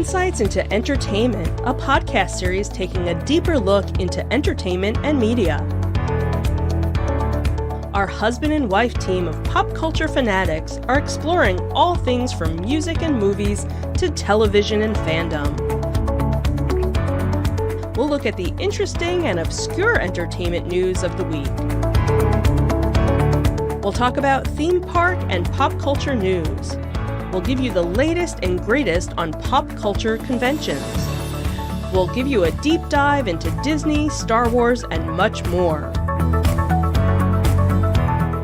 Insights into Entertainment, a podcast series taking a deeper look into entertainment and media. Our husband and wife team of pop culture fanatics are exploring all things from music and movies to television and fandom. We'll look at the interesting and obscure entertainment news of the week. We'll talk about theme park and pop culture news. We'll give you the latest and greatest on pop culture conventions. We'll give you a deep dive into Disney, Star Wars, and much more.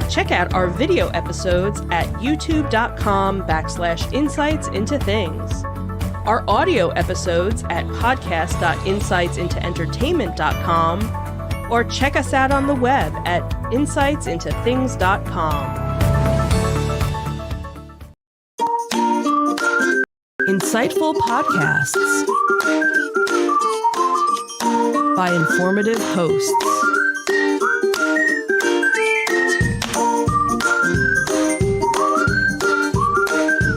Check out our video episodes at youtube.com/insightsintothings. Our audio episodes at podcast.insightsintoentertainment.com, or check us out on the web at insightsintothings.com. Insightful podcasts by informative hosts.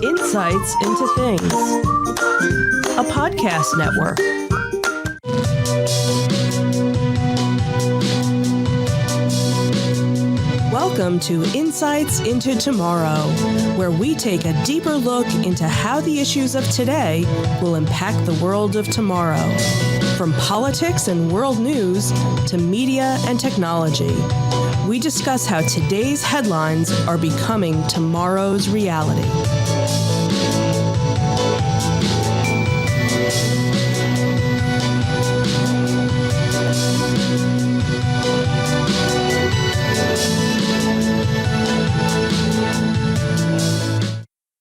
Insights into Things, a podcast network. Welcome to Insights into Tomorrow, where we take a deeper look into how the issues of today will impact the world of tomorrow. From politics and world news to media and technology, we discuss how today's headlines are becoming tomorrow's reality.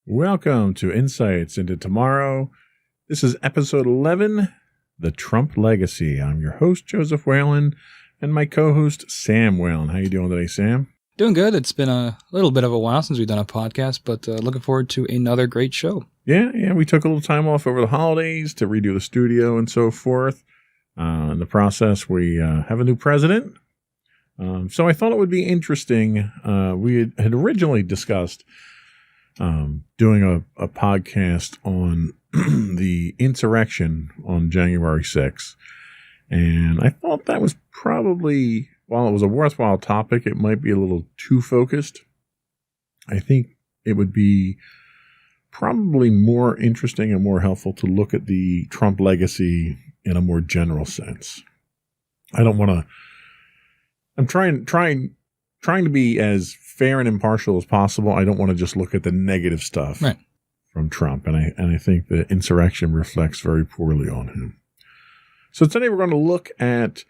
Welcome to Insights into Tomorrow. This is episode 11, The Trump Legacy. I'm your host, Joseph Whalen, and my co-host, Sam Whalen. How you doing today, Sam? Doing good. It's been a little bit of a while since we've done a podcast, but looking forward to another great show. Yeah, we took a little time off over the holidays to redo the studio and so forth. In the process, we have a new president. So I thought it would be interesting. We had originally discussed doing a podcast on the insurrection on January 6th. And I thought that was probably, while it was a worthwhile topic, it might be a little too focused. I think it would be probably more interesting and more helpful to look at the Trump legacy in a more general sense. I'm trying to be as fair and impartial as possible. I don't want to just look at the negative stuff from Trump. And I think the insurrection reflects very poorly on him. So today we're going to look at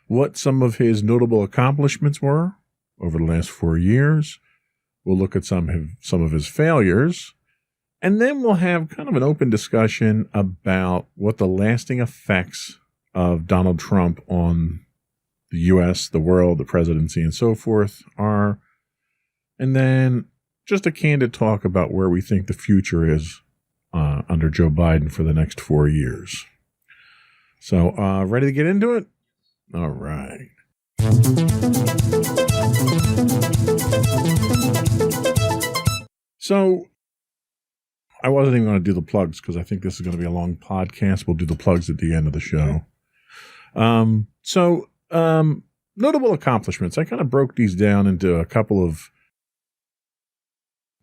what some of his notable accomplishments were over the last 4 years. We'll look at some of his failures. And then we'll have kind of an open discussion about what the lasting effects of Donald Trump on the U.S., the world, the presidency, and so forth are. And then just a candid talk about where we think the future is under Joe Biden for the next 4 years. So, ready to get into it? All right. So, I wasn't even going to do the plugs because I think this is going to be a long podcast. We'll do the plugs at the end of the show. Notable accomplishments. I kind of broke these down into a couple of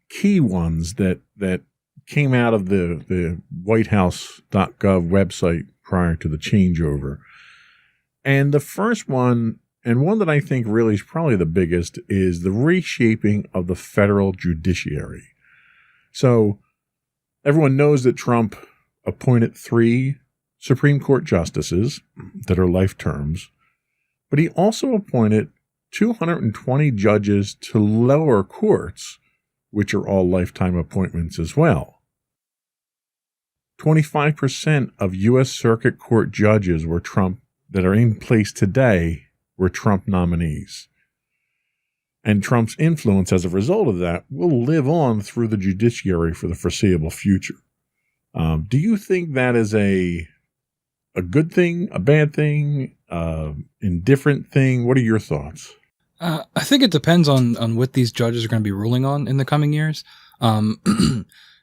key ones that came out of the whitehouse.gov website prior to the changeover. And the first one, and one that I think really is probably the biggest, is the reshaping of the federal judiciary. So everyone knows that Trump appointed 3 Supreme Court justices that are life terms, but he also appointed 220 judges to lower courts, which are all lifetime appointments as well. 25% of U.S. Circuit Court judges that are in place today were Trump nominees. And Trump's influence as a result of that will live on through the judiciary for the foreseeable future. Do you think that is a good thing, a bad thing, indifferent thing? What are your thoughts? I think it depends on what these judges are going to be ruling on in the coming years.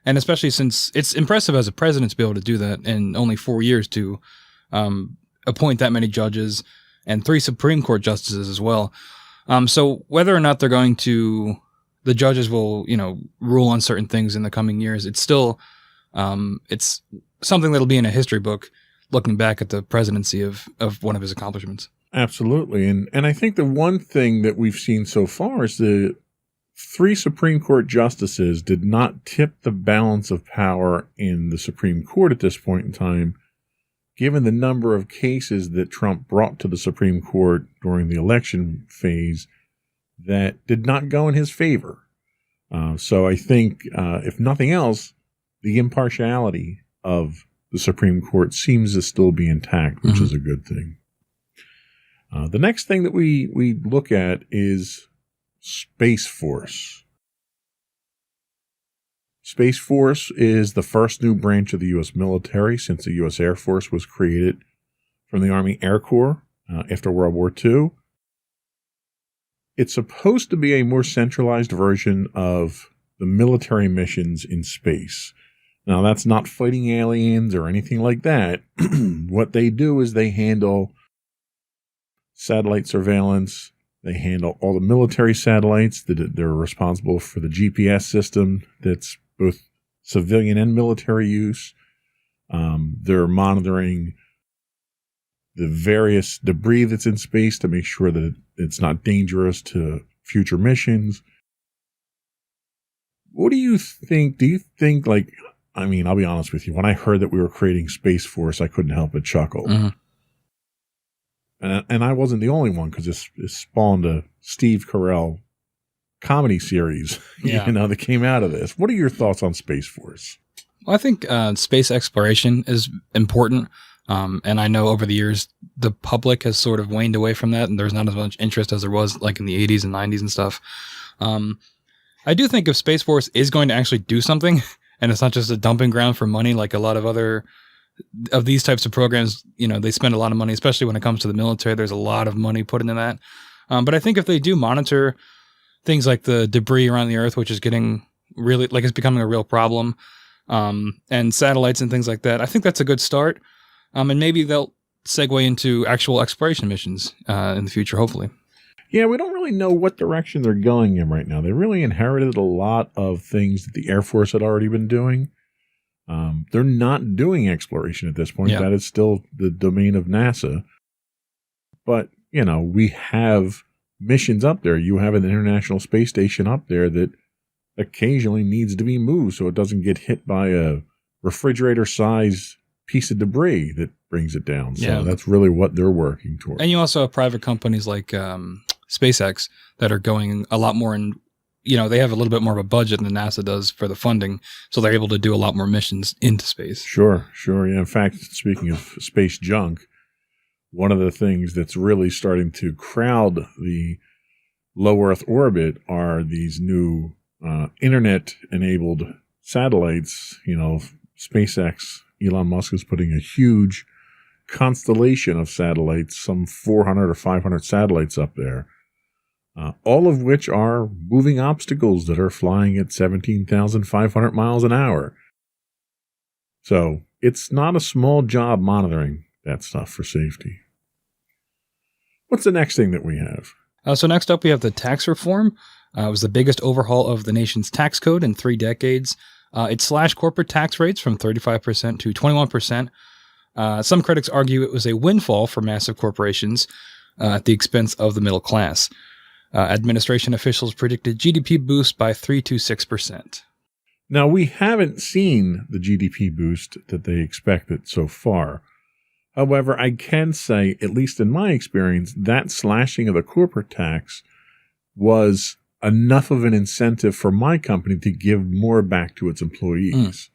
And especially since it's impressive as a president to be able to do that in only 4 years to appoint that many judges and 3 Supreme Court justices as well. So whether or not the judges will, rule on certain things in the coming years, it's still, it's something that'll be in a history book looking back at the presidency of one of his accomplishments. Absolutely. And I think the one thing that we've seen so far is the 3 Supreme Court justices did not tip the balance of power in the Supreme Court at this point in time, given the number of cases that Trump brought to the Supreme Court during the election phase that did not go in his favor. So I think, if nothing else, the impartiality of the Supreme Court seems to still be intact, which is a good thing. The next thing that we look at is Space Force. Space Force is the first new branch of the U.S. military since the U.S. Air Force was created from the Army Air Corps after World War II. It's supposed to be a more centralized version of the military missions in space. Now, that's not fighting aliens or anything like that. What they do is they handle satellite surveillance. They handle all the military satellites. They're responsible for the GPS system that's both civilian and military use. They're monitoring the various debris that's in space to make sure that it's not dangerous to future missions. What do you think? Do you think, I'll be honest with you. When I heard that we were creating Space Force, I couldn't help but chuckle. Mm-hmm. And I wasn't the only one, because it spawned a Steve Carell comedy series, that came out of this. What are your thoughts on Space Force? Well, I think space exploration is important. And I know over the years, the public has sort of waned away from that, and there's not as much interest as there was like in the 80s and 90s and stuff. I do think if Space Force is going to actually do something, and it's not just a dumping ground for money like a lot of other of these types of programs, they spend a lot of money, especially when it comes to the military. There's a lot of money put into that. But I think if they do monitor things like the debris around the Earth, which is getting really, it's becoming a real problem, and satellites and things like that, I think that's a good start. And maybe they'll segue into actual exploration missions in the future, hopefully. Yeah, we don't really know what direction they're going in right now. They really inherited a lot of things that the Air Force had already been doing. They're not doing exploration at this point. Yeah. That is still the domain of NASA. But, we have missions up there. You have an International Space Station up there that occasionally needs to be moved so it doesn't get hit by a refrigerator-sized piece of debris that brings it down. So that's really what they're working towards. And you also have private companies like SpaceX that are going a lot more in, they have a little bit more of a budget than NASA does for the funding. So they're able to do a lot more missions into space. Sure. Yeah. In fact, speaking of space junk, one of the things that's really starting to crowd the low Earth orbit are these new internet-enabled satellites. SpaceX, Elon Musk is putting a huge constellation of satellites, some 400 or 500 satellites up there, all of which are moving obstacles that are flying at 17,500 miles an hour. So it's not a small job monitoring that stuff for safety. What's the next thing that we have? So next up, we have the tax reform. It was the biggest overhaul of the nation's tax code in 3 decades. It slashed corporate tax rates from 35% to 21%. Some critics argue it was a windfall for massive corporations at the expense of the middle class. Administration officials predicted GDP boost by 3 to 6%. Now, we haven't seen the GDP boost that they expected so far. However, I can say, at least in my experience, that slashing of the corporate tax was enough of an incentive for my company to give more back to its employees.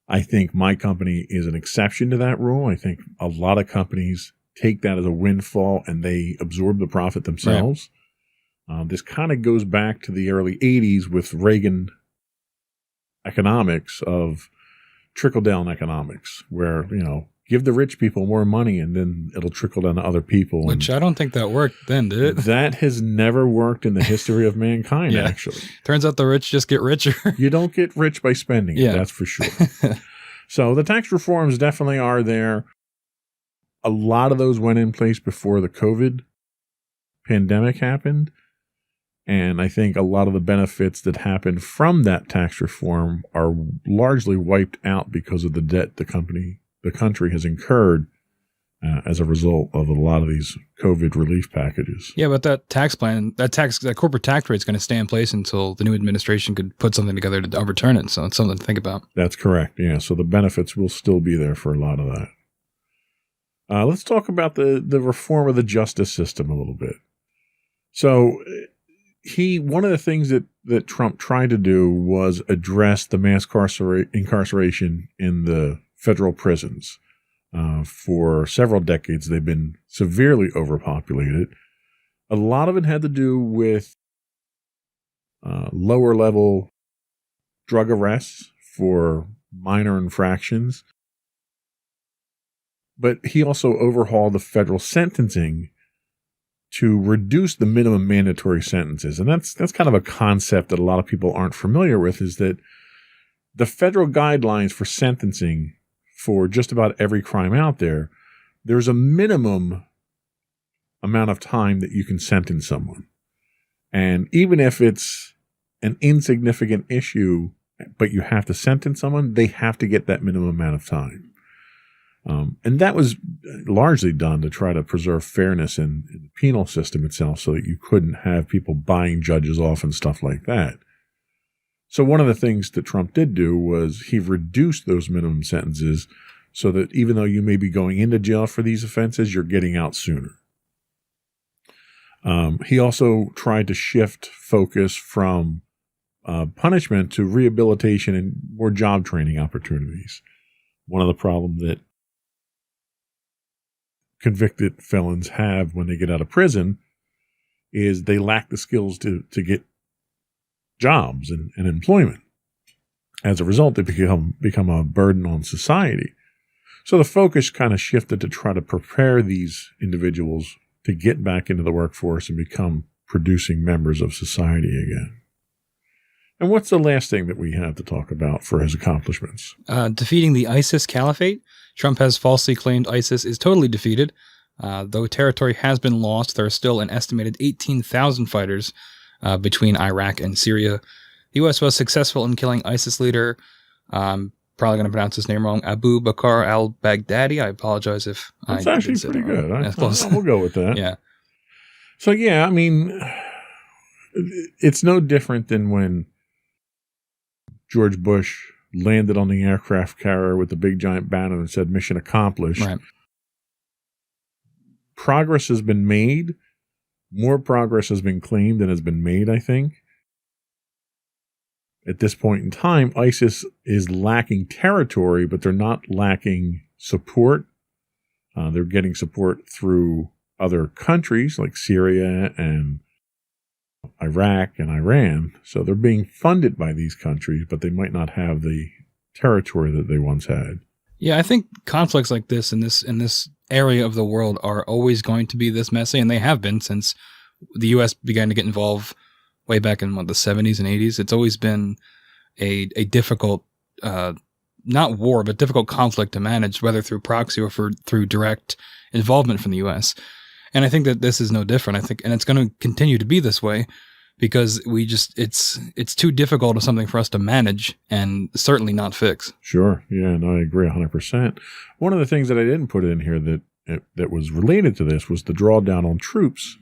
I think my company is an exception to that rule. I think a lot of companies take that as a windfall and they absorb the profit themselves. Right. This kind of goes back to the early 80s with Reagan economics of trickle-down economics, where, give the rich people more money and then it'll trickle down to other people. Which I don't think that worked then, did it? That has never worked in the history of mankind, Yeah. actually. Turns out the rich just get richer. You don't get rich by spending it, that's for sure. So the tax reforms definitely are there. A lot of those went in place before the COVID pandemic happened. And I think a lot of the benefits that happened from that tax reform are largely wiped out because of the debt the country has incurred as a result of a lot of these COVID relief packages. Yeah, but that tax plan, that corporate tax rate is going to stay in place until the new administration could put something together to overturn it. So it's something to think about. That's correct. Yeah. So the benefits will still be there for a lot of that. Let's talk about the reform of the justice system a little bit. So one of the things that Trump tried to do was address the mass incarceration in the federal prisons. For several decades, they've been severely overpopulated. A lot of it had to do with lower level drug arrests for minor infractions. But he also overhauled the federal sentencing to reduce the minimum mandatory sentences. And that's kind of a concept that a lot of people aren't familiar with, is that the federal guidelines for sentencing for just about every crime out there, there's a minimum amount of time that you can sentence someone. And even if it's an insignificant issue, but you have to sentence someone, they have to get that minimum amount of time. And that was largely done to try to preserve fairness in the penal system itself so that you couldn't have people buying judges off and stuff like that. So one of the things that Trump did do was he reduced those minimum sentences so that even though you may be going into jail for these offenses, you're getting out sooner. He also tried to shift focus from punishment to rehabilitation and more job training opportunities. One of the problems that convicted felons have when they get out of prison is they lack the skills to get jobs and employment. As a result, they become a burden on society. So the focus kind of shifted to try to prepare these individuals to get back into the workforce and become producing members of society again. And what's the last thing that we have to talk about for his accomplishments? Defeating the ISIS caliphate. Trump has falsely claimed ISIS is totally defeated. Though territory has been lost, there are still an estimated 18,000 fighters between Iraq and Syria. The U.S. was successful in killing ISIS leader, I'm probably going to pronounce his name wrong, Abu Bakr al-Baghdadi. I apologize if That's I actually didn't say pretty that good. right. We'll go with that. Yeah. So, yeah, I mean, it's no different than when George Bush landed on the aircraft carrier with the big giant banner and said, "Mission accomplished." Right. Progress has been made. More progress has been claimed than has been made, I think. At this point in time, ISIS is lacking territory, but they're not lacking support. They're getting support through other countries like Syria and Iraq and Iran. So they're being funded by these countries, but they might not have the territory that they once had. Yeah, I think conflicts like this in this area of the world are always going to be this messy, and they have been since the U.S. began to get involved way back in the 70s and 80s. It's always been a difficult, not war, but difficult conflict to manage, whether through proxy or through direct involvement from the U.S. And I think that this is no different. I think, and it's going to continue to be this way because it's too difficult of something for us to manage and certainly not fix. Sure. Yeah, no, I agree 100%. One of the things that I didn't put in here that was related to this was the drawdown on troops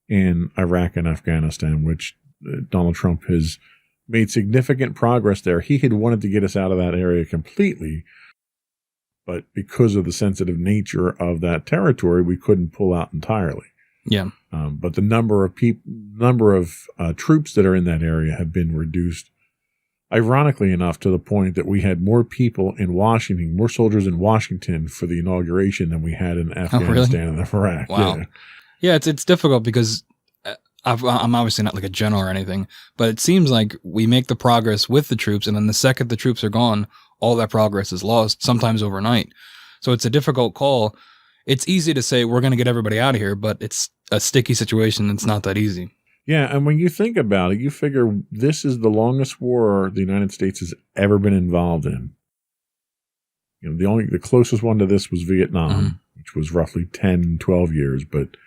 in Iraq and Afghanistan, which Donald Trump has made significant progress there. He had wanted to get us out of that area completely, but because of the sensitive nature of that territory, we couldn't pull out entirely. Yeah. But the number of troops that are in that area have been reduced, ironically enough, to the point that we had more people in Washington, more soldiers in Washington for the inauguration than we had in Afghanistan and Iraq. Wow. Yeah, it's difficult because I'm obviously not like a general or anything, but it seems like we make the progress with the troops, and then the second the troops are gone, all that progress is lost, sometimes overnight. So it's a difficult call. It's easy to say we're going to get everybody out of here, but it's a sticky situation. It's not that easy. Yeah, and when you think about it, you figure this is the longest war the United States has ever been involved in. You know, the closest one to this was Vietnam, which was roughly 10, 12 years. But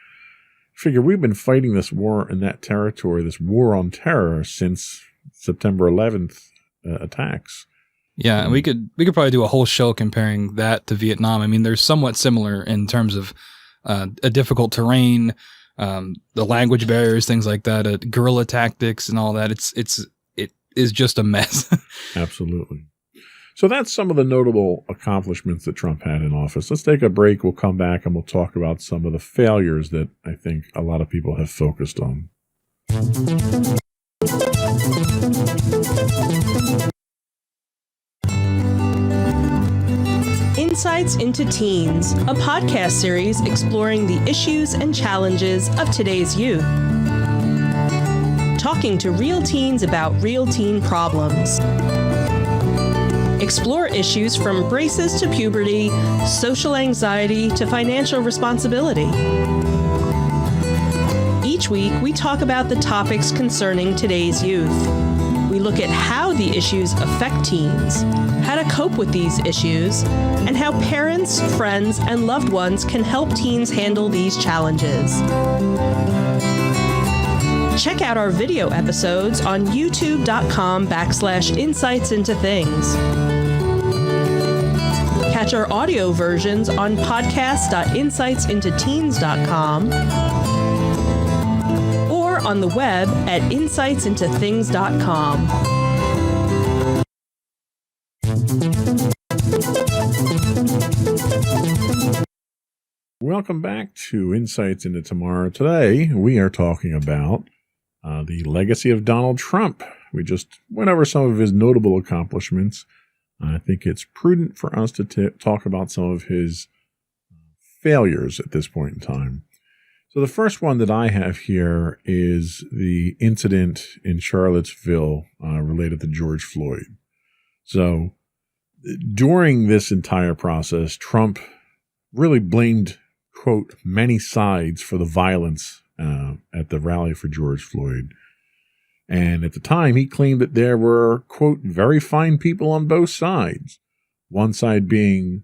figure we've been fighting this war in that territory, this war on terror, since September 11th attacks. Yeah, and we could probably do a whole show comparing that to Vietnam. I mean, they're somewhat similar in terms of a difficult terrain, the language barriers, things like that, guerrilla tactics, and all that. It is just a mess. Absolutely. So that's some of the notable accomplishments that Trump had in office. Let's take a break. We'll come back and we'll talk about some of the failures that I think a lot of people have focused on. Insights into Teens, a podcast series exploring the issues and challenges of today's youth. Talking to real teens about real teen problems. Explore issues from braces to puberty, social anxiety to financial responsibility. Each week, we talk about the topics concerning today's youth. We look at how the issues affect teens, how to cope with these issues, and how parents, friends, and loved ones can help teens handle these challenges. Check out our video episodes on youtube.com/insightsintothings. Catch our audio versions on podcast.insightsintoteens.com or on the web at insightsintothings.com. Welcome back to Insights into Tomorrow. Today, we are talking about the legacy of Donald Trump. We just went over some of his notable accomplishments. I think it's prudent for us to talk about some of his failures at this point in time. So the first one that I have here is the incident in Charlottesville related to George Floyd. So during this entire process, Trump really blamed, quote, many sides for the violence at the rally for George Floyd. And at the time, he claimed that there were, quote, very fine people on both sides. One side being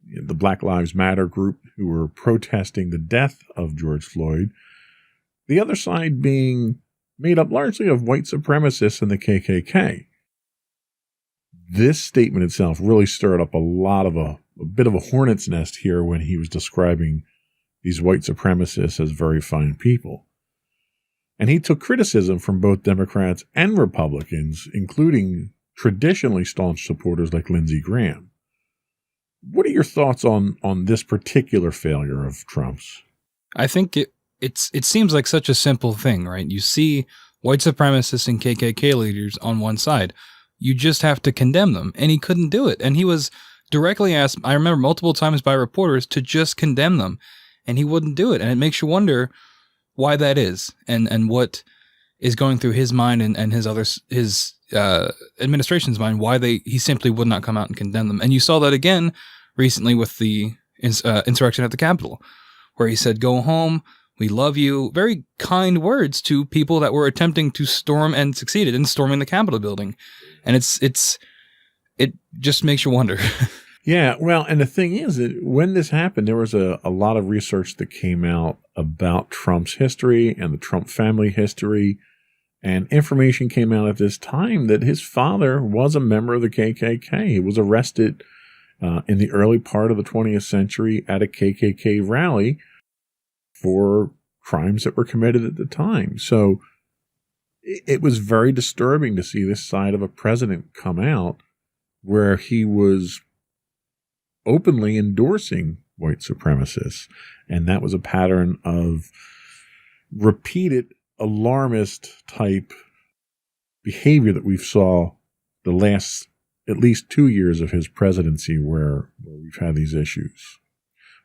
the Black Lives Matter group who were protesting the death of George Floyd. The other side being made up largely of white supremacists and the KKK. This statement itself really stirred up a bit of a hornet's nest here when he was describing these white supremacists as very fine people. And he took criticism from both Democrats and Republicans, including traditionally staunch supporters like Lindsey Graham. What are your thoughts on this particular failure of Trump's? I think it seems like such a simple thing, right? You see white supremacists and KKK leaders on one side. You just have to condemn them. And he couldn't do it. And he was directly asked, I remember multiple times by reporters, to just condemn them. And he wouldn't do it. And it makes you wonder why that is and what is going through his mind and his administration's mind, why he simply would not come out and condemn them. And you saw that again recently with the insurrection at the Capitol, where he said, go home, we love you. Very kind words to people that were attempting to storm and succeeded in storming the Capitol building. And it just makes you wonder. Yeah, well, and the thing is that when this happened, there was a lot of research that came out about Trump's history and the Trump family history, and information came out at this time that his father was a member of the KKK. He was arrested in the early part of the 20th century at a KKK rally for crimes that were committed at the time. So it was very disturbing to see this side of a president come out where he was openly endorsing white supremacists. And that was a pattern of repeated alarmist type behavior that we saw the last at least 2 years of his presidency where we've had these issues.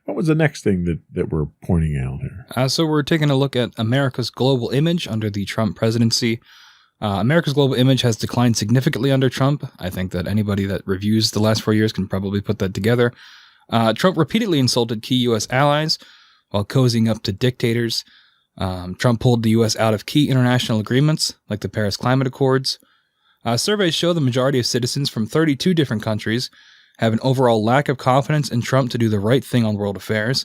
What was the next thing that we're pointing out here? So we're taking a look at America's global image under the Trump presidency. America's global image has declined significantly under Trump. I think that anybody that reviews the last 4 years can probably put that together. Trump repeatedly insulted key U.S. allies while cozying up to dictators. Trump pulled the U.S. out of key international agreements, like the Paris Climate Accords. Surveys show the majority of citizens from 32 different countries have an overall lack of confidence in Trump to do the right thing on world affairs.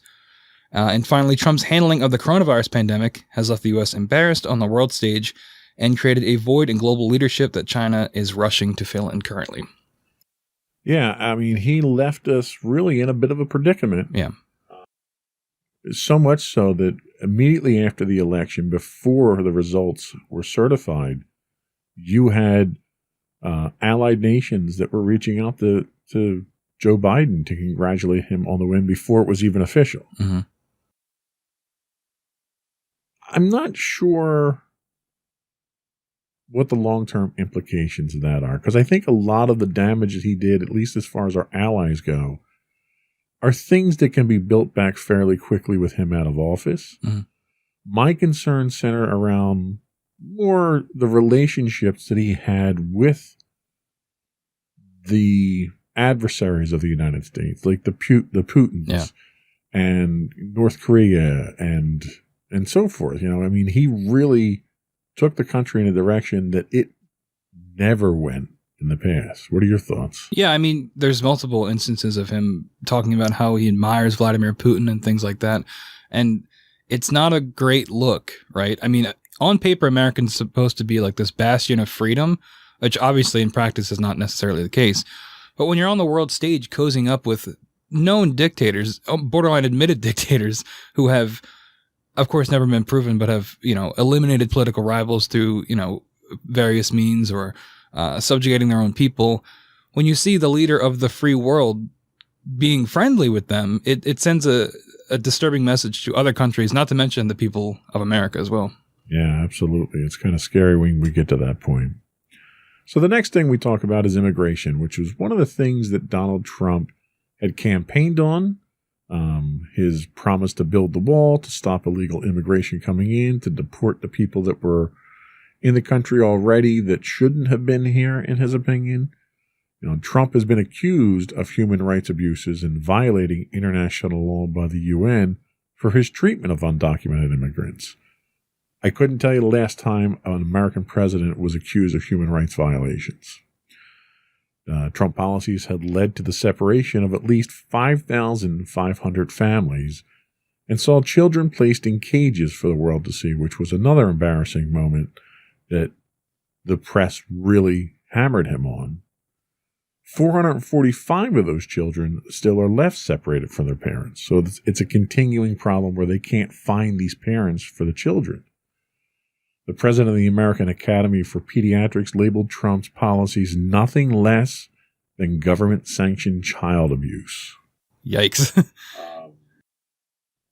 And finally, Trump's handling of the coronavirus pandemic has left the U.S. embarrassed on the world stage and created a void in global leadership that China is rushing to fill in currently. Yeah, I mean, he left us really in a bit of a predicament. Yeah. So much so that immediately after the election, before the results were certified, you had allied nations that were reaching out to Joe Biden to congratulate him on the win before it was even official. Mm-hmm. I'm not sure what the long-term implications of that are, because I think a lot of the damage that he did, at least as far as our allies go, are things that can be built back fairly quickly with him out of office. Mm-hmm. My concerns center around more the relationships that he had with the adversaries of the United States, like the Putins and North Korea and so forth. You know, I mean, he really took the country in a direction that it never went in the past. What are your thoughts? Yeah, I mean, there's multiple instances of him talking about how he admires Vladimir Putin and things like that. And it's not a great look, right? I mean, on paper, Americans supposed to be like this bastion of freedom, which obviously in practice is not necessarily the case. But when you're on the world stage cozying up with known dictators, borderline admitted dictators who have, of course, never been proven, but have, eliminated political rivals through, various means or subjugating their own people. When you see the leader of the free world being friendly with them, it sends a disturbing message to other countries, not to mention the people of America as well. Yeah, absolutely. It's kind of scary when we get to that point. So the next thing we talk about is immigration, which was one of the things that Donald Trump had campaigned on. His promise to build the wall, to stop illegal immigration coming in, to deport the people that were in the country already that shouldn't have been here, in his opinion. Trump has been accused of human rights abuses and violating international law by the UN for his treatment of undocumented immigrants. I couldn't tell you the last time an American president was accused of human rights violations. Trump policies had led to the separation of at least 5,500 families and saw children placed in cages for the world to see, which was another embarrassing moment that the press really hammered him on. 445 of those children still are left separated from their parents. So it's a continuing problem where they can't find these parents for the children. The president of the American Academy for Pediatrics labeled Trump's policies nothing less than government-sanctioned child abuse. Yikes.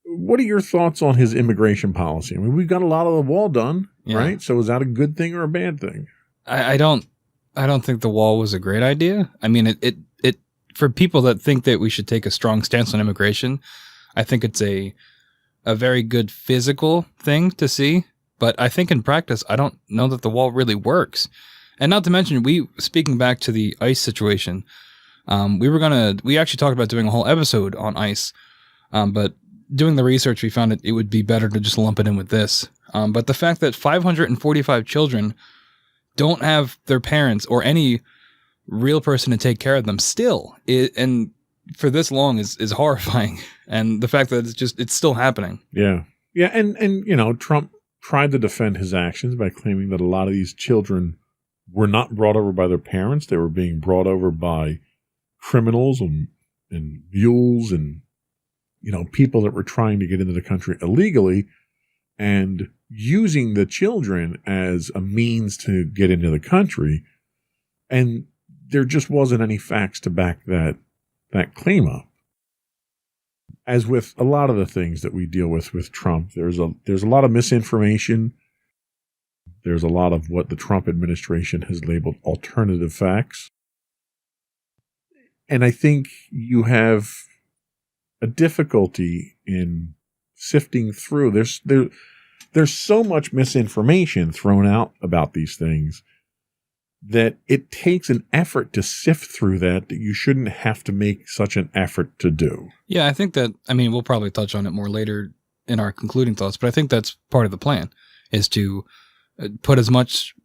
What are your thoughts on his immigration policy? I mean, we've got a lot of the wall done, right? So is that a good thing or a bad thing? I don't think the wall was a great idea. I mean, it for people that think that we should take a strong stance on immigration, I think it's a very good physical thing to see. But I think in practice, I don't know that the wall really works. And not to mention, speaking back to the ICE situation, we actually talked about doing a whole episode on ICE. But doing the research, we found it would be better to just lump it in with this. But the fact that 545 children don't have their parents or any real person to take care of them still, and for this long is horrifying. And the fact that it's still happening. Yeah. Yeah. And Trump tried to defend his actions by claiming that a lot of these children were not brought over by their parents. They were being brought over by criminals and mules and, people that were trying to get into the country illegally and using the children as a means to get into the country. And there just wasn't any facts to back that claim up. As with a lot of the things that we deal with Trump, there's a lot of misinformation. There's a lot of what the Trump administration has labeled alternative facts. And I think you have a difficulty in sifting through. There's so much misinformation thrown out about these things that it takes an effort to sift through that you shouldn't have to make such an effort to do. Yeah, I think that, I mean, we'll probably touch on it more later in our concluding thoughts, but I think that's part of the plan, is to put as much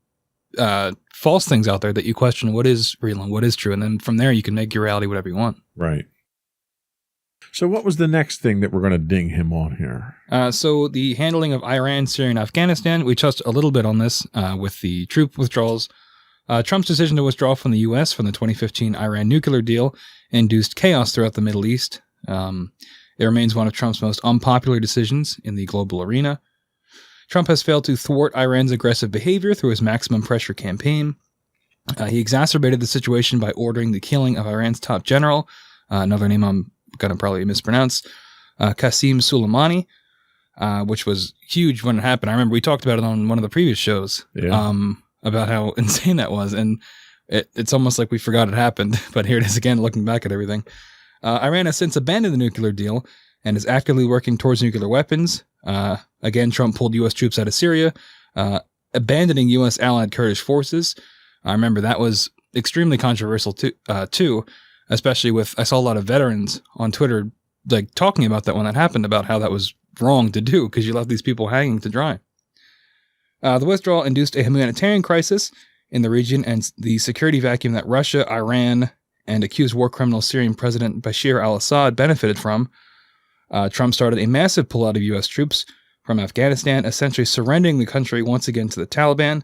false things out there that you question what is real and what is true. And then from there, you can make your reality whatever you want. Right. So what was the next thing that we're going to ding him on here? So the handling of Iran, Syria, and Afghanistan, we touched a little bit on this with the troop withdrawals. Trump's decision to withdraw from the U.S. from the 2015 Iran nuclear deal induced chaos throughout the Middle East. It remains one of Trump's most unpopular decisions in the global arena. Trump has failed to thwart Iran's aggressive behavior through his maximum pressure campaign. He exacerbated the situation by ordering the killing of Iran's top general, another name I'm going to probably mispronounce, Qasem Soleimani, which was huge when it happened. I remember we talked about it on one of the previous shows, about how insane that was. And it's almost like we forgot it happened, but here it is again, looking back at everything. Iran has since abandoned the nuclear deal and is actively working towards nuclear weapons. Again, Trump pulled U.S. troops out of Syria, abandoning U.S. allied Kurdish forces. I remember that was extremely controversial too, especially with, I saw a lot of veterans on Twitter like talking about that when that happened, about how that was wrong to do because you left these people hanging to dry. The withdrawal induced a humanitarian crisis in the region and the security vacuum that Russia, Iran, and accused war criminal Syrian President Bashar al-Assad benefited from. Trump started a massive pullout of U.S. troops from Afghanistan, essentially surrendering the country once again to the Taliban.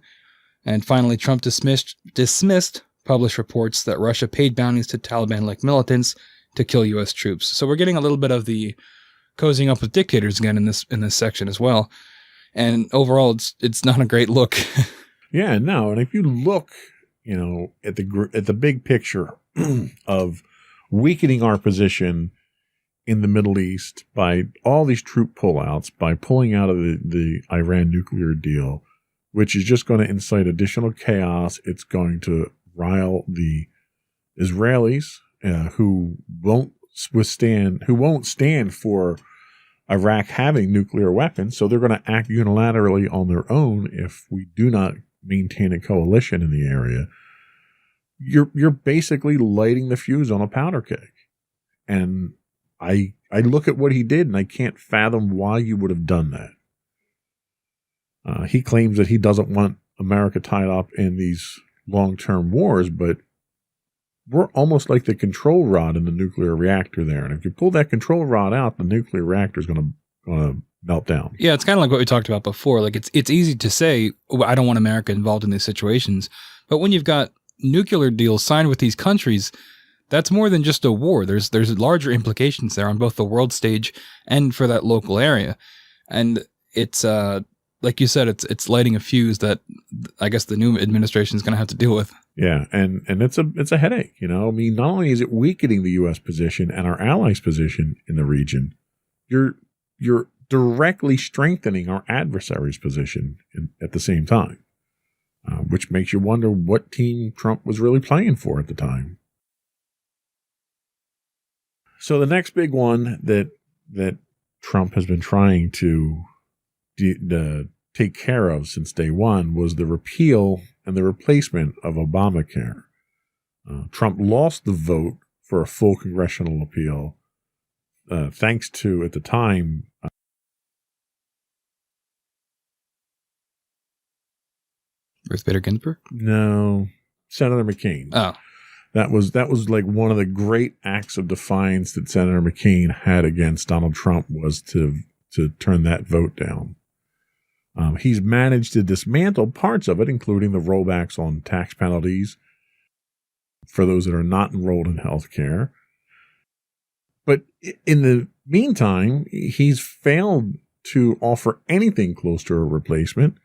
And finally, Trump dismissed published reports that Russia paid bounties to Taliban-like militants to kill U.S. troops. So we're getting a little bit of the cozying up with dictators again in this section as well. And overall, it's not a great look. Yeah, no. And if you look, at the big picture of weakening our position in the Middle East by all these troop pullouts, by pulling out of the Iran nuclear deal, which is just going to incite additional chaos. It's going to rile the Israelis who won't stand for Iraq having nuclear weapons. So they're going to act unilaterally on their own if we do not maintain a coalition in the area. You're basically lighting the fuse on a powder keg. And I look at what he did and I can't fathom why you would have done that. He claims that he doesn't want America tied up in these long-term wars, but we're almost like the control rod in the nuclear reactor there. And if you pull that control rod out, the nuclear reactor is going to melt down. Yeah, it's kind of like what we talked about before. Like it's easy to say, I don't want America involved in these situations. But when you've got nuclear deals signed with these countries, that's more than just a war. There's larger implications there on both the world stage and for that local area. And it's like you said, it's lighting a fuse that I guess the new administration is going to have to deal with. Yeah, and it's a headache. I mean, not only is it weakening the U.S. position and our allies' position in the region, you're directly strengthening our adversaries' position at the same time, which makes you wonder what team Trump was really playing for at the time. So the next big one that Trump has been trying to take care of since day one was the repeal and the replacement of Obamacare. Trump lost the vote for a full congressional appeal, thanks to, at the time, Ruth Bader Ginsburg? No, Senator McCain. Oh. That was like one of the great acts of defiance that Senator McCain had against Donald Trump, was to turn that vote down. He's managed to dismantle parts of it, including the rollbacks on tax penalties for those that are not enrolled in health care. But in the meantime, he's failed to offer anything close to a replacement.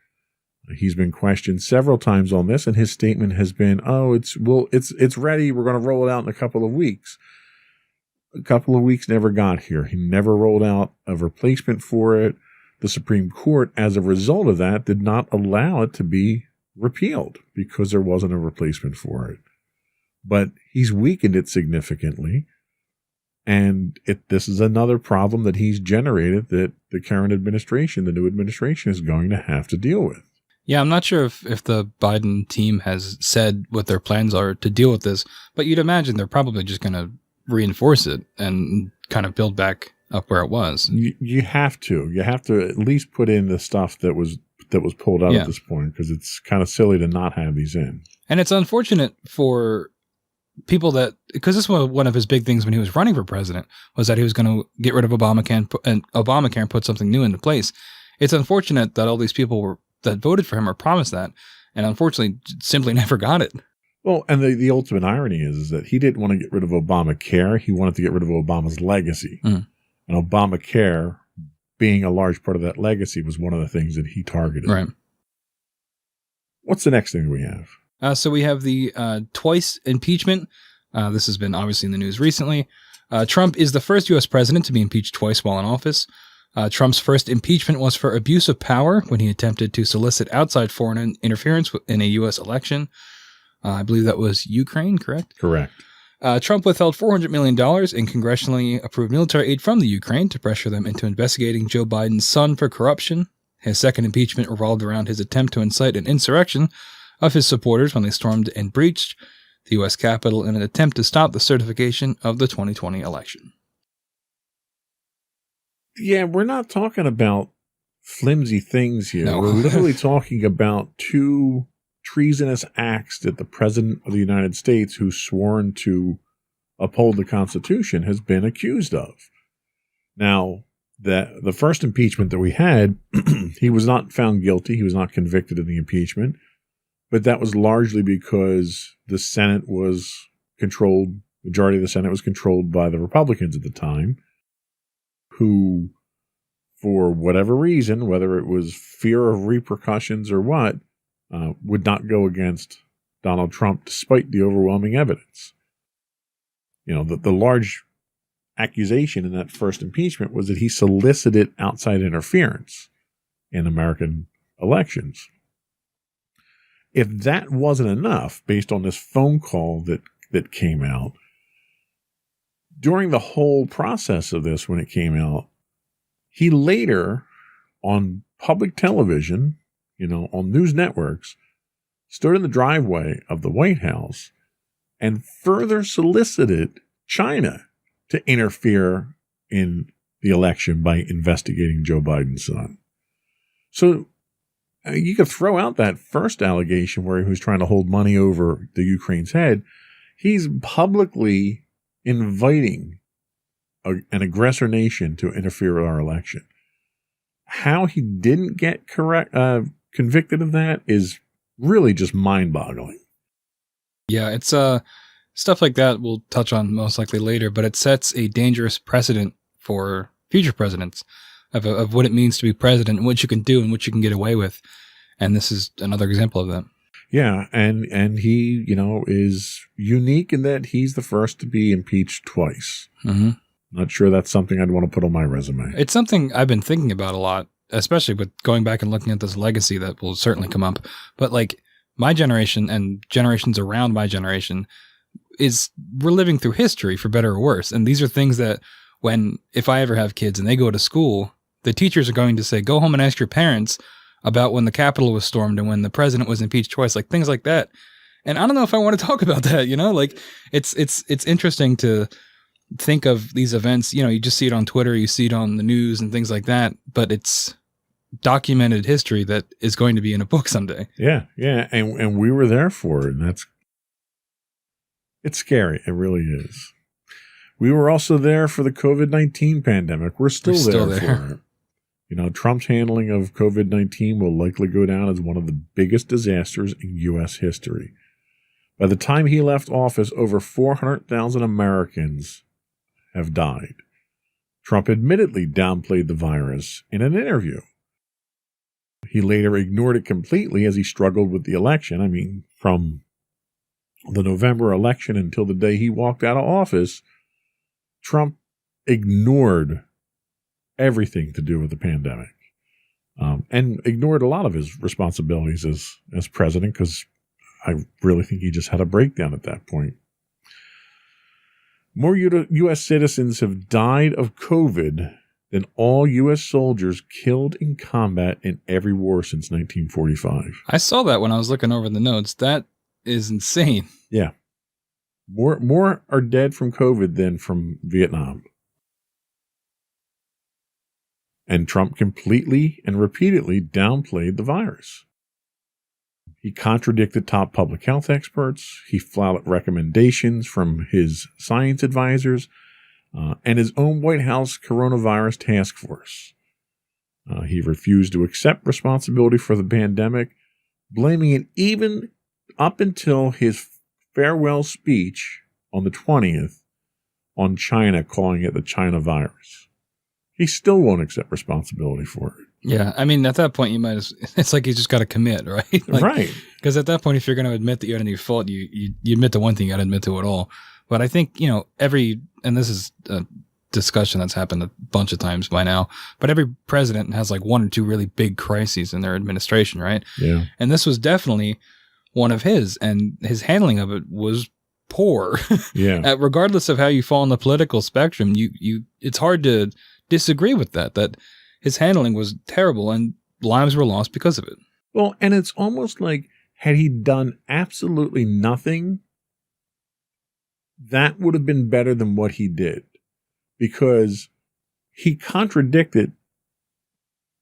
He's been questioned several times on this, and his statement has been, it's ready. We're going to roll it out in a couple of weeks. A couple of weeks never got here. He never rolled out a replacement for it. The Supreme Court, as a result of that, did not allow it to be repealed because there wasn't a replacement for it. But he's weakened it significantly. And this is another problem that he's generated that the current administration, the new administration, is going to have to deal with. Yeah, I'm not sure if the Biden team has said what their plans are to deal with this, but you'd imagine they're probably just going to reinforce it and kind of build back up where it was. You have to. You have to at least put in the stuff that was pulled out at this point, because it's kind of silly to not have these in. And it's unfortunate for people because this was one of his big things when he was running for president, was that he was going to get rid of Obamacare and put something new into place. It's unfortunate that all these people that voted for him were promised that, and unfortunately simply never got it. Well, and the ultimate irony is that he didn't want to get rid of Obamacare. He wanted to get rid of Obama's legacy. And Obamacare, being a large part of that legacy, was one of the things that he targeted. Right. What's the next thing we have? So we have the twice impeachment. This has been obviously in the news recently. Trump is the first U.S. president to be impeached twice while in office. Trump's first impeachment was for abuse of power when he attempted to solicit outside foreign interference in a U.S. election. I believe that was Ukraine, correct? Correct. Trump withheld $400 million in congressionally approved military aid from the Ukraine to pressure them into investigating Joe Biden's son for corruption. His second impeachment revolved around his attempt to incite an insurrection of his supporters when they stormed and breached the U.S. Capitol in an attempt to stop the certification of the 2020 election. Yeah, we're not talking about flimsy things here. No. We're literally talking about two treasonous acts that the President of the United States, who's sworn to uphold the Constitution, has been accused of. Now, the first impeachment that we had, he was not found guilty. He was not convicted of the impeachment. But that was largely because the Senate was controlled, majority of the Senate was controlled by the Republicans at the time, who, for whatever reason, whether it was fear of repercussions or what, would not go against Donald Trump despite the overwhelming evidence. You know, the large accusation in that first impeachment was that he solicited outside interference in American elections. If that wasn't enough, based on this phone call that came out, during the whole process of this, when it came out, he later, on public television, on news networks, stood in the driveway of the White House and further solicited China to interfere in the election by investigating Joe Biden's son. So you could throw out that first allegation where he was trying to hold money over the Ukraine's head. He's publicly inviting an aggressor nation to interfere with our election. How he didn't get convicted of that is really just mind-boggling. Yeah, it's stuff like that we'll touch on most likely later, but it sets a dangerous precedent for future presidents of what it means to be president and what you can do and what you can get away with. And this is another example of that. Yeah, and he, is unique in that he's the first to be impeached twice. Mm-hmm. Not sure that's something I'd want to put on my resume. It's something I've been thinking about a lot, especially with going back and looking at this legacy that will certainly come up. But like my generation and generations around my generation we're living through history for better or worse. And these are things that if I ever have kids and they go to school, the teachers are going to say, go home and ask your parents about when the Capitol was stormed and when the president was impeached twice, like things like that. And I don't know if I want to talk about that, like it's interesting to think of these events. You just see it on Twitter, you see it on the news and things like that, but it's documented history that is going to be in a book someday. Yeah. And we were there for it. And it's scary. It really is. We were also there for the COVID-19 pandemic. We're still there for it. Trump's handling of COVID-19 will likely go down as one of the biggest disasters in U.S. history. By the time he left office, over 400,000 Americans have died. Trump admittedly downplayed the virus in an interview. He later ignored it completely as he struggled with the election. I mean, from the November election until the day he walked out of office, Trump ignored everything to do with the pandemic, and ignored a lot of his responsibilities as president, because I really think he just had a breakdown at that point. More U.S. citizens have died of COVID than all U.S. soldiers killed in combat in every war since 1945. I saw that when I was looking over the notes. That is insane. Yeah. More are dead from COVID than from Vietnam. And Trump completely and repeatedly downplayed the virus. He contradicted top public health experts. He flouted recommendations from his science advisors and his own White House coronavirus task force. He refused to accept responsibility for the pandemic, blaming it even up until his farewell speech on the 20th on China, calling it the China virus. He still won't accept responsibility for it. Yeah, I mean, at that point, it's like you just got to commit, right? Like, right. Because at that point, if you're going to admit that you had any fault, you admit to one thing, you got to admit to it all. But I think, and this is a discussion that's happened a bunch of times by now, but every president has like one or two really big crises in their administration, right? Yeah. And this was definitely one of his, and his handling of it was poor. Yeah. Regardless of how you fall on the political spectrum, it's hard to disagree with that his handling was terrible and lives were lost because of it. Well, and it's almost like had he done absolutely nothing, that would have been better than what he did, because he contradicted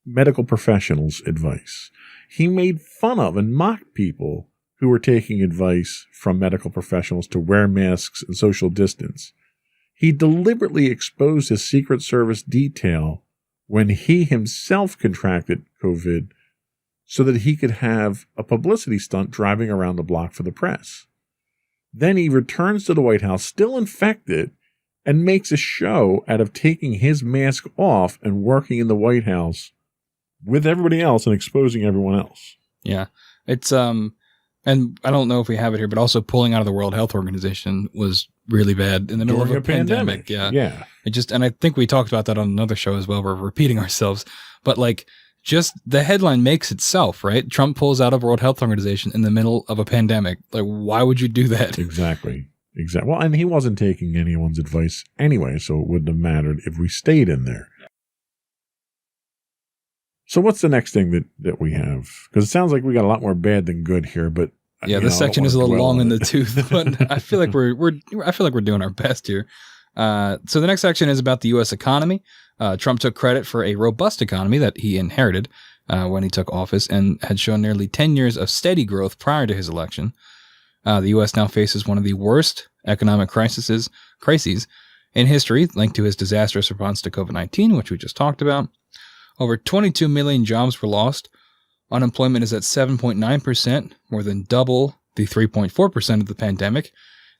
medical professionals' advice. He made fun of and mocked people who were taking advice from medical professionals to wear masks and social distance. He deliberately exposed his Secret Service detail when he himself contracted COVID so that he could have a publicity stunt driving around the block for the press. Then he returns to the White House, still infected, and makes a show out of taking his mask off and working in the White House with everybody else and exposing everyone else. Yeah. It's, and I don't know if we have it here, but also pulling out of the World Health Organization was really bad in the middle During of a pandemic. Yeah. Yeah. And I think we talked about that on another show as well. We're repeating ourselves, but like just the headline makes itself, right? Trump pulls out of World Health Organization in the middle of a pandemic. Like, why would you do that? Exactly. Well, and he wasn't taking anyone's advice anyway, so it wouldn't have mattered if we stayed in there. So what's the next thing that we have? Because it sounds like we got a lot more bad than good here, but yeah, this section is a little long in the tooth, but I feel like we're doing our best here. So the next section is about the U.S. economy. Trump took credit for a robust economy that he inherited when he took office and had shown nearly 10 years of steady growth prior to his election. The U.S. now faces one of the worst economic crises in history, linked to his disastrous response to COVID-19, which we just talked about. Over 22 million jobs were lost. Unemployment is at 7.9%, more than double the 3.4% of the pandemic.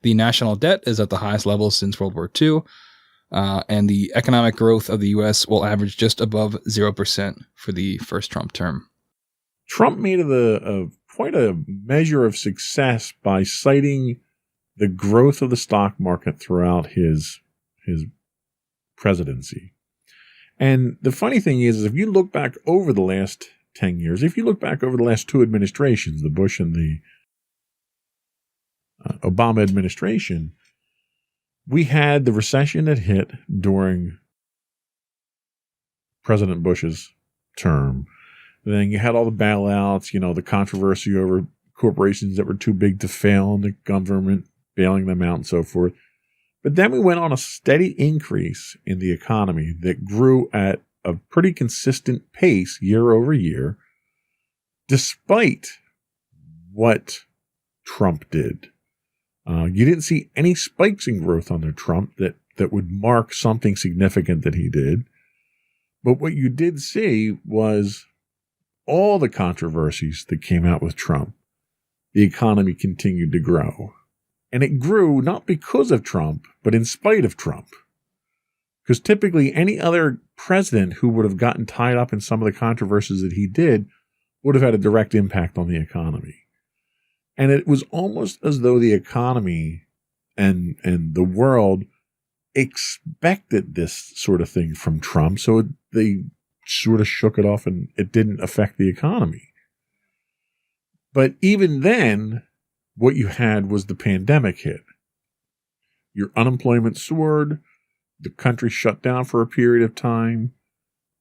The national debt is at the highest level since World War II. And the economic growth of the U.S. will average just above 0% for the first Trump term. Trump made it quite a measure of success by citing the growth of the stock market throughout his presidency. And the funny thing is if you look back over the last 10 years, if you look back over the last two administrations, the Bush and the Obama administration, we had the recession that hit during President Bush's term. Then you had all the bailouts, the controversy over corporations that were too big to fail and the government bailing them out and so forth. But then we went on a steady increase in the economy that grew at a pretty consistent pace year over year, despite what Trump did. You didn't see any spikes in growth under Trump that would mark something significant that he did. But what you did see was all the controversies that came out with Trump. The economy continued to grow. And it grew not because of Trump, but in spite of Trump. Because typically any other president who would have gotten tied up in some of the controversies that he did would have had a direct impact on the economy. And it was almost as though the economy and the world expected this sort of thing from Trump. So they sort of shook it off and it didn't affect the economy. But even then, what you had was the pandemic hit. Your unemployment soared. The country shut down for a period of time.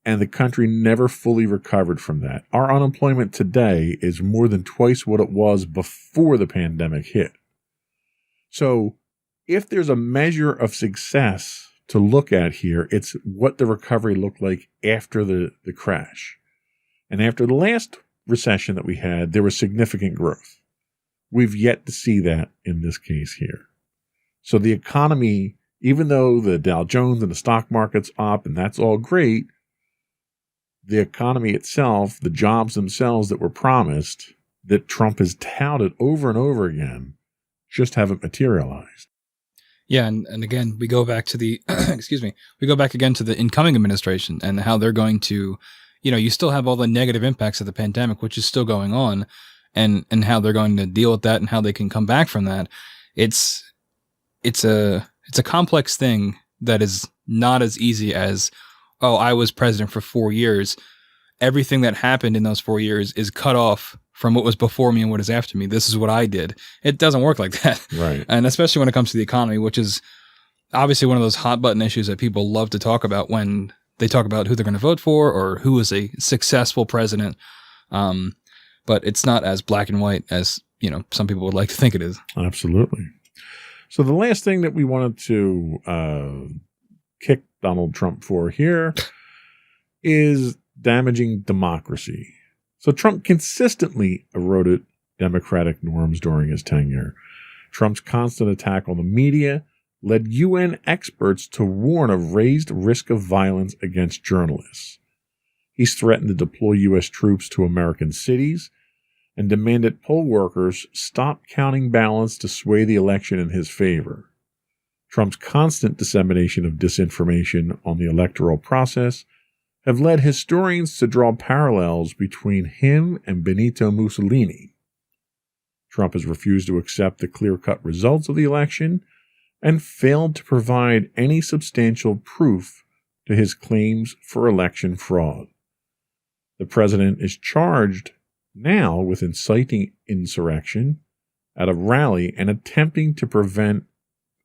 and the country never fully recovered from that. Our unemployment today is more than twice what it was before the pandemic hit. So if there's a measure of success to look at here, it's what the recovery looked like after the crash. And after the last recession that we had, there was significant growth. We've yet to see that in this case here. So the economy, even though the Dow Jones and the stock market's up and that's all great, the economy itself, the jobs themselves that were promised, that Trump has touted over and over again, just haven't materialized. Yeah, and again, we go back to the we go back again to the incoming administration and how they're going to, you still have all the negative impacts of the pandemic, which is still going on, and how they're going to deal with that and how they can come back from that. It's a complex thing that is not as easy as, oh, I was president for 4 years. Everything that happened in those 4 years is cut off from what was before me and what is after me. This is what I did. It doesn't work like that. Right. And especially when it comes to the economy, which is obviously one of those hot button issues that people love to talk about when they talk about who they're going to vote for or who is a successful president. But it's not as black and white as, some people would like to think it is. Absolutely. So the last thing that we wanted to kick Donald Trump for here is damaging democracy. So Trump consistently eroded democratic norms during his tenure. Trump's constant attack on the media led UN experts to warn of raised risk of violence against journalists. He's threatened to deploy U.S. troops to American cities and demanded poll workers stop counting ballots to sway the election in his favor. Trump's constant dissemination of disinformation on the electoral process have led historians to draw parallels between him and Benito Mussolini. Trump has refused to accept the clear-cut results of the election and failed to provide any substantial proof to his claims for election fraud. The president is charged now with inciting insurrection at a rally and attempting to prevent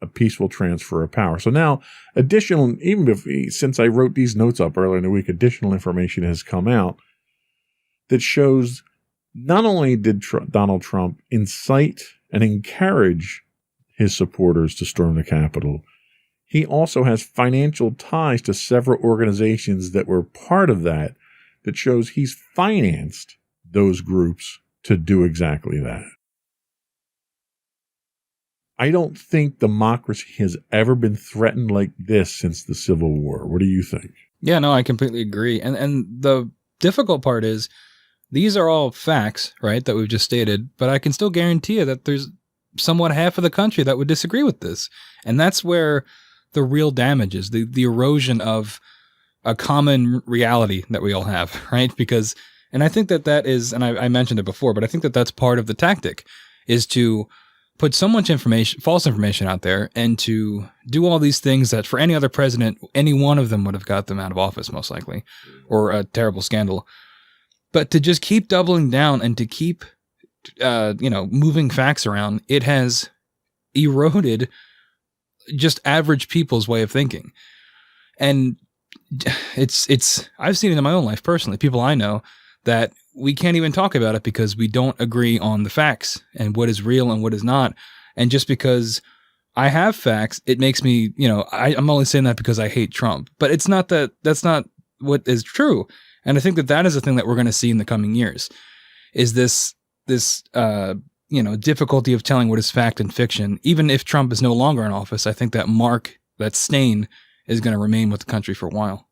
a peaceful transfer of power. So now, since I wrote these notes up earlier in the week, additional information has come out that shows not only did Donald Trump incite and encourage his supporters to storm the Capitol, he also has financial ties to several organizations that were part of that shows he's financed those groups to do exactly that. I don't think democracy has ever been threatened like this since the Civil War. What do you think? Yeah, no, I completely agree. And the difficult part is these are all facts, right, that we've just stated, but I can still guarantee you that there's somewhat half of the country that would disagree with this. And that's where the real damage is, the erosion of a common reality that we all have, right? Because, and I think that is, and I mentioned it before, but I think that that's part of the tactic, is to put so much information, false information out there, and to do all these things that for any other president, any one of them would have got them out of office, most likely, or a terrible scandal. But to just keep doubling down and to keep, moving facts around, it has eroded just average people's way of thinking. And I've seen it in my own life personally, people I know, that we can't even talk about it because we don't agree on the facts and what is real and what is not. And just because I have facts, it makes me, I'm only saying that because I hate Trump, but it's not that's not what is true. And I think that is a thing that we're going to see in the coming years, is this difficulty of telling what is fact and fiction. Even if Trump is no longer in office, I think that stain is going to remain with the country for a while.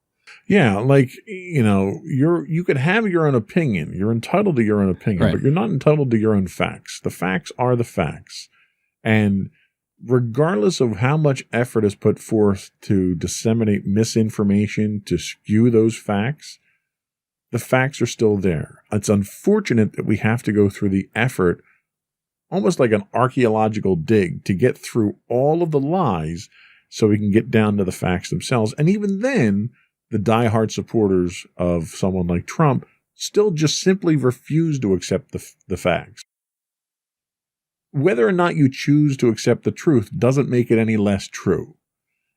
Yeah, you could have your own opinion. You're entitled to your own opinion, right, but you're not entitled to your own facts. The facts are the facts. And regardless of how much effort is put forth to disseminate misinformation, to skew those facts, the facts are still there. It's unfortunate that we have to go through the effort, almost like an archaeological dig, to get through all of the lies so we can get down to the facts themselves. And even then, the diehard supporters of someone like Trump still just simply refuse to accept the facts. Whether or not you choose to accept the truth doesn't make it any less true.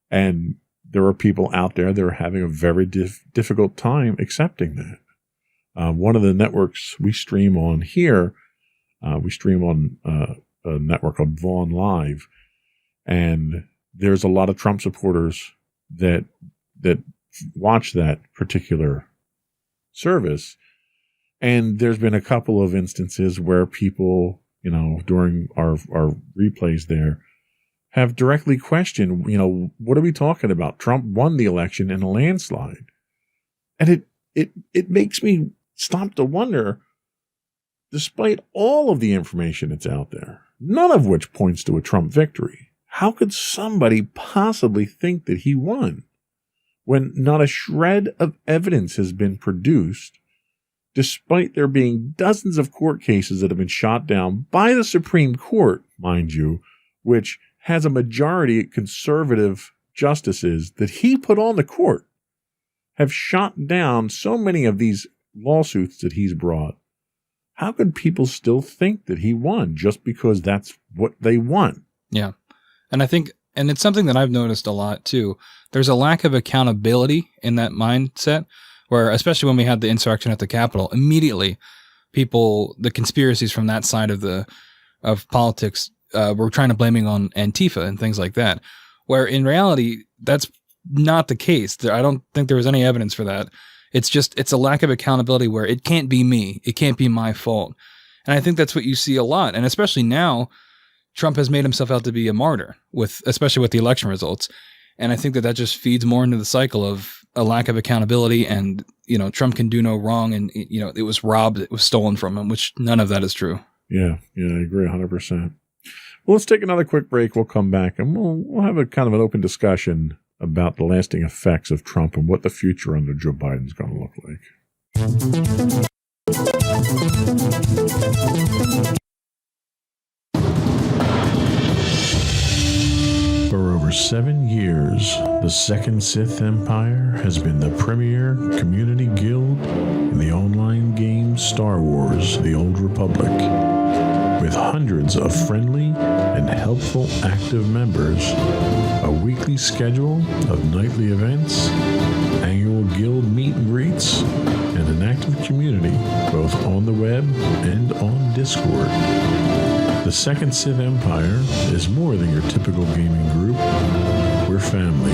And there are people out there that are having a very difficult time accepting that. One of the networks we stream on here, we stream on a network called Vaughn Live, and there's a lot of Trump supporters that watch that particular service. And there's been a couple of instances where people, during our replays there, have directly questioned, what are we talking about? Trump won the election in a landslide. And it makes me stop to wonder, despite all of the information that's out there, none of which points to a Trump victory, how could somebody possibly think that he won when not a shred of evidence has been produced, despite there being dozens of court cases that have been shot down by the Supreme Court, mind you, which has a majority of conservative justices that he put on the court, have shot down so many of these lawsuits that he's brought. How could people still think that he won just because that's what they want? Yeah. And I think, and it's something that I've noticed a lot too, there's a lack of accountability in that mindset where, especially when we had the insurrection at the Capitol, immediately people, the conspiracies from that side of politics, were trying to blaming on Antifa and things like that, where in reality, that's not the case. I don't think there was any evidence for that. It's a lack of accountability where it can't be me. It can't be my fault. And I think that's what you see a lot. And especially now, Trump has made himself out to be a martyr, especially with the election results. And I think that just feeds more into the cycle of a lack of accountability and, Trump can do no wrong. And, it was robbed, it was stolen from him, which none of that is true. Yeah, I agree 100%. Well, let's take another quick break. We'll come back and we'll have a kind of an open discussion about the lasting effects of Trump and what the future under Joe Biden is going to look like. For over 7 years, the Second Sith Empire has been the premier community guild in the online game Star Wars: The Old Republic. With hundreds of friendly and helpful active members, a weekly schedule of nightly events, annual guild meet and greets, and an active community both on the web and on Discord. The Second Sith Empire is more than your typical gaming group. We're family.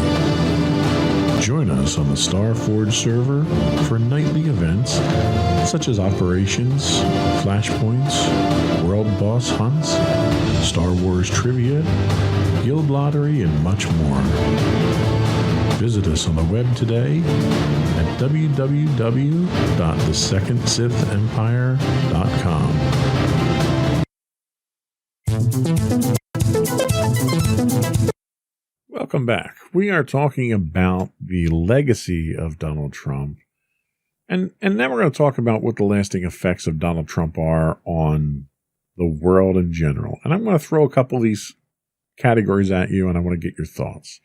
Join us on the Starforge server for nightly events such as operations, flashpoints, world boss hunts, Star Wars trivia, guild lottery, and much more. Visit us on the web today at www.thesecondsithempire.com. Welcome back. We are talking about the legacy of Donald Trump. And then we're going to talk about what the lasting effects of Donald Trump are on the world in general. And I'm going to throw a couple of these categories at you, and I want to get your thoughts.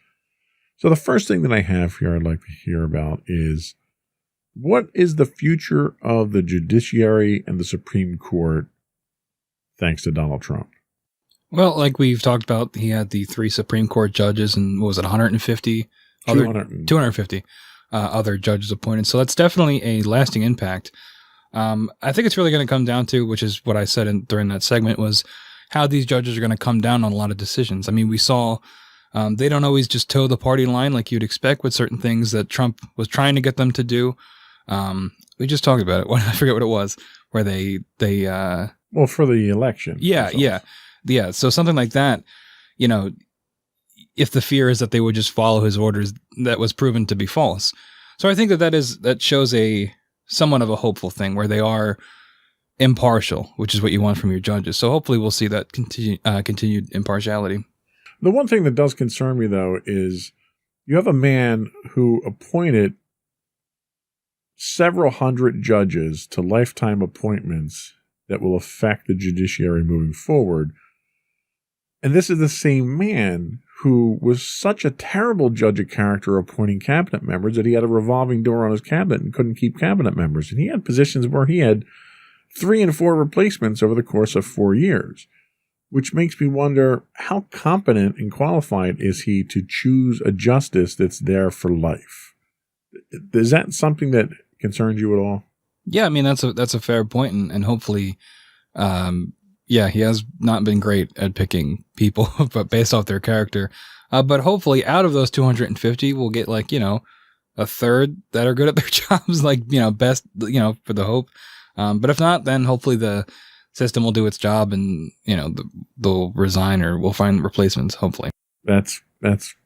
So the first thing that I have here I'd like to hear about is, what is the future of the judiciary and the Supreme Court thanks to Donald Trump? Well, like we've talked about, he had the 3 Supreme Court judges and what was it, 150? 250 other judges appointed. So that's definitely a lasting impact. I think it's really going to come down to, which is what I said during that segment, was how these judges are going to come down on a lot of decisions. I mean, we saw they don't always just toe the party line like you'd expect with certain things that Trump was trying to get them to do. We just talked about it. I forget what it was, where they well, for the election. Yeah. So something like that, if the fear is that they would just follow his orders, that was proven to be false. So I think that shows somewhat of a hopeful thing where they are impartial, which is what you want from your judges. So hopefully we'll see that continued impartiality. The one thing that does concern me, though, is you have a man who appointed several hundred judges to lifetime appointments that will affect the judiciary moving forward. And this is the same man who was such a terrible judge of character appointing cabinet members that he had a revolving door on his cabinet and couldn't keep cabinet members. And he had positions where he had 3 and 4 replacements over the course of 4 years. which makes me wonder, how competent and qualified is he to choose a justice that's there for life? Is that something that concerns you at all? Yeah, I mean, that's a fair point, and hopefully, yeah, he has not been great at picking people, but based off their character. But hopefully, out of those 250, we'll get a third that are good at their jobs, best, for the hope. But if not, then hopefully the system will do its job, and they'll resign, or we'll find replacements. Hopefully, that's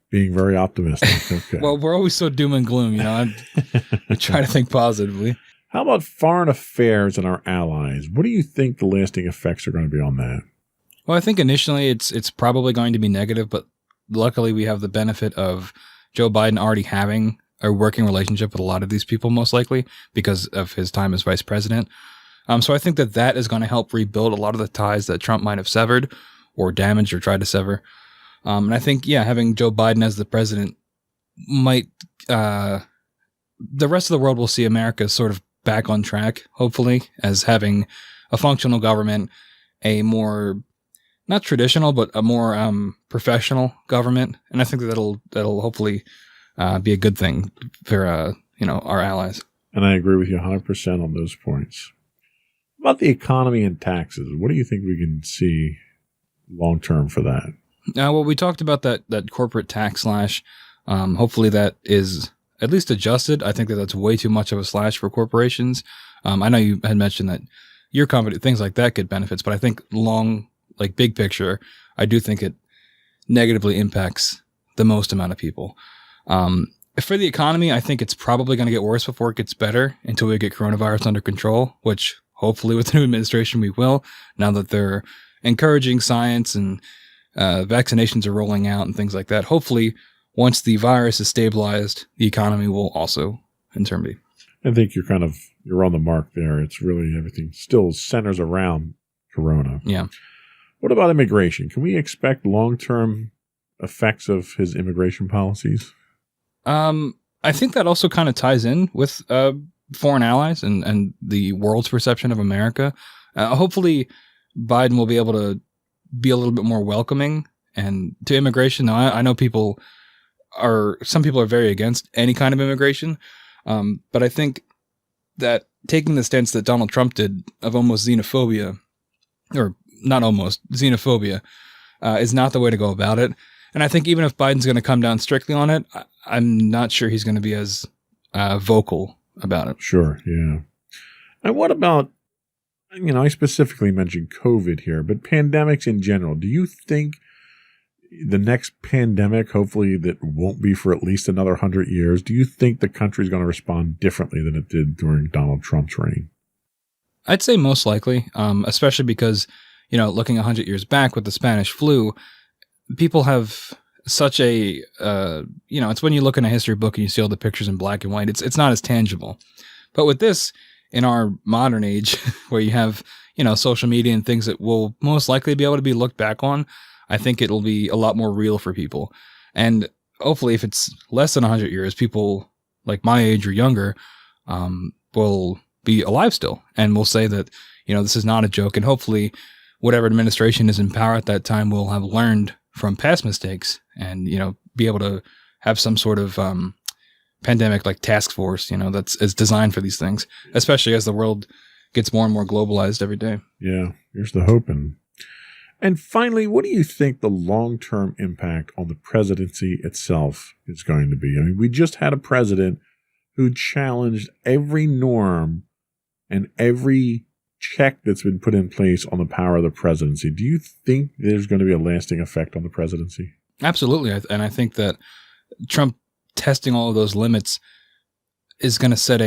being very optimistic. Okay. Well, we're always so doom and gloom, I try to think positively. How about foreign affairs and our allies? What do you think the lasting effects are going to be on that? Well, I think initially it's probably going to be negative, but luckily we have the benefit of Joe Biden already having a working relationship with a lot of these people, most likely because of his time as vice president. So I think that is going to help rebuild a lot of the ties that Trump might have severed or damaged or tried to sever. And I think, having Joe Biden as the president might, the rest of the world will see America sort of back on track, hopefully, as having a functional government, a more, not traditional, but a more professional government. And I think that'll hopefully be a good thing for, our allies. And I agree with you 100% on those points. About the economy and taxes, what do you think we can see long term for that? Well, we talked about that corporate tax slash. Hopefully that is at least adjusted. I think that's way too much of a slash for corporations. I know you had mentioned that your company, things like that get benefits, but I think big picture, I do think it negatively impacts the most amount of people. For the economy, I think it's probably going to get worse before it gets better until we get coronavirus under control, which hopefully with the new administration we will, now that they're encouraging science and vaccinations are rolling out and things like that. Hopefully, once the virus is stabilized, the economy will also in turn be. I think you're on the mark there. It's really everything still centers around Corona. Yeah. What about immigration? Can we expect long-term effects of his immigration policies? I think that also kind of ties in with foreign allies and the world's perception of America. Hopefully, Biden will be able to be a little bit more welcoming and to immigration. Now, I know some people are very against any kind of immigration, but I think that taking the stance that Donald Trump did of almost xenophobia, or not almost, xenophobia, is not the way to go about it. And I think even if Biden's going to come down strictly on it, I'm not sure he's going to be as vocal about it. Sure, yeah. And what about, I specifically mentioned COVID here, but pandemics in general. Do you think the next pandemic, hopefully that won't be for at least another 100 years, do you think the country's going to respond differently than it did during Donald Trump's reign? I'd say most likely, especially because, looking 100 years back with the Spanish flu, people have such a, it's when you look in a history book and you see all the pictures in black and white, it's not as tangible. But with this, in our modern age, where you have, social media and things that will most likely be able to be looked back on, I think it'll be a lot more real for people. And hopefully if it's less than 100 years, people like my age or younger will be alive still and will say that, this is not a joke. And hopefully whatever administration is in power at that time will have learned from past mistakes and, be able to have some sort of pandemic task force, that's is designed for these things, especially as the world gets more and more globalized every day. Yeah, here's the hope. And finally, what do you think the long-term impact on the presidency itself is going to be? I mean, we just had a president who challenged every norm and every check that's been put in place on the power of the presidency. Do you think there's going to be a lasting effect on the presidency? Absolutely. And I think that Trump testing all of those limits is going to set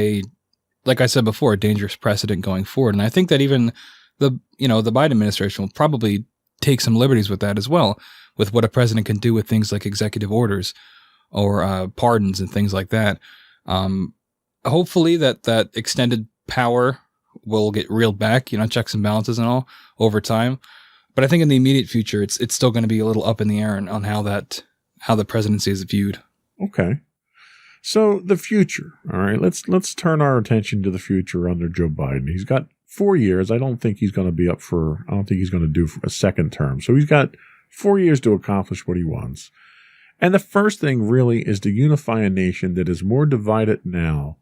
like I said before, a dangerous precedent going forward. And I think that even the Biden administration will probably take some liberties with that as well, with what a president can do with things like executive orders or pardons and things like that. Hopefully that extended power will get reeled back, checks and balances and all over time. But I think in the immediate future, it's still going to be a little up in the air on how the presidency is viewed. Okay. So the future. All right. Let's turn our attention to the future under Joe Biden. He's got 4 years. I don't think he's going to do a second term. So he's got 4 years to accomplish what he wants. And the first thing really is to unify a nation that is more divided now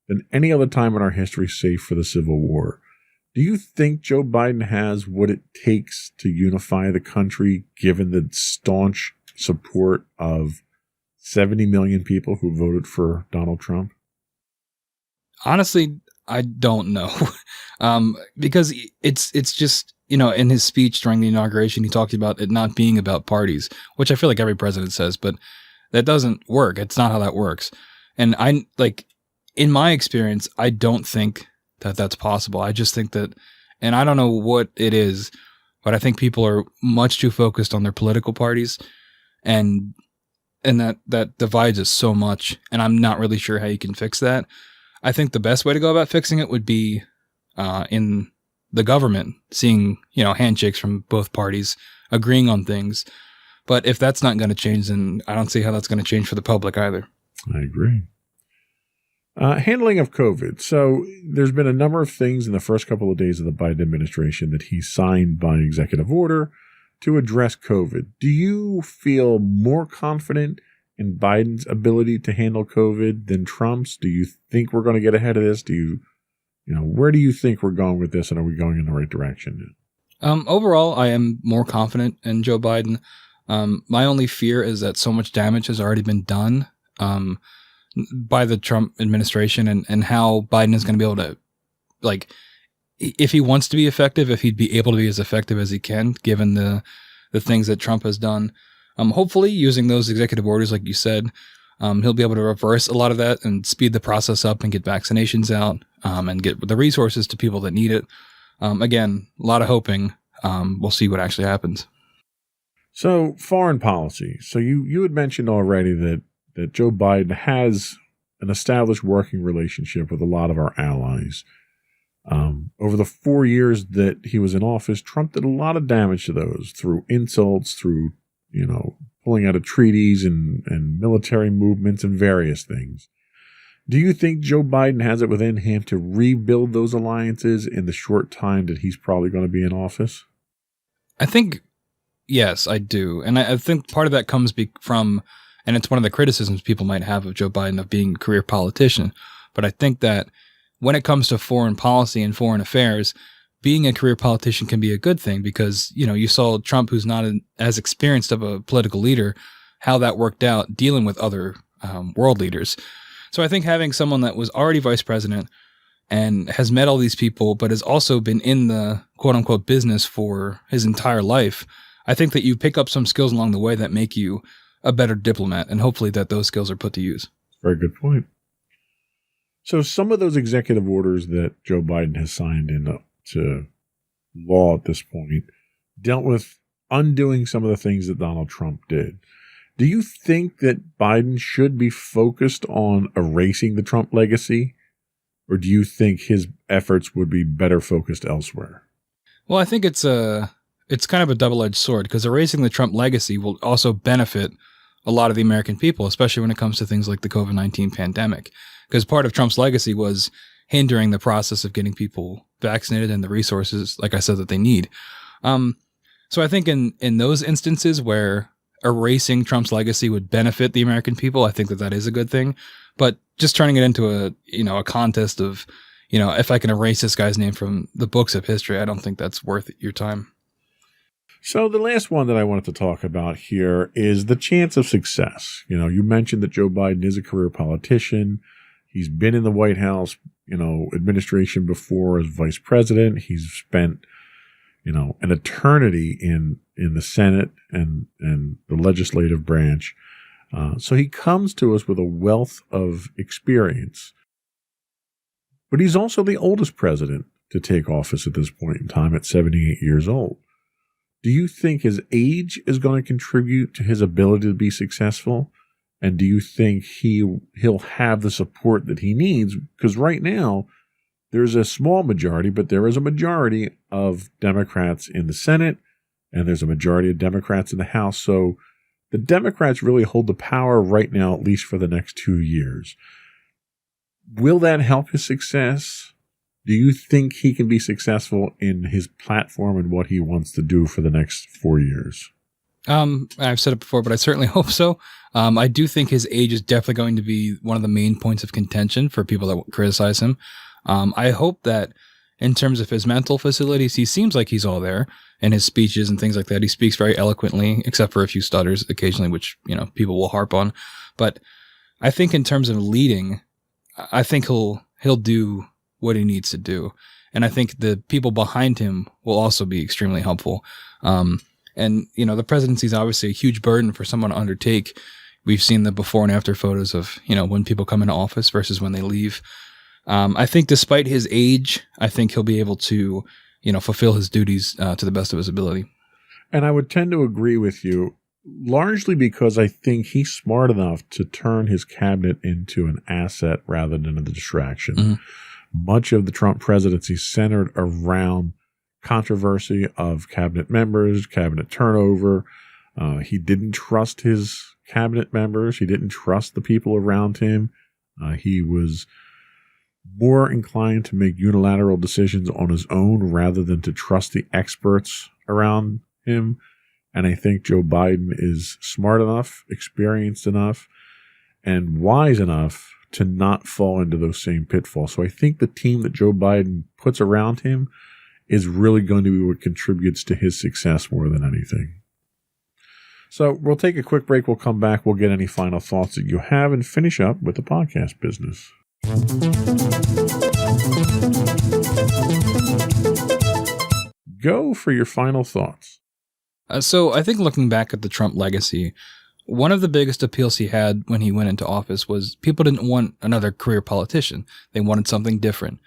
than any other time in our history, save for the Civil War. Do you think Joe Biden has what it takes to unify the country, given the staunch support of 70 million people who voted for Donald Trump? Honestly, I don't know. Because it's just, in his speech during the inauguration, he talked about it not being about parties, which I feel like every president says, but that doesn't work. It's not how that works. And in my experience, I don't think that that's possible. I just think that, and I don't know what it is, but I think people are much too focused on their political parties, and that divides us so much. And I'm not really sure how you can fix that. I think the best way to go about fixing it would be in the government, seeing, handshakes from both parties, agreeing on things. But if that's not going to change, then I don't see how that's going to change for the public either. I agree. Handling of COVID. So there's been a number of things in the first couple of days of the Biden administration that he signed by executive order to address COVID. Do you feel more confident in Biden's ability to handle COVID than Trump's? Do you think we're going to get ahead of this? Where do you think we're going with this, and are we going in the right direction? Overall, I am more confident in Joe Biden. My only fear is that so much damage has already been done by the Trump administration, and how Biden is going to be able to, if he wants to be effective, if he'd be able to be as effective as he can, given the things that Trump has done. Hopefully, using those executive orders, like you said, he'll be able to reverse a lot of that and speed the process up and get vaccinations out, and get the resources to people that need it. Again, a lot of hoping. We'll see what actually happens. So, foreign policy. So you had mentioned already that Joe Biden has an established working relationship with a lot of our allies. Over the 4 years that he was in office, Trump did a lot of damage to those through insults, through pulling out of treaties and military movements and various things. Do you think Joe Biden has it within him to rebuild those alliances in the short time that he's probably going to be in office? I think, yes, I do. And I think part of that comes from, and it's one of the criticisms people might have of Joe Biden of being a career politician. But I think that when it comes to foreign policy and foreign affairs, being a career politician can be a good thing, because, you saw Trump, who's not as experienced of a political leader, how that worked out dealing with other world leaders. So I think having someone that was already vice president and has met all these people, but has also been in the quote unquote business for his entire life, I think that you pick up some skills along the way that make you a better diplomat, and hopefully that those skills are put to use. Very good point. So some of those executive orders that Joe Biden has signed into law at this point dealt with undoing some of the things that Donald Trump did. Do you think that Biden should be focused on erasing the Trump legacy, or do you think his efforts would be better focused elsewhere? Well, I think it's kind of a double-edged sword, because erasing the Trump legacy will also benefit a lot of the American people, especially when it comes to things like the COVID-19 pandemic, because part of Trump's legacy was hindering the process of getting people vaccinated and the resources, like I said, that they need. So I think in those instances where erasing Trump's legacy would benefit the American people, I think that is a good thing. But just turning it into a contest of, if I can erase this guy's name from the books of history, I don't think that's worth your time. So the last one that I wanted to talk about here is the chance of success. You mentioned that Joe Biden is a career politician. He's been in the White House, administration before as vice president. He's spent, an eternity in the Senate and the legislative branch. So he comes to us with a wealth of experience. But he's also the oldest president to take office at this point in time at 78 years old. Do you think his age is going to contribute to his ability to be successful? And do you think he'll have the support that he needs? Because right now, there's a small majority, but there is a majority of Democrats in the Senate, and there's a majority of Democrats in the House. So the Democrats really hold the power right now, at least for the next 2 years. Will that help his success? Do you think he can be successful in his platform and what he wants to do for the next 4 years? I've said it before, but I certainly hope so. I do think his age is definitely going to be one of the main points of contention for people that criticize him. I hope that in terms of his mental facilities, he seems like he's all there, and his speeches and things like that. He speaks very eloquently, except for a few stutters occasionally, which, people will harp on. But I think in terms of leading, I think he'll do what he needs to do. And I think the people behind him will also be extremely helpful. And, the presidency is obviously a huge burden for someone to undertake. We've seen the before and after photos of, when people come into office versus when they leave. I think despite his age, I think he'll be able to, fulfill his duties to the best of his ability. And I would tend to agree with you, largely because I think he's smart enough to turn his cabinet into an asset rather than a distraction. Mm-hmm. Much of the Trump presidency centered around controversy of cabinet members, cabinet turnover. He didn't trust his cabinet members. He didn't trust the people around him. He was more inclined to make unilateral decisions on his own rather than to trust the experts around him. And I think Joe Biden is smart enough, experienced enough, and wise enough to not fall into those same pitfalls. So I think the team that Joe Biden puts around him is really going to be what contributes to his success more than anything. So we'll take a quick break. We'll come back. We'll get any final thoughts that you have and finish up with the podcast business. Go for your final thoughts. So I think looking back at the Trump legacy, one of the biggest appeals he had when he went into office was people didn't want another career politician. They wanted something different.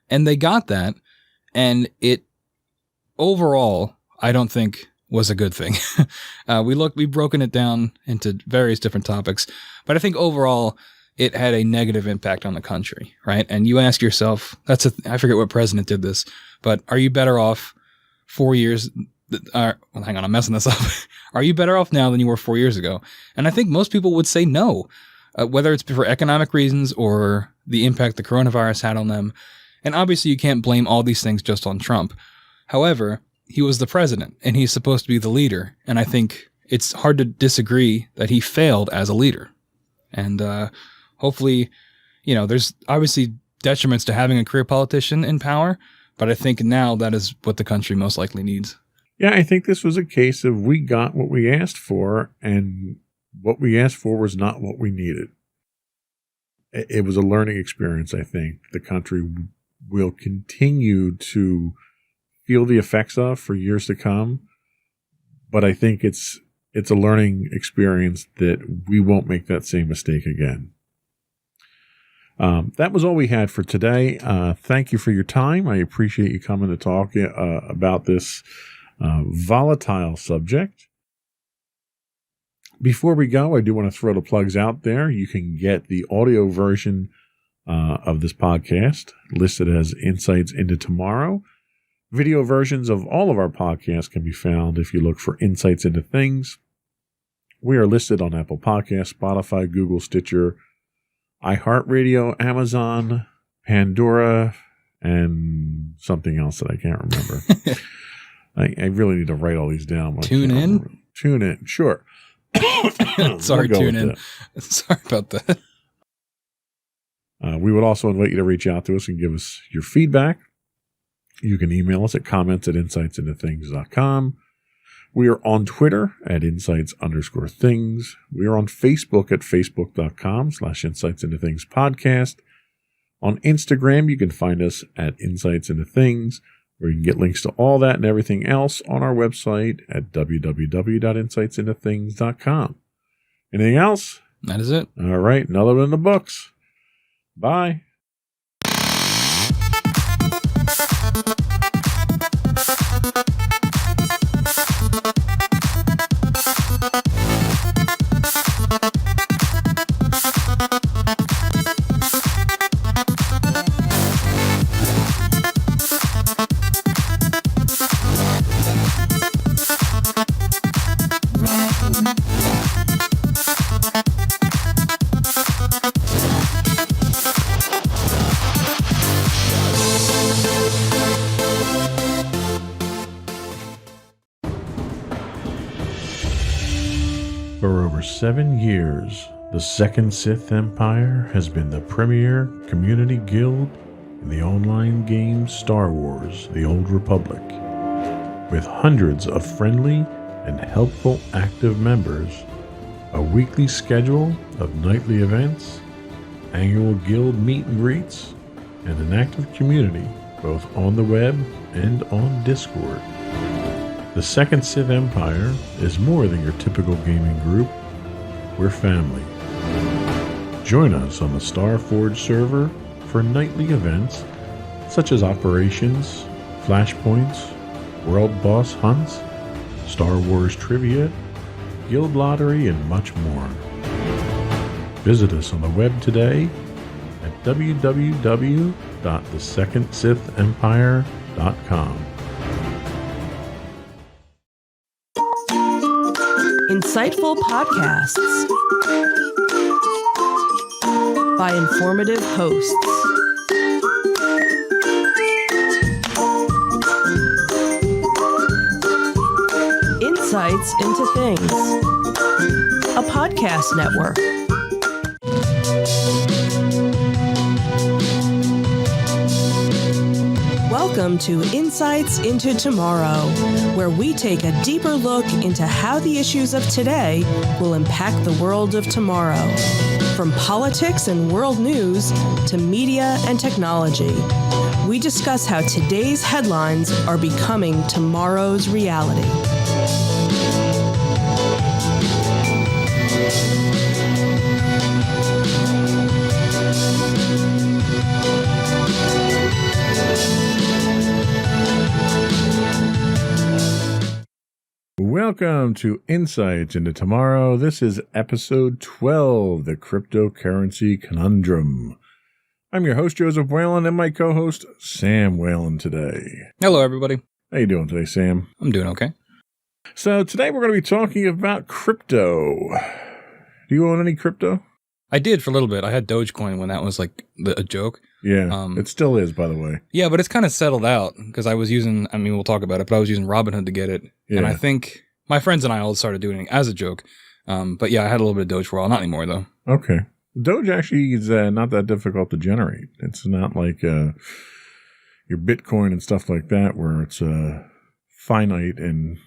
And they got that. And it overall, I don't think was a good thing. We've broken it down into various different topics, but I think overall it had a negative impact on the country, right? And you ask yourself, I forget what president did this, but are you better off 4 years? Hang on, I'm messing this up. Are you better off now than you were 4 years ago? And I think most people would say no, whether it's for economic reasons or the impact the coronavirus had on them. And obviously you can't blame all these things just on Trump. However, he was the president and he's supposed to be the leader. And I think it's hard to disagree that he failed as a leader. And hopefully, there's obviously detriments to having a career politician in power, but I think now that is what the country most likely needs. Yeah, I think this was a case of we got what we asked for, and what we asked for was not what we needed. It was a learning experience, I think. The country will continue to feel the effects of for years to come, but I think it's a learning experience that we won't make that same mistake again. That was all we had for today. Thank you for your time. I appreciate you coming to talk about this volatile subject. Before we go, I do want to throw the plugs out there. You can get the audio version of this podcast listed as Insights into Tomorrow. Video versions of all of our podcasts can be found if you look for Insights into Things. We are listed on Apple Podcasts, Spotify, Google, Stitcher, iHeartRadio, Amazon, Pandora, and something else that I can't remember. I really need to write all these down. Tune in? Tune in, sure. Sorry, tune in. Sorry about that. We would also invite you to reach out to us and give us your feedback. You can email us at comments@insightsintothings.com. We are on Twitter at insights_things. We are on Facebook at facebook.com/insightsintothingspodcast. On Instagram, you can find us at insightsintothings, where you can get links to all that and everything else on our website at www.insightsintothings.com. Anything else? That is it. All right. Another one in the books. Bye. 7 years, the Second Sith Empire has been the premier community guild in the online game Star Wars: The Old Republic. With hundreds of friendly and helpful active members, a weekly schedule of nightly events, annual guild meet and greets, and an active community both on the web and on Discord. The Second Sith Empire is more than your typical gaming group. We're family. Join us on the Starforge server for nightly events such as operations, flashpoints, world boss hunts, Star Wars trivia, guild lottery, and much more. Visit us on the web today at www.thesecondsithempire.com. Insightful podcasts by informative hosts. Insights into Things, a podcast network. Welcome to Insights into Tomorrow, where we take a deeper look into how the issues of today will impact the world of tomorrow. From politics and world news to media and technology, we discuss how today's headlines are becoming tomorrow's reality. Welcome to Insights into Tomorrow. This is episode 12, The Cryptocurrency Conundrum. I'm your host, Joseph Whalen, and my co-host, Sam Whalen, today. Hello, everybody. How you doing today, Sam? I'm doing okay. So today we're going to be talking about crypto. Do you own any crypto? I did for a little bit. I had Dogecoin when that was like a joke. Yeah, it still is, by the way. Yeah, but it's kind of settled out because I was using, we'll talk about it, but I was using Robinhood to get it. Yeah. And I think my friends and I all started doing it as a joke. But yeah, I had a little bit of Doge for a while. Not anymore, though. Okay. Doge actually is not that difficult to generate. It's not like your Bitcoin and stuff like that where it's finite and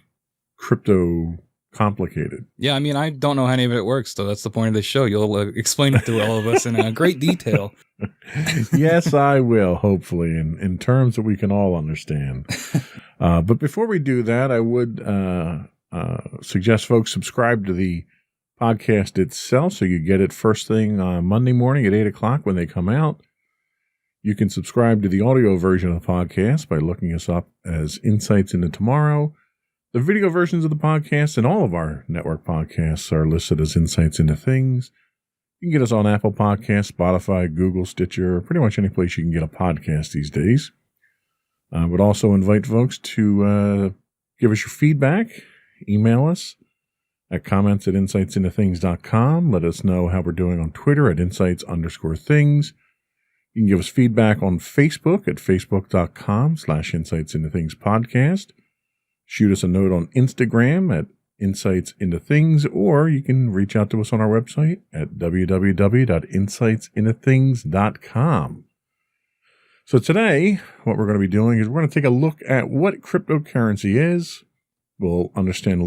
crypto complicated. Yeah, I don't know how any of it works, though. That's the point of this show. You'll explain it to all of us in great detail. Yes, I will, hopefully, in terms that we can all understand. But before we do that, I would suggest folks subscribe to the podcast itself so you get it first thing Monday morning at 8 o'clock when they come out. You can subscribe to the audio version of the podcast by looking us up as Insights into Tomorrow. The video versions of the podcast and all of our network podcasts are listed as Insights into Things. You can get us on Apple Podcasts, Spotify, Google, Stitcher, pretty much any place you can get a podcast these days. I would also invite folks to give us your feedback. Email us at comments@insightsintothings.com. Let us know how we're doing on Twitter at insights_things. You can give us feedback on Facebook at facebook.com/insightsintothingspodcast. Shoot us a note on Instagram at Insights into Things, or you can reach out to us on our website at www.insightsintothings.com. So today, what we're going to be doing is we're going to take a look at what cryptocurrency is. We'll understand a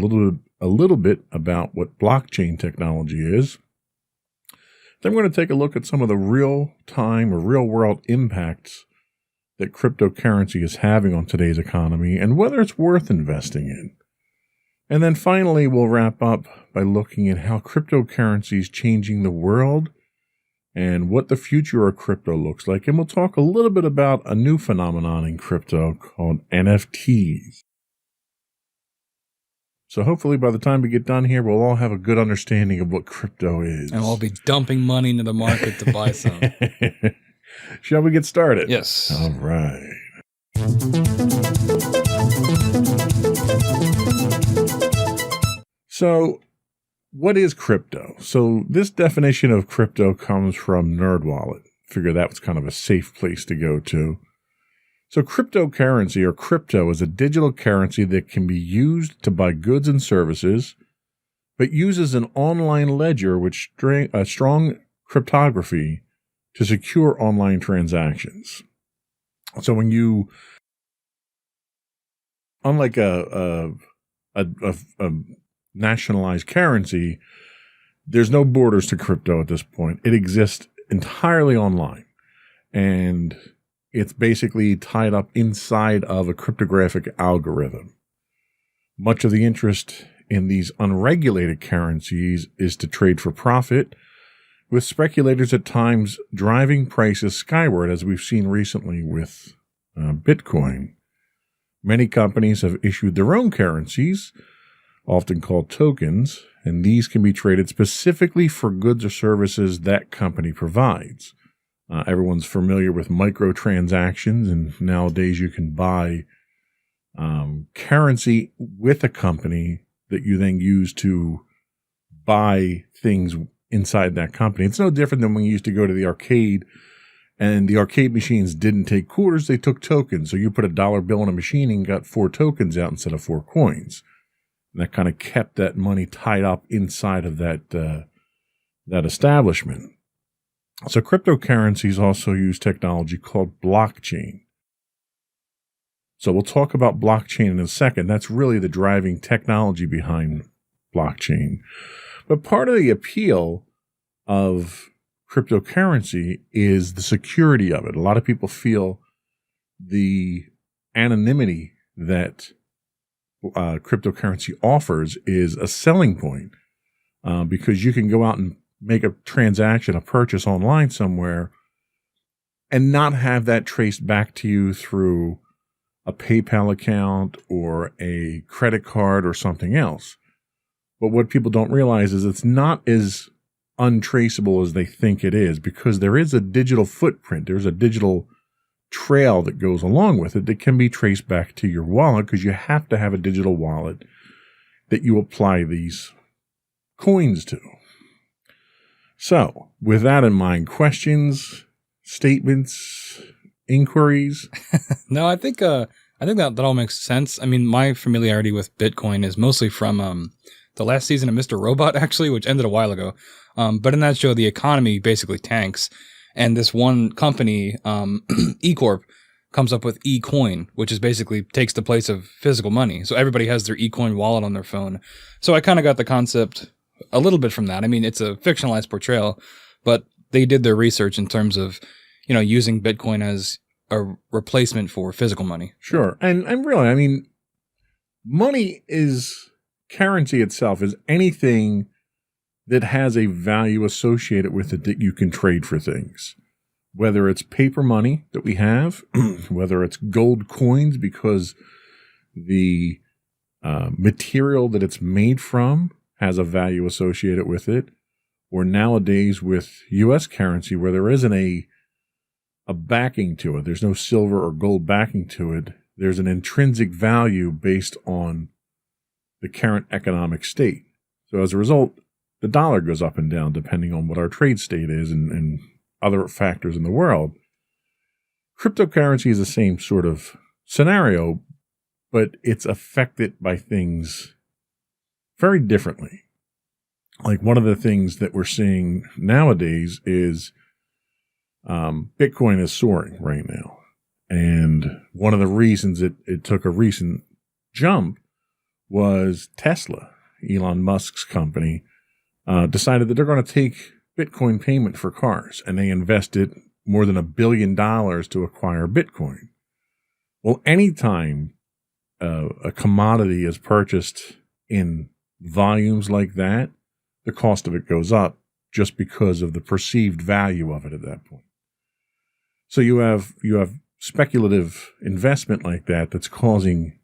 little bit about what blockchain technology is. Then we're going to take a look at some of the real-time or real-world impacts that cryptocurrency is having on today's economy and whether it's worth investing in. And then finally, we'll wrap up by looking at how cryptocurrency is changing the world and what the future of crypto looks like. And we'll talk a little bit about a new phenomenon in crypto called NFTs. So hopefully by the time we get done here, we'll all have a good understanding of what crypto is. And we'll be dumping money into the market to buy some. Shall we get started? Yes. All right. So, what is crypto? So, this definition of crypto comes from NerdWallet. Figure that was kind of a safe place to go to. So, cryptocurrency or crypto is a digital currency that can be used to buy goods and services, but uses an online ledger with strong cryptography to secure online transactions. So when you, unlike a nationalized currency, there's no borders to crypto at this point. It exists entirely online, and it's basically tied up inside of a cryptographic algorithm. Much of the interest in these unregulated currencies is to trade for profit, with speculators at times driving prices skyward, as we've seen recently with Bitcoin. Many companies have issued their own currencies, often called tokens, and these can be traded specifically for goods or services that company provides. Everyone's familiar with microtransactions, and nowadays you can buy currency with a company that you then use to buy things inside that company. It's no different than when you used to go to the arcade, and the arcade machines didn't take quarters, they took tokens. So you put a dollar bill in a machine and got 4 tokens out instead of 4 coins. And that kind of kept that money tied up inside of that establishment. So cryptocurrencies also use technology called blockchain. So we'll talk about blockchain in a second. That's really the driving technology behind blockchain. But part of the appeal of cryptocurrency is the security of it. A lot of people feel the anonymity that cryptocurrency offers is a selling point, because you can go out and make a transaction, a purchase online somewhere, and not have that traced back to you through a PayPal account or a credit card or something else. But what people don't realize is it's not as untraceable as they think it is, because there is a digital footprint. There's a digital trail that goes along with it that can be traced back to your wallet, because you have to have a digital wallet that you apply these coins to. So, with that in mind, questions, statements, inquiries? No, I think that all makes sense. I mean, my familiarity with Bitcoin is mostly from the last season of Mr. Robot, actually, which ended a while ago. But in that show, the economy basically tanks, and this one company, eCorp, comes up with eCoin, which is basically takes the place of physical money. So everybody has their eCoin wallet on their phone. So I kind of got the concept a little bit from that. I mean, it's a fictionalized portrayal, but they did their research in terms of, using Bitcoin as a replacement for physical money. Sure. And really, I mean, money is, currency itself is anything that has a value associated with it that you can trade for things. Whether it's paper money that we have, whether it's gold coins because the material that it's made from has a value associated with it, or nowadays with U.S. currency where there isn't a backing to it. There's no silver or gold backing to it. There's an intrinsic value based on the current economic state. So as a result, the dollar goes up and down depending on what our trade state is and other factors in the world. Cryptocurrency is the same sort of scenario, but it's affected by things very differently. Like one of the things that we're seeing nowadays is Bitcoin is soaring right now. And one of the reasons it took a recent jump was Tesla, Elon Musk's company, decided that they're going to take Bitcoin payment for cars, and they invested more than $1 billion to acquire Bitcoin. Well, anytime a commodity is purchased in volumes like that, the cost of it goes up just because of the perceived value of it at that point. So you have speculative investment like that that's causing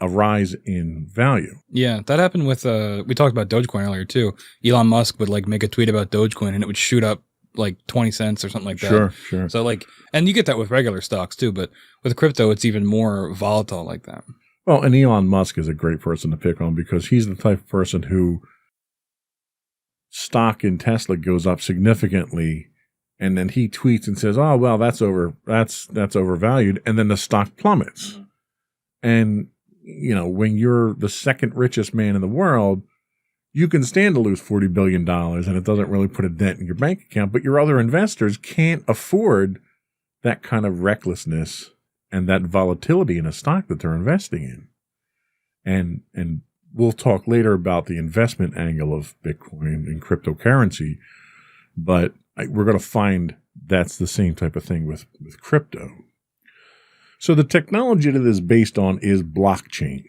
a rise in value. Yeah, that happened with, we talked about Dogecoin earlier too. Elon Musk would make a tweet about Dogecoin and it would shoot up 20 cents or something like that. Sure. So and you get that with regular stocks too, but with crypto, it's even more volatile like that. Well, and Elon Musk is a great person to pick on because he's the type of person who stock in Tesla goes up significantly, and then he tweets and says, "Oh, well, that's overvalued," and then the stock plummets. Mm-hmm. And when you're the second richest man in the world, you can stand to lose $40 billion and it doesn't really put a dent in your bank account, but your other investors can't afford that kind of recklessness and that volatility in a stock that they're investing in. And we'll talk later about the investment angle of Bitcoin and cryptocurrency, but we're going to find that's the same type of thing with crypto. So the technology that it is based on is blockchain.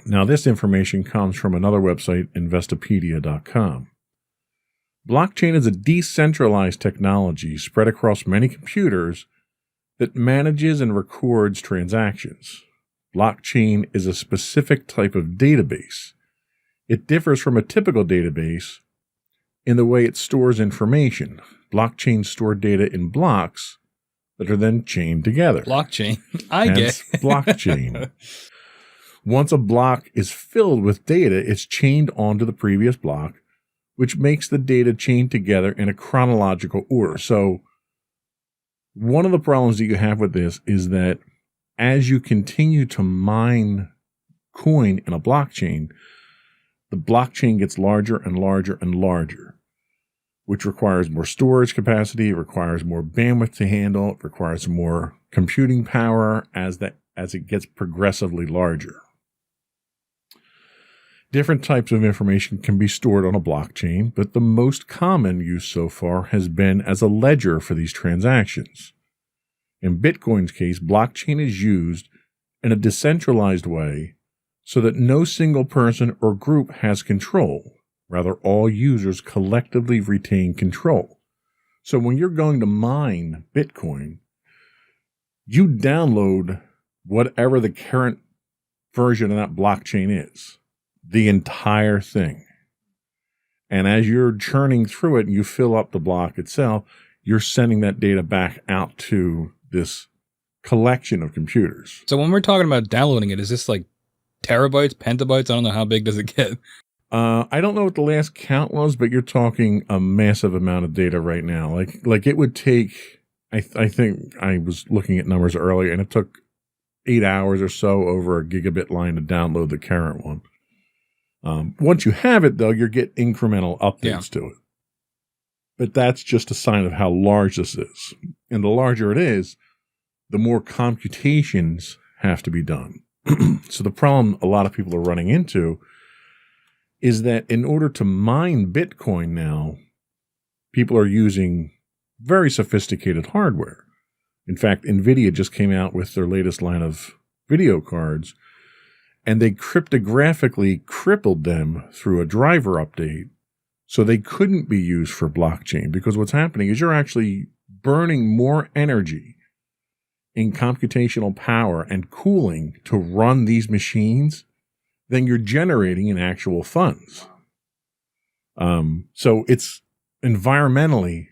Now, this information comes from another website, Investopedia.com. Blockchain is a decentralized technology spread across many computers that manages and records transactions. Blockchain is a specific type of database. It differs from a typical database in the way it stores information. Blockchains store data in blocks that are then chained together. Blockchain. I get blockchain. Once a block is filled with data, it's chained onto the previous block, which makes the data chained together in a chronological order. So one of the problems that you have with this is that as you continue to mine coin in a blockchain, the blockchain gets larger and larger and larger, which requires more storage capacity, it requires more bandwidth to handle, it requires more computing power as it gets progressively larger. Different types of information can be stored on a blockchain, but the most common use so far has been as a ledger for these transactions. In Bitcoin's case, blockchain is used in a decentralized way so that no single person or group has control. Rather, all users collectively retain control. So when you're going to mine Bitcoin, you download whatever the current version of that blockchain is. The entire thing. And as you're churning through it and you fill up the block itself, you're sending that data back out to this collection of computers. So when we're talking about downloading it, is this like terabytes, petabytes? I don't know, how big does it get? I don't know what the last count was, but you're talking a massive amount of data right now. Like it would take, I think I was looking at numbers earlier, and it took 8 hours or so over a gigabit line to download the current one. Once you have it, though, you get incremental updates to it. But that's just a sign of how large this is. And the larger it is, the more computations have to be done. So the problem a lot of people are running into is that in order to mine Bitcoin now, people are using very sophisticated hardware. In fact, NVIDIA just came out with their latest line of video cards, and they cryptographically crippled them through a driver update so they couldn't be used for blockchain, because what's happening is you're actually burning more energy in computational power and cooling to run these machines than you're generating in actual funds. So it's environmentally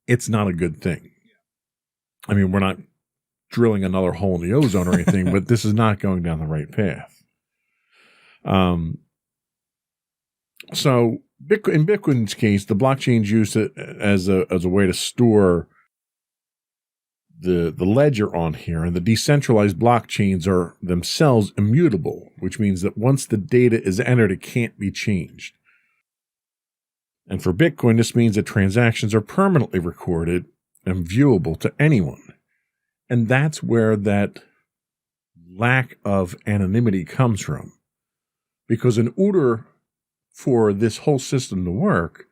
it's not a good thing. I mean, we're not drilling another hole in the ozone or anything, but this is not going down the right path. So in Bitcoin's case, the blockchain's used as a way to store the ledger on here, and the decentralized blockchains are themselves immutable, which means that once the data is entered, it can't be changed. And for Bitcoin, this means that transactions are permanently recorded and viewable to anyone. And that's where that lack of anonymity comes from. Because in order for this whole system to work,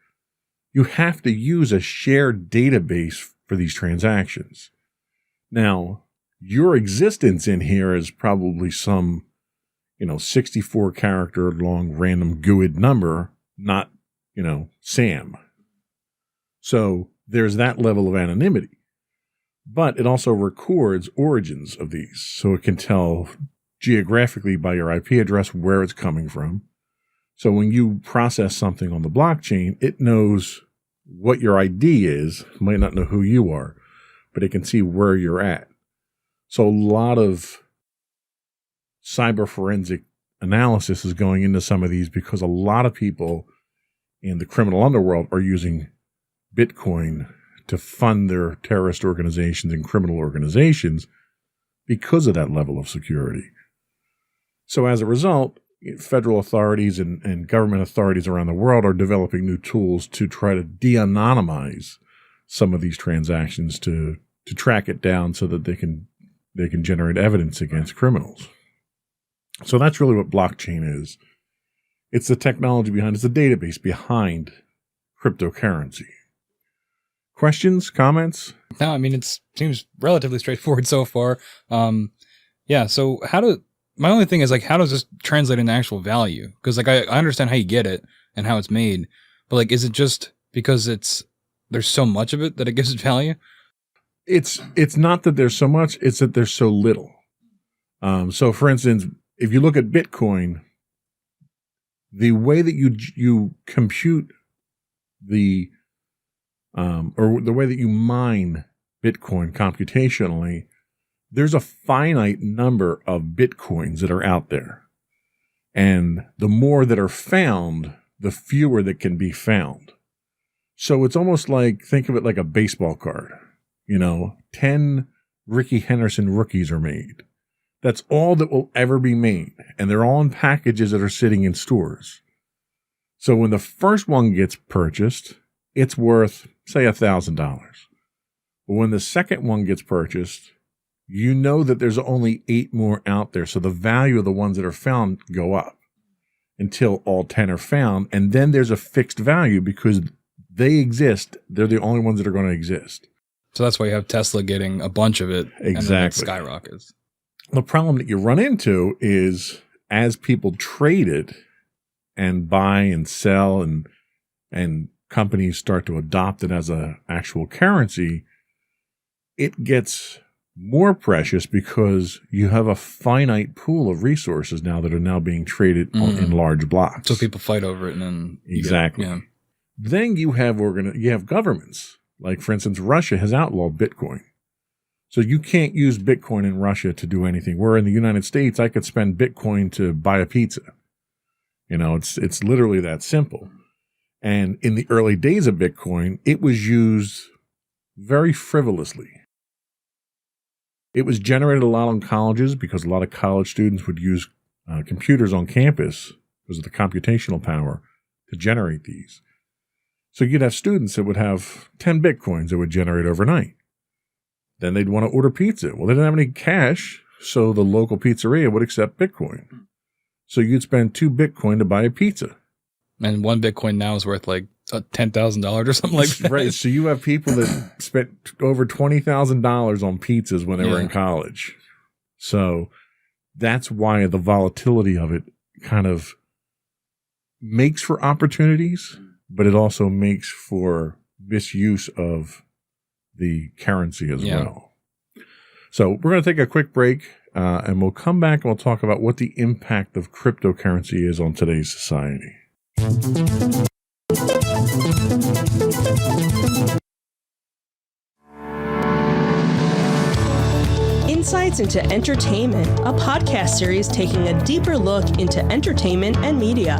you have to use a shared database for these transactions. Now, your existence in here is probably some, 64 character long random GUID number, not Sam. So there's that level of anonymity. But it also records origins of these. So it can tell geographically by your IP address where it's coming from. So when you process something on the blockchain, it knows what your ID is. It might not know who you are, but it can see where you're at. So a lot of cyber forensic analysis is going into some of these, because a lot of people in the criminal underworld are using Bitcoin to fund their terrorist organizations and criminal organizations because of that level of security. So as a result, federal authorities and government authorities around the world are developing new tools to try to de-anonymize some of these transactions to track it down so that they can generate evidence against criminals. So that's really what blockchain is. It's the technology behind, it's the database behind cryptocurrency. Questions, comments? No, I mean, it seems relatively straightforward so far. Yeah, so my only thing is, like, how does this translate into actual value? Because, like, I understand how you get it and how it's made, but, like, is it just because there's so much of it that it gives it value? It's not that there's so much, it's that there's so little. So, for instance, if you look at Bitcoin, the way that you compute or the way that you mine Bitcoin computationally, there's a finite number of Bitcoins that are out there. And the more that are found, the fewer that can be found. So it's almost like, think of it like a baseball card. 10 Ricky Henderson rookies are made. That's all that will ever be made. And they're all in packages that are sitting in stores. So when the first one gets purchased, it's worth, say, $1,000. But when the second one gets purchased, you know that there's only 8 more out there. So the value of the ones that are found go up until all 10 are found. And then there's a fixed value because they exist. They're the only ones that are going to exist. So that's why you have Tesla getting a bunch of it. Exactly. And then it skyrockets. The problem that you run into is as people trade it and buy and sell and companies start to adopt it as an actual currency, it gets more precious because you have a finite pool of resources now that are now being traded in large blocks. So people fight over it and then... Exactly. Then you have governments. Like, for instance, Russia has outlawed Bitcoin. So you can't use Bitcoin in Russia to do anything. Where in the United States, I could spend Bitcoin to buy a pizza. It's literally that simple. And in the early days of Bitcoin, it was used very frivolously. It was generated a lot in colleges because a lot of college students would use computers on campus because of the computational power to generate these. So you'd have students that would have 10 Bitcoins that would generate overnight. Then they'd want to order pizza. Well, they didn't have any cash, so the local pizzeria would accept Bitcoin. So you'd spend 2 Bitcoin to buy a pizza. And 1 Bitcoin now is worth like $10,000 or something like that. Right. So you have people that spent over $20,000 on pizzas when they were in college. So that's why the volatility of it kind of makes for opportunities, but it also makes for misuse of the currency as well. So we're going to take a quick break and we'll come back and we'll talk about what the impact of cryptocurrency is on today's society. Insights into Entertainment, a podcast series taking a deeper look into entertainment and media.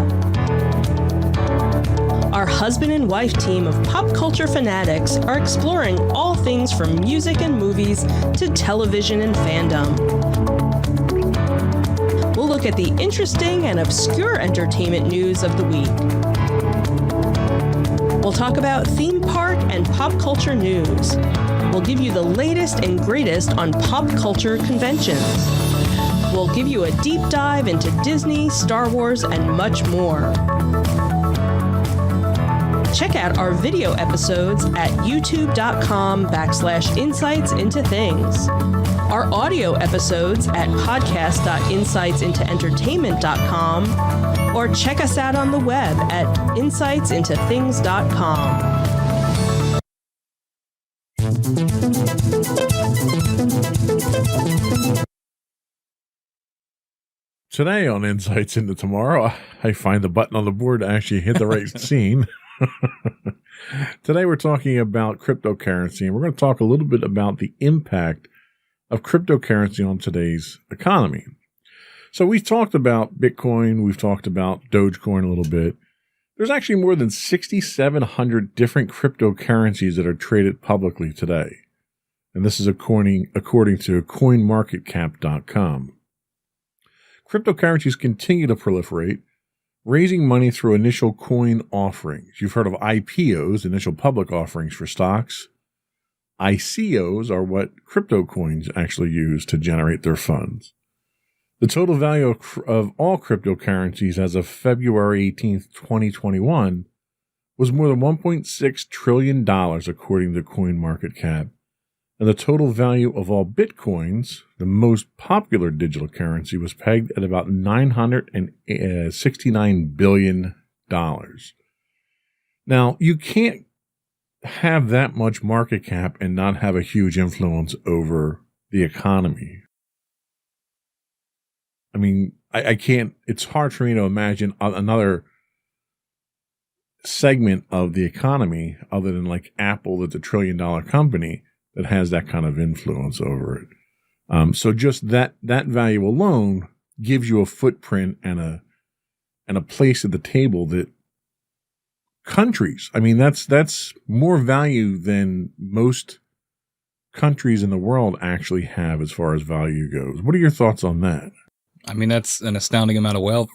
Our husband and wife team of pop culture fanatics are exploring all things from music and movies to television and fandom. We'll look at the interesting and obscure entertainment news of the week. We'll talk about theme park and pop culture news. We'll give you the latest and greatest on pop culture conventions. We'll give you a deep dive into Disney, Star Wars, and much more. Check out our video episodes at youtube.com/insightsintothings. Our audio episodes at podcast.insightsintoentertainment.com, or check us out on the web at insightsintothings.com. Today on Insights into Tomorrow, I find the button on the board to actually hit the right scene. Today we're talking about cryptocurrency, and we're going to talk a little bit about the impact of cryptocurrency on today's economy. So we've talked about Bitcoin, we've talked about Dogecoin a little bit. There's actually more than 6,700 different cryptocurrencies that are traded publicly today. And this is according to coinmarketcap.com. Cryptocurrencies continue to proliferate, raising money through initial coin offerings. You've heard of IPOs, initial public offerings for stocks. ICOs are what crypto coins actually use to generate their funds. The total value of all cryptocurrencies as of February 18th, 2021 was more than $1.6 trillion according to CoinMarketCap. And the total value of all Bitcoins, the most popular digital currency, was pegged at about $969 billion. Now, you can't have that much market cap and not have a huge influence over the economy. I mean, I can't, it's hard for me to imagine another segment of the economy other than like Apple, that's $1 trillion company, that has that kind of influence over it. So just that value alone gives you a footprint and a place at the table that countries, I mean, that's more value than most countries in the world actually have as far as value goes. What are your thoughts on that? I mean, that's an astounding amount of wealth.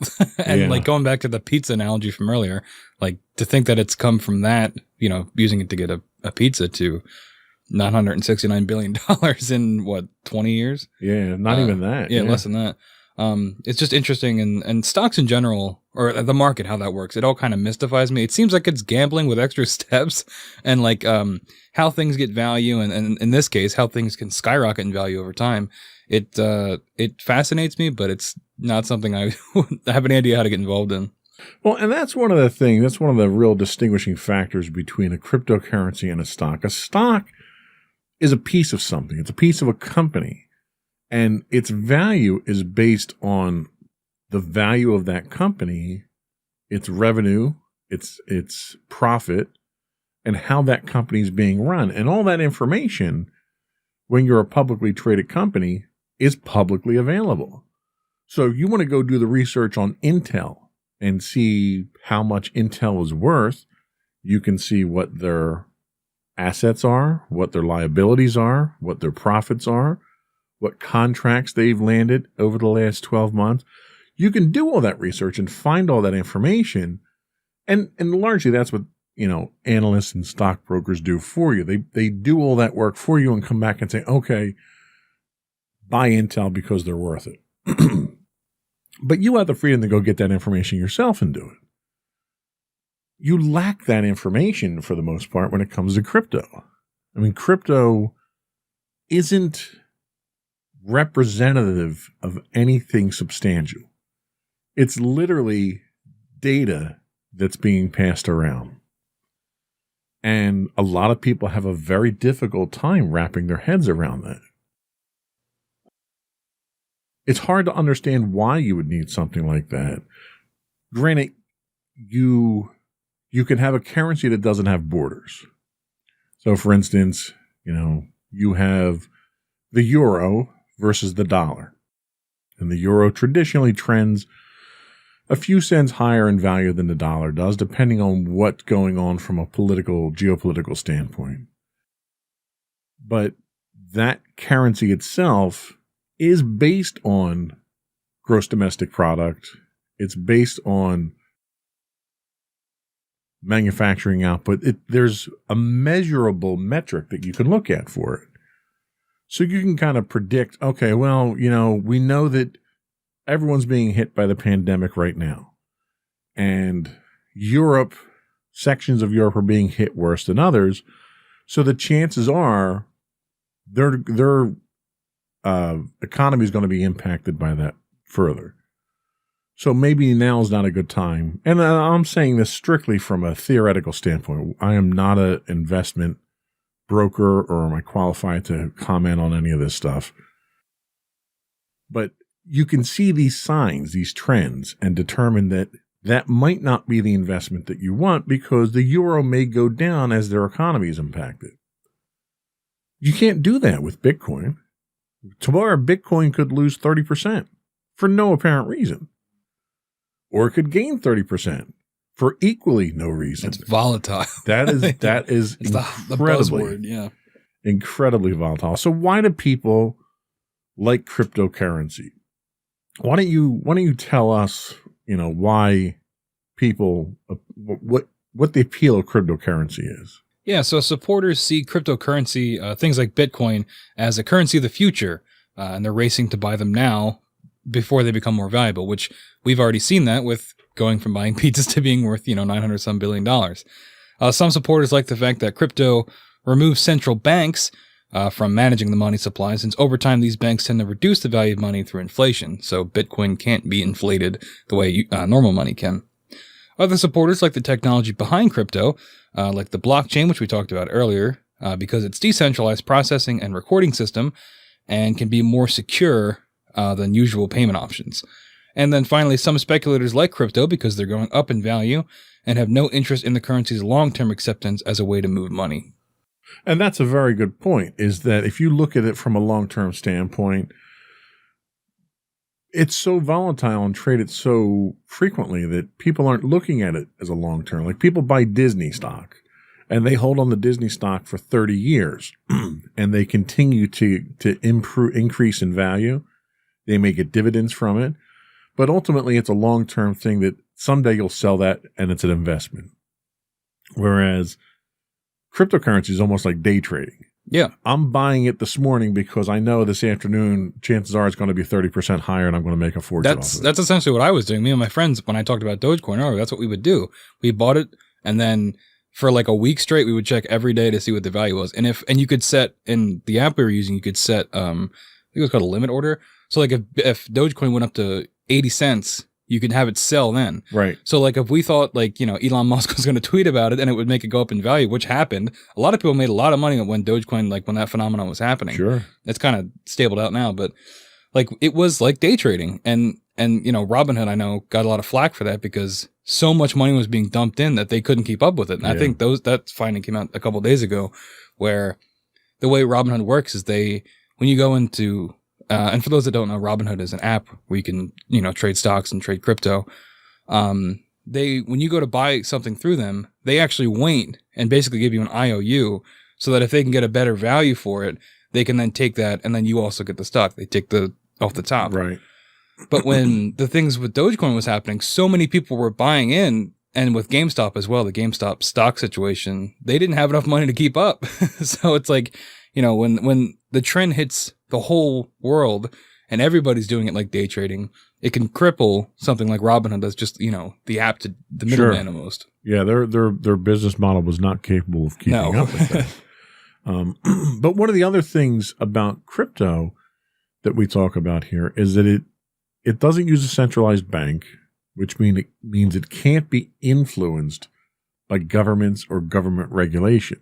And like going back to the pizza analogy from earlier, like to think that it's come from that, you know, using it to get a pizza to $969 billion in what, 20 years? Yeah, not even that. Yeah, less than that. It's just interesting, and stocks in general, or the market, how that works, it all kind of mystifies me. It seems like it's gambling with extra steps, and like how things get value, and in this case, how things can skyrocket in value over time. It fascinates me, but it's not something I have any idea how to get involved in. Well, and that's one of the things, that's one of the real distinguishing factors between a cryptocurrency and a stock. A stock is a piece of something. It's a piece of a company. And its value is based on the value of that company, its revenue, its profit, and how that company is being run. And all that information, when you're a publicly traded company, is publicly available. So you want to go do the research on Intel and see how much Intel is worth. You can see what their assets are, what their liabilities are, what their profits are, what contracts they've landed over the last 12 months. You can do all that research and find all that information. And largely that's what, you know, analysts and stockbrokers do for you. They do all that work for you and come back and say, okay, buy Intel because they're worth it. But you have the freedom to go get that information yourself and do it. You lack that information for the most part when it comes to crypto. I mean, crypto isn't representative of anything substantial. It's literally data that's being passed around. And a lot of people have a very difficult time wrapping their heads around that. It's hard to understand why you would need something like that. Granted, you can have a currency that doesn't have borders. So, for instance, you know, you have the euro versus the dollar. And the euro traditionally trends a few cents higher in value than the dollar does, depending on what's going on from a geopolitical standpoint. But that currency itself is based on gross domestic product. It's based on manufacturing output. There's a measurable metric that you can look at for it. So you can kind of predict, okay, well, you know, we know that everyone's being hit by the pandemic right now. And Europe, sections of Europe are being hit worse than others. So the chances are their economy is going to be impacted by that further. So maybe now is not a good time. And I'm saying this strictly from a theoretical standpoint. I am not an investment broker, or am I qualified to comment on any of this stuff? But you can see these signs, these trends, and determine that that might not be the investment that you want because the euro may go down as their economy is impacted. You can't do that with Bitcoin. Tomorrow, Bitcoin could lose 30% for no apparent reason. Or it could gain 30% for equally no reason. It's volatile. That is it's incredibly, the buzzword, yeah. incredibly volatile. So why do people like cryptocurrency? Why don't you tell us, why people, what the appeal of cryptocurrency is? Yeah, so supporters see cryptocurrency, things like Bitcoin, as a currency of the future, and they're racing to buy them now before they become more valuable, which we've already seen that with going from buying pizzas to being worth, $900 some billion. Some supporters like the fact that crypto removes central banks from managing the money supply, since over time these banks tend to reduce the value of money through inflation, so Bitcoin can't be inflated the way normal money can. Other supporters like the technology behind crypto, like the blockchain, which we talked about earlier, because it's decentralized processing and recording system and can be more secure than usual payment options. And then finally, some speculators like crypto because they're going up in value and have no interest in the currency's long-term acceptance as a way to move money. And that's a very good point, is that if you look at it from a long-term standpoint, it's so volatile and traded so frequently that people aren't looking at it as a long-term. Like people buy Disney stock and they hold on the Disney stock for 30 years and they continue to increase in value. They may get dividends from it, but ultimately it's a long-term thing that someday you'll sell that and it's an investment. Whereas cryptocurrency is almost like day trading. Yeah. I'm buying it this morning because I know this afternoon, chances are it's going to be 30% higher and I'm going to make a fortune off of it. That's essentially what I was doing. Me and my friends, when I talked about Dogecoin earlier, that's what we would do. We bought it, and then for like a week straight, we would check every day to see what the value was. And you could set, in the app we were using, you could set, I think it was called a limit order. So like if Dogecoin went up to 80 cents, you can have it sell then. Right. So like if we thought Elon Musk was going to tweet about it and it would make it go up in value, which happened, a lot of people made a lot of money when Dogecoin, when that phenomenon was happening. Sure. It's kind of stabled out now, but it was like day trading. And Robinhood, I know, got a lot of flack for that because so much money was being dumped in that they couldn't keep up with it. And I think that finding came out a couple of days ago, where the way Robinhood works is when you go into, and for those that don't know, Robinhood is an app where you can, trade stocks and trade crypto. When you go to buy something through them, they actually wait and basically give you an IOU so that if they can get a better value for it, they can then take that and then you also get the stock. They take off the top. Right. But when the things with Dogecoin was happening, so many people were buying in, and with GameStop as well, the GameStop stock situation, they didn't have enough money to keep up. So it's like, when the trend hits the whole world and everybody's doing it like day trading, it can cripple something like Robinhood that's just, the app to the middleman almost. Yeah, their business model was not capable of keeping up with that. But one of the other things about crypto that we talk about here is that it doesn't use a centralized bank, which means it can't be influenced by governments or government regulation.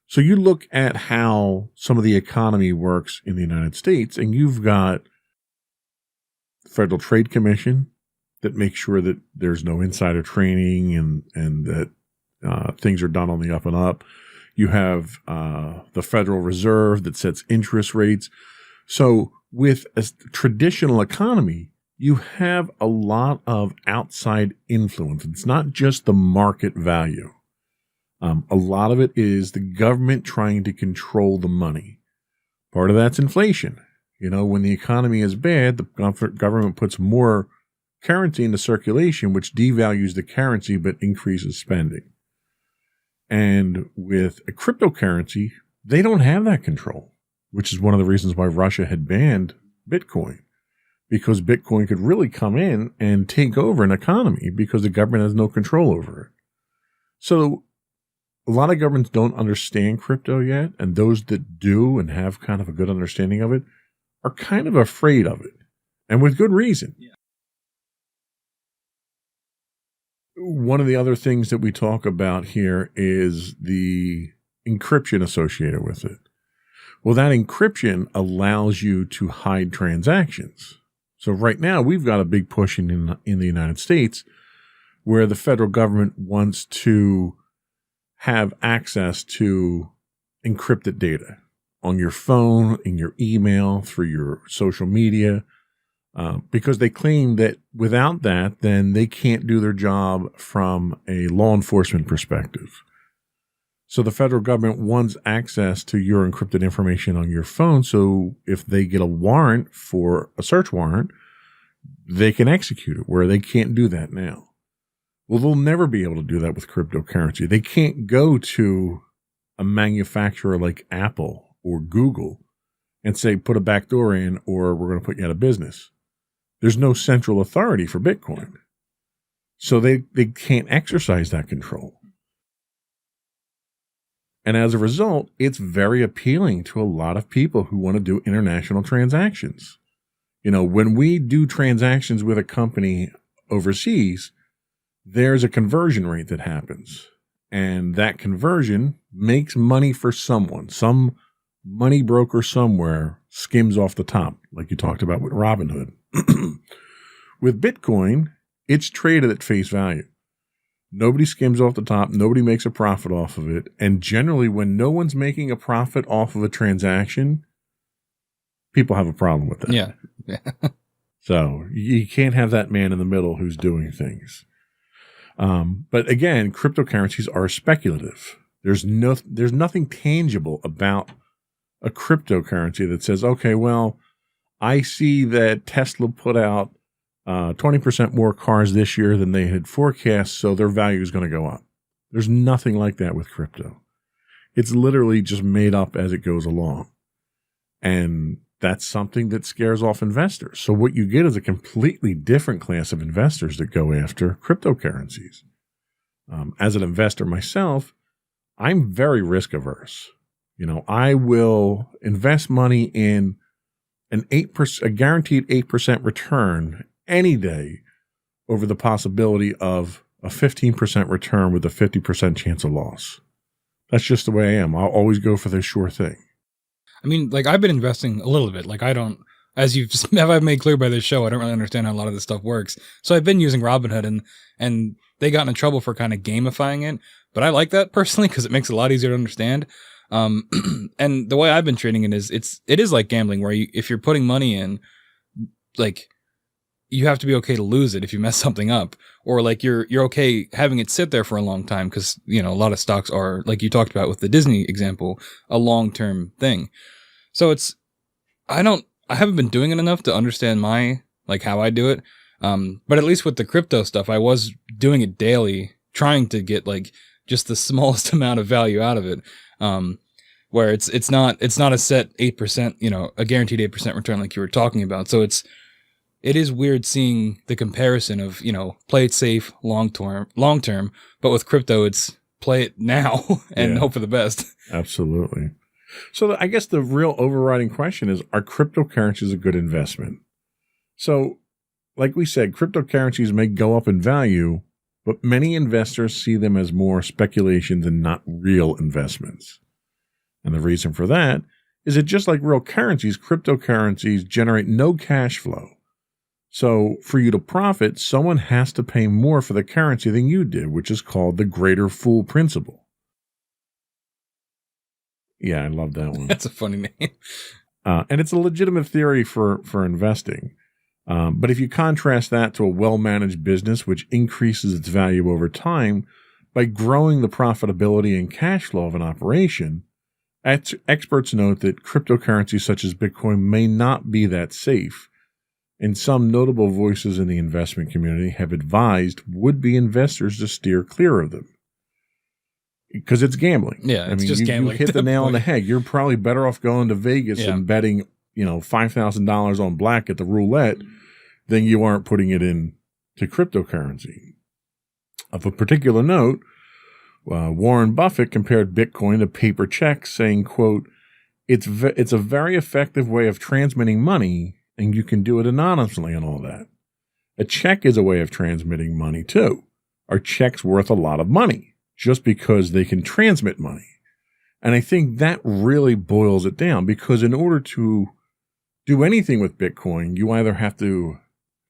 So you look at how some of the economy works in the United States, and you've got the Federal Trade Commission that makes sure that there's no insider trading and that things are done on the up and up. You have the Federal Reserve that sets interest rates. So with a traditional economy, you have a lot of outside influence. It's not just the market value. A lot of it is the government trying to control the money. Part of that's inflation. When the economy is bad, the government puts more currency into circulation, which devalues the currency but increases spending. And with a cryptocurrency, they don't have that control, which is one of the reasons why Russia had banned Bitcoin, because Bitcoin could really come in and take over an economy because the government has no control over it. So a lot of governments don't understand crypto yet, and those that do and have kind of a good understanding of it are kind of afraid of it, and with good reason. Yeah. One of the other things that we talk about here is the encryption associated with it. Well, that encryption allows you to hide transactions. So right now we've got a big push in the United States where the federal government wants to have access to encrypted data on your phone, in your email, through your social media, because they claim that without that, then they can't do their job from a law enforcement perspective. So the federal government wants access to your encrypted information on your phone. So if they get a warrant for a search warrant, they can execute it, where they can't do that now. Well, they'll never be able to do that with cryptocurrency. They can't go to a manufacturer like Apple or Google and say, put a backdoor in, or we're going to put you out of business. There's no central authority for Bitcoin. So they can't exercise that control. And as a result, it's very appealing to a lot of people who want to do international transactions. You know, when we do transactions with a company overseas, there's a conversion rate that happens. And that conversion makes money for someone. Some money broker somewhere skims off the top, like you talked about with Robinhood. With Bitcoin, it's traded at face value. Nobody skims off the top. Nobody makes a profit off of it. And generally, when no one's making a profit off of a transaction, people have a problem with that. Yeah. So you can't have that man in the middle who's doing things. But again, cryptocurrencies are speculative. There's nothing tangible about a cryptocurrency that says, okay, well, I see that Tesla put out 20% more cars this year than they had forecast, so their value is going to go up. There's nothing like that with crypto. It's literally just made up as it goes along. And that's something that scares off investors. So what you get is a completely different class of investors that go after cryptocurrencies. As an investor myself, I'm very risk averse. You know, I will invest money in a guaranteed 8% return any day over the possibility of a 15% return with a 50% chance of loss. That's just the way I am. I'll always go for the sure thing. I mean, like, I've been investing a little bit. Like, I don't, as I've made clear by this show, I don't really understand how a lot of this stuff works. So I've been using Robinhood, and they got in trouble for kind of gamifying it. But I like that personally because it makes it a lot easier to understand. And the way I've been trading it is, it is like gambling, where if you're putting money in, like, you have to be okay to lose it if you mess something up, or like you're okay having it sit there for a long time. Cause you know, a lot of stocks are, like you talked about with the Disney example, a long-term thing. So I haven't been doing it enough to understand how I do it. But at least with the crypto stuff, I was doing it daily, trying to get like just the smallest amount of value out of it. Where it's not a set 8%, you know, a guaranteed 8% return like you were talking about. So it is weird seeing the comparison of, you know, play it safe long term, but with crypto, it's play it now and hope for the best. Absolutely. So I guess the real overriding question is, are cryptocurrencies a good investment? So like we said, cryptocurrencies may go up in value, but many investors see them as more speculations and not real investments. And the reason for that is that just like real currencies, cryptocurrencies generate no cash flow. So for you to profit, someone has to pay more for the currency than you did, which is called the greater fool principle. Yeah, I love that one. That's a funny name. And it's a legitimate theory for investing. But if you contrast that to a well-managed business, which increases its value over time by growing the profitability and cash flow of an operation, experts note that cryptocurrencies such as Bitcoin may not be that safe. And some notable voices in the investment community have advised would-be investors to steer clear of them. Because it's gambling. Yeah, it's just gambling. You hit the nail on the head. You're probably better off going to Vegas and betting, you know, $5,000 on black at the roulette than you aren't putting it in to cryptocurrency. Of a particular note, Warren Buffett compared Bitcoin to paper checks, saying, quote, it's a very effective way of transmitting money, and you can do it anonymously and all that. A check is a way of transmitting money too. Are checks worth a lot of money just because they can transmit money? And I think that really boils it down, because in order to do anything with Bitcoin, you either have to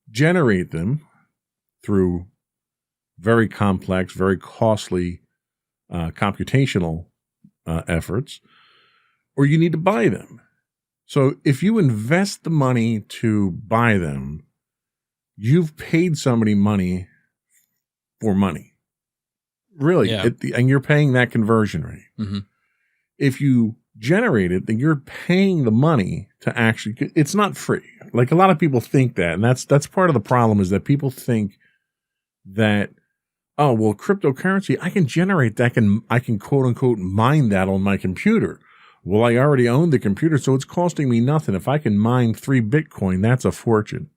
generate them through very complex, very costly computational efforts, or you need to buy them. So if you invest the money to buy them, you've paid somebody money for money. Really. Yeah. And you're paying that conversion rate. Mm-hmm. If you generate it, then you're paying the money to actually, it's not free. Like a lot of people think that, and that's part of the problem is that people think that, oh, well, cryptocurrency, I can generate that, I can quote unquote mine that on my computer. Well, I already own the computer, so it's costing me nothing. If I can mine 3 Bitcoin, that's a fortune.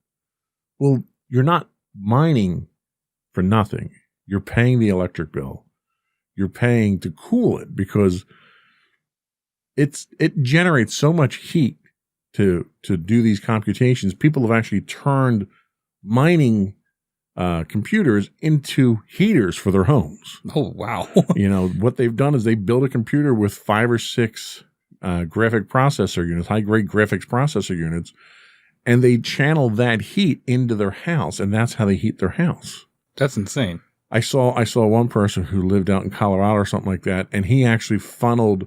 Well, you're not mining for nothing. You're paying the electric bill. You're paying to cool it because it generates so much heat to do these computations. People have actually turned mining computers into heaters for their homes. Oh, wow. What they've done is they build a computer with 5 or 6 graphic processor units, high-grade graphics processor units, and they channel that heat into their house, and that's how they heat their house. That's insane. I saw one person who lived out in Colorado or something like that, and he actually funneled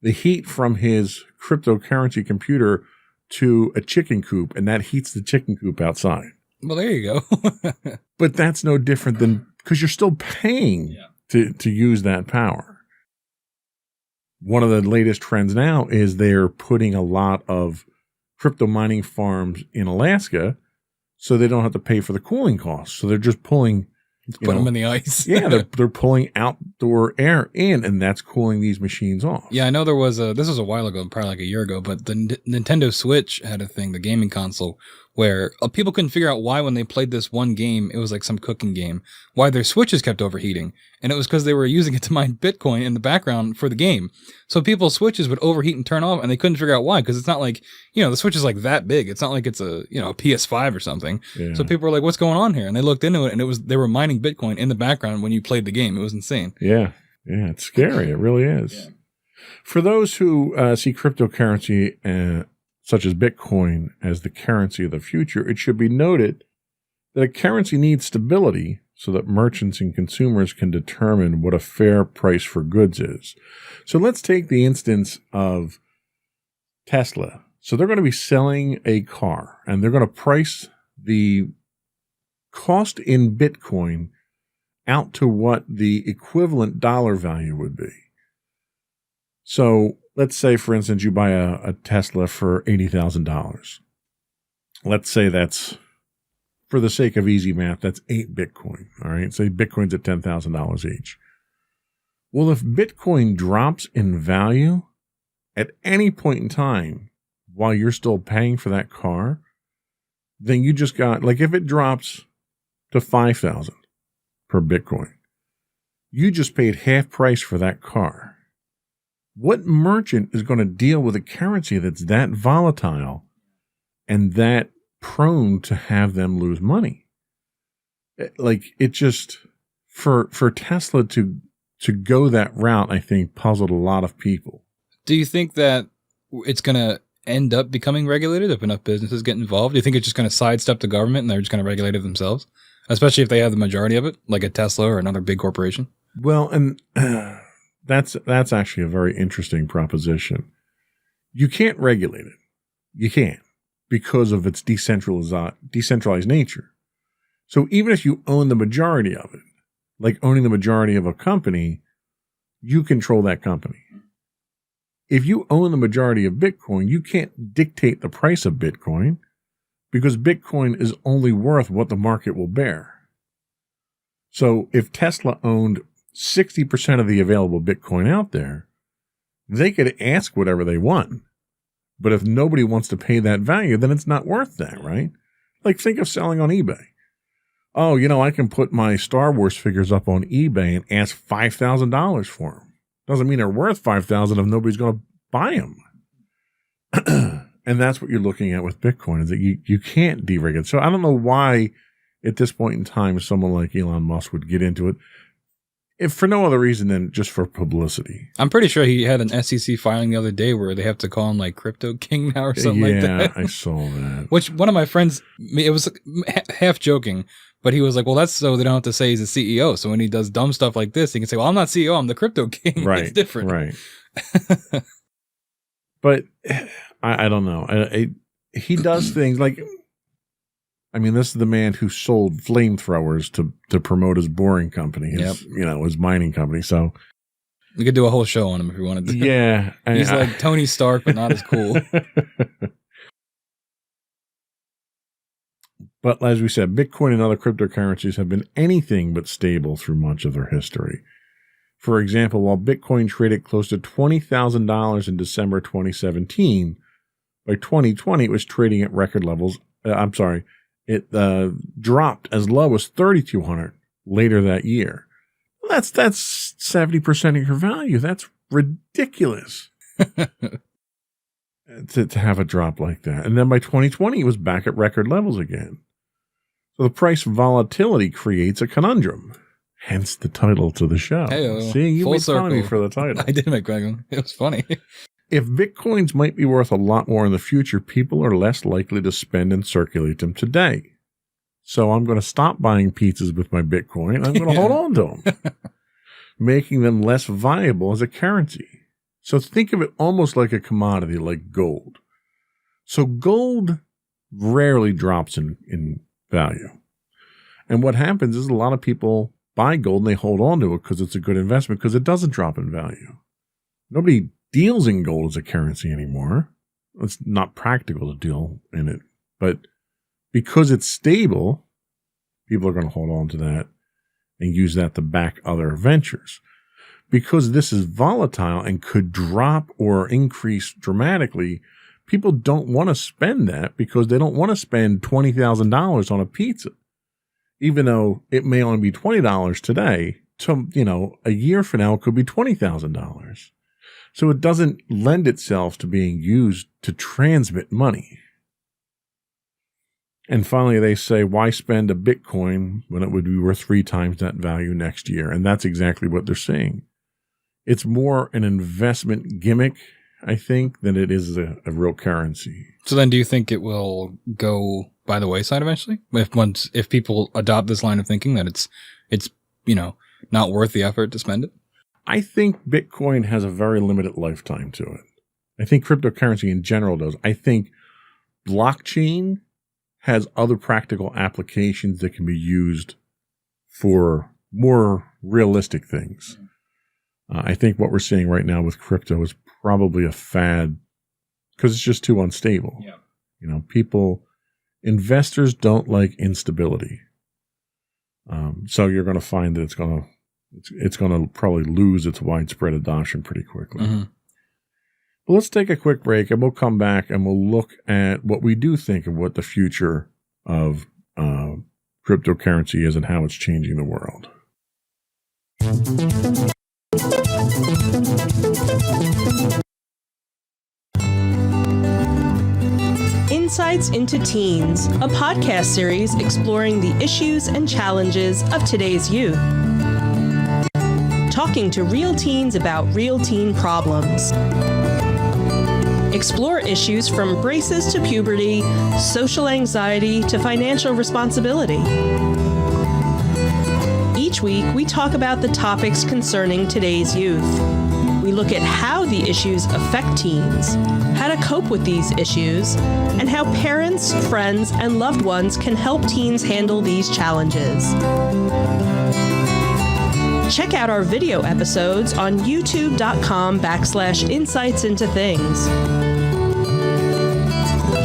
the heat from his cryptocurrency computer to a chicken coop, and that heats the chicken coop outside. Well, there you go. But that's no different than, because you're still paying to use that power. One of the latest trends now is they're putting a lot of crypto mining farms in Alaska so they don't have to pay for the cooling costs. So they're just pulling, put them in the ice. Yeah, they're pulling outdoor air in, and that's cooling these machines off. Yeah, I know there was this was a while ago, probably like a year ago, but the Nintendo Switch had a thing, the gaming console, where people couldn't figure out why when they played this one game, it was like some cooking game, why their Switches kept overheating. And it was because they were using it to mine Bitcoin in the background for the game. So people's Switches would overheat and turn off, and they couldn't figure out why, because it's not like, the Switch is like that big. It's not like it's a PS5 or something. Yeah. So people were like, what's going on here? And they looked into it, and they were mining Bitcoin in the background when you played the game. It was insane. Yeah. Yeah, it's scary. It really is. Yeah. For those who see cryptocurrency such as Bitcoin as the currency of the future, it should be noted that a currency needs stability so that merchants and consumers can determine what a fair price for goods is. So let's take the instance of Tesla. So they're going to be selling a car, and they're going to price the cost in Bitcoin out to what the equivalent dollar value would be. So let's say, for instance, you buy a Tesla for $80,000. Let's say that's, for the sake of easy math, that's 8 Bitcoin. All right. Say Bitcoin's at $10,000 each. Well, if Bitcoin drops in value at any point in time while you're still paying for that car, then you just got, like, if it drops to 5,000 per Bitcoin, you just paid half price for that car. What merchant is going to deal with a currency that's that volatile and that prone to have them lose money? Like, it just, for Tesla to go that route, I think puzzled a lot of people. Do you think that it's going to end up becoming regulated if enough businesses get involved? Do you think it's just going to sidestep the government and they're just going to regulate it themselves? Especially if they have the majority of it, like a Tesla or another big corporation? Well, and that's actually a very interesting proposition. You can't regulate it. You can't, because of its decentralized nature. So even if you own the majority of it, like owning the majority of a company, you control that company. If you own the majority of Bitcoin, you can't dictate the price of Bitcoin, because Bitcoin is only worth what the market will bear. So if Tesla owned 60% of the available Bitcoin out there, they could ask whatever they want. But if nobody wants to pay that value, then it's not worth that, right? Like, think of selling on eBay. Oh, I can put my Star Wars figures up on eBay and ask $5,000 for them. Doesn't mean they're worth $5,000 if nobody's going to buy them. And that's what you're looking at with Bitcoin, is that you can't deregulate. So I don't know why at this point in time someone like Elon Musk would get into it, if for no other reason than just for publicity. I'm pretty sure he had an SEC filing the other day where they have to call him like Crypto King now or something like that. Yeah, I saw that. Which one of my friends, it was half joking, but he was like, well, that's so they don't have to say he's a CEO. So when he does dumb stuff like this, he can say, well, I'm not CEO, I'm the Crypto King. Right. It's different. Right. But I don't know. He does things like, I mean, this is the man who sold flamethrowers to promote his boring company, his mining company. So we could do a whole show on him if we wanted to. Yeah. He's like Tony Stark, but not as cool. But as we said, Bitcoin and other cryptocurrencies have been anything but stable through much of their history. For example, while Bitcoin traded close to $20,000 in December 2017, by 2020 it was trading at record levels. It dropped as low as $3,200 later that year. That's 70% of your value. That's ridiculous. to have a drop like that. And then by 2020, it was back at record levels again. So the price volatility creates a conundrum. Hence the title to the show. Hey-o. See, you made fun of me for the title. I did make fun. It was funny. If Bitcoins might be worth a lot more in the future, people are less likely to spend and circulate them today. So I'm going to stop buying pizzas with my Bitcoin. I'm going to hold on to them, making them less viable as a currency. So think of it almost like a commodity, like gold. So gold rarely drops in value. And what happens is a lot of people buy gold and they hold on to it because it's a good investment because it doesn't drop in value. Nobody deals in gold as a currency anymore. It's not practical to deal in it. But because it's stable, people are going to hold on to that and use that to back other ventures. Because this is volatile and could drop or increase dramatically, people don't want to spend that because they don't want to spend $20,000 on a pizza. Even though it may only be $20 today, a year from now it could be $20,000. So it doesn't lend itself to being used to transmit money. And finally, they say, why spend a Bitcoin when it would be worth 3 times that value next year? And that's exactly what they're saying. It's more an investment gimmick, I think, than it is a real currency. So then do you think it will go by the wayside eventually? If people adopt this line of thinking that it's not worth the effort to spend it? I think Bitcoin has a very limited lifetime to it. I think cryptocurrency in general does. I think blockchain has other practical applications that can be used for more realistic things. I think what we're seeing right now with crypto is probably a fad because it's just too unstable. Yeah. Investors don't like instability. So you're going to find that it's going to probably lose its widespread adoption pretty quickly. Mm-hmm. But let's take a quick break and we'll come back and we'll look at what we do think of what the future of cryptocurrency is and how it's changing the world. Insights into Teens, a podcast series exploring the issues and challenges of today's youth. Talking to real teens about real teen problems. Explore issues from braces to puberty, social anxiety to financial responsibility. Each week, we talk about the topics concerning today's youth. We look at how the issues affect teens, how to cope with these issues, and how parents, friends, and loved ones can help teens handle these challenges. Check out our video episodes on youtube.com/insightsintothings.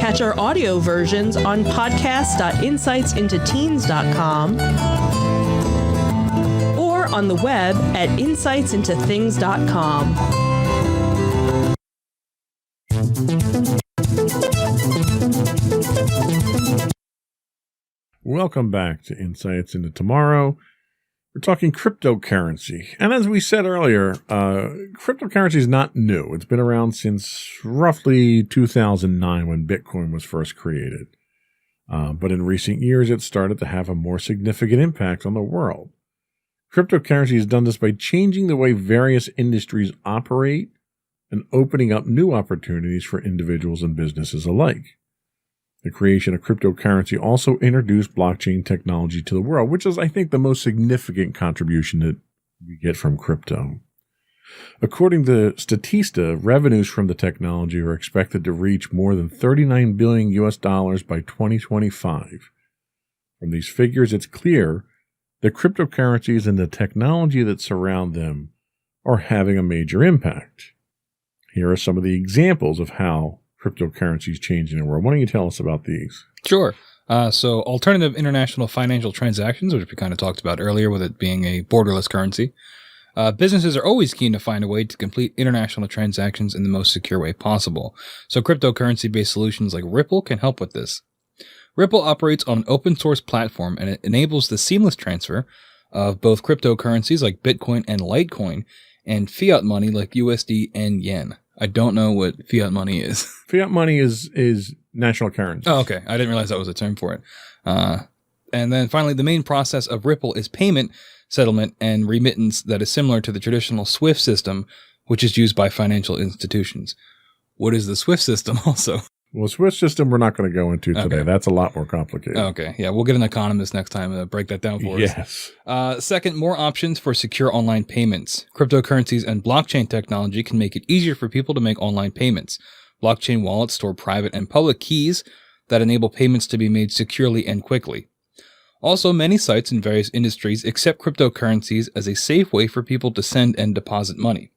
Catch our audio versions on podcast.insightsintoteens.com or on the web at insightsintothings.com. Welcome back to Insights into Tomorrow. We're talking cryptocurrency. And as we said earlier, cryptocurrency is not new. It's been around since roughly 2009 when Bitcoin was first created. But in recent years, it started to have a more significant impact on the world. Cryptocurrency has done this by changing the way various industries operate and opening up new opportunities for individuals and businesses alike. The creation of cryptocurrency also introduced blockchain technology to the world, which is, I think, the most significant contribution that we get from crypto. According to Statista, revenues from the technology are expected to reach more than $39 billion by 2025, From these figures, it's clear that cryptocurrencies and the technology that surround them are having a major impact. Here are some of the examples of how cryptocurrencies change in the world. Why don't you tell us about these? Sure. So alternative international financial transactions, which we kind of talked about earlier with it being a borderless currency. Businesses are always keen to find a way to complete international transactions in the most secure way possible. So cryptocurrency-based solutions like Ripple can help with this. Ripple operates on an open source platform, and it enables the seamless transfer of both cryptocurrencies like Bitcoin and Litecoin and fiat money like USD and yen. I don't know what fiat money is. Fiat money is national currency. Oh, okay. I didn't realize that was a term for it. And then finally, the main process of Ripple is payment, settlement, and remittance that is similar to the traditional SWIFT system, which is used by financial institutions. What is the SWIFT system also? Well, SWIFT system we're not going to go into today. Okay. That's a lot more complicated. Okay. Yeah, we'll get an economist next time to break that down for us. Yes. Second, more options for secure online payments. Cryptocurrencies and blockchain technology can make it easier for people to make online payments. Blockchain wallets store private and public keys that enable payments to be made securely and quickly. Also, many sites in various industries accept cryptocurrencies as a safe way for people to send and deposit money.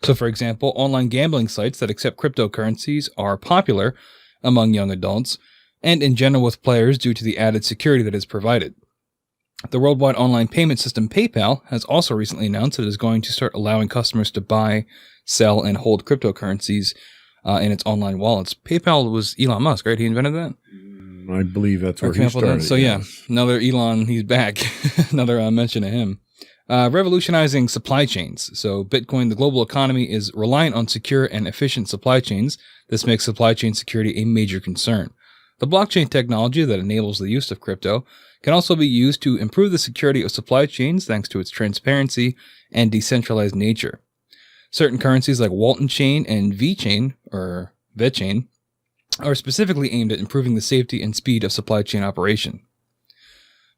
So, for example, online gambling sites that accept cryptocurrencies are popular among young adults and in general with players due to the added security that is provided. The worldwide online payment system PayPal has also recently announced it is going to start allowing customers to buy, sell, and hold cryptocurrencies in its online wallets. PayPal was Elon Musk, right? He invented that? I believe that's where he started. So yeah, another Elon, he's back. Another mention of him. Revolutionizing supply chains. So Bitcoin, the global economy, is reliant on secure and efficient supply chains. This makes supply chain security a major concern. The blockchain technology that enables the use of crypto can also be used to improve the security of supply chains thanks to its transparency and decentralized nature. Certain currencies like Walton Chain and VeChain, or VeChain, are specifically aimed at improving the safety and speed of supply chain operation.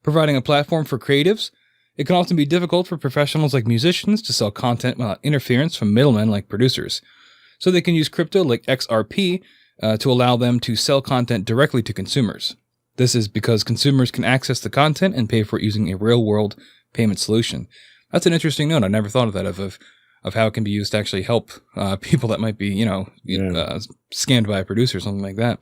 Providing a platform for creatives, it can often be difficult for professionals like musicians to sell content without interference from middlemen like producers. So they can use crypto like XRP to allow them to sell content directly to consumers. This is because consumers can access the content and pay for it using a real-world payment solution. That's an interesting note. I never thought of that, of how it can be used to actually help people that might be, scammed by a producer or something like that.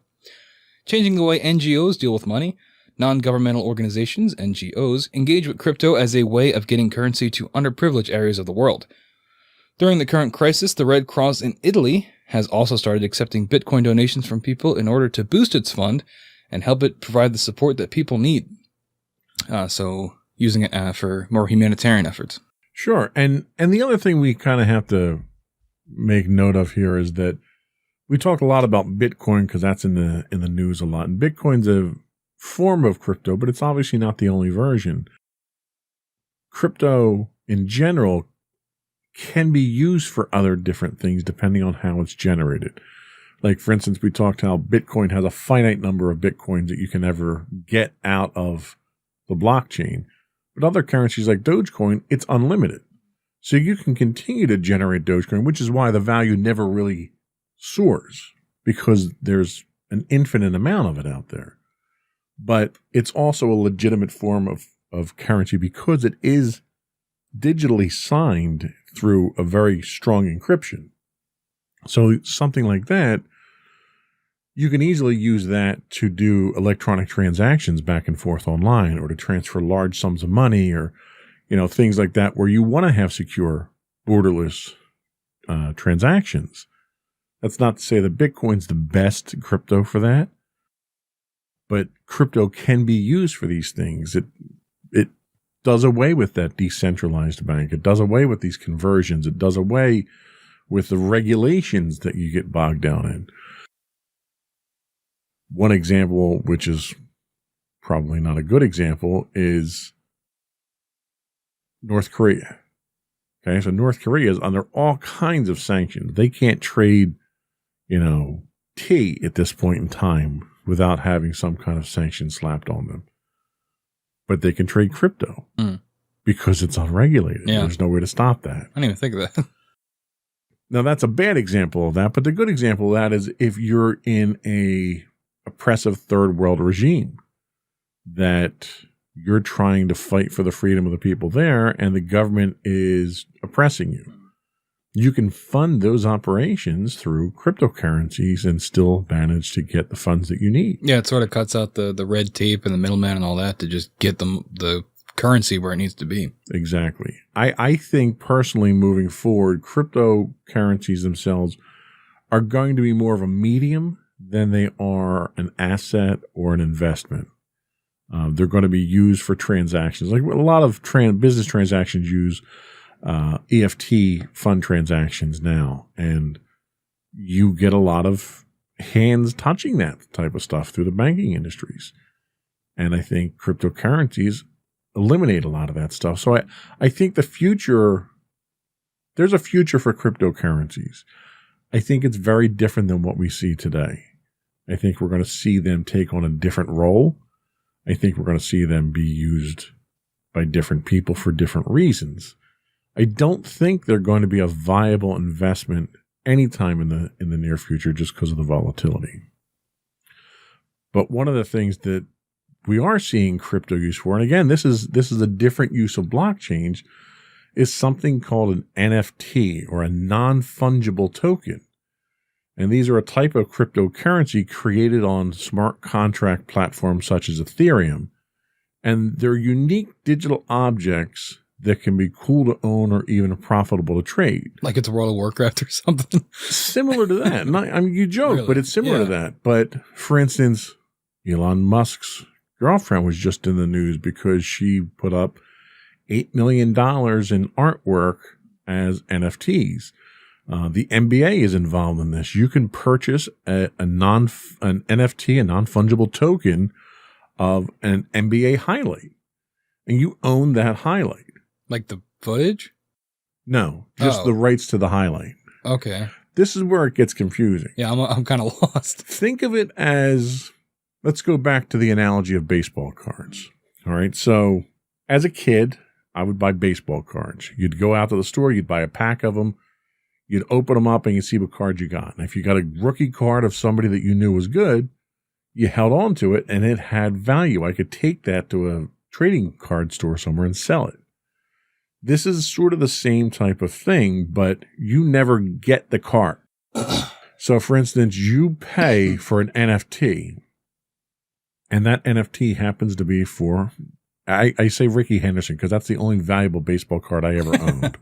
Changing the way NGOs deal with money, non-governmental organizations, NGOs, engage with crypto as a way of getting currency to underprivileged areas of the world. During the current crisis, the Red Cross in Italy has also started accepting Bitcoin donations from people in order to boost its fund and help it provide the support that people need. So using it for more humanitarian efforts. Sure. And the other thing we kind of have to make note of here is that we talk a lot about Bitcoin because that's in the news a lot. And Bitcoin's a form of crypto, but it's obviously not the only version. Crypto in general can be used for other different things depending on how it's generated. Like, for instance, we talked how Bitcoin has a finite number of Bitcoins that you can ever get out of the blockchain. But other currencies like Dogecoin, it's unlimited. So you can continue to generate Dogecoin, which is why the value never really soars, because there's an infinite amount of it out there. But it's also a legitimate form of currency because it is digitally signed through a very strong encryption. So something like that, you can easily use that to do electronic transactions back and forth online, or to transfer large sums of money, or, things like that, where you want to have secure, borderless transactions. That's not to say that Bitcoin's the best crypto for that, but crypto can be used for these things. It does away with that decentralized bank. It does away with these conversions. It does away with the regulations that you get bogged down in. One example, which is probably not a good example, is North Korea. Okay, so North Korea is under all kinds of sanctions. They can't trade, tea at this point in time without having some kind of sanction slapped on them. But they can trade crypto because it's unregulated. Yeah. There's no way to stop that. I didn't even think of that. Now, that's a bad example of that, but the good example of that is if you're in a oppressive third world regime. that you're trying to fight for the freedom of the people there and the government is oppressing you. You can fund those operations through cryptocurrencies and still manage to get the funds that you need. Yeah, it sort of cuts out the red tape and the middleman and all that to just get the currency where it needs to be. Exactly. I think personally moving forward, cryptocurrencies themselves are going to be more of a medium than they are an asset or an investment. They're going to be used for transactions. Like a lot of business transactions use EFT fund transactions now, and you get a lot of hands touching that type of stuff through the banking industries. And I think cryptocurrencies eliminate a lot of that stuff. So I think there's a future for cryptocurrencies. I think it's very different than what we see today. I think we're going to see them take on a different role. I think we're going to see them be used by different people for different reasons. I don't think they're going to be a viable investment anytime in the near future just because of the volatility. But one of the things that we are seeing crypto use for, and again, this is a different use of blockchains, is something called an NFT or a non-fungible token. And these are a type of cryptocurrency created on smart contract platforms such as Ethereum. And they're unique digital objects that can be cool to own or even profitable to trade. Like it's World of Warcraft or something. Similar to that. I mean, you joke, Really? but it's similar to that. But for instance, Elon Musk's girlfriend was just in the news because she put up $8 million in artwork as NFTs. The NBA is involved in this. You can purchase an NFT, a non-fungible token of an NBA highlight, and you own that highlight. Like the footage? No, just the rights to the highlight. Okay. This is where it gets confusing. Yeah, I'm kind of lost. Think of it as, let's go back to the analogy of baseball cards. All right. So as a kid, I would buy baseball cards. You'd go out to the store, you'd buy a pack of them. You'd open them up and you'd see what card you got. And if you got a rookie card of somebody that you knew was good, you held on to it and it had value. I could take that to a trading card store somewhere and sell it. This is sort of the same type of thing, but you never get the card. So, for instance, you pay for an NFT, and that NFT happens to be for, I say Ricky Henderson because that's the only valuable baseball card I ever owned.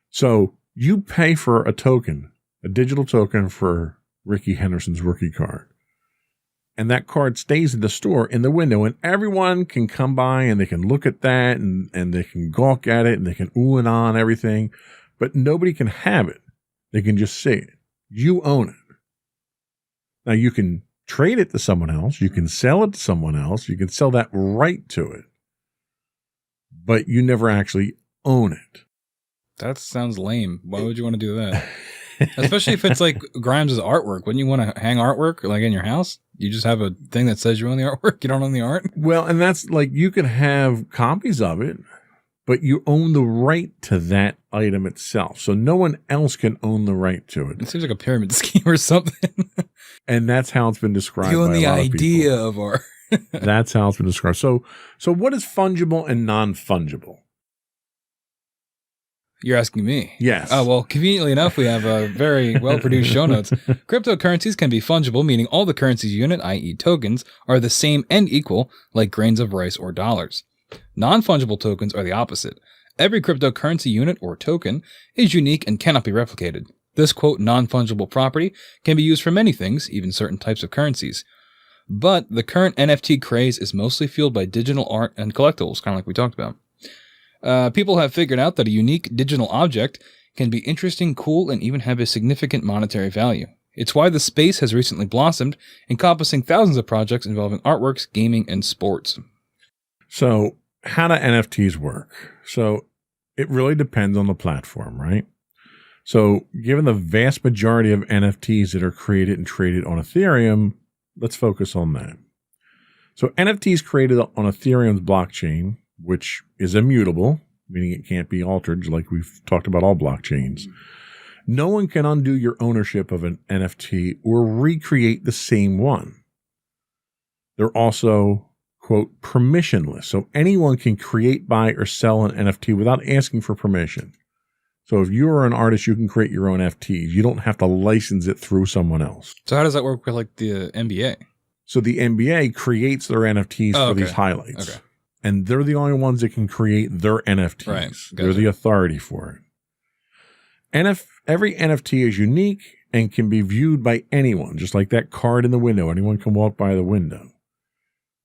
So, you pay for a token, a digital token for Ricky Henderson's rookie card. And that card stays in the store in the window, and everyone can come by and they can look at that and they can gawk at it and they can ooh and ah and everything, but nobody can have it. They can just see it. You own it. Now you can trade it to someone else. You can sell it to someone else. You can sell that right to it, but you never actually own it. That sounds lame. Why would you want to do that? Especially if it's like Grimes' artwork. Wouldn't you want to hang artwork like in your house? You just have a thing that says you own the artwork. You don't own the art. Well, and that's like, you can have copies of it, but you own the right to that item itself. So no one else can own the right to it. It seems like a pyramid scheme or something. And that's how it's been described. You own by the a lot idea of of art. That's how it's been described. So what is fungible and non-fungible? You're asking me. Yes. Oh, well, conveniently enough, we have a very well-produced show notes. Cryptocurrencies can be fungible, meaning all the currency's unit, i.e. tokens, are the same and equal, like grains of rice or dollars. Non-fungible tokens are the opposite. Every cryptocurrency unit or token is unique and cannot be replicated. This, quote, non-fungible property can be used for many things, even certain types of currencies. But the current NFT craze is mostly fueled by digital art and collectibles, kind of like we talked about. People have figured out that a unique digital object can be interesting, cool, and even have a significant monetary value. It's why the space has recently blossomed, encompassing thousands of projects involving artworks, gaming, and sports. So how do NFTs work? So it really depends on the platform, right? So given the vast majority of NFTs that are created and traded on Ethereum, let's focus on that. So NFTs created on Ethereum's blockchain, which is immutable, meaning it can't be altered, like we've talked about all blockchains. No one can undo your ownership of an NFT or recreate the same one. They're also quote, permissionless. So anyone can create, buy, or sell an NFT without asking for permission. So if you're an artist, you can create your own NFTs. You don't have to license it through someone else. So how does that work with like the NBA? So the NBA creates their NFTs for these highlights. Okay. And they're the only ones that can create their NFTs. Right. Gotcha. They're the authority for it. Every NFT is unique and can be viewed by anyone, just like that card in the window. Anyone can walk by the window.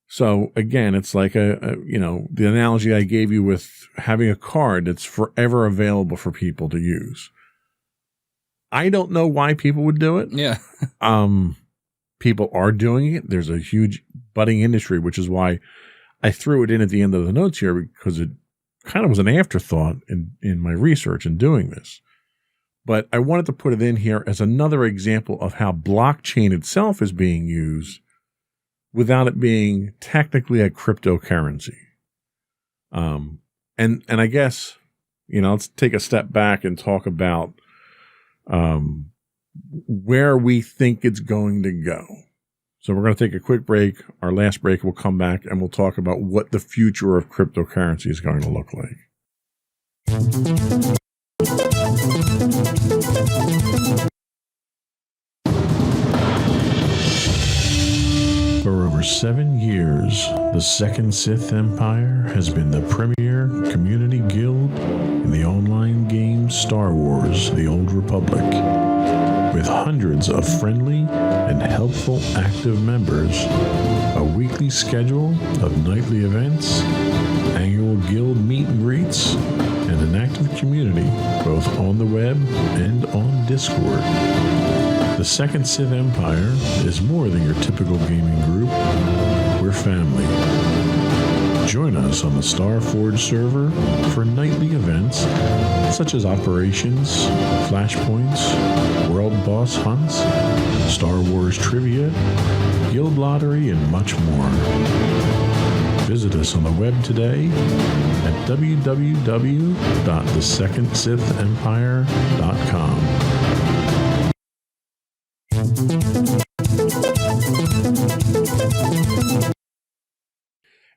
So again, it's like the analogy I gave you with having a card that's forever available for people to use. I don't know why people would do it. Yeah. People are doing it. There's a huge budding industry, which is why I threw it in at the end of the notes here, because it kind of was an afterthought in my research in doing this. But I wanted to put it in here as another example of how blockchain itself is being used without it being technically a cryptocurrency. And I guess, let's take a step back and talk about where we think it's going to go. So we're going to take a quick break. Our last break, we'll come back and we'll talk about what the future of cryptocurrency is going to look like. For over 7 years, the Second Sith Empire has been the premier community guild in the online game Star Wars: The Old Republic. With hundreds of friendly and helpful active members, a weekly schedule of nightly events, annual guild meet and greets, and an active community both on the web and on Discord. The Second Sith Empire is more than your typical gaming group. We're family. Join us on the Starforge server for nightly events such as operations, flashpoints, world boss hunts, Star Wars trivia, guild lottery, and much more. Visit us on the web today at www.thesecondsithempire.com.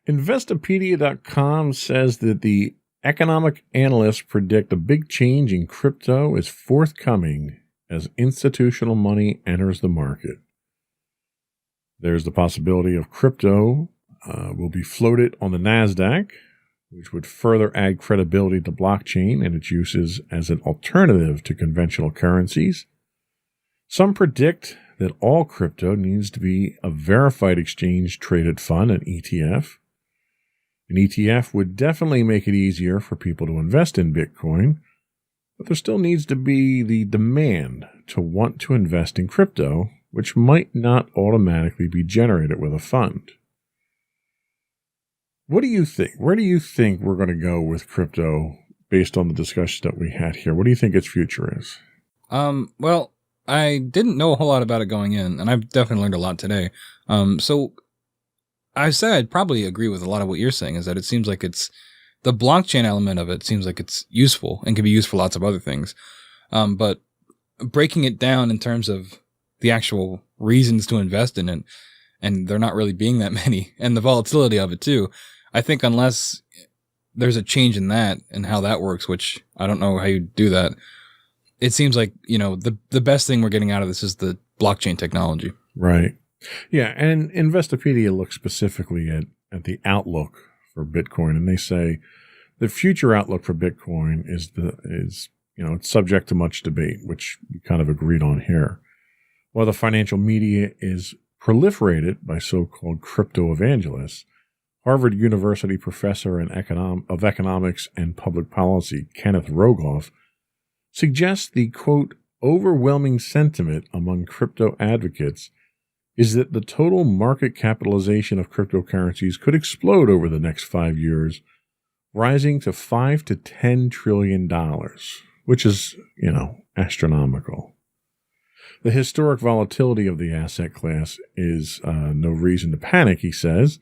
Investopedia.com says that the economic analysts predict a big change in crypto is forthcoming as institutional money enters the market. There's the possibility of crypto will be floated on the NASDAQ, which would further add credibility to blockchain and its uses as an alternative to conventional currencies. Some predict that all crypto needs to be a verified exchange-traded fund, an ETF. An ETF would definitely make it easier for people to invest in Bitcoin, but there still needs to be the demand to want to invest in crypto, which might not automatically be generated with a fund. What do you think? Where do you think we're going to go with crypto based on the discussion that we had here? What do you think its future is? Well, I didn't know a whole lot about it going in, and I've definitely learned a lot today. So I said I'd probably agree with a lot of what you're saying, is that it seems like it's the blockchain element of it seems like it's useful and can be used for lots of other things. But breaking it down in terms of the actual reasons to invest in it, and there not really being that many, and the volatility of it too, I think unless there's a change in that and how that works, which I don't know how you do that, it seems like, the best thing we're getting out of this is the blockchain technology. Right. Yeah, and Investopedia looks specifically at the outlook for Bitcoin, and they say the future outlook for Bitcoin is it's subject to much debate, which we kind of agreed on here. While the financial media is proliferated by so-called crypto evangelists, Harvard University professor of economics and public policy Kenneth Rogoff suggests the, quote, overwhelming sentiment among crypto advocates is that the total market capitalization of cryptocurrencies could explode over the next 5 years, rising to $5 to $10 trillion, which is, astronomical. The historic volatility of the asset class is no reason to panic, he says.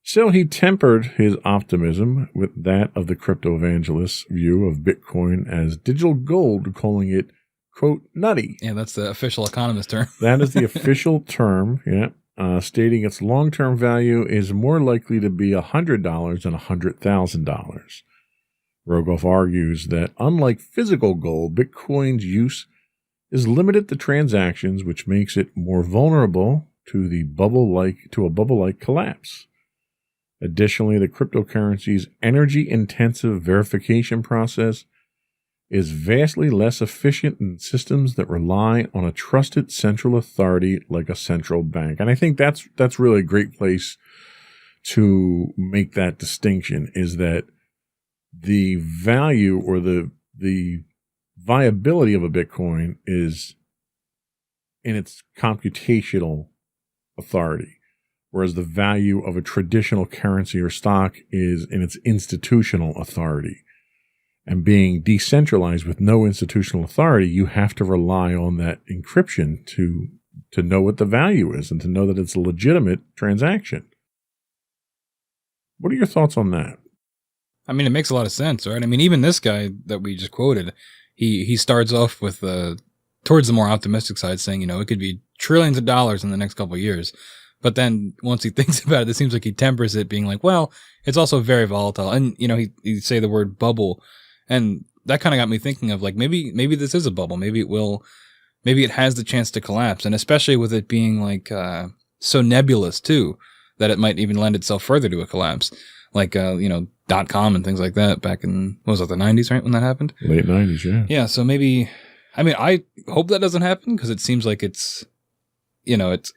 Still, he tempered his optimism with that of the crypto evangelist's view of Bitcoin as digital gold, calling it, quote, nutty. Yeah, that's the official economist term. That is the official term, yeah. stating its long-term value is more likely to be $100 than $100,000. Rogoff argues that unlike physical gold, Bitcoin's use is limited to transactions, which makes it more vulnerable to a bubble-like collapse. Additionally, the cryptocurrency's energy-intensive verification process is vastly less efficient than systems that rely on a trusted central authority like a central bank. And I think that's really a great place to make that distinction, is that the value or the viability of a Bitcoin is in its computational authority, whereas the value of a traditional currency or stock is in its institutional authority. And being decentralized with no institutional authority, you have to rely on that encryption to know what the value is and to know that it's a legitimate transaction. What are your thoughts on that? I mean, it makes a lot of sense, right? I mean, even this guy that we just quoted, he starts off with towards the more optimistic side, saying, it could be trillions of dollars in the next couple of years. But then once he thinks about it, it seems like he tempers it, being like, well, it's also very volatile. And, he'd say the word bubble. And that kind of got me thinking of, like, maybe this is a bubble. Maybe it has the chance to collapse. And especially with it being like so nebulous too, that it might even lend itself further to a collapse. Like, .com and things like that back in, what was it, the 90s, right? When that happened? Late 90s, yeah. Yeah. So maybe, I hope that doesn't happen, because it seems like it's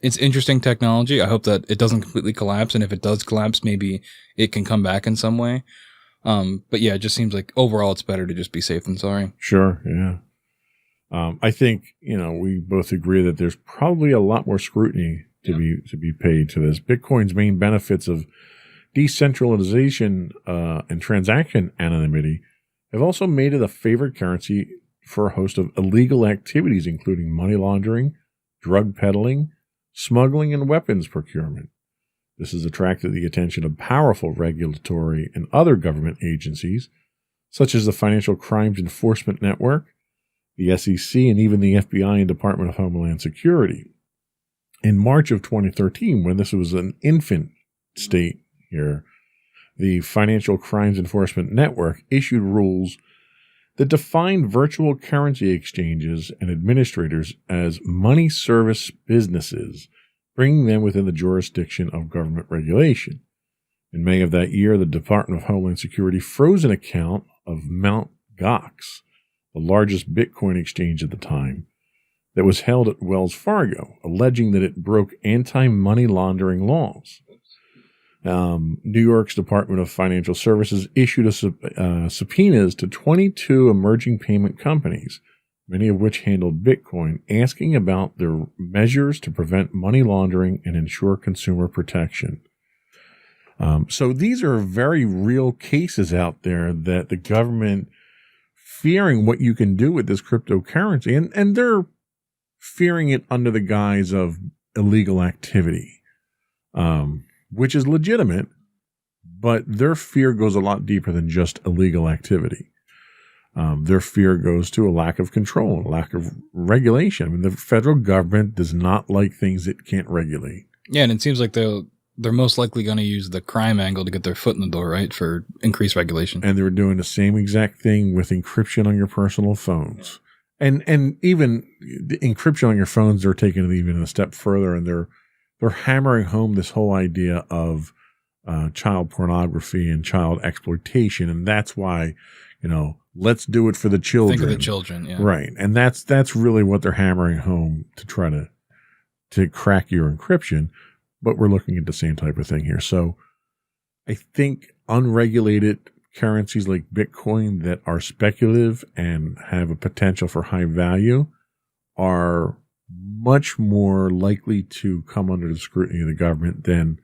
interesting technology. I hope that it doesn't completely collapse. And if it does collapse, maybe it can come back in some way. But yeah, it just seems like overall it's better to just be safe than sorry. Sure. Yeah. I think, we both agree that there's probably a lot more scrutiny to be paid to this. Bitcoin's main benefits of decentralization, and transaction anonymity have also made it a favored currency for a host of illegal activities, including money laundering, drug peddling, smuggling, and weapons procurement. This has attracted the attention of powerful regulatory and other government agencies, such as the Financial Crimes Enforcement Network, the SEC, and even the FBI and Department of Homeland Security. In March of 2013, when this was an infant state here, the Financial Crimes Enforcement Network issued rules that defined virtual currency exchanges and administrators as money service businesses, bringing them within the jurisdiction of government regulation. In May of that year, the Department of Homeland Security froze an account of Mt. Gox, the largest Bitcoin exchange at the time, that was held at Wells Fargo, alleging that it broke anti-money laundering laws. New York's Department of Financial Services issued subpoenas to 22 emerging payment companies, many of which handled Bitcoin, asking about their measures to prevent money laundering and ensure consumer protection. So these are very real cases out there that the government, fearing what you can do with this cryptocurrency, and they're fearing it under the guise of illegal activity, which is legitimate, but their fear goes a lot deeper than just illegal activity. Their fear goes to a lack of control, a lack of regulation. I mean, the federal government does not like things it can't regulate. Yeah, and it seems like they're most likely going to use the crime angle to get their foot in the door, right, for increased regulation. And they're doing the same exact thing with encryption on your personal phones. And even the encryption on your phones, they're taking it even a step further, and they're hammering home this whole idea of child pornography and child exploitation. And that's why, let's do it for the children. Think of the children, yeah. Right. And that's really what they're hammering home to try to crack your encryption. But we're looking at the same type of thing here. So I think unregulated currencies like Bitcoin that are speculative and have a potential for high value are much more likely to come under the scrutiny of the government than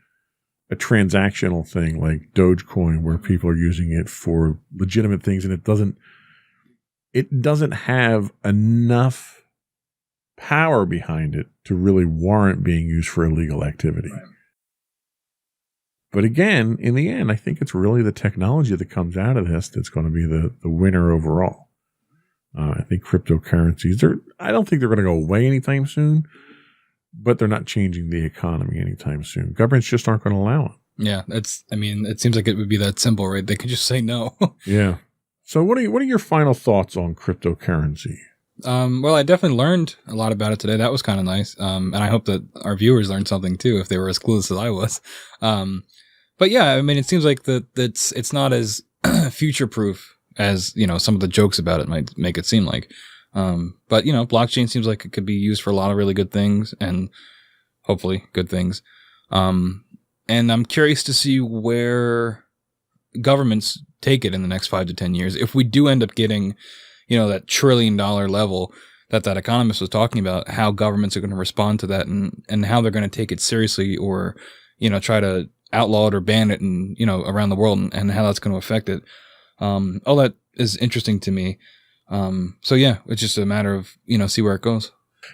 a transactional thing like Dogecoin, where people are using it for legitimate things, and it doesn't have enough power behind it to really warrant being used for illegal activity. Right. But again, in the end, I think it's really the technology that comes out of this that's going to be the winner overall. I think cryptocurrencies, I don't think they're going to go away anytime soon, but they're not changing the economy anytime soon. Governments just aren't going to allow it. Yeah, it seems like it would be that simple, right? They could just say no. Yeah. So what are your final thoughts on cryptocurrency? Well, I definitely learned a lot about it today. That was kind of nice. And I hope that our viewers learned something too, if they were as clueless as I was. But yeah, I mean, it seems like it's not as future proof as, some of the jokes about it might make it seem like. But blockchain seems like it could be used for a lot of really good things, and hopefully good things. And I'm curious to see where governments take it in the next 5 to 10 years. If we do end up getting, that $1 trillion level that economist was talking about, how governments are going to respond to that, and how they're going to take it seriously, or, try to outlaw it or ban it, and, around the world, and how that's going to affect it. All that is interesting to me. So yeah, it's just a matter of, see where it goes.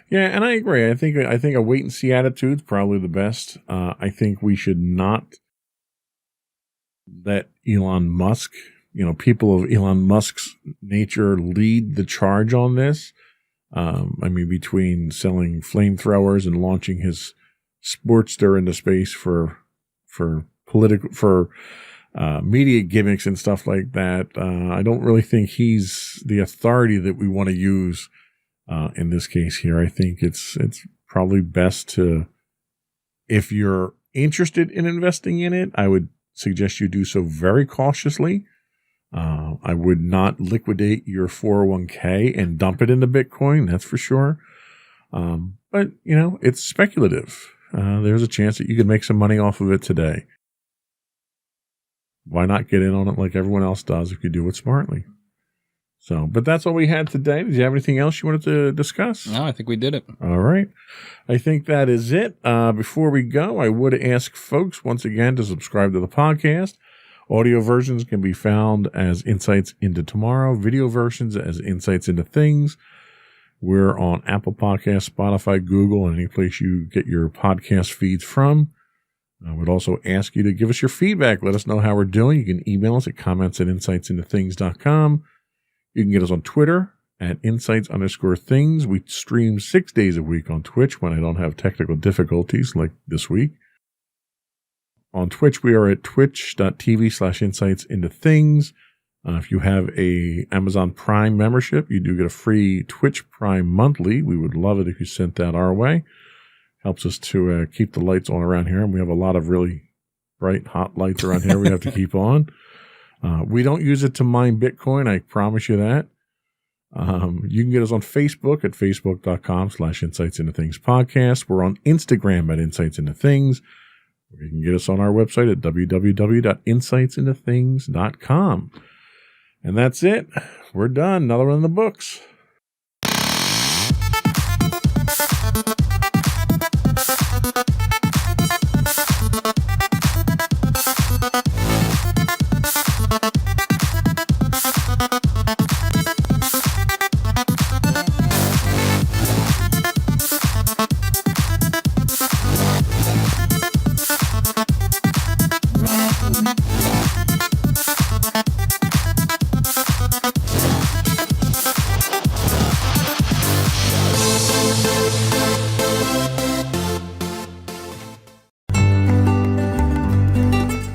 Yeah, and I agree. I think a wait and see attitude is probably the best. I think we should not let Elon Musk, people of Elon Musk's nature, lead the charge on this. Between selling flamethrowers and launching his Sportster into space for media gimmicks and stuff like that, I don't really think he's the authority that we want to use in this case here. I think it's probably best to, if you're interested in investing in it, I would suggest you do so very cautiously. I would not liquidate your 401k and dump it into Bitcoin, that's for sure. But it's speculative. There's a chance that you could make some money off of it today. Why not get in on it like everyone else does if you do it smartly? So, but that's all we had today. Did you have anything else you wanted to discuss? No, I think we did it. All right. I think that is it. Before we go, I would ask folks once again to subscribe to the podcast. Audio versions can be found as Insights into Tomorrow, video versions as Insights into Things. We're on Apple Podcasts, Spotify, Google, and any place you get your podcast feeds from. I would also ask you to give us your feedback. Let us know how we're doing. You can email us at comments@insightsintothings.com. You can get us on Twitter at insights_things. We stream 6 days a week on Twitch when I don't have technical difficulties like this week. On Twitch, we are at twitch.tv/insightsintothings. If you have a Amazon Prime membership, you do get a free Twitch Prime monthly. We would love it if you sent that our way. Helps us to keep the lights on around here. And we have a lot of really bright, hot lights around here we have to keep on. We don't use it to mine Bitcoin. I promise you that. You can get us on Facebook at facebook.com/insightsintothingspodcast. We're on Instagram at insightsintothings. You can get us on our website at www.insightsintothings.com. And that's it. We're done. Another one in the books.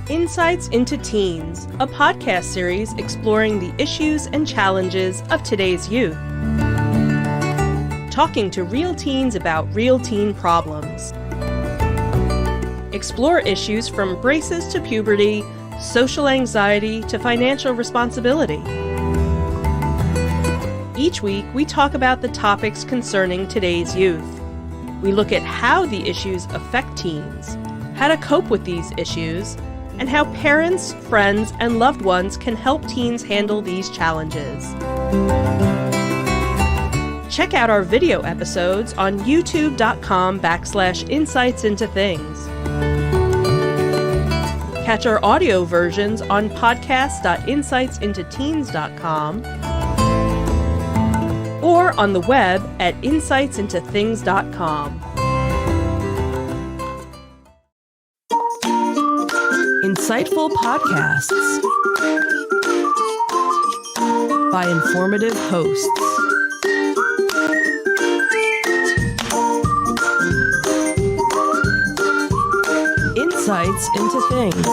Insights into Teens, a podcast series exploring the issues and challenges of today's youth. Talking to real teens about real teen problems. Explore issues from braces to puberty, social anxiety to financial responsibility. Each week, we talk about the topics concerning today's youth. We look at how the issues affect teens, how to cope with these issues, and how parents, friends, and loved ones can help teens handle these challenges. Check out our video episodes on youtube.com/insightsintothings. Catch our audio versions on podcast.insightsintoteens.com or on the web at insightsintothings.com. Insightful podcasts by informative hosts. Insights into Things,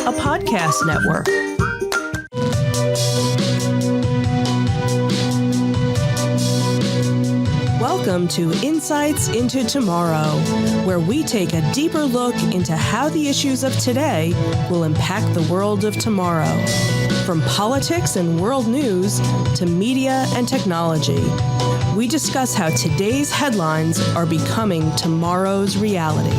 a podcast network. Welcome to Insights into Tomorrow, where we take a deeper look into how the issues of today will impact the world of tomorrow. From politics and world news to media and technology, we discuss how today's headlines are becoming tomorrow's reality.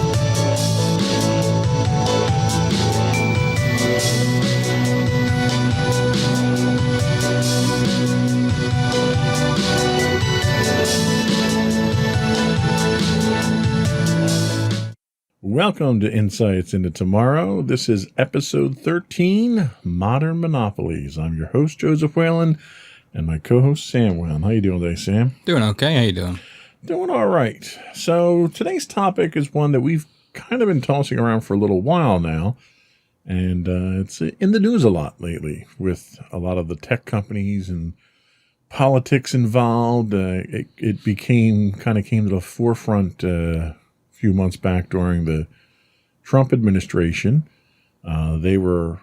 Welcome to Insights into Tomorrow. This is episode 13, Modern Monopolies. I'm your host, Joseph Whalen, and my co-host, Sam Whalen. How you doing today, Sam? Doing okay. How you doing? Doing all right. So today's topic is one that we've kind of been tossing around for a little while now, and it's in the news a lot lately with a lot of the tech companies and politics involved. It came to the forefront few months back during the Trump administration. They were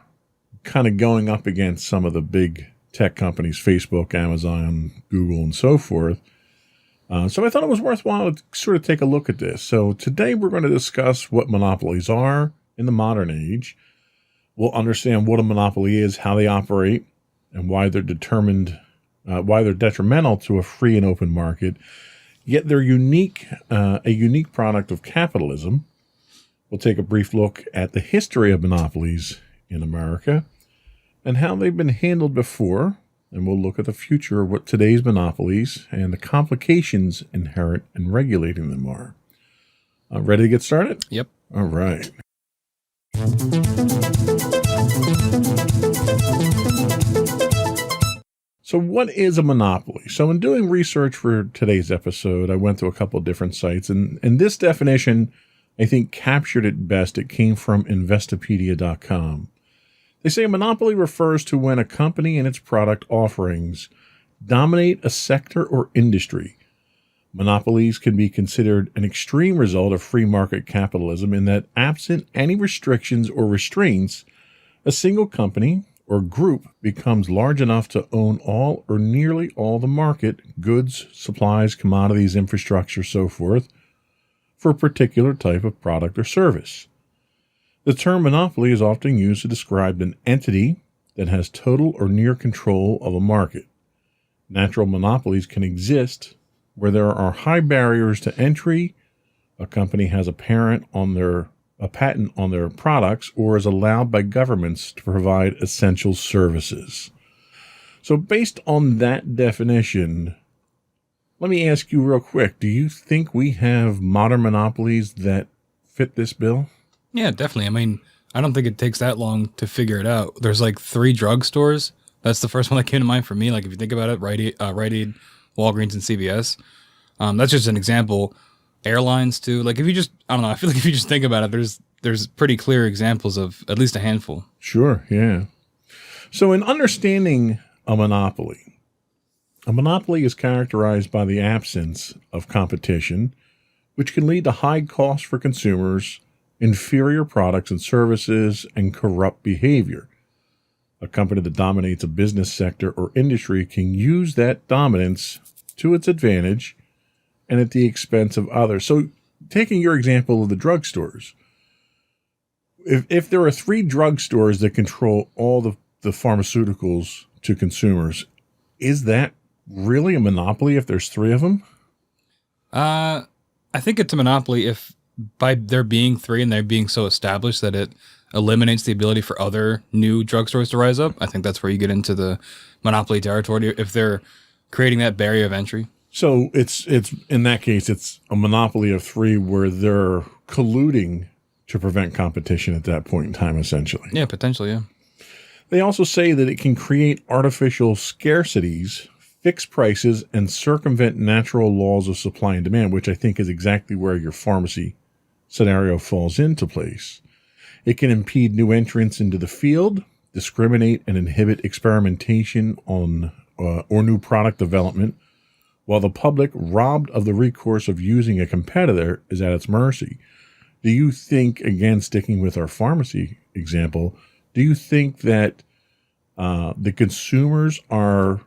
kind of going up against some of the big tech companies, Facebook, Amazon, Google, and so forth. So I thought it was worthwhile to sort of take a look at this. So today we're going to discuss what monopolies are in the modern age. We'll understand what a monopoly is, how they operate, and why they're detrimental to a free and open market. Yet they're a unique product of capitalism. We'll take a brief look at the history of monopolies in America and how they've been handled before, and we'll look at the future of what today's monopolies and the complications inherent in regulating them are. Ready to get started? Yep. All right. So what is a monopoly? So in doing research for today's episode, I went to a couple of different sites, and this definition, I think, captured it best. It came from Investopedia.com. They say a monopoly refers to when a company and its product offerings dominate a sector or industry. Monopolies can be considered an extreme result of free market capitalism in that, absent any restrictions or restraints, a single company or group becomes large enough to own all or nearly all the market, goods, supplies, commodities, infrastructure, so forth, for a particular type of product or service. The term monopoly is often used to describe an entity that has total or near control of a market. Natural monopolies can exist where there are high barriers to entry, a company has a patent on their products, or is allowed by governments to provide essential services. So based on that definition, let me ask you real quick, do you think we have modern monopolies that fit this bill? Yeah, definitely. I mean, I don't think it takes that long to figure it out. There's like 3 drugstores. That's the first one that came to mind for me. Like if you think about it, Rite Aid, Walgreens, and CVS. That's just an example. Airlines too. Like if you just, I don't know, I feel like if you just think about it, there's pretty clear examples of at least a handful. Sure, yeah. So in understanding a monopoly is characterized by the absence of competition, which can lead to high costs for consumers, inferior products and services, and corrupt behavior. A company that dominates a business sector or industry can use that dominance to its advantage and at the expense of others. So taking your example of the drugstores, if there are 3 drugstores that control all the pharmaceuticals to consumers, is that really a monopoly if there's 3 of them? I think it's a monopoly if by there being 3 and they're being so established that it eliminates the ability for other new drugstores to rise up. I think that's where you get into the monopoly territory if they're creating that barrier of entry. So it's in that case, it's a monopoly of 3 where they're colluding to prevent competition at that point in time, essentially. Yeah, potentially, yeah. They also say that it can create artificial scarcities, fix prices, and circumvent natural laws of supply and demand, which I think is exactly where your pharmacy scenario falls into place. It can impede new entrants into the field, discriminate and inhibit experimentation on or new product development, while the public, robbed of the recourse of using a competitor, is at its mercy. do you think, again, sticking with our pharmacy example, do you think that the consumers are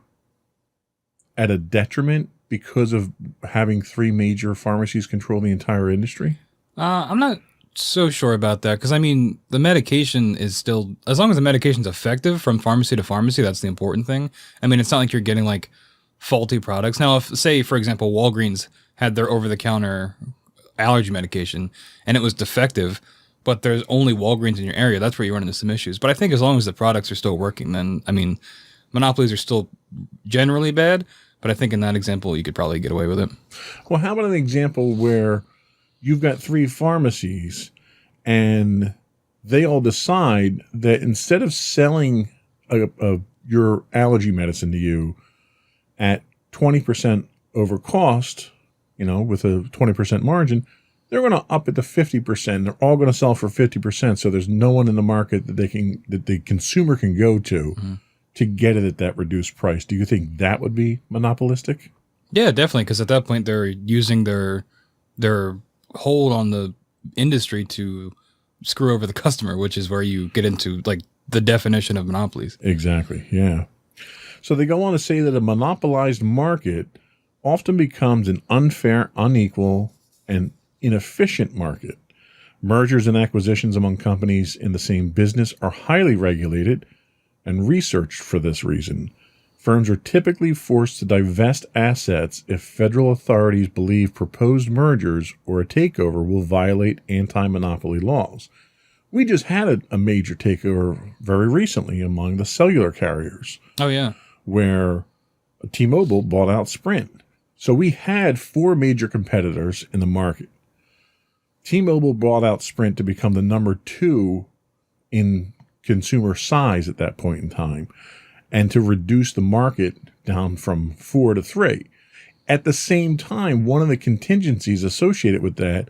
at a detriment because of having three major pharmacies control the entire industry? I'm not so sure about that because I mean the medication is still, as long as the medication's effective from pharmacy to pharmacy, that's the important thing. I mean, it's not like you're getting like faulty products. Now, if say for example Walgreens had their over-the-counter allergy medication and it was defective, but there's only Walgreens in your area, that's where you run into some issues. But I think as long as the products are still working, then I mean, monopolies are still generally bad. But I think in that example, you could probably get away with it. Well, how about an example where you've got three pharmacies and they all decide that instead of selling your allergy medicine to you at 20% over cost, with a 20% margin, they're going to up it to 50%. They're all going to sell for 50%. So there's no one in the market that the consumer can go to get it at that reduced price. Do you think that would be monopolistic? Yeah, definitely. Because at that point, they're using their hold on the industry to screw over the customer, which is where you get into like the definition of monopolies. Exactly. Yeah. So they go on to say that a monopolized market often becomes an unfair, unequal, and inefficient market. Mergers and acquisitions among companies in the same business are highly regulated and researched for this reason. Firms are typically forced to divest assets if federal authorities believe proposed mergers or a takeover will violate anti-monopoly laws. We just had a major takeover very recently among the cellular carriers. Oh, yeah. Where T-Mobile bought out Sprint. So we had four major competitors in the market. T-Mobile bought out Sprint to become the number 2 in consumer size at that point in time, and to reduce the market down from 4 to 3. At the same time, one of the contingencies associated with that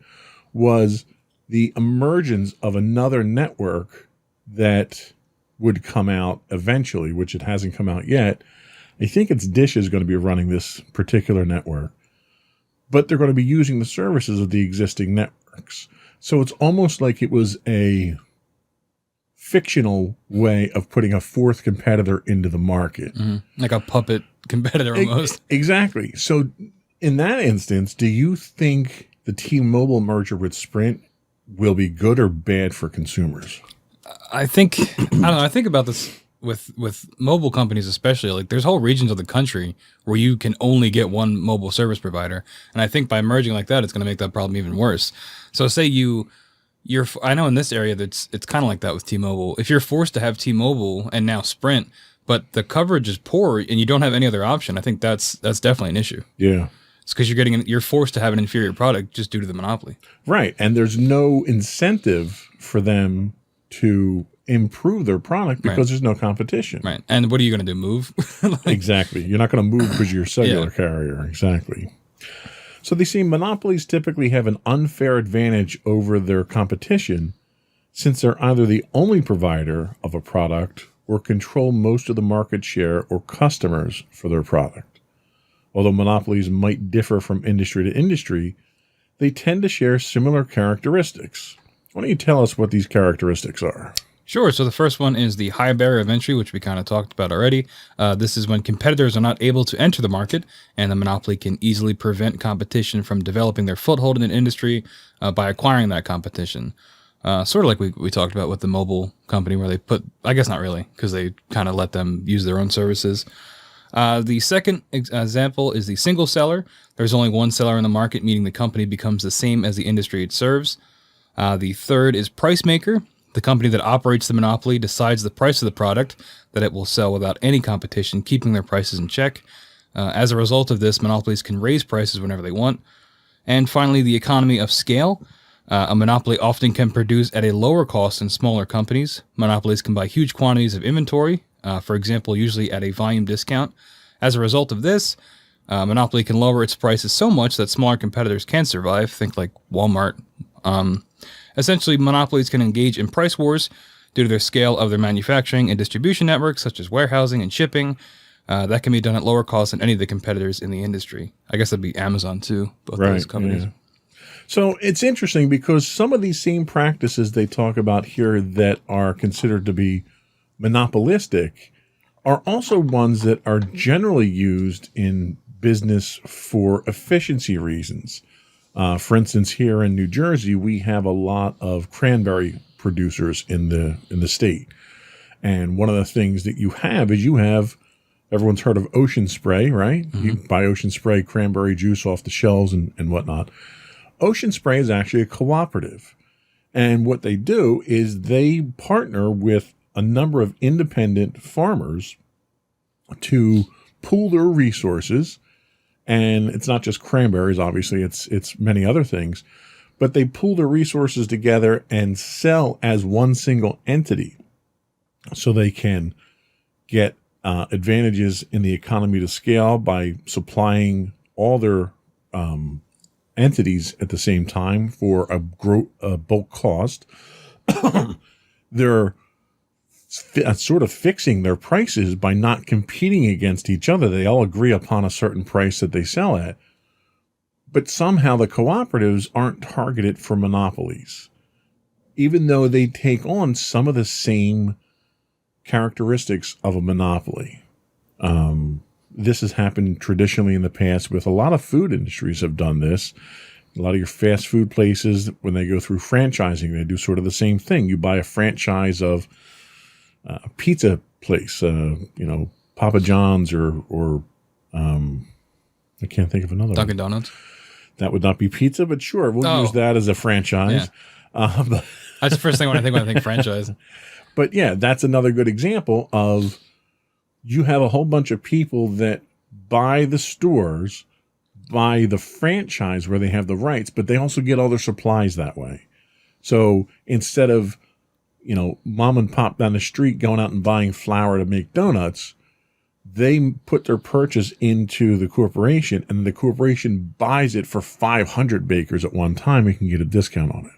was the emergence of another network that would come out eventually, which it hasn't come out yet. I think it's Dish is going to be running this particular network, but they're going to be using the services of the existing networks. So it's almost like it was a fictional way of putting a fourth competitor into the market. Mm-hmm. Like a puppet competitor almost. Exactly. So in that instance, do you think the T-Mobile merger with Sprint will be good or bad for consumers? I think about this with mobile companies especially. Like there's whole regions of the country where you can only get one mobile service provider. And I think by merging like that, it's going to make that problem even worse. So say I know in this area it's kind of like that with T-Mobile. If you're forced to have T-Mobile and now Sprint, but the coverage is poor and you don't have any other option, I think that's definitely an issue. Yeah. It's because you're forced to have an inferior product just due to the monopoly. Right. And there's no incentive for them to improve their product because there's no competition. Right. And what are you going to do? Move? Exactly. You're not going to move because you're a cellular carrier. Exactly. So they say monopolies typically have an unfair advantage over their competition since they're either the only provider of a product or control most of the market share or customers for their product. Although monopolies might differ from industry to industry, they tend to share similar characteristics. Why don't you tell us what these characteristics are? Sure. So the first one is the high barrier of entry, which we kind of talked about already. This is when competitors are not able to enter the market, and the monopoly can easily prevent competition from developing their foothold in an industry by acquiring that competition. Sort of like we talked about with the mobile company where they put, I guess not really, because they kind of let them use their own services. The second example is the single seller. There's only one seller in the market, meaning the company becomes the same as the industry it serves. The third is price maker. The company that operates the monopoly decides the price of the product that it will sell without any competition, keeping their prices in check. As a result of this, monopolies can raise prices whenever they want. And finally, the economy of scale. A monopoly often can produce at a lower cost than smaller companies. Monopolies can buy huge quantities of inventory, for example, usually at a volume discount. As a result of this, monopoly can lower its prices so much that smaller competitors can survive. Think like Walmart. Essentially, monopolies can engage in price wars due to their scale of their manufacturing and distribution networks, such as warehousing and shipping. That can be done at lower cost than any of the competitors in the industry. I guess that'd be Amazon too, both those companies. Yeah. So it's interesting because some of these same practices they talk about here that are considered to be monopolistic are also ones that are generally used in business for efficiency reasons. For instance, here in New Jersey, we have a lot of cranberry producers in the state. And one of the things that you have is everyone's heard of Ocean Spray, right? Mm-hmm. You buy Ocean Spray cranberry juice off the shelves and whatnot. Ocean Spray is actually a cooperative. And what they do is they partner with a number of independent farmers to pool their resources. And it's not just cranberries, obviously, it's many other things. But they pool their resources together and sell as one single entity so they can get advantages in the economy to scale by supplying all their entities at the same time for a bulk cost. They're sort of fixing their prices by not competing against each other. They all agree upon a certain price that they sell at. But somehow the cooperatives aren't targeted for monopolies, even though they take on some of the same characteristics of a monopoly. This has happened traditionally in the past with a lot of food industries have done this. A lot of your fast food places, when they go through franchising, they do sort of the same thing. You buy a franchise of a pizza place, Papa John's or I can't think of another Dunkin' Donuts. That would not be pizza, but sure, we'll use that as a franchise. Yeah. That's the first thing when I think franchise. But yeah, that's another good example of you have a whole bunch of people that buy the stores, buy the franchise where they have the rights, but they also get all their supplies that way. So instead of, mom and pop down the street going out and buying flour to make donuts, they put their purchase into the corporation, and the corporation buys it for 500 bakers at one time and can get a discount on it.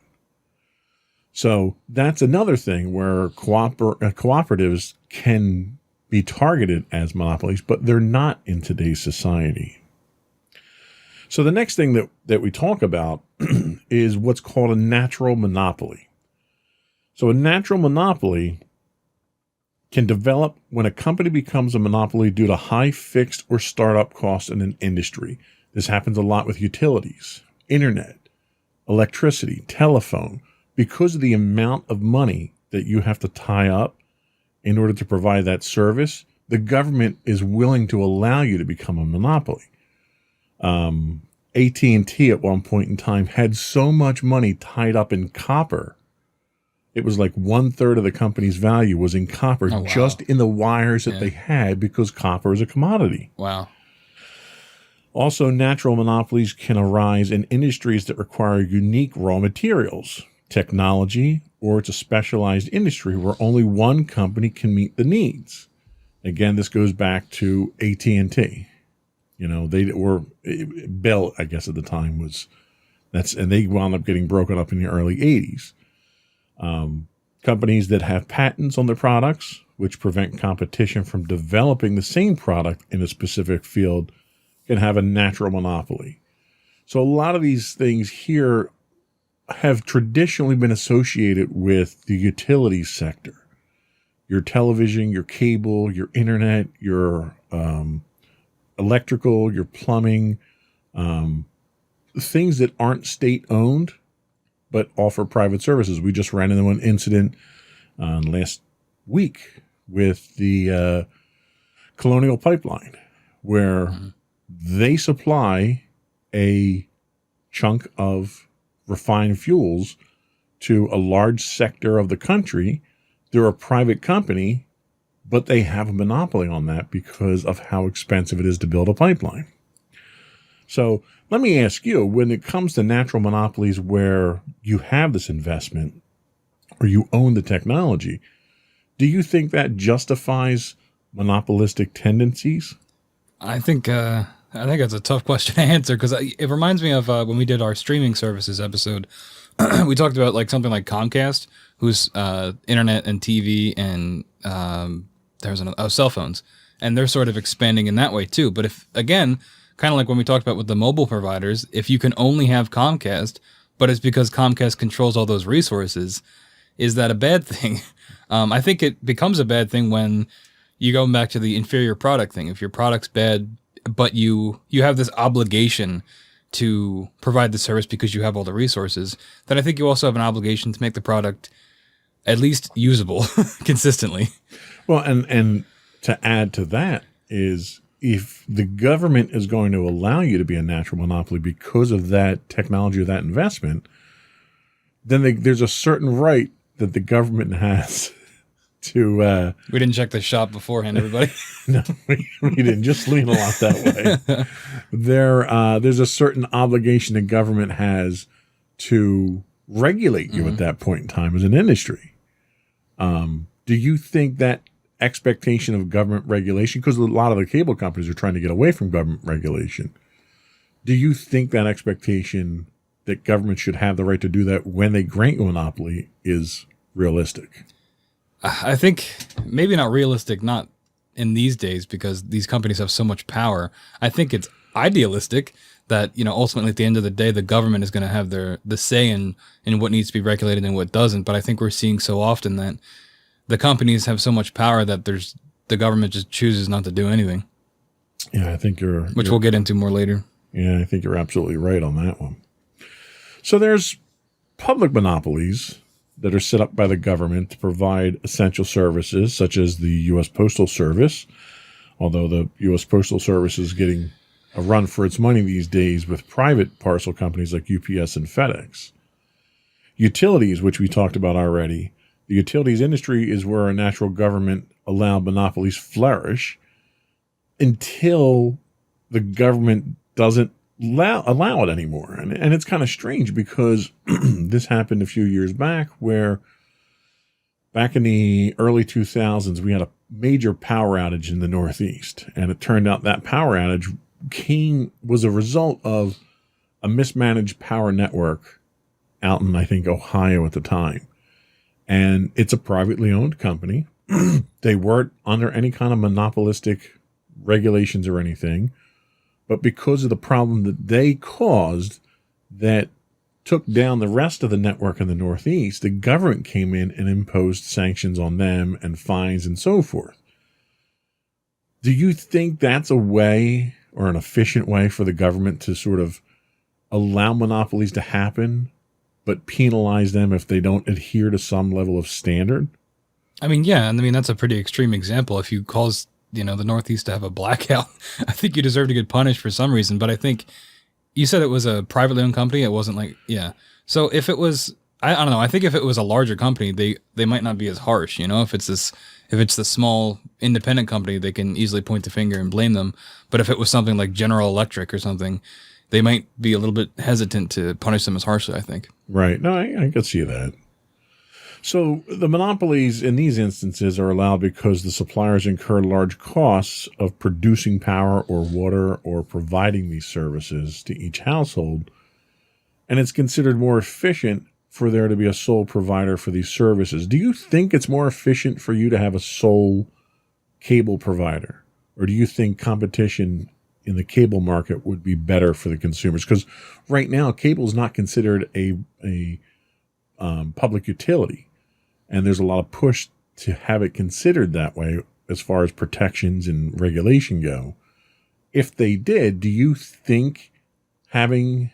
So that's another thing where cooperatives can be targeted as monopolies, but they're not in today's society. So the next thing that we talk about is what's called a natural monopoly. So a natural monopoly can develop when a company becomes a monopoly due to high fixed or startup costs in an industry. This happens a lot with utilities, internet, electricity, telephone. Because of the amount of money that you have to tie up in order to provide that service, the government is willing to allow you to become a monopoly. AT&T at one point in time had so much money tied up in copper. It was like 1/3 of the company's value was in copper, just in the wires that they had, because copper is a commodity. Wow. Also, natural monopolies can arise in industries that require unique raw materials, technology, or it's a specialized industry where only one company can meet the needs. Again, this goes back to AT&T. They were Bell, I guess at the time and they wound up getting broken up in the early 80s. Companies that have patents on their products, which prevent competition from developing the same product in a specific field, can have a natural monopoly. So a lot of these things here have traditionally been associated with the utilities sector. Your television, your cable, your internet, your electrical, your plumbing, things that aren't state-owned but offer private services. We just ran into an incident last week with the Colonial Pipeline, where they supply a chunk of refined fuels to a large sector of the country. They're a private company, but they have a monopoly on that because of how expensive it is to build a pipeline. So let me ask you, when it comes to natural monopolies where you have this investment or you own the technology, do you think that justifies monopolistic tendencies? I think that's a tough question to answer, because it reminds me of when we did our streaming services episode. We talked about something like Comcast, who's internet and TV and there's cell phones, and they're sort of expanding in that way too. But if, again, kind of like when we talked about with the mobile providers, if you can only have Comcast, but it's because Comcast controls all those resources. Is that a bad thing? I think it becomes a bad thing when you go back to the inferior product thing. If your product's bad, but you have this obligation to provide the service because you have all the resources, then I think you also have an obligation to make the product at least usable consistently. Well, and to add to that is, if the government is going to allow you to be a natural monopoly because of that technology or that investment, then there's a certain right that the government has to... we didn't check the shop beforehand, everybody. No, we didn't. Just lean a lot that way. There's a certain obligation the government has to regulate you at that point in time as an industry. Do you think that expectation of government regulation, because a lot of the cable companies are trying to get away from government regulation, do you think that expectation that government should have the right to do that when they grant you a monopoly is realistic? I think maybe not realistic, not in these days, because these companies have so much power. I think it's idealistic that, ultimately at the end of the day, the government is going to have the say in what needs to be regulated and what doesn't. But I think we're seeing so often that the companies have so much power that the government just chooses not to do anything. Yeah, I think which we'll get into more later. Yeah, I think you're absolutely right on that one. So there's public monopolies that are set up by the government to provide essential services, such as the U.S. Postal Service, although the U.S. Postal Service is getting a run for its money these days with private parcel companies like UPS and FedEx. Utilities, which we talked about already. The utilities industry is where a natural government allowed monopolies flourish until the government doesn't allow it anymore. And it's kind of strange because this happened a few years back, where back in the early 2000s, we had a major power outage in the Northeast. And it turned out that power outage was a result of a mismanaged power network out in, I think, Ohio at the time. And it's a privately owned company. They weren't under any kind of monopolistic regulations or anything. But because of the problem that they caused that took down the rest of the network in the Northeast, the government came in and imposed sanctions on them and fines and so forth. Do you think that's a way or an efficient way for the government to sort of allow monopolies to happen, but penalize them if they don't adhere to some level of standard? I mean, yeah. And I mean, that's a pretty extreme example. If you cause, the Northeast to have a blackout, I think you deserve to get punished for some reason. But I think you said it was a privately owned company. It wasn't like, yeah. So if it was, I don't know. I think if it was a larger company, they might not be as harsh. If it's the small independent company, they can easily point the finger and blame them. But if it was something like General Electric or something, they might be a little bit hesitant to punish them as harshly, I think. Right. No, I can see that. So the monopolies in these instances are allowed because the suppliers incur large costs of producing power or water or providing these services to each household. And it's considered more efficient for there to be a sole provider for these services. Do you think it's more efficient for you to have a sole cable provider? Or do you think competition in the cable market would be better for the consumers? Because right now, cable is not considered a public utility. And there's a lot of push to have it considered that way as far as protections and regulation go. If they did, do you think having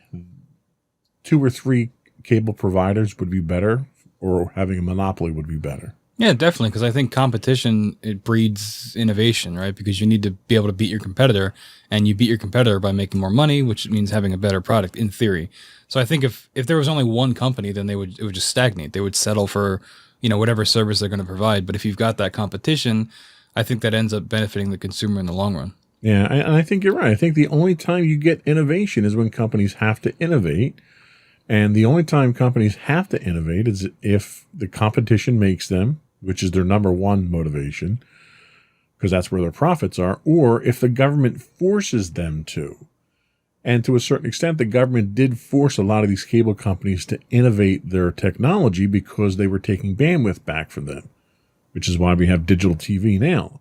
2 or 3 cable providers would be better, or having a monopoly would be better? Yeah, definitely, because I think competition, it breeds innovation, right? Because you need to be able to beat your competitor, and you beat your competitor by making more money, which means having a better product in theory. So I think if there was only one company, then it would just stagnate. They would settle for whatever service they're going to provide. But if you've got that competition, I think that ends up benefiting the consumer in the long run. Yeah, and I think you're right. I think the only time you get innovation is when companies have to innovate. And the only time companies have to innovate is if the competition makes them, which is their number one motivation, because that's where their profits are, or if the government forces them to. And to a certain extent, the government did force a lot of these cable companies to innovate their technology because they were taking bandwidth back from them, which is why we have digital TV now.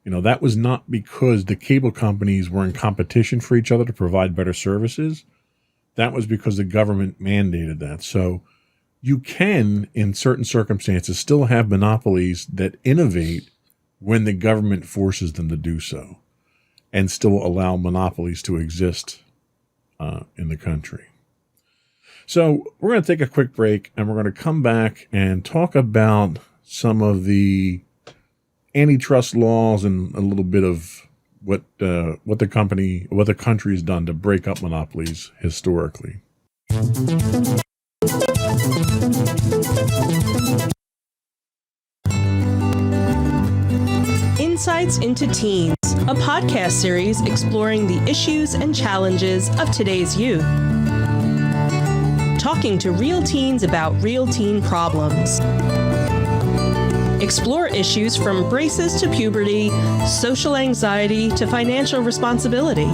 That was not because the cable companies were in competition for each other to provide better services. that was because the government mandated that. So you can, in certain circumstances, still have monopolies that innovate when the government forces them to do so, and still allow monopolies to exist in the country. So we're going to take a quick break, and we're going to come back and talk about some of the antitrust laws and a little bit of what the country has done to break up monopolies historically. Insights into Teens, a podcast series exploring the issues and challenges of today's youth. Talking to real teens about real teen problems. Explore issues from braces to puberty, social anxiety to financial responsibility.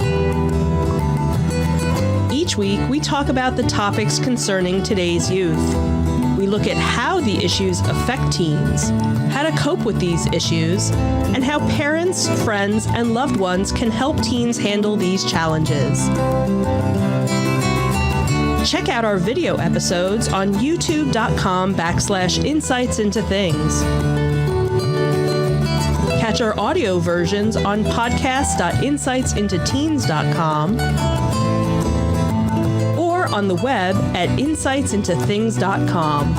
Each week, we talk about the topics concerning today's youth. We look at how the issues affect teens, how to cope with these issues, and how parents, friends, and loved ones can help teens handle these challenges. Check out our video episodes on youtube.com/insightsintothings. Catch our audio versions on podcast.insightsintoteens.com or on the web at insightsintothings.com.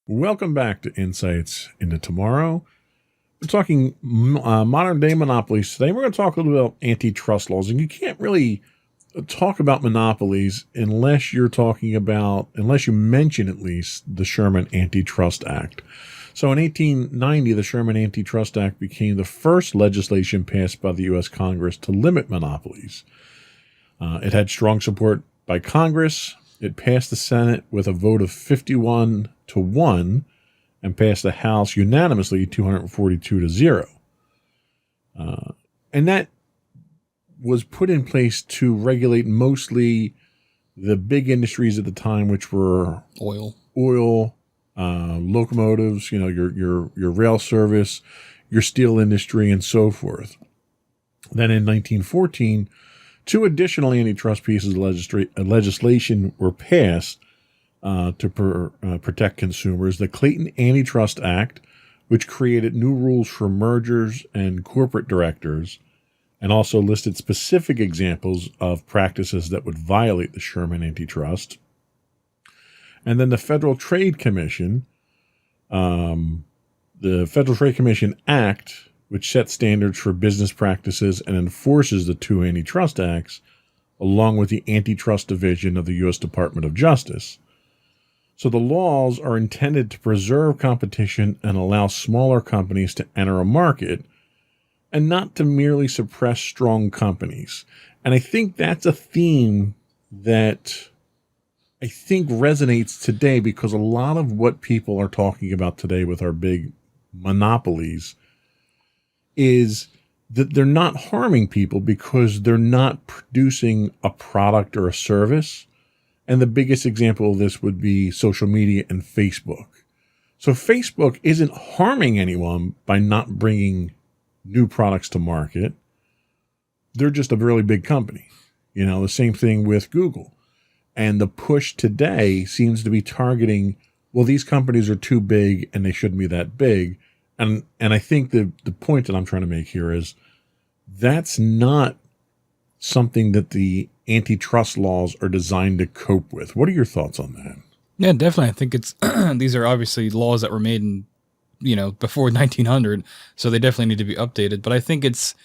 Welcome back to Insights into Tomorrow. We're talking modern day monopolies today. We're going to talk a little about antitrust laws, and you can't really talk about monopolies unless you mention at least the Sherman Antitrust Act. So in 1890, the Sherman Antitrust Act became the first legislation passed by the U.S. Congress to limit monopolies. It had strong support by Congress. It passed the Senate with a vote of 51-1 and passed the House unanimously 242-0. And that was put in place to regulate mostly the big industries at the time, which were oil, locomotives, your rail service, your steel industry, and so forth. Then in 1914, two additional antitrust pieces of legislation were passed to protect consumers. The Clayton Antitrust Act, which created new rules for mergers and corporate directors, and also listed specific examples of practices that would violate the Sherman Antitrust. And then the Federal Trade Commission, the Federal Trade Commission Act, which sets standards for business practices and enforces the two antitrust acts, along with the Antitrust Division of the U.S. Department of Justice. So the laws are intended to preserve competition and allow smaller companies to enter a market, and not to merely suppress strong companies. And I think that's a theme that I think resonates today, because a lot of what people are talking about today with our big monopolies is that they're not harming people because they're not producing a product or a service. And the biggest example of this would be social media and Facebook. So Facebook isn't harming anyone by not bringing new products to market. They're just a really big company. The same thing with Google. And the push today seems to be targeting, well, these companies are too big and they shouldn't be that big. And I think the point that I'm trying to make here is that's not something that the antitrust laws are designed to cope with. What are your thoughts on that? Yeah, definitely. I think it's these are obviously laws that were made in before 1900, so they definitely need to be updated. But I think it's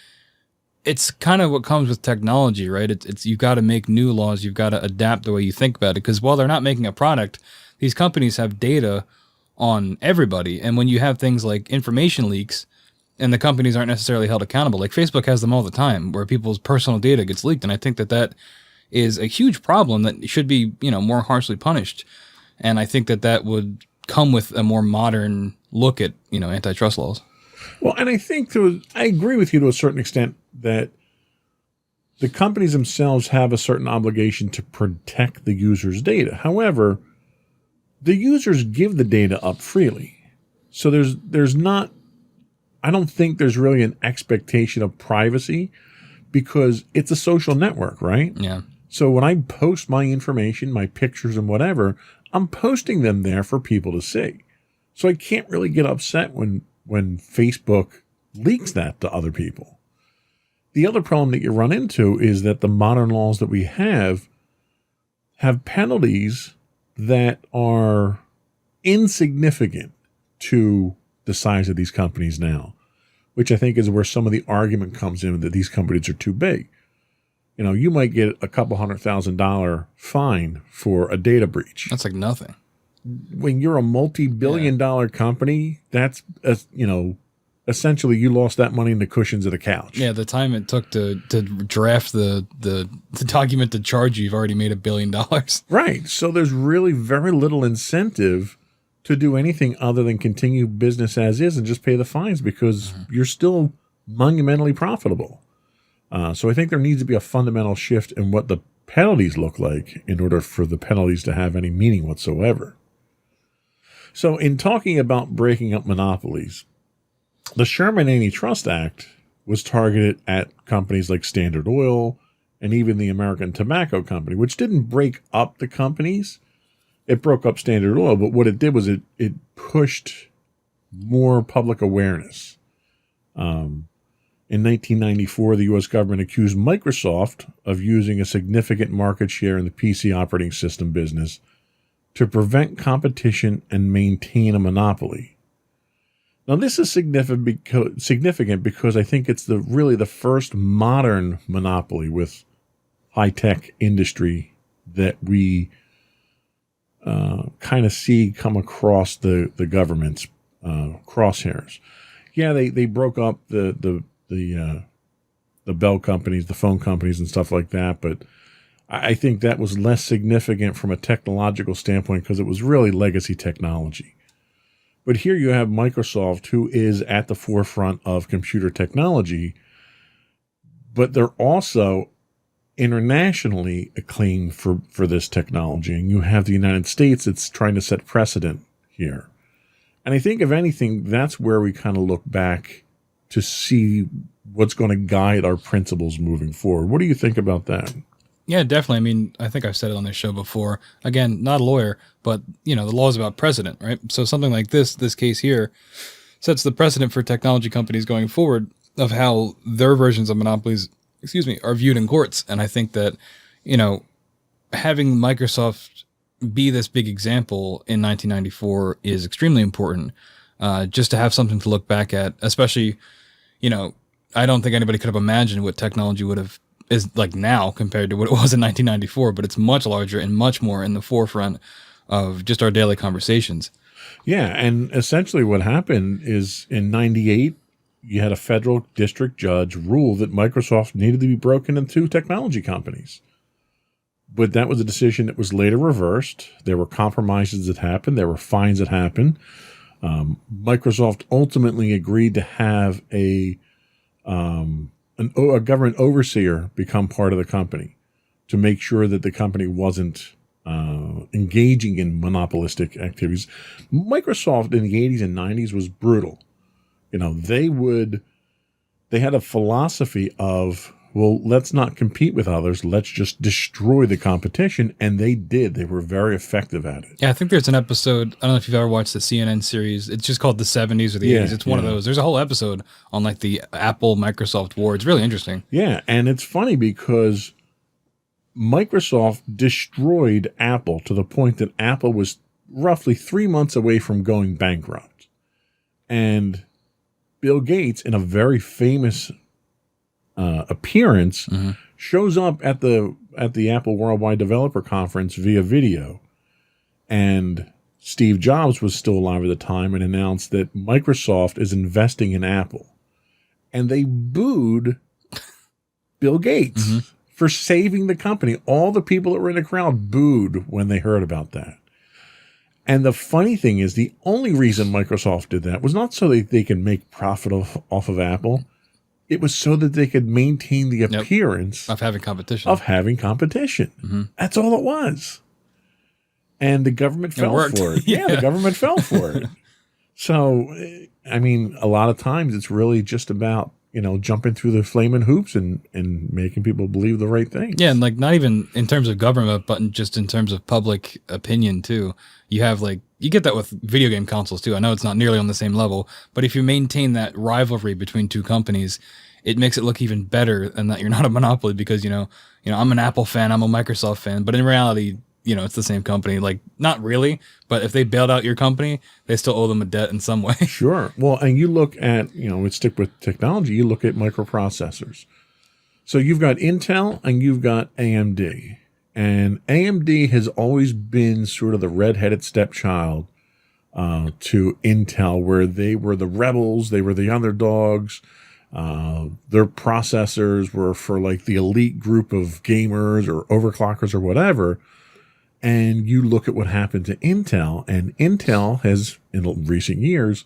kind of what comes with technology, right? It's you've got to make new laws. You've got to adapt the way you think about it, because while they're not making a product, these companies have data on everybody. And when you have things like information leaks and the companies aren't necessarily held accountable, like Facebook has them all the time, where people's personal data gets leaked. And I think that is a huge problem that should be, more harshly punished. And I think that would come with a more modern look at, antitrust laws. Well, and I think I agree with you to a certain extent that the companies themselves have a certain obligation to protect the user's data. However, the users give the data up freely. So there's not I don't think there's really an expectation of privacy because it's a social network, right? Yeah. So when I post my information, my pictures and whatever, I'm posting them there for people to see. So I can't really get upset when Facebook leaks that to other people. The other problem that you run into is that the modern laws that we have penalties that are insignificant to the size of these companies now, which I think is where some of the argument comes in that these companies are too big. You know, you might get a couple $100,000 fine for a data breach. That's like nothing. When you're a multi-billion-dollar company, that's, essentially you lost that money in the cushions of the couch. Yeah, the time it took to draft the document to charge you've already made $1 billion. Right. So there's really very little incentive to do anything other than continue business as is and just pay the fines because you're still monumentally profitable. So I think there needs to be a fundamental shift in what the penalties look like in order for the penalties to have any meaning whatsoever. So in talking about breaking up monopolies, the Sherman Antitrust Act was targeted at companies like Standard Oil and even the American Tobacco Company, which didn't break up the companies. It broke up Standard Oil, but what it did was it pushed more public awareness. In 1994, the U.S. government accused Microsoft of using a significant market share in the PC operating system business to prevent competition and maintain a monopoly. Now, this is significant because I think it's really the first modern monopoly with high-tech industry that we kind of see come across the government's crosshairs. Yeah, they broke up the bell companies, the phone companies and stuff like that, but I think that was less significant from a technological standpoint because it was really legacy technology. But here you have Microsoft, who is at the forefront of computer technology, but they're also internationally acclaimed for this technology. And you have the United States that's trying to set precedent here. And I think, if anything, that's where we kind of look back to see what's going to guide our principles moving forward. What do you think about that? Yeah, definitely. I mean, I think I've said it on this show before. Again, not a lawyer, but, the law is about precedent, right? So something like this case here, sets the precedent for technology companies going forward of how their versions of monopolies, are viewed in courts. And I think that, having Microsoft be this big example in 1994 is extremely important, just to have something to look back at, especially, I don't think anybody could have imagined what technology is like now compared to what it was in 1994, but it's much larger and much more in the forefront of just our daily conversations. Yeah, and essentially what happened is in 98, you had a federal district judge rule that Microsoft needed to be broken into technology companies. But that was a decision that was later reversed. There were compromises that happened. There were fines that happened. Microsoft ultimately agreed to have a government overseer become part of the company to make sure that the company wasn't engaging in monopolistic activities. Microsoft in the 80s and 90s was brutal. They had a philosophy of, well, let's not compete with others. Let's just destroy the competition. And they did. They were very effective at it. Yeah, I think there's an episode. I don't know if you've ever watched the CNN series. It's just called the 70s or the 80s. It's one of those. There's a whole episode on like the Apple-Microsoft war. It's really interesting. Yeah, and it's funny because Microsoft destroyed Apple to the point that Apple was roughly 3 months away from going bankrupt. And Bill Gates, in a very famous appearance, shows up at the Apple Worldwide Developer Conference via video, and Steve Jobs was still alive at the time and announced that Microsoft is investing in Apple, and they booed Bill Gates for saving the company. All the people that were in the crowd booed when they heard about that. And the funny thing is, the only reason Microsoft did that was not so that they could make profit off of Apple. It was so that they could maintain the appearance of having competition. That's all it was. And the government fell for it. Yeah, the government fell for it. So, I mean, a lot of times it's really just about, jumping through the flaming hoops and making people believe the right thing. Yeah, and like not even in terms of government, but just in terms of public opinion too. You have you get that with video game consoles too. I know it's not nearly on the same level, but if you maintain that rivalry between two companies, it makes it look even better than that you're not a monopoly because, I'm an Apple fan, I'm a Microsoft fan, but in reality, it's the same company. Like, not really, but if they bailed out your company, they still owe them a debt in some way. Sure. Well, and you look at, let's stick with technology, you look at microprocessors. So you've got Intel and you've got AMD. And AMD has always been sort of the redheaded stepchild to Intel, where they were the rebels, they were the underdogs. Their processors were for like the elite group of gamers or overclockers or whatever. And you look at what happened to Intel, and Intel has, in recent years,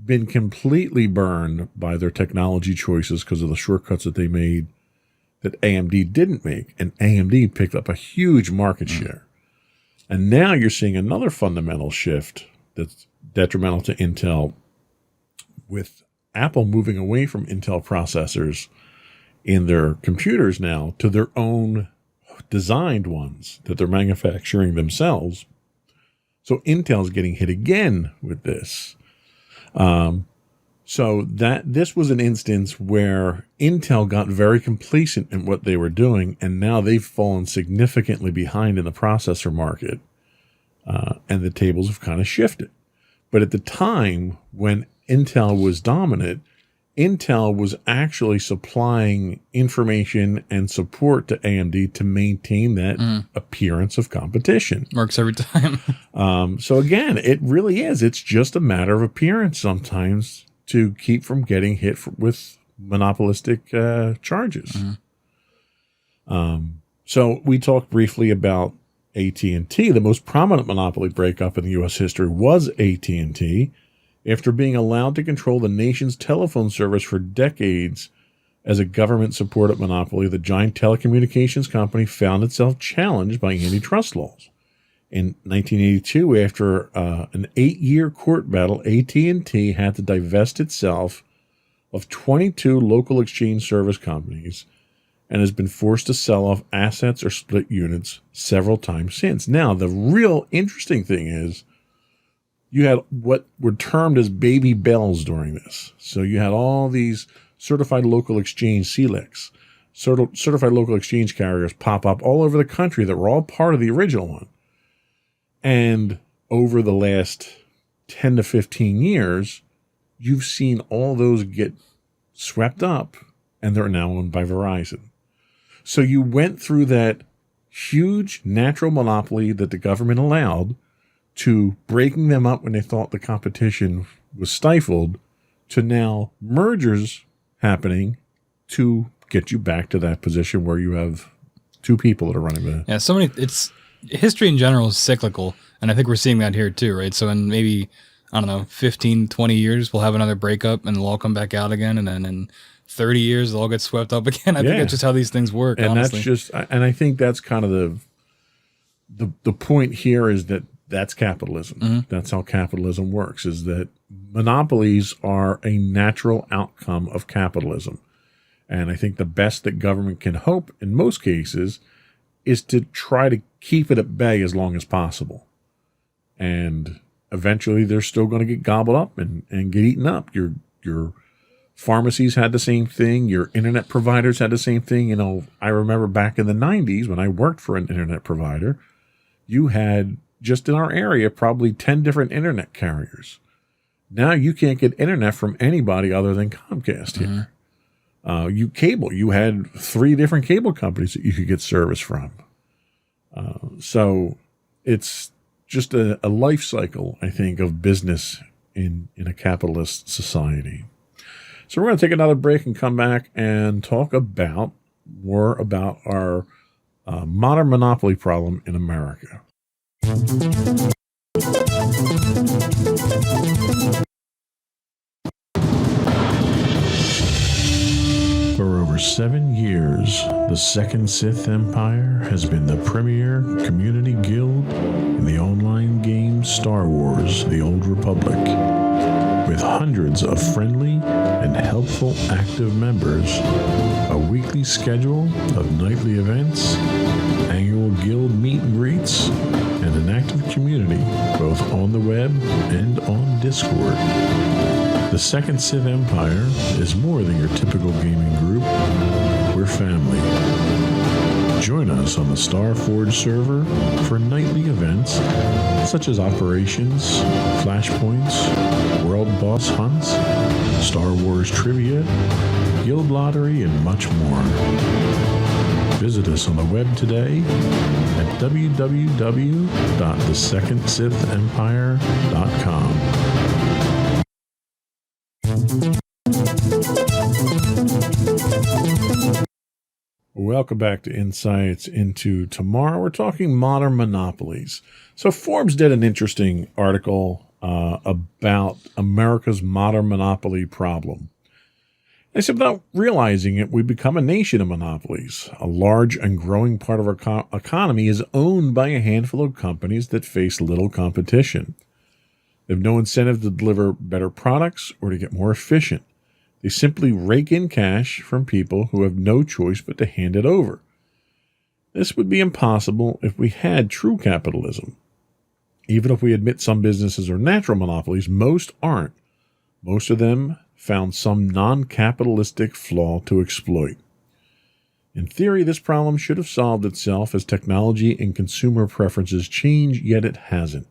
been completely burned by their technology choices because of the shortcuts that they made that AMD didn't make. And AMD picked up a huge market share. And now you're seeing another fundamental shift that's detrimental to Intel, with Apple moving away from Intel processors in their computers now to their own designed ones that they're manufacturing themselves. So Intel's getting hit again with this. So this was an instance where Intel got very complacent in what they were doing, and now they've fallen significantly behind in the processor market, and the tables have kind of shifted. But at the time when Intel was dominant, Intel was actually supplying information and support to AMD to maintain that appearance of competition. Works every time. So again, it really is. It's just a matter of appearance sometimes to keep from getting hit with monopolistic charges. So we talked briefly about AT&T. The most prominent monopoly breakup in the U.S. history was AT&T. After being allowed to control the nation's telephone service for decades as a government-supported monopoly, the giant telecommunications company found itself challenged by antitrust laws. In 1982, after an 8-year court battle, AT&T had to divest itself of 22 local exchange service companies and has been forced to sell off assets or split units several times since. Now, the real interesting thing is, you had what were termed as baby bells during this. So you had all these certified local exchange CLECs, certified local exchange carriers pop up all over the country that were all part of the original one. And over the last 10 to 15 years, you've seen all those get swept up, and they're now owned by Verizon. So you went through that huge natural monopoly that the government allowed, to breaking them up when they thought the competition was stifled, to now mergers happening to get you back to that position where you have two people that are running the... Yeah, it's history in general is cyclical, and I think we're seeing that here too, right? So in maybe, 15, 20 years, we'll have another breakup and they'll all come back out again, and then in 30 years, they'll all get swept up again. I think that's just how these things work, and honestly. And I think that's kind of the point here is that's capitalism. That's how capitalism works, is that monopolies are a natural outcome of capitalism. And I think the best that government can hope in most cases is to try to keep it at bay as long as possible. And eventually they're still going to get gobbled up and get eaten up. Your pharmacies had the same thing. Your internet providers had the same thing. I remember back in the 90s when I worked for an internet provider, you had, just in our area, probably 10 different internet carriers. Now you can't get internet from anybody other than Comcast here. You had 3 different cable companies that you could get service from. So it's just a life cycle, I think, of business in a capitalist society. So we're going to take another break and come back and talk more about our modern monopoly problem in America. For over 7 years, the Second Sith Empire has been the premier community guild in the online game Star Wars: The Old Republic. With hundreds of friendly and helpful active members, a weekly schedule of nightly events, annual guild meet and greets, and an active community both on the web and on Discord. The Second Sith Empire is more than your typical gaming group. We're family. Join us on the Starforge server for nightly events such as operations, flashpoints, world boss hunts, Star Wars trivia, guild lottery, and much more. Visit us on the web today at www.thesecondsithempire.com. Welcome back to Insights into Tomorrow. We're talking modern monopolies. So Forbes did an interesting article about America's modern monopoly problem. They said without realizing it, we become a nation of monopolies. A large and growing part of our economy is owned by a handful of companies that face little competition. They have no incentive to deliver better products or to get more efficient. They simply rake in cash from people who have no choice but to hand it over. This would be impossible if we had true capitalism. Even if we admit some businesses are natural monopolies, most aren't. Most of them found some non-capitalistic flaw to exploit. In theory, this problem should have solved itself as technology and consumer preferences change, yet it hasn't.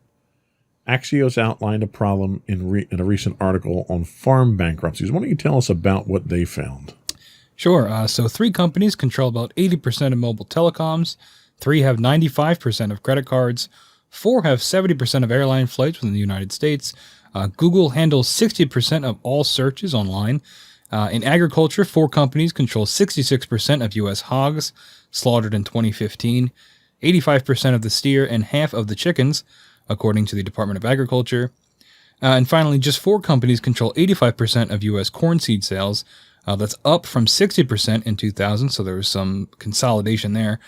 Axios outlined a problem in a recent article on farm bankruptcies. Why don't you tell us about what they found? Sure. So 3 companies control about 80% of mobile telecoms. 3 have 95% of credit cards. 4 have 70% of airline flights within the United States. Google handles 60% of all searches online. In agriculture, 4 companies control 66% of U.S. hogs slaughtered in 2015, 85% of the steer, and half of the chickens, according to the Department of Agriculture. And finally, just 4 companies control 85% of U.S. corn seed sales. That's up from 60% in 2000, so there was some consolidation there.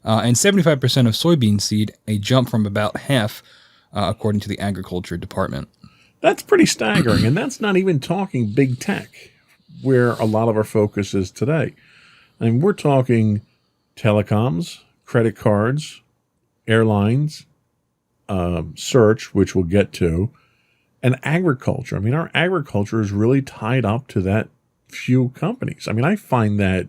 And 75% of soybean seed, a jump from about half, according to the Agriculture Department. That's pretty staggering, and that's not even talking big tech, where a lot of our focus is today. I mean, we're talking telecoms, credit cards, airlines, search, which we'll get to, and agriculture. I mean, our agriculture is really tied up to that few companies. I mean, I find that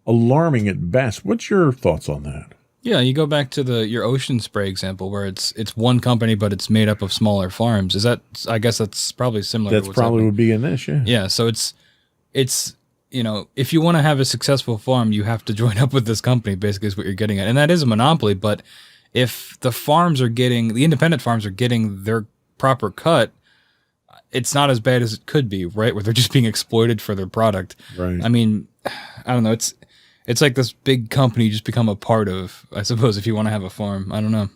alarming at best. What's your thoughts on that? Yeah, you go back to your ocean spray example where it's one company, but it's made up of smaller farms. I guess that's probably similar. That's to what's probably happening. would be in this, yeah. Yeah, so it's if you want to have a successful farm, you have to join up with this company, basically is what you're getting at. And that is a monopoly, but if the independent farms are getting their proper cut, it's not as bad as it could be, right? Where they're just being exploited for their product. Right. I mean, I don't know. It's like this big company you just become a part of, I suppose, if you want to have a farm. I don't know.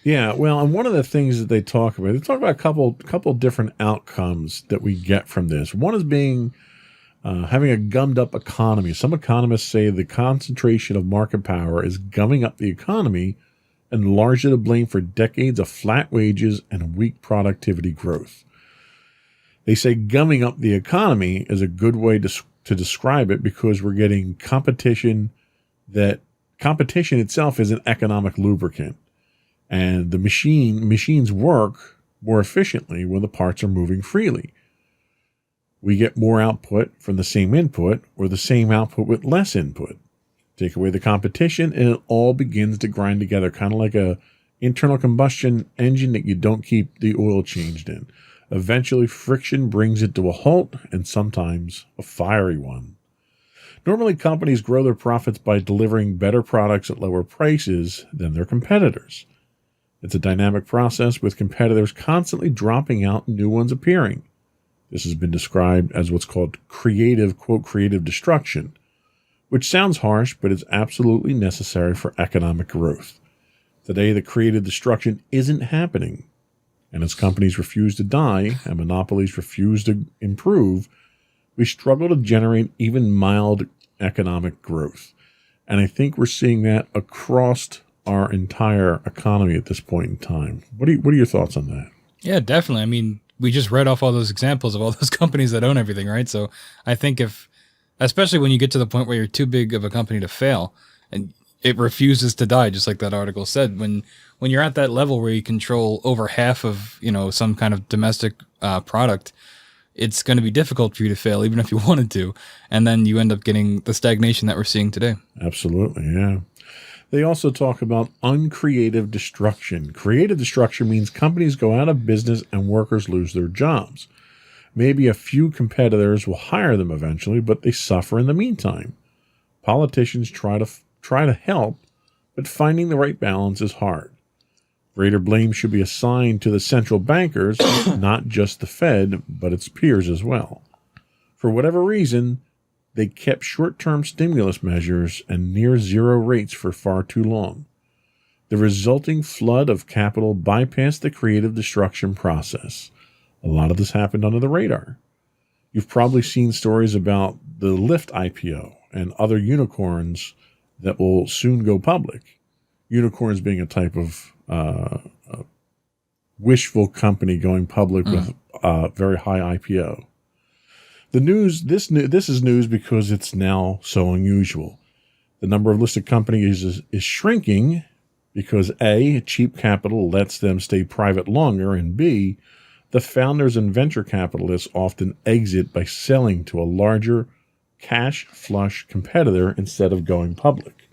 Yeah, well, and one of the things that they talk about a couple different outcomes that we get from this. One is being having a gummed up economy. Some economists say the concentration of market power is gumming up the economy and largely to blame for decades of flat wages and weak productivity growth. They say gumming up the economy is a good way to describe it because we're getting competition itself is an economic lubricant. And the machines work more efficiently when the parts are moving freely. We get more output from the same input or the same output with less input. Take away the competition and it all begins to grind together, kind of like a internal combustion engine that you don't keep the oil changed in. Eventually, friction brings it to a halt, and sometimes a fiery one. Normally, companies grow their profits by delivering better products at lower prices than their competitors. It's a dynamic process with competitors constantly dropping out and new ones appearing. This has been described as what's called creative destruction, which sounds harsh, but is absolutely necessary for economic growth. Today, the creative destruction isn't happening. And as companies refuse to die and monopolies refuse to improve, we struggle to generate even mild economic growth. And I think we're seeing that across our entire economy at this point in time. What are your thoughts on that? Yeah, definitely. I mean, we just read off all those examples of all those companies that own everything, right? So I think especially when you get to the point where you're too big of a company to fail and it refuses to die, just like that article said, when you're at that level where you control over half of, some kind of domestic product, it's going to be difficult for you to fail, even if you wanted to. And then you end up getting the stagnation that we're seeing today. Absolutely, yeah. They also talk about uncreative destruction. Creative destruction means companies go out of business and workers lose their jobs. Maybe a few competitors will hire them eventually, but they suffer in the meantime. Politicians try to help, but finding the right balance is hard. Greater blame should be assigned to the central bankers, not just the Fed, but its peers as well. For whatever reason, they kept short-term stimulus measures and near zero rates for far too long. The resulting flood of capital bypassed the creative destruction process. A lot of this happened under the radar. You've probably seen stories about the Lyft IPO and other unicorns that will soon go public. Unicorns being a type of wishful company going public with very high IPO. The news. This is news because it's now so unusual. The number of listed companies is shrinking because A, cheap capital lets them stay private longer, and B, the founders and venture capitalists often exit by selling to a larger cash flush competitor instead of going public.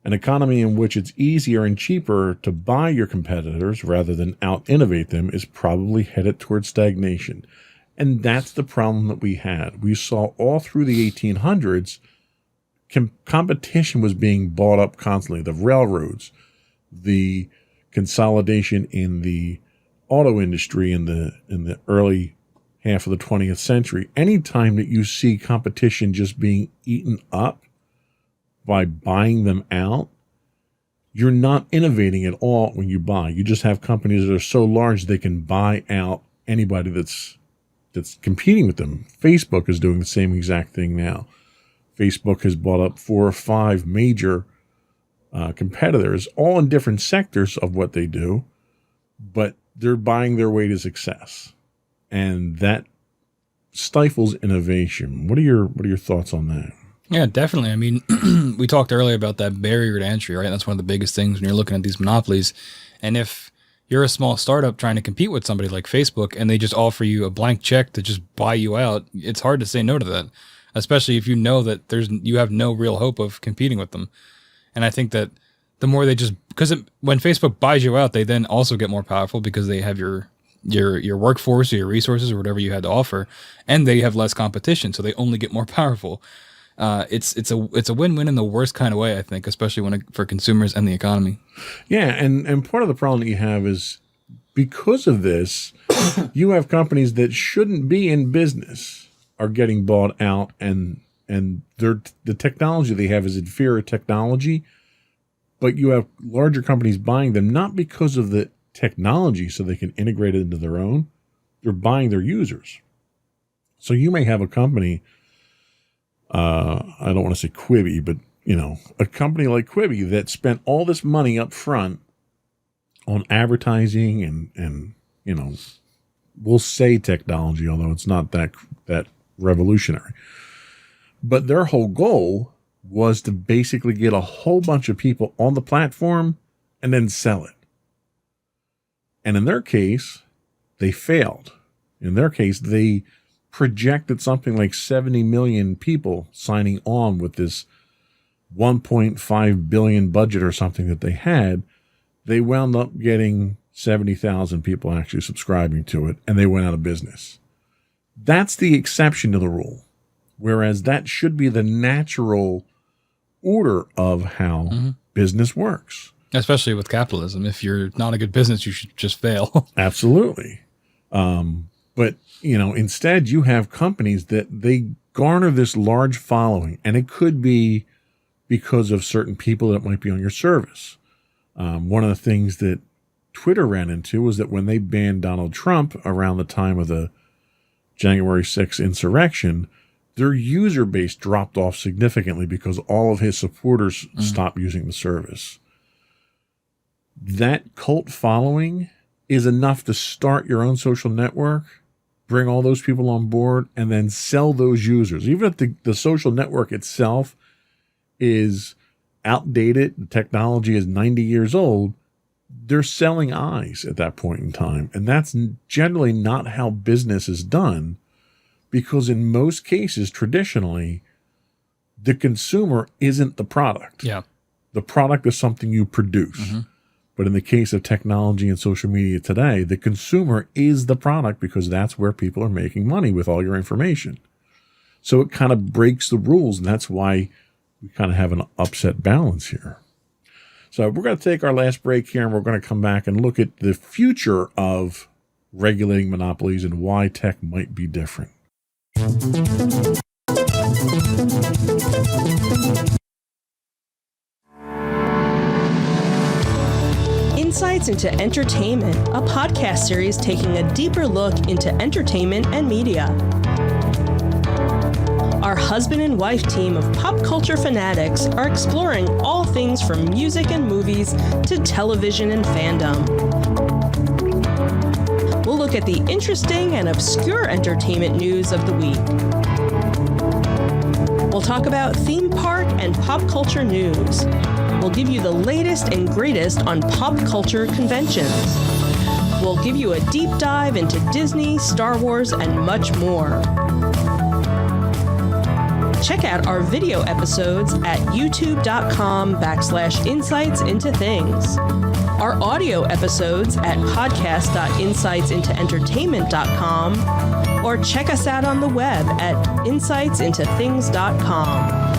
An economy in which it's easier and cheaper to buy your competitors rather than out-innovate them is probably headed towards stagnation. And that's the problem that we had. We saw all through the 1800s, competition was being bought up constantly. The railroads, the consolidation in the auto industry in the early half of the 20th century. Anytime that you see competition just being eaten up by buying them out, you're not innovating at all when you buy. You just have companies that are so large they can buy out anybody that's competing with them. Facebook is doing the same exact thing now. Facebook has bought up 4 or 5 major competitors, all in different sectors of what they do, but they're buying their way to success. And that stifles innovation. What are your thoughts on that? Yeah, definitely. I mean, we talked earlier about that barrier to entry, right? That's one of the biggest things when you're looking at these monopolies. And if you're a small startup trying to compete with somebody like Facebook and they just offer you a blank check to just buy you out, it's hard to say no to that, especially if you know that you have no real hope of competing with them. And I think that the more they just, when Facebook buys you out, they then also get more powerful because they have your workforce or your resources or whatever you had to offer, and they have less competition, so they only get more powerful. It's a win-win in the worst kind of way, I think, especially for consumers and the economy. Yeah, and part of the problem that you have is because of this, you have companies that shouldn't be in business are getting bought out, and the technology they have is inferior technology, but you have larger companies buying them not because of the technology so they can integrate it into their own. They're buying their users. So you may have a company, I don't want to say Quibi, but a company like Quibi that spent all this money up front on advertising and we'll say technology, although it's not that revolutionary. But their whole goal was to basically get a whole bunch of people on the platform and then sell it. And in their case, they failed. In their case, they projected something like 70 million people signing on with this 1.5 billion budget or something that they had. They wound up getting 70,000 people actually subscribing to it, and they went out of business. That's the exception to the rule, whereas that should be the natural order of how business works. Especially with capitalism. If you're not a good business, you should just fail. Absolutely. But, instead you have companies that they garner this large following, and it could be because of certain people that might be on your service. One of the things that Twitter ran into was that when they banned Donald Trump around the time of the January 6th insurrection, their user base dropped off significantly because all of his supporters stopped using the service. That cult following is enough to start your own social network, bring all those people on board, and then sell those users. Even if the social network itself is outdated, the technology is 90 years old, they're selling eyes at that point in time. And that's generally not how business is done, because in most cases, traditionally, the consumer isn't the product. Yeah. The product is something you produce. Mm-hmm. But in the case of technology and social media today, the consumer is the product because that's where people are making money with all your information. So it kind of breaks the rules, and that's why we kind of have an upset balance here. So we're going to take our last break here, and we're going to come back and look at the future of regulating monopolies and why tech might be different. Insights into Entertainment, a podcast series taking a deeper look into entertainment and media. Our husband and wife team of pop culture fanatics are exploring all things from music and movies to television and fandom. We'll look at the interesting and obscure entertainment news of the week. We'll talk about theme park and pop culture news. We'll give you the latest and greatest on pop culture conventions. We'll give you a deep dive into Disney, Star Wars, and much more. Check out our video episodes at youtube.com/insightsintothings. Our audio episodes at podcast.insightsintoentertainment.com, or check us out on the web at insightsintothings.com.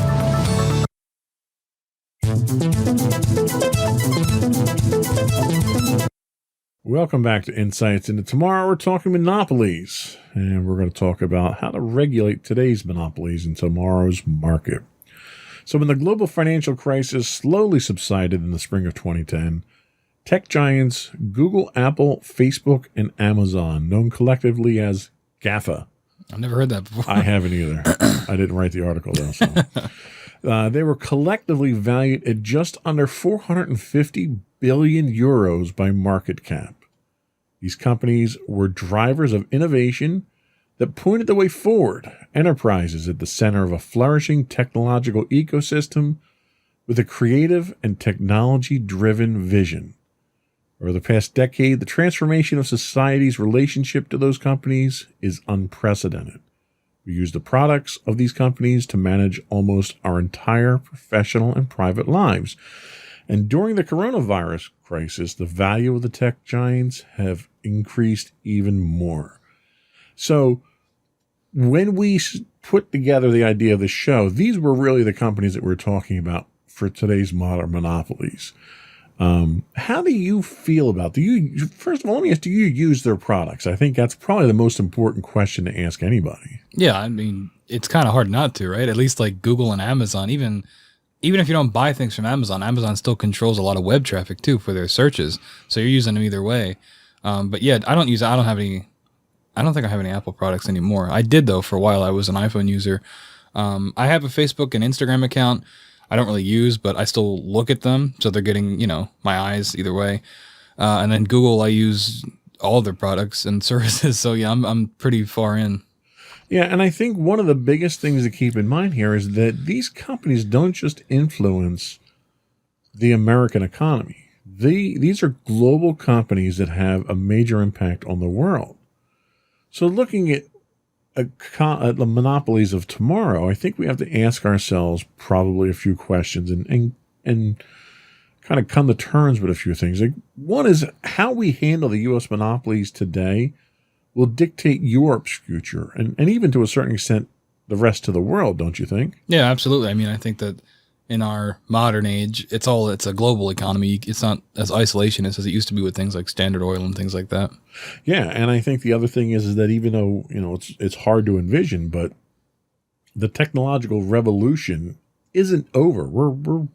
Welcome back to Insights Into Tomorrow. We're talking monopolies, and we're going to talk about how to regulate today's monopolies in tomorrow's market. So when the global financial crisis slowly subsided in the spring of 2010, tech giants Google, Apple, Facebook, and Amazon, known collectively as GAFA. I've never heard that before. I haven't either. I didn't write the article, though. So. They were collectively valued at just under 450 billion euros by market cap. These companies were drivers of innovation that pointed the way forward, enterprises at the center of a flourishing technological ecosystem with a creative and technology-driven vision. Over the past decade, the transformation of society's relationship to those companies is unprecedented. We use the products of these companies to manage almost our entire professional and private lives. And during the coronavirus crisis, the value of the tech giants have increased even more. So when we put together the idea of the show, these were really the companies that we're talking about for today's modern monopolies. How do you feel about, first of all, let me ask, do you use their products? I think that's probably the most important question to ask anybody. Yeah, I mean, it's kind of hard not to, right? At least like Google and Amazon, even if you don't buy things from Amazon, Amazon still controls a lot of web traffic too for their searches. So you're using them either way. But yeah, I don't think I have any Apple products anymore. I did though for a while. I was an iPhone user. I have a Facebook and Instagram account. I don't really use, but I still look at them. So they're getting, my eyes either way. And then Google, I use all their products and services. So yeah, I'm pretty far in. Yeah, and I think one of the biggest things to keep in mind here is that these companies don't just influence the American economy. These are global companies that have a major impact on the world. So looking at the monopolies of tomorrow, I think we have to ask ourselves probably a few questions and kind of come to terms with a few things. Like, one is how we handle the U.S. monopolies today will dictate Europe's future and even to a certain extent the rest of the world, don't you think? Yeah, absolutely. I mean, I think that in our modern age, it's a global economy. It's not as isolationist as it used to be with things like Standard Oil and things like that. Yeah, and I think the other thing is that even though, it's hard to envision, but the technological revolution isn't over. We're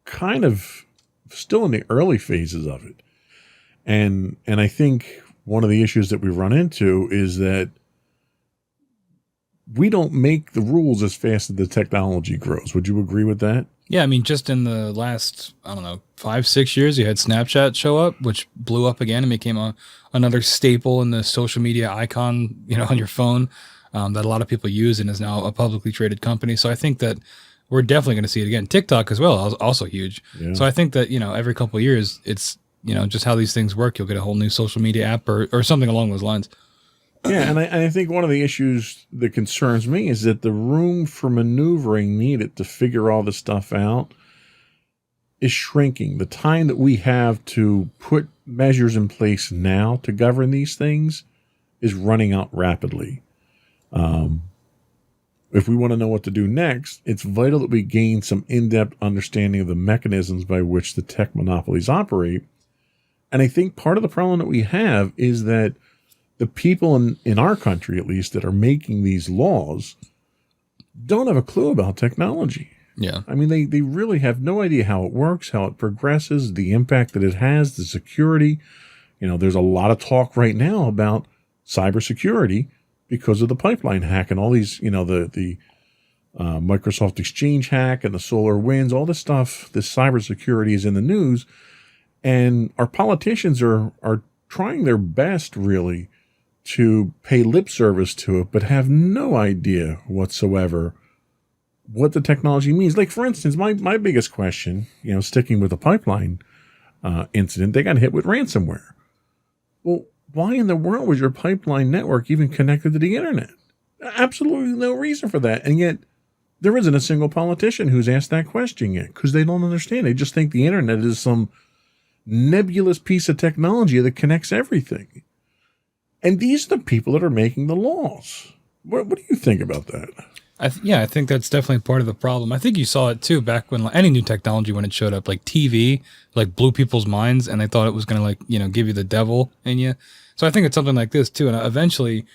kind of still in the early phases of it. And I think one of the issues that we run into is that we don't make the rules as fast as the technology grows. Would you agree with that? Yeah, I mean, just in the last, I don't know, 5-6 years, you had Snapchat show up, which blew up again and became another staple in the social media icon, on your phone that a lot of people use and is now a publicly traded company. So I think that we're definitely going to see it again. TikTok as well, also huge. Yeah. So I think that, every couple of years, it's, just how these things work. You'll get a whole new social media app or something along those lines. Yeah, and I think one of the issues that concerns me is that the room for maneuvering needed to figure all this stuff out is shrinking. The time that we have to put measures in place now to govern these things is running out rapidly. If we want to know what to do next, it's vital that we gain some in-depth understanding of the mechanisms by which the tech monopolies operate. And I think part of the problem that we have is that the people in our country, at least, that are making these laws don't have a clue about technology. Yeah. I mean, they really have no idea how it works, how it progresses, the impact that it has, the security. There's a lot of talk right now about cybersecurity because of the pipeline hack and all these, the Microsoft Exchange hack and the SolarWinds, all this stuff, this cybersecurity is in the news. And our politicians are trying their best, really, to pay lip service to it, but have no idea whatsoever what the technology means. Like, for instance, my biggest question, sticking with the pipeline incident, they got hit with ransomware. Well, why in the world was your pipeline network even connected to the internet? Absolutely no reason for that. And yet there isn't a single politician who's asked that question yet because they don't understand. They just think the internet is some nebulous piece of technology that connects everything. And these are the people that are making the laws. What do you think about that? I think that's definitely part of the problem. I think you saw it too back when any new technology, when it showed up, like TV, like blew people's minds and they thought it was going to give you the devil in you. So I think it's something like this too. And eventually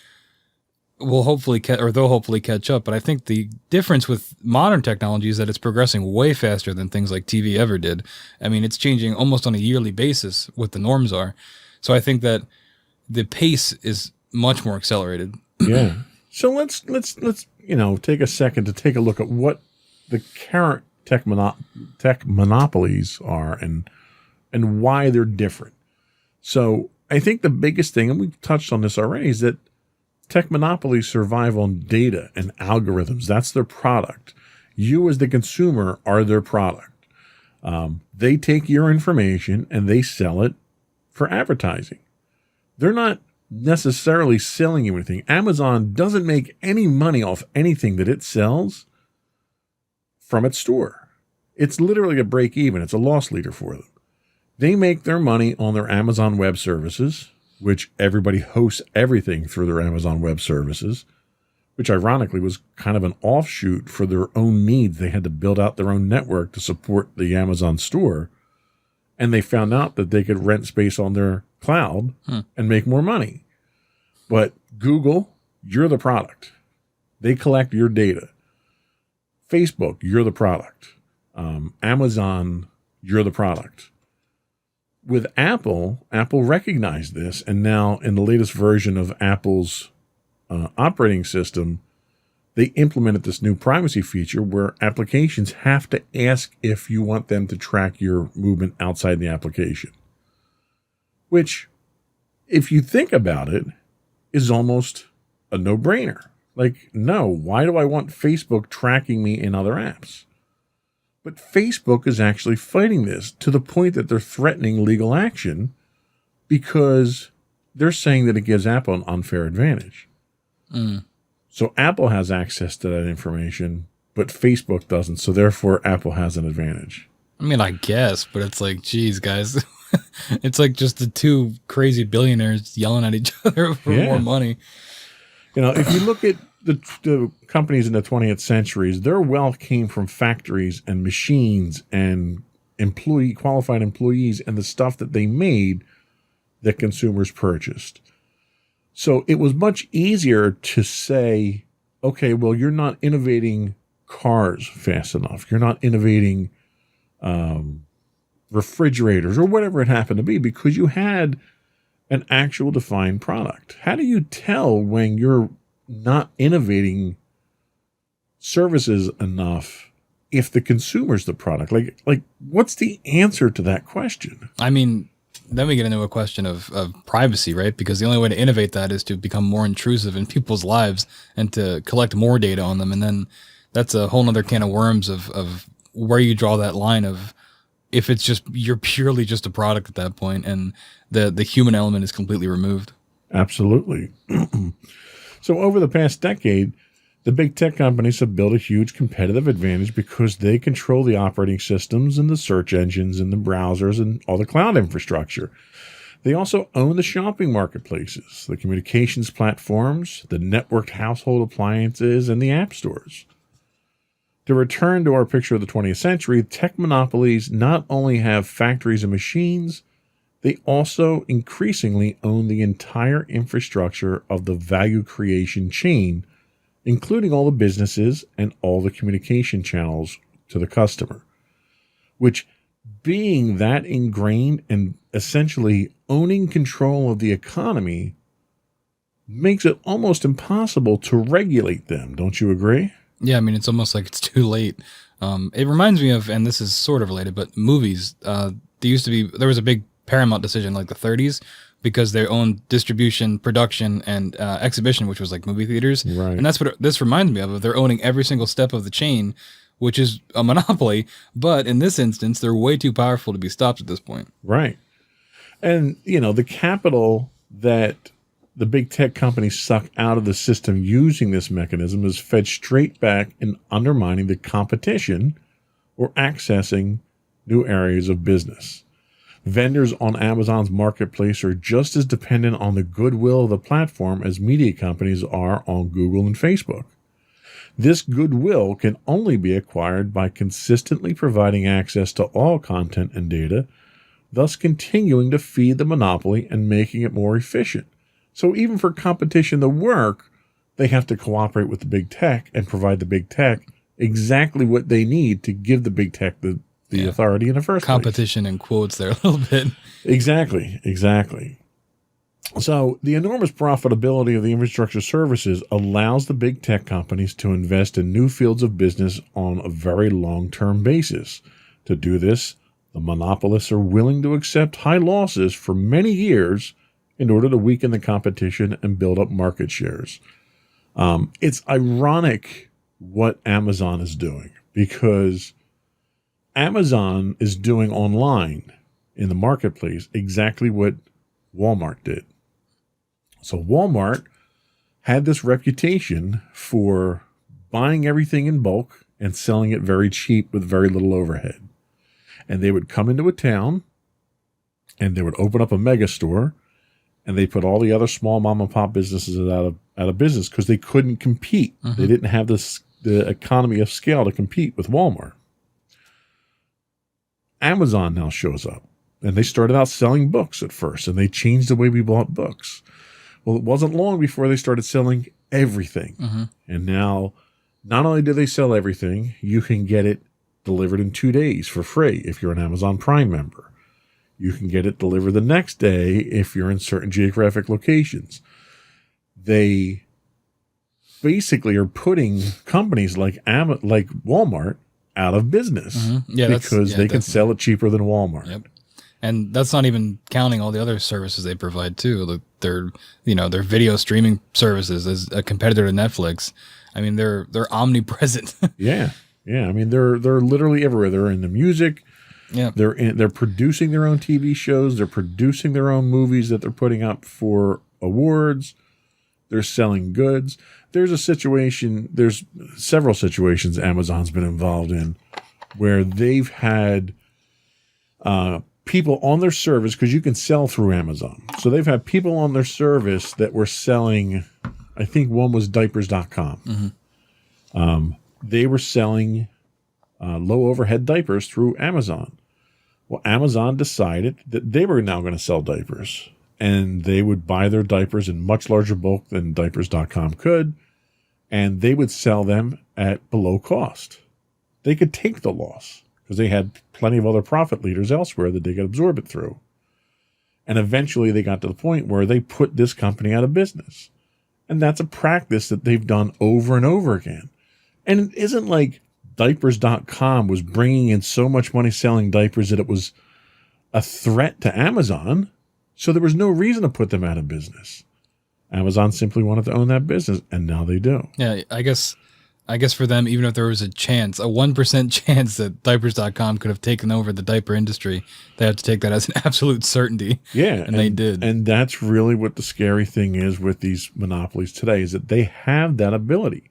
they'll hopefully catch up. But I think the difference with modern technology is that it's progressing way faster than things like TV ever did. I mean, it's changing almost on a yearly basis what the norms are. So I think that the pace is much more accelerated. Yeah. So let's take a second to take a look at what the current tech monopolies are and why they're different. So I think the biggest thing, and we've touched on this already, is that tech monopolies survive on data and algorithms. That's their product. You as the consumer are their product. They take your information and they sell it for advertising. They're not necessarily selling you anything. Amazon doesn't make any money off anything that it sells from its store. It's literally a break even. It's a loss leader for them. They make their money on their Amazon Web Services, which everybody hosts everything through their Amazon Web Services, which ironically was kind of an offshoot for their own needs. They had to build out their own network to support the Amazon store. And they found out that they could rent space on their cloud and make more money. But Google, you're the product. They collect your data. Facebook, you're the product. Amazon, you're the product. With Apple recognized this, and now in the latest version of Apple's operating system, they implemented this new privacy feature where applications have to ask if you want them to track your movement outside the application. Which, if you think about it, is almost a no-brainer. Like, no, why do I want Facebook tracking me in other apps? But Facebook is actually fighting this to the point that they're threatening legal action because they're saying that it gives Apple an unfair advantage. So Apple has access to that information, but Facebook doesn't. So therefore, Apple has an advantage. I mean, I guess, but it's like, geez, guys. It's like just the two crazy billionaires yelling at each other for more money. If you look at the companies in the 20th centuries, their wealth came from factories and machines and qualified employees and the stuff that they made that consumers purchased. So it was much easier to say, okay, well, you're not innovating cars fast enough. You're not innovating refrigerators or whatever it happened to be because you had an actual defined product. How do you tell when you're not innovating services enough if the consumer's the product? Like what's the answer to that question? I mean, then we get into a question of privacy, right? Because the only way to innovate that is to become more intrusive in people's lives and to collect more data on them. And then that's a whole nother can of worms of where you draw that line of if it's just, you're purely just a product at that point and the human element is completely removed. Absolutely. So over the past decade, the big tech companies have built a huge competitive advantage because they control the operating systems and the search engines and the browsers and all the cloud infrastructure. They also own the shopping marketplaces, the communications platforms, the networked household appliances, and the app stores. To return to our picture of the 20th century, tech monopolies not only have factories and machines, they also increasingly own the entire infrastructure of the value creation chain, including all the businesses and all the communication channels to the customer, which, being that ingrained and essentially owning control of the economy, makes it almost impossible to regulate them. Don't you agree? Yeah, I mean, it's almost like it's too late. It reminds me of, and this is sort of related, but movies. There was a big Paramount decision like the 30s because they owned distribution, production, and exhibition, which was like movie theaters. Right. And that's what this reminds me of. They're owning every single step of the chain, which is a monopoly. But in this instance, they're way too powerful to be stopped at this point. Right. And, the capital that the big tech companies suck out of the system using this mechanism is fed straight back in undermining the competition or accessing new areas of business. Vendors on Amazon's marketplace are just as dependent on the goodwill of the platform as media companies are on Google and Facebook. This goodwill can only be acquired by consistently providing access to all content and data, thus continuing to feed the monopoly and making it more efficient. So even for competition to work, they have to cooperate with the big tech and provide the big tech exactly what they need to give the big tech the authority in the first competition place. In quotes there a little bit. Exactly. So the enormous profitability of the infrastructure services allows the big tech companies to invest in new fields of business on a very long-term basis. To do this, the monopolists are willing to accept high losses for many years in order to weaken the competition and build up market shares. It's ironic what Amazon is doing because Amazon is doing online in the marketplace exactly what Walmart did. So Walmart had this reputation for buying everything in bulk and selling it very cheap with very little overhead. And they would come into a town and they would open up a mega store and they put all the other small mom and pop businesses out of business because they couldn't compete. Mm-hmm. They didn't have the economy of scale to compete with Walmart. Amazon now shows up, and they started out selling books at first, and they changed the way we bought books. Well, it wasn't long before they started selling everything. Mm-hmm. And now, not only do they sell everything, you can get it delivered in 2 days for free if you're an Amazon Prime member. You can get it delivered the next day if you're in certain geographic locations. They basically are putting companies like Walmart out of business because they can sell it cheaper than Walmart. Yep. And that's not even counting all the other services they provide too. Their video streaming services as a competitor to Netflix. I mean, they're omnipresent. Yeah. I mean, they're literally everywhere. They're in the music. Yeah. They're producing their own TV shows. They're producing their own movies that they're putting up for awards. They're selling goods. There's several situations Amazon's been involved in where they've had people on their service, because you can sell through Amazon. So they've had people on their service that were selling, I think one was diapers.com. Mm-hmm. They were selling low overhead diapers through Amazon. Well, Amazon decided that they were now going to sell diapers, and they would buy their diapers in much larger bulk than diapers.com could, and they would sell them at below cost. They could take the loss because they had plenty of other profit leaders elsewhere that they could absorb it through. And eventually they got to the point where they put this company out of business. And that's a practice that they've done over and over again. And it isn't like diapers.com was bringing in so much money selling diapers that it was a threat to Amazon. So there was no reason to put them out of business. Amazon simply wanted to own that business, and now they do. Yeah, I guess for them, even if there was a chance, a 1% chance that diapers.com could have taken over the diaper industry, they have to take that as an absolute certainty. Yeah. And they did. And that's really what the scary thing is with these monopolies today, is that they have that ability.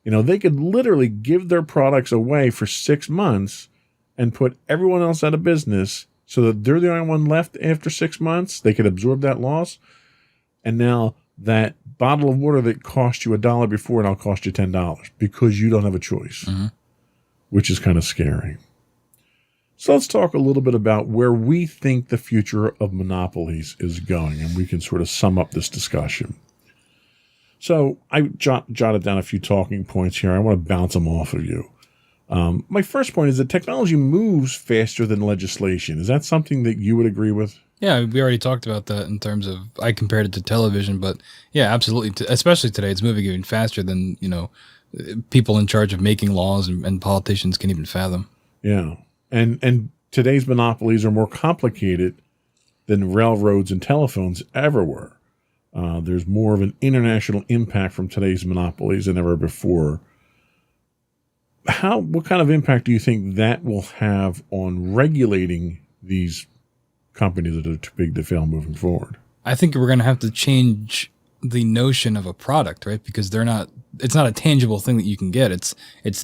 They could literally give their products away for 6 months and put everyone else out of business so that they're the only one left after 6 months. They could absorb that loss. And now that bottle of water that cost you $1 before now cost you $10 because you don't have a choice, which is kind of scary. So let's talk a little bit about where we think the future of monopolies is going, and we can sort of sum up this discussion. So I jotted down a few talking points here. I want to bounce them off of you. My first point is that technology moves faster than legislation. Is that something that you would agree with? Yeah, we already talked about that in terms of, I compared it to television, but yeah, absolutely. Especially today, it's moving even faster than, people in charge of making laws and politicians can even fathom. Yeah. And today's monopolies are more complicated than railroads and telephones ever were. There's more of an international impact from today's monopolies than ever before. What kind of impact do you think that will have on regulating these companies that are too big to fail moving forward? I think we're going to have to change the notion of a product, right? Because it's not a tangible thing that you can get. It's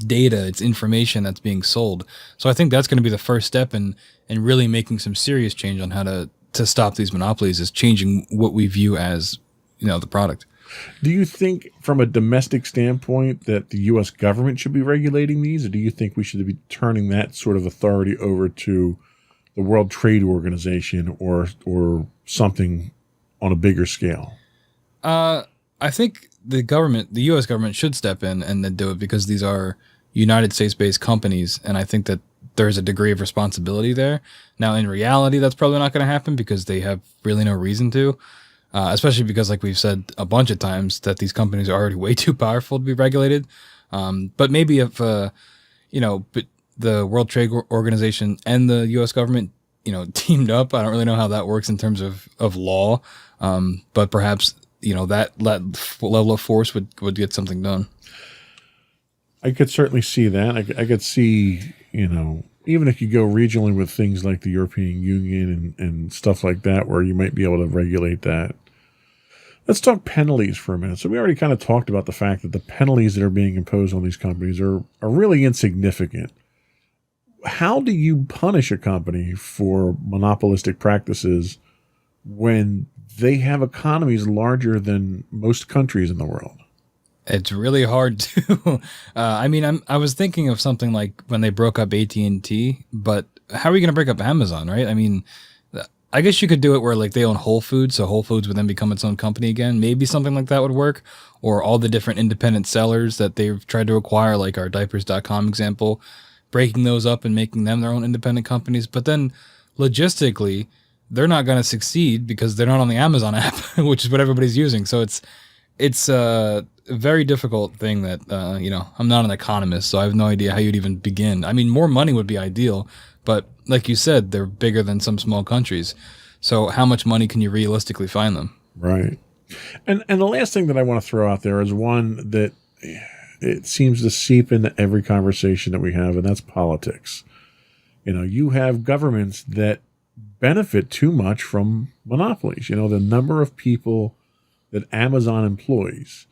data, it's information that's being sold. So I think that's going to be the first step in really making some serious change on how to stop these monopolies, is changing what we view as, the product. Do you think from a domestic standpoint that the U.S. government should be regulating these, or do you think we should be turning that sort of authority over to the World Trade Organization or something on a bigger scale? I think the U.S. government should step in and then do it, because these are United States-based companies, and I think that there's a degree of responsibility there. Now, in reality, that's probably not going to happen because they have really no reason to. Especially because, like we've said a bunch of times, that these companies are already way too powerful to be regulated. But maybe if, but the World Trade Organization and the U.S. government, teamed up, I don't really know how that works in terms of law. But perhaps, that level of force would get something done. I could certainly see that. I could see, even if you go regionally with things like the European Union and stuff like that, where you might be able to regulate that. Let's talk penalties for a minute. So we already kind of talked about the fact that the penalties that are being imposed on these companies are really insignificant. How do you punish a company for monopolistic practices when they have economies larger than most countries in the world? It's really hard to. I was thinking of something like when they broke up AT&T, but how are you going to break up Amazon, right? I mean, I guess you could do it where like they own Whole Foods, so Whole Foods would then become its own company again. Maybe something like that would work. Or all the different independent sellers that they've tried to acquire, like our diapers.com example, breaking those up and making them their own independent companies. But then logistically, they're not going to succeed because they're not on the Amazon app, which is what everybody's using. So it's a very difficult thing that, I'm not an economist, so I have no idea how you'd even begin. I mean, more money would be ideal, but like you said, they're bigger than some small countries. So how much money can you realistically find them? Right. And the last thing that I want to throw out there is one that it seems to seep into every conversation that we have, and that's politics. You have governments that benefit too much from monopolies. The number of people that Amazon employs,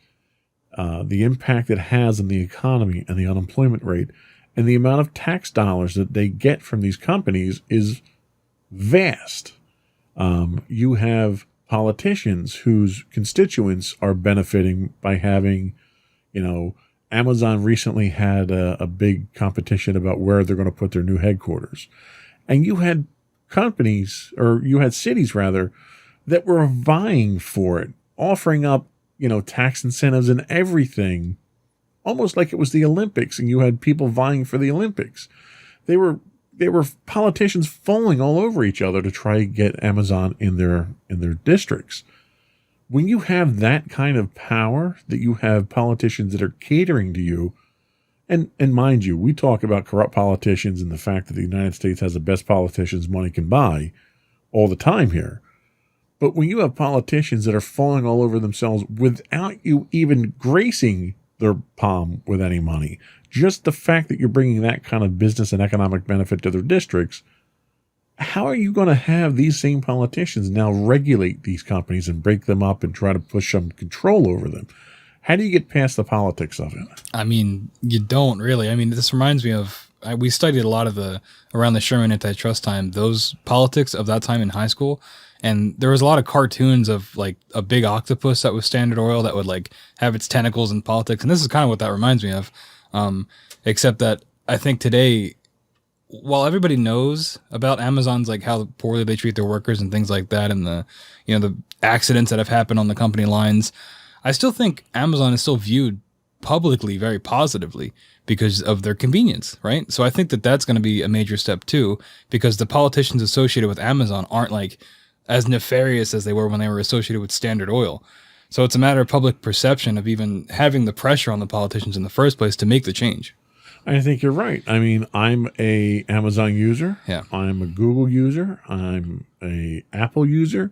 the impact it has on the economy and the unemployment rate, and the amount of tax dollars that they get from these companies is vast. You have politicians whose constituents are benefiting by having, Amazon recently had a big competition about where they're going to put their new headquarters. And you had cities rather, that were vying for it, offering up, tax incentives and everything, almost like it was the Olympics and you had people vying for the Olympics. They were politicians falling all over each other to try to get Amazon in their districts. When you have that kind of power, that you have politicians that are catering to you, And mind you, we talk about corrupt politicians and the fact that the United States has the best politicians money can buy all the time here. But when you have politicians that are falling all over themselves without you even gracing their palm with any money, just the fact that you're bringing that kind of business and economic benefit to their districts, how are you going to have these same politicians now regulate these companies and break them up and try to push some control over them? How do you get past the politics of it? I mean, you don't really. I mean, this reminds me of, we studied a lot of around the Sherman antitrust time, those politics of that time in high school. And there was a lot of cartoons of like a big octopus that was Standard Oil that would like have its tentacles in politics. And this is kind of what that reminds me of. Except that I think today, while everybody knows about Amazon's, like how poorly they treat their workers and things like that, and the accidents that have happened on the company lines, I still think Amazon is still viewed publicly very positively because of their convenience, right? So I think that that's going to be a major step too, because the politicians associated with Amazon aren't like as nefarious as they were when they were associated with Standard Oil. So it's a matter of public perception of even having the pressure on the politicians in the first place to make the change. I think you're right. I mean, I'm a Amazon user. Yeah. I'm a Google user. I'm a Apple user.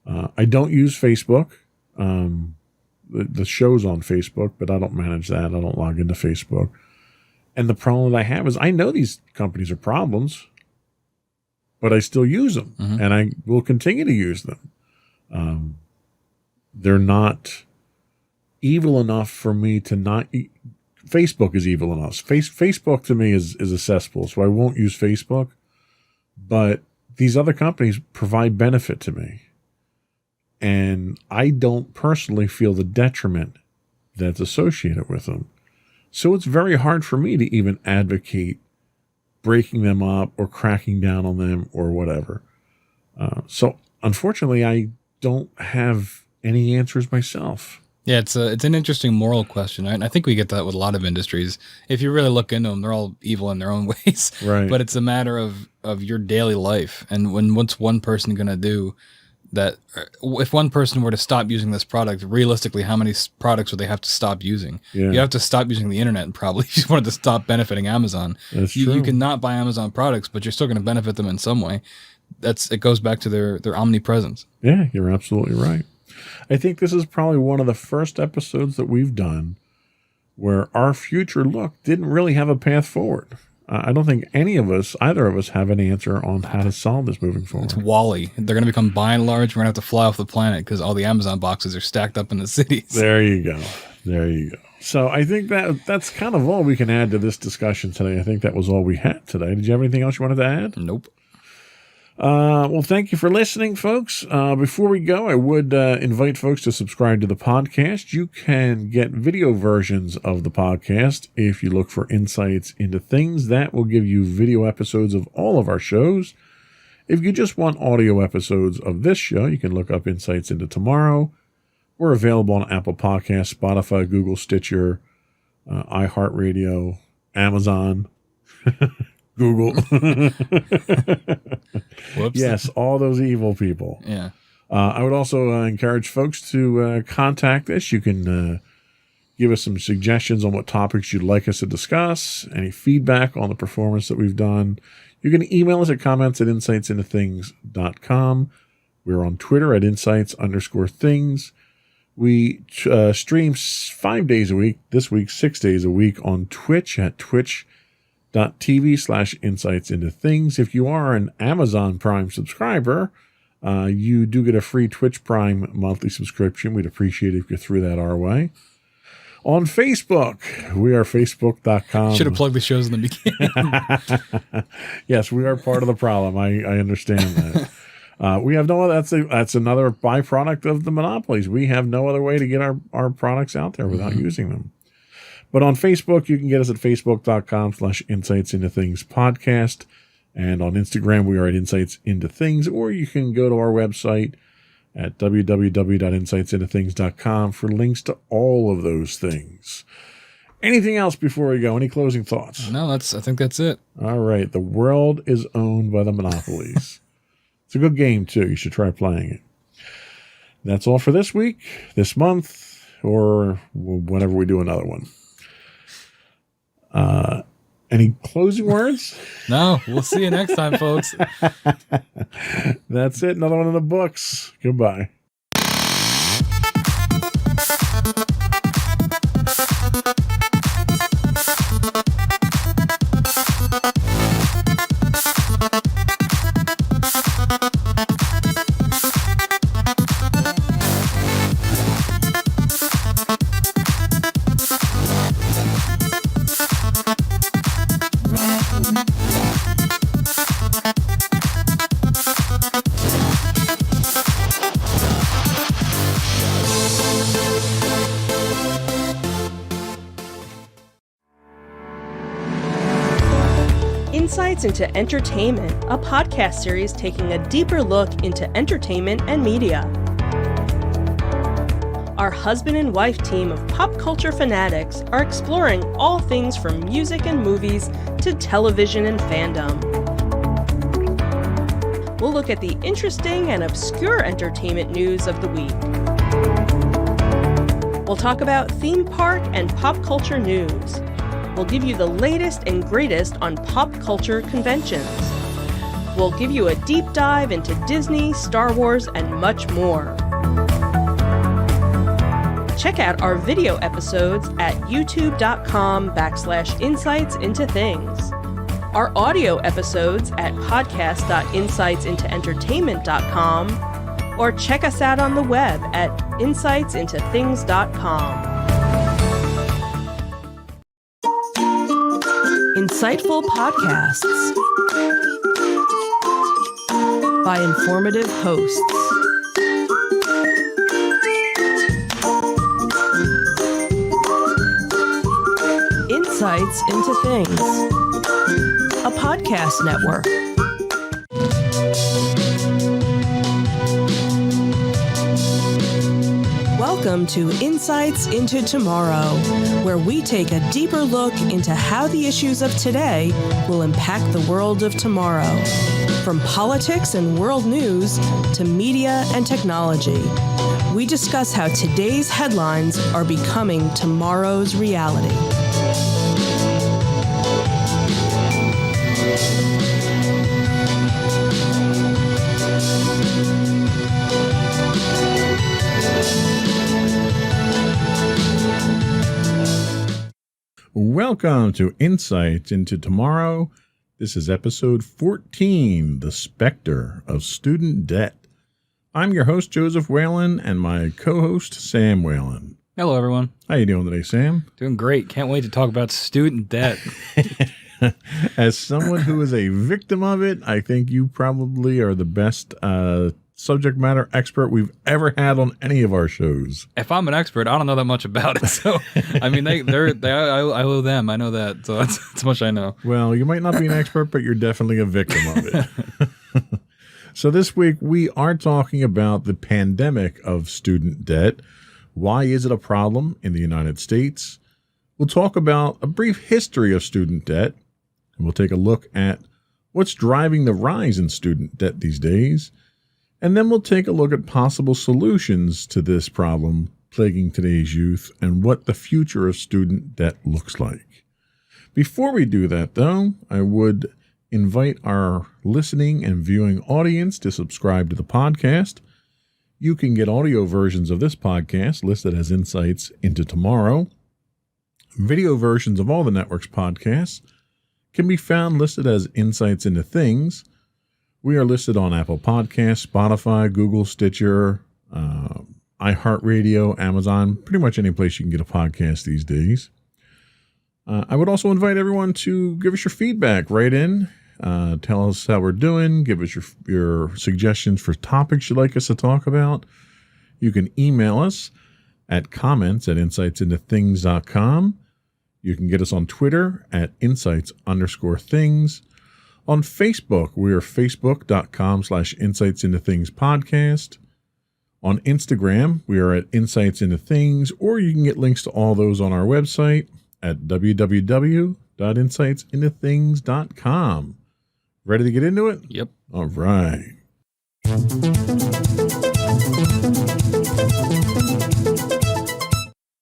I don't use Facebook. The show's on Facebook, but I don't manage that. I don't log into Facebook. And the problem that I have is I know these companies are problems, but I still use them, and I will continue to use them. They're not evil enough for me to not. Facebook is evil enough. Facebook to me is a cesspool, so I won't use Facebook. But these other companies provide benefit to me. And I don't personally feel the detriment that's associated with them. So it's very hard for me to even advocate breaking them up or cracking down on them or whatever. So unfortunately, I don't have any answers myself. Yeah, it's an interesting moral question, right? And I think we get that with a lot of industries. If you really look into them, they're all evil in their own ways. Right. But it's a matter of your daily life. And what's one person going to do that? If one person were to stop using this product, realistically, how many products would they have to stop using? Yeah. You have to stop using the internet probably if you wanted to stop benefiting Amazon. That's true. You cannot buy Amazon products, but you're still going to benefit them in some way. It goes back to their omnipresence. Yeah, you're absolutely right. I think this is probably one of the first episodes that we've done where our future look didn't really have a path forward. I don't think either of us have an answer on how to solve this moving forward. It's WALL-E. They're going to become by and large. We're going to have to fly off the planet because all the Amazon boxes are stacked up in the cities. There you go. So I think that's kind of all we can add to this discussion today. I think that was all we had today. Did you have anything else you wanted to add? Nope. Well, thank you for listening, folks. Before we go, I would invite folks to subscribe to the podcast. You can get video versions of the podcast if you look for Insights into Things. That will give you video episodes of all of our shows. If you just want audio episodes of this show, you can look up Insights into Tomorrow. We're available on Apple Podcasts, Spotify, Google, Stitcher, iHeartRadio, Amazon, Google. Whoops. Yes, all those evil people. Yeah. I would also encourage folks to contact us. You can give us some suggestions on what topics you'd like us to discuss, any feedback on the performance that we've done. You can email us at comments@insightsintothings.com. We're on Twitter at insights_things. We stream 5 days a week, this week 6 days a week on Twitch at twitch.tv/insightsintothings. If you are an Amazon Prime subscriber, you do get a free Twitch Prime monthly subscription. We'd appreciate it if you threw that our way. On Facebook, we are facebook.com. Should have plugged the shows in the beginning. Yes, we are part of the problem. I understand that. We have no other, that's another byproduct of the monopolies. We have no other way to get our products out there without using them. But on Facebook, you can get us at facebook.com/insightsintothingspodcast. And on Instagram, we are at Insights Into Things, or you can go to our website at www.insightsintothings.com for links to all of those things. Anything else before we go? Any closing thoughts? No, I think that's it. All right. The world is owned by the monopolies. It's a good game, too. You should try playing it. That's all for this week, this month, or whenever we do another one. Any closing words? No, we'll see you next time, folks. That's it. Another one in the books. Goodbye. Insights into Entertainment, a podcast series taking a deeper look into entertainment and media. Our husband and wife team of pop culture fanatics are exploring all things from music and movies to television and fandom. We'll look at the interesting and obscure entertainment news of the week. We'll talk about theme park and pop culture news. We'll give you the latest and greatest on pop culture conventions. We'll give you a deep dive into Disney, Star Wars, and much more. Check out our video episodes at youtube.com/insightsintothings. Our audio episodes at podcast.insightsintoentertainment.com, or check us out on the web at insightsintothings.com. Insightful podcasts by informative hosts. Insights into Things, a podcast network. Welcome to Insights into Tomorrow, where we take a deeper look into how the issues of today will impact the world of tomorrow. From politics and world news to media and technology, we discuss how today's headlines are becoming tomorrow's reality. Welcome to Insights into Tomorrow. This is episode 14, The Specter of Student Debt. I'm your host, Joseph Whalen, and my co-host, Sam Whalen. Hello, everyone. How you doing today, Sam? Doing great. Can't wait to talk about student debt. As someone who is a victim of it, I think you probably are the best subject matter expert we've ever had on any of our shows. If I'm an expert, I don't know that much about it. So, I mean, I owe them. I know that. So that's much I know. Well, you might not be an expert, but you're definitely a victim of it. So this week, we are talking about the pandemic of student debt. Why is it a problem in the United States? We'll talk about a brief history of student debt, and we'll take a look at what's driving the rise in student debt these days. And then we'll take a look at possible solutions to this problem plaguing today's youth and what the future of student debt looks like. Before we do that, though, I would invite our listening and viewing audience to subscribe to the podcast. You can get audio versions of this podcast listed as Insights into Tomorrow. Video versions of all the network's podcasts can be found listed as Insights into Things. We are listed on Apple Podcasts, Spotify, Google, Stitcher, iHeartRadio, Amazon, pretty much any place you can get a podcast these days. I would also invite everyone to give us your feedback. Write in, tell us how we're doing, give us your suggestions for topics you'd like us to talk about. You can email us at comments@insightsintothings.com. You can get us on Twitter at insights_things. On Facebook, we are facebook.com/insightsintothingspodcast. On Instagram, we are at Insights Into Things, or you can get links to all those on our website at www.insightsintothings.com. Ready to get into it? Yep. All right.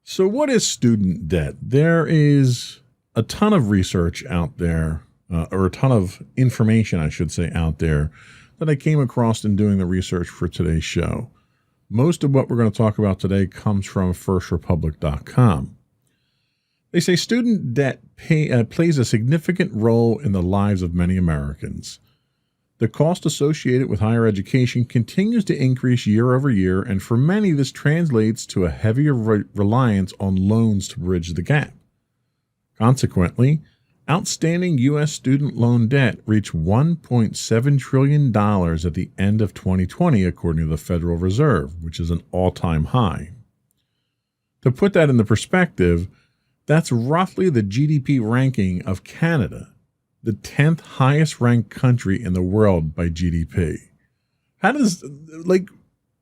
So what is student debt? There is a ton of research out there, or a ton of information, I should say, out there that I came across in doing the research for today's show. Most of what we're going to talk about today comes from firstrepublic.com. They say student debt plays a significant role in the lives of many Americans. The cost associated with higher education continues to increase year over year, and for many, this translates to a heavier reliance on loans to bridge the gap. Consequently, outstanding U.S. student loan debt reached $1.7 trillion at the end of 2020, according to the Federal Reserve, which is an all-time high. To put that into perspective, that's roughly the GDP ranking of Canada, the 10th highest ranked country in the world by GDP. How does,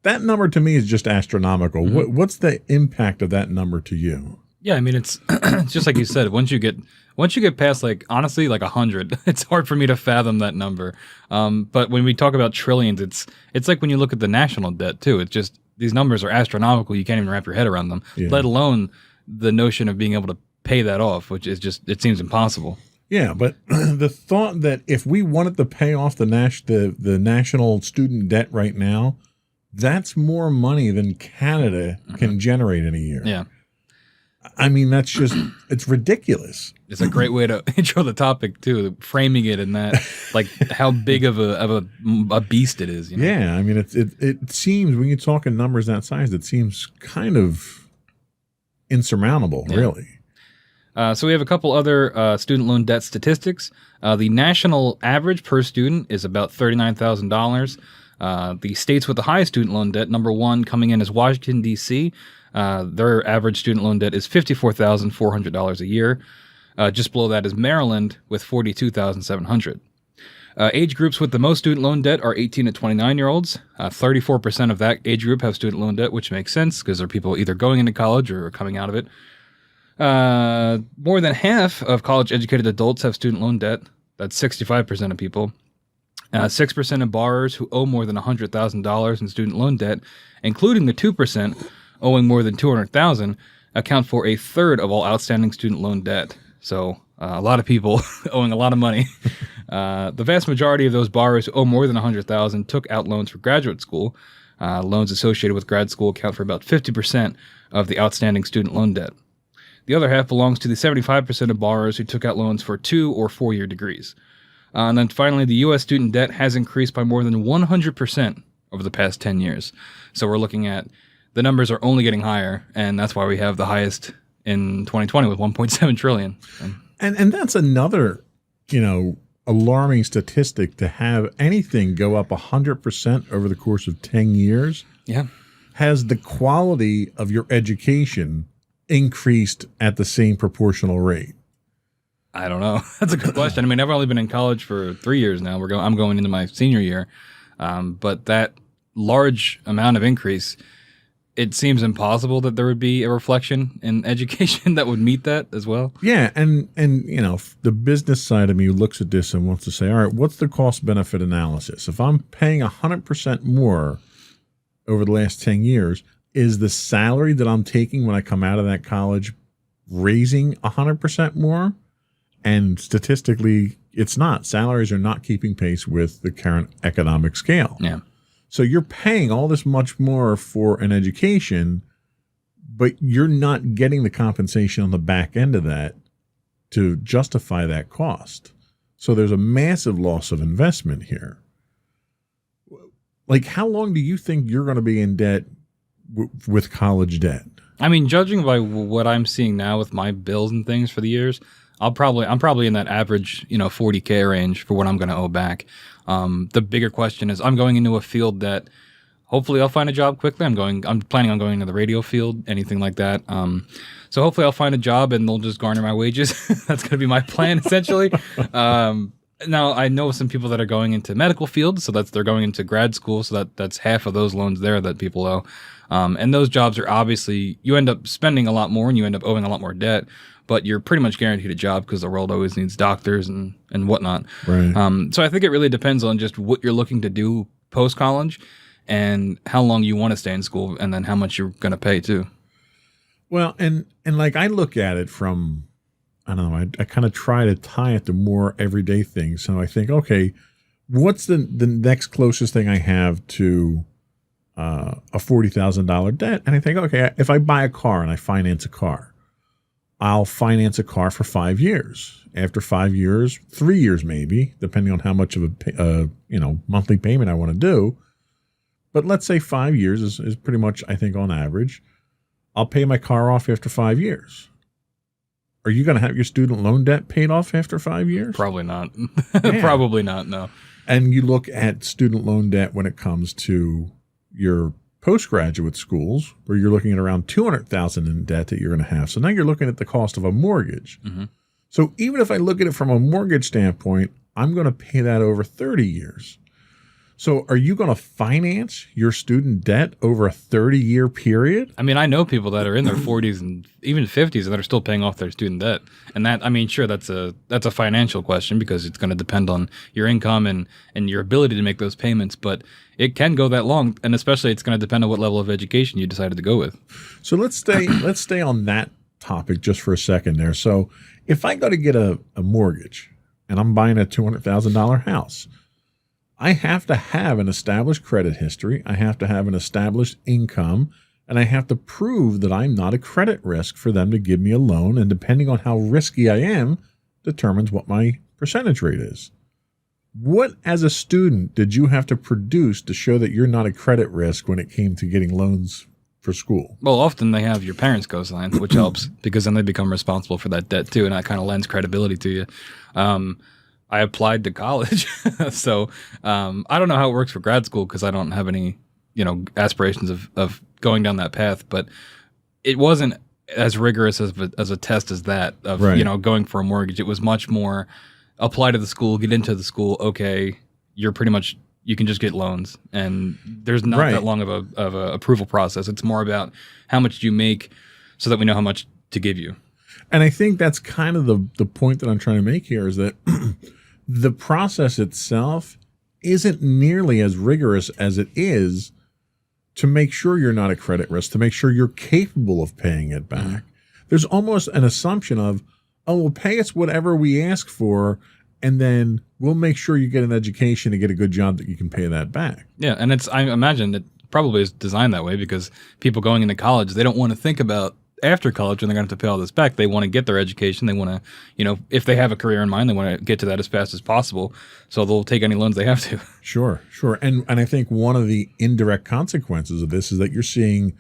that number to me is just astronomical. Mm-hmm. What's the impact of that number to you? Yeah, I mean, it's just like you said, once you get past, honestly, 100, it's hard for me to fathom that number. But when we talk about trillions, it's like when you look at the national debt too. It's just, these numbers are astronomical. You can't even wrap your head around them, let alone the notion of being able to pay that off, which is just, it seems impossible. Yeah, but the thought that if we wanted to pay off the national student debt right now, that's more money than Canada can generate in a year. Yeah. I mean, that's just, it's ridiculous. It's a great way to intro the topic too, framing it in that, how big of a beast it is. You know? Yeah, I mean, it seems, when you talk in numbers that size, it seems kind of insurmountable, really. So we have a couple other student loan debt statistics. The national average per student is about $39,000. The states with the highest student loan debt, number one coming in is Washington, D.C. Their average student loan debt is $54,400 a year. Just below that is Maryland with $42,700. Age groups with the most student loan debt are 18 to 29-year-olds. 34% of that age group have student loan debt, which makes sense because they're people either going into college or coming out of it. More than half of college-educated adults have student loan debt. That's 65% of people. 6% of borrowers who owe more than $100,000 in student loan debt, including the 2% owing more than $200,000, account for a third of all outstanding student loan debt. So a lot of people owing a lot of money. The vast majority of those borrowers who owe more than $100,000 took out loans for graduate school. Loans associated with grad school account for about 50% of the outstanding student loan debt. The other half belongs to the 75% of borrowers who took out loans for 2 or 4-year degrees. And then finally, the U.S. student debt has increased by more than 100% over the past 10 years. So we're looking at, the numbers are only getting higher, and that's why we have the highest in 2020 with $1.7 trillion. And that's another, alarming statistic, to have anything go up 100% over the course of 10 years. Yeah. Has the quality of your education increased at the same proportional rate? I don't know. That's a good question. I mean, I've only been in college for 3 years now. I'm going into my senior year. But that large amount of increase, it seems impossible that there would be a reflection in education that would meet that as well. Yeah. And the business side of me looks at this and wants to say, all right, what's the cost benefit analysis? If I'm paying 100% more over the last 10 years, is the salary that I'm taking when I come out of that college raising 100% more? And statistically, it's not. Salaries are not keeping pace with the current economic scale. Yeah. So you're paying all this much more for an education, but you're not getting the compensation on the back end of that to justify that cost. So there's a massive loss of investment here. How long do you think you're going to be in debt with college debt? I mean, judging by what I'm seeing now with my bills and things for the years, I'm probably in that average, $40K range for what I'm going to owe back. The bigger question is, I'm going into a field that hopefully I'll find a job quickly. I'm planning on going into the radio field, anything like that. So hopefully I'll find a job and they'll just garner my wages. That's going to be my plan essentially. Now I know some people that are going into medical field, so they're going into grad school. So that's half of those loans there that people owe. And those jobs are obviously, you end up spending a lot more and you end up owing a lot more debt, but you're pretty much guaranteed a job because the world always needs doctors and whatnot. Right. So I think it really depends on just what you're looking to do post-college and how long you want to stay in school and then how much you're going to pay too. Well, and I look at it from I don't know, I kind of try to tie it to more everyday things. So I think, okay, what's the next closest thing I have to a $40,000 debt? And I think, okay, if I buy a car and I finance a car, I'll finance a car for 5 years. After 5 years, 3 years maybe, depending on how much of a monthly payment I want to do. But let's say 5 years is pretty much, I think, on average. I'll pay my car off after 5 years. Are you going to have your student loan debt paid off after 5 years? Probably not. Yeah. Probably not, no. And you look at student loan debt when it comes to your postgraduate schools, where you're looking at around $200,000 in debt that you're going to have. So now you're looking at the cost of a mortgage. Mm-hmm. So even if I look at it from a mortgage standpoint, I'm going to pay that over 30 years. So are you going to finance your student debt over a 30-year period? I mean, I know people that are in their 40s and even 50s that are still paying off their student debt. And that, I mean, sure, that's a financial question because it's going to depend on your income and your ability to make those payments. But it can go that long, and especially it's going to depend on what level of education you decided to go with. So let's stay on that topic just for a second there. So if I go to get a mortgage and I'm buying a $200,000 house, I have to have an established credit history. I have to have an established income, and I have to prove that I'm not a credit risk for them to give me a loan. And depending on how risky I am, determines what my percentage rate is. What, as a student, did you have to produce to show that you're not a credit risk when it came to getting loans for school? Well, often they have your parents co-sign, which helps because then they become responsible for that debt too, and that kind of lends credibility to you. I applied to college, so I don't know how it works for grad school because I don't have any, aspirations of going down that path. But it wasn't as rigorous as a test as that of Right. Going for a mortgage. It was much more apply to the school, get into the school. Okay, you're pretty much you can just get loans, and there's not Right. that long of a approval process. It's more about how much do you make, so that we know how much to give you. And I think that's kind of the point that I'm trying to make here is that the process itself isn't nearly as rigorous as it is to make sure you're not a credit risk, to make sure you're capable of paying it back. Mm-hmm. There's almost an assumption of, oh, well, pay us whatever we ask for, and then we'll make sure you get an education and get a good job that you can pay that back. Yeah, and I imagine it probably is designed that way because people going into college, they don't want to think about after college when they're going to have to pay all this back. They want to get their education. They want to, if they have a career in mind, they want to get to that as fast as possible. So they'll take any loans they have to. Sure. And I think one of the indirect consequences of this is that you're seeing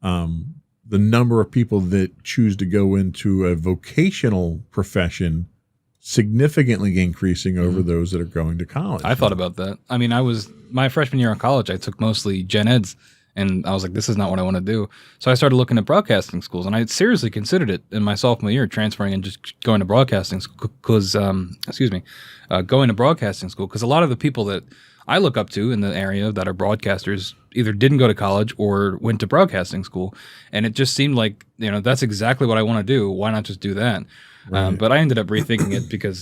the number of people that choose to go into a vocational profession significantly increasing over those that are going to college. I thought about that. I mean, my freshman year in college, I took mostly gen eds. And I was like, this is not what I want to do. So I started looking at broadcasting schools, and I seriously considered it in my sophomore year, transferring and just going to broadcasting school because, going to broadcasting school because a lot of the people that I look up to in the area that are broadcasters either didn't go to college or went to broadcasting school. And it just seemed like, that's exactly what I want to do. Why not just do that? Right. But I ended up rethinking it because,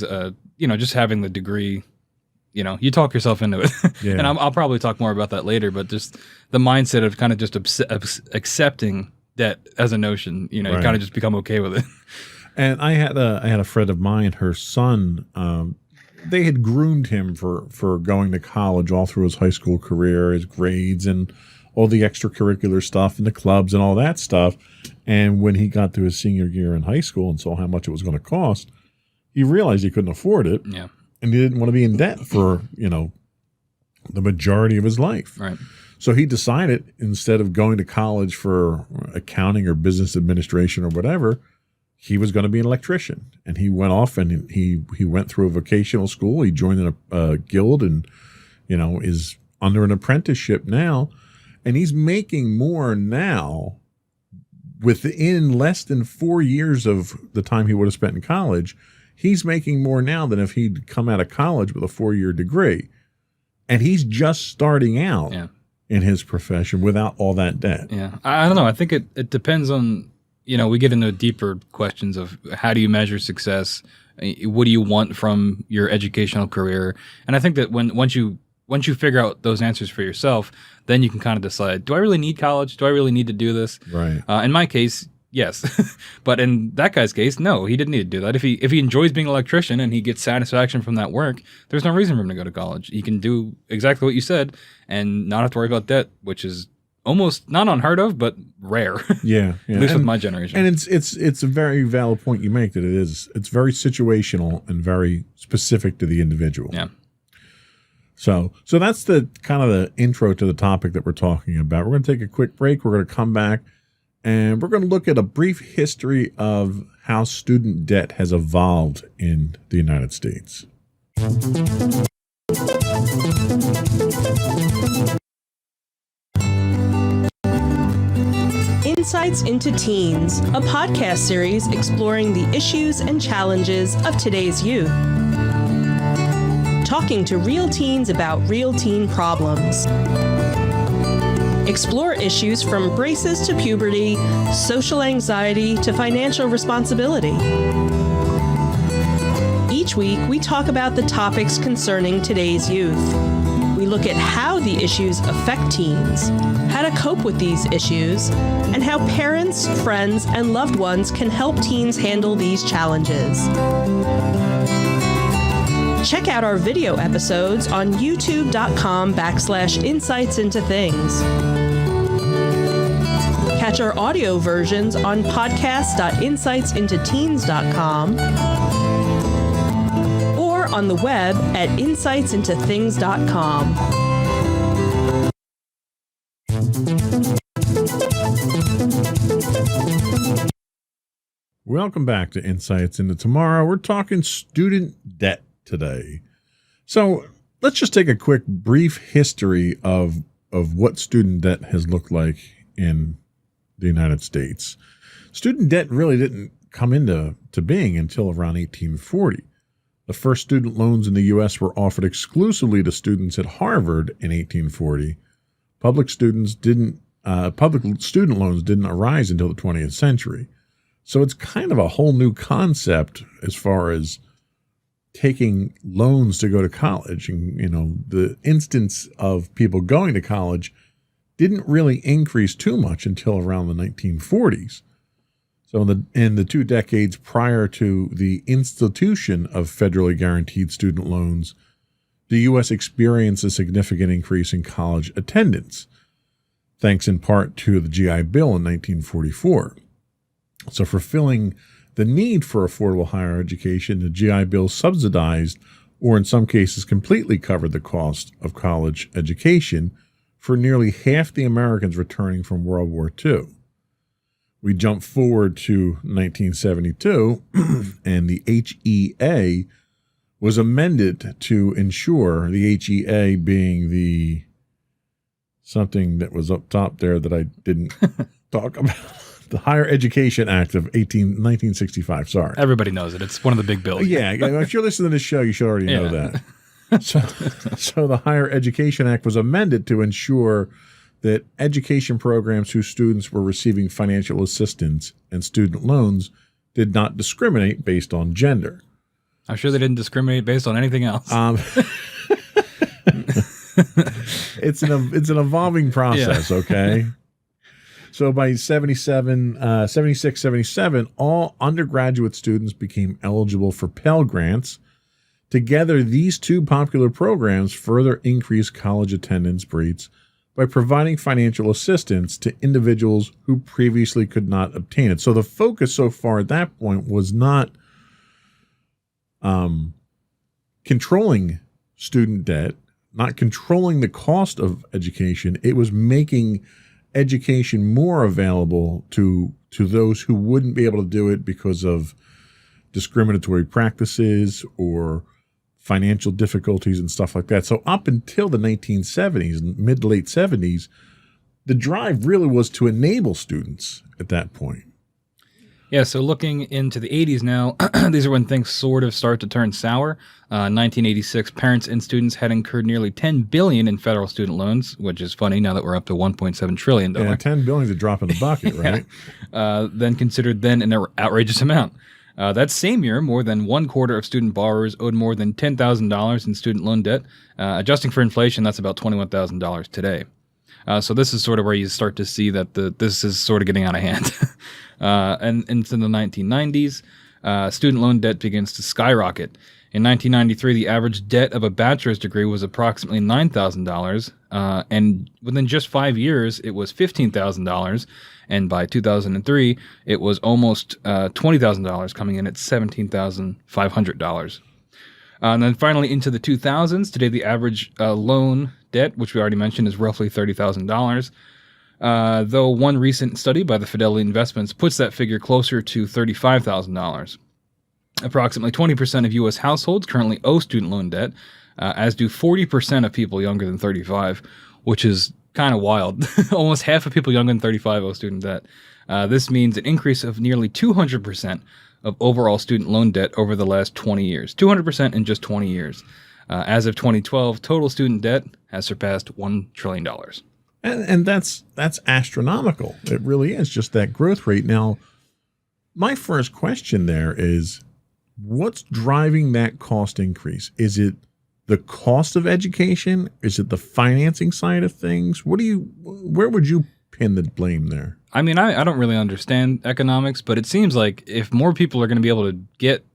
just having the degree, you talk yourself into it. Yeah. And I'll probably talk more about that later, but just the mindset of kind of just accepting debt as a notion, you Right. kind of just become okay with it. And I had a friend of mine, her son, they had groomed him for going to college all through his high school career, his grades and all the extracurricular stuff and the clubs and all that stuff. And when he got to his senior year in high school and saw how much it was going to cost, he realized he couldn't afford it. Yeah. And he didn't want to be in debt for, the majority of his life. Right. So he decided instead of going to college for accounting or business administration or whatever, he was going to be an electrician. And he went off and he went through a vocational school. He joined a guild and, is under an apprenticeship now. And he's making more now within less than 4 years of the time he would have spent in college. He's making more now than if he'd come out of college with a 4-year degree. And he's just starting out in his profession without all that debt. Yeah. I don't know. I think it depends on, we get into deeper questions of how do you measure success? What do you want from your educational career? And I think that once you figure out those answers for yourself, then you can kind of decide, do I really need college? Do I really need to do this? Right. In my case, Yes. But in that guy's case, no, he didn't need to do that. If he enjoys being an electrician and he gets satisfaction from that work, there's no reason for him to go to college. He can do exactly what you said and not have to worry about debt, which is almost not unheard of, but rare. Yeah. At least with my generation. And it's a very valid point you make that it's very situational and very specific to the individual. Yeah. So that's the kind of the intro to the topic that we're talking about. We're going to take a quick break. We're going to come back and we're going to look at a brief history of how student debt has evolved in the United States. Insights into Teens, a podcast series exploring the issues and challenges of today's youth. Talking to real teens about real teen problems. Explore issues from braces to puberty, social anxiety to financial responsibility. Each week, we talk about the topics concerning today's youth. We look at how the issues affect teens, how to cope with these issues, and how parents, friends, and loved ones can help teens handle these challenges. Check out our video episodes on youtube.com/insightsintothings. Catch our audio versions on podcast.insightsintoteens.com or on the web at insightsintothings.com. Welcome back to Insights into Tomorrow. We're talking student debt today. So let's just take a quick brief history of what student debt has looked like in the United States. Student debt really didn't come into being until around 1840. The first student loans in the U.S. were offered exclusively to students at Harvard in 1840. Public student loans didn't arise until the 20th century. So it's kind of a whole new concept as far as taking loans to go to college. And, the instance of people going to college didn't really increase too much until around the 1940s. So in the 2 decades prior to the institution of federally guaranteed student loans, the U.S. experienced a significant increase in college attendance, thanks in part to the GI Bill in 1944. So fulfilling the need for affordable higher education, the GI Bill subsidized, or in some cases completely covered, the cost of college education for nearly half the Americans returning from World War II. We jump forward to 1972, and the HEA was amended to ensure, the HEA being something that was up top there that I didn't talk about. The Higher Education Act of 1965. Sorry. Everybody knows it. It's one of the big bills. Yeah. If you're listening to this show, you should already know that. So the Higher Education Act was amended to ensure that education programs whose students were receiving financial assistance and student loans did not discriminate based on gender. I'm sure they didn't discriminate based on anything else. It's an evolving process, okay? So by 76, 77, all undergraduate students became eligible for Pell Grants. Together, these two popular programs further increased college attendance rates by providing financial assistance to individuals who previously could not obtain it. So the focus so far at that point was not controlling student debt, not controlling the cost of education. It was making education more available to those who wouldn't be able to do it because of discriminatory practices or financial difficulties and stuff like that. So up until the 1970s, mid to late 70s, the drive really was to enable students at that point. Yeah, so looking into the 80s now, these are when things sort of start to turn sour. 1986, parents and students had incurred nearly $10 billion in federal student loans, which is funny now that we're up to $1.7 trillion. Yeah, $10 billion is a drop in the bucket, right? Then considered then an outrageous amount. That same year, more than 1/4 of student borrowers owed more than $10,000 in student loan debt. Adjusting for inflation, that's about $21,000 today. So this is sort of where you start to see that this is sort of getting out of hand. And into the 1990s, student loan debt begins to skyrocket. In 1993, the average debt of a bachelor's degree was approximately $9,000, and within just 5 years, it was $15,000, and by 2003, it was almost $20,000, coming in at $17,500. And then finally into the 2000s, today the average loan debt, which we already mentioned, is roughly $30,000. Though one recent study by the Fidelity Investments puts that figure closer to $35,000. Approximately 20% of U.S. households currently owe student loan debt, as do 40% of people younger than 35, which is kind of wild. Almost half of people younger than 35 owe student debt. This means an increase of nearly 200% of overall student loan debt over the last 20 years. 200% in just 20 years. As of 2012, total student debt has surpassed $1 trillion. And that's astronomical. It really is, just that growth rate. Now, my first question there is, what's driving that cost increase? Is it the cost of education? Is it the financing side of things? Where would you pin the blame there? I mean, I don't really understand economics, but it seems like if more people are going to be able to get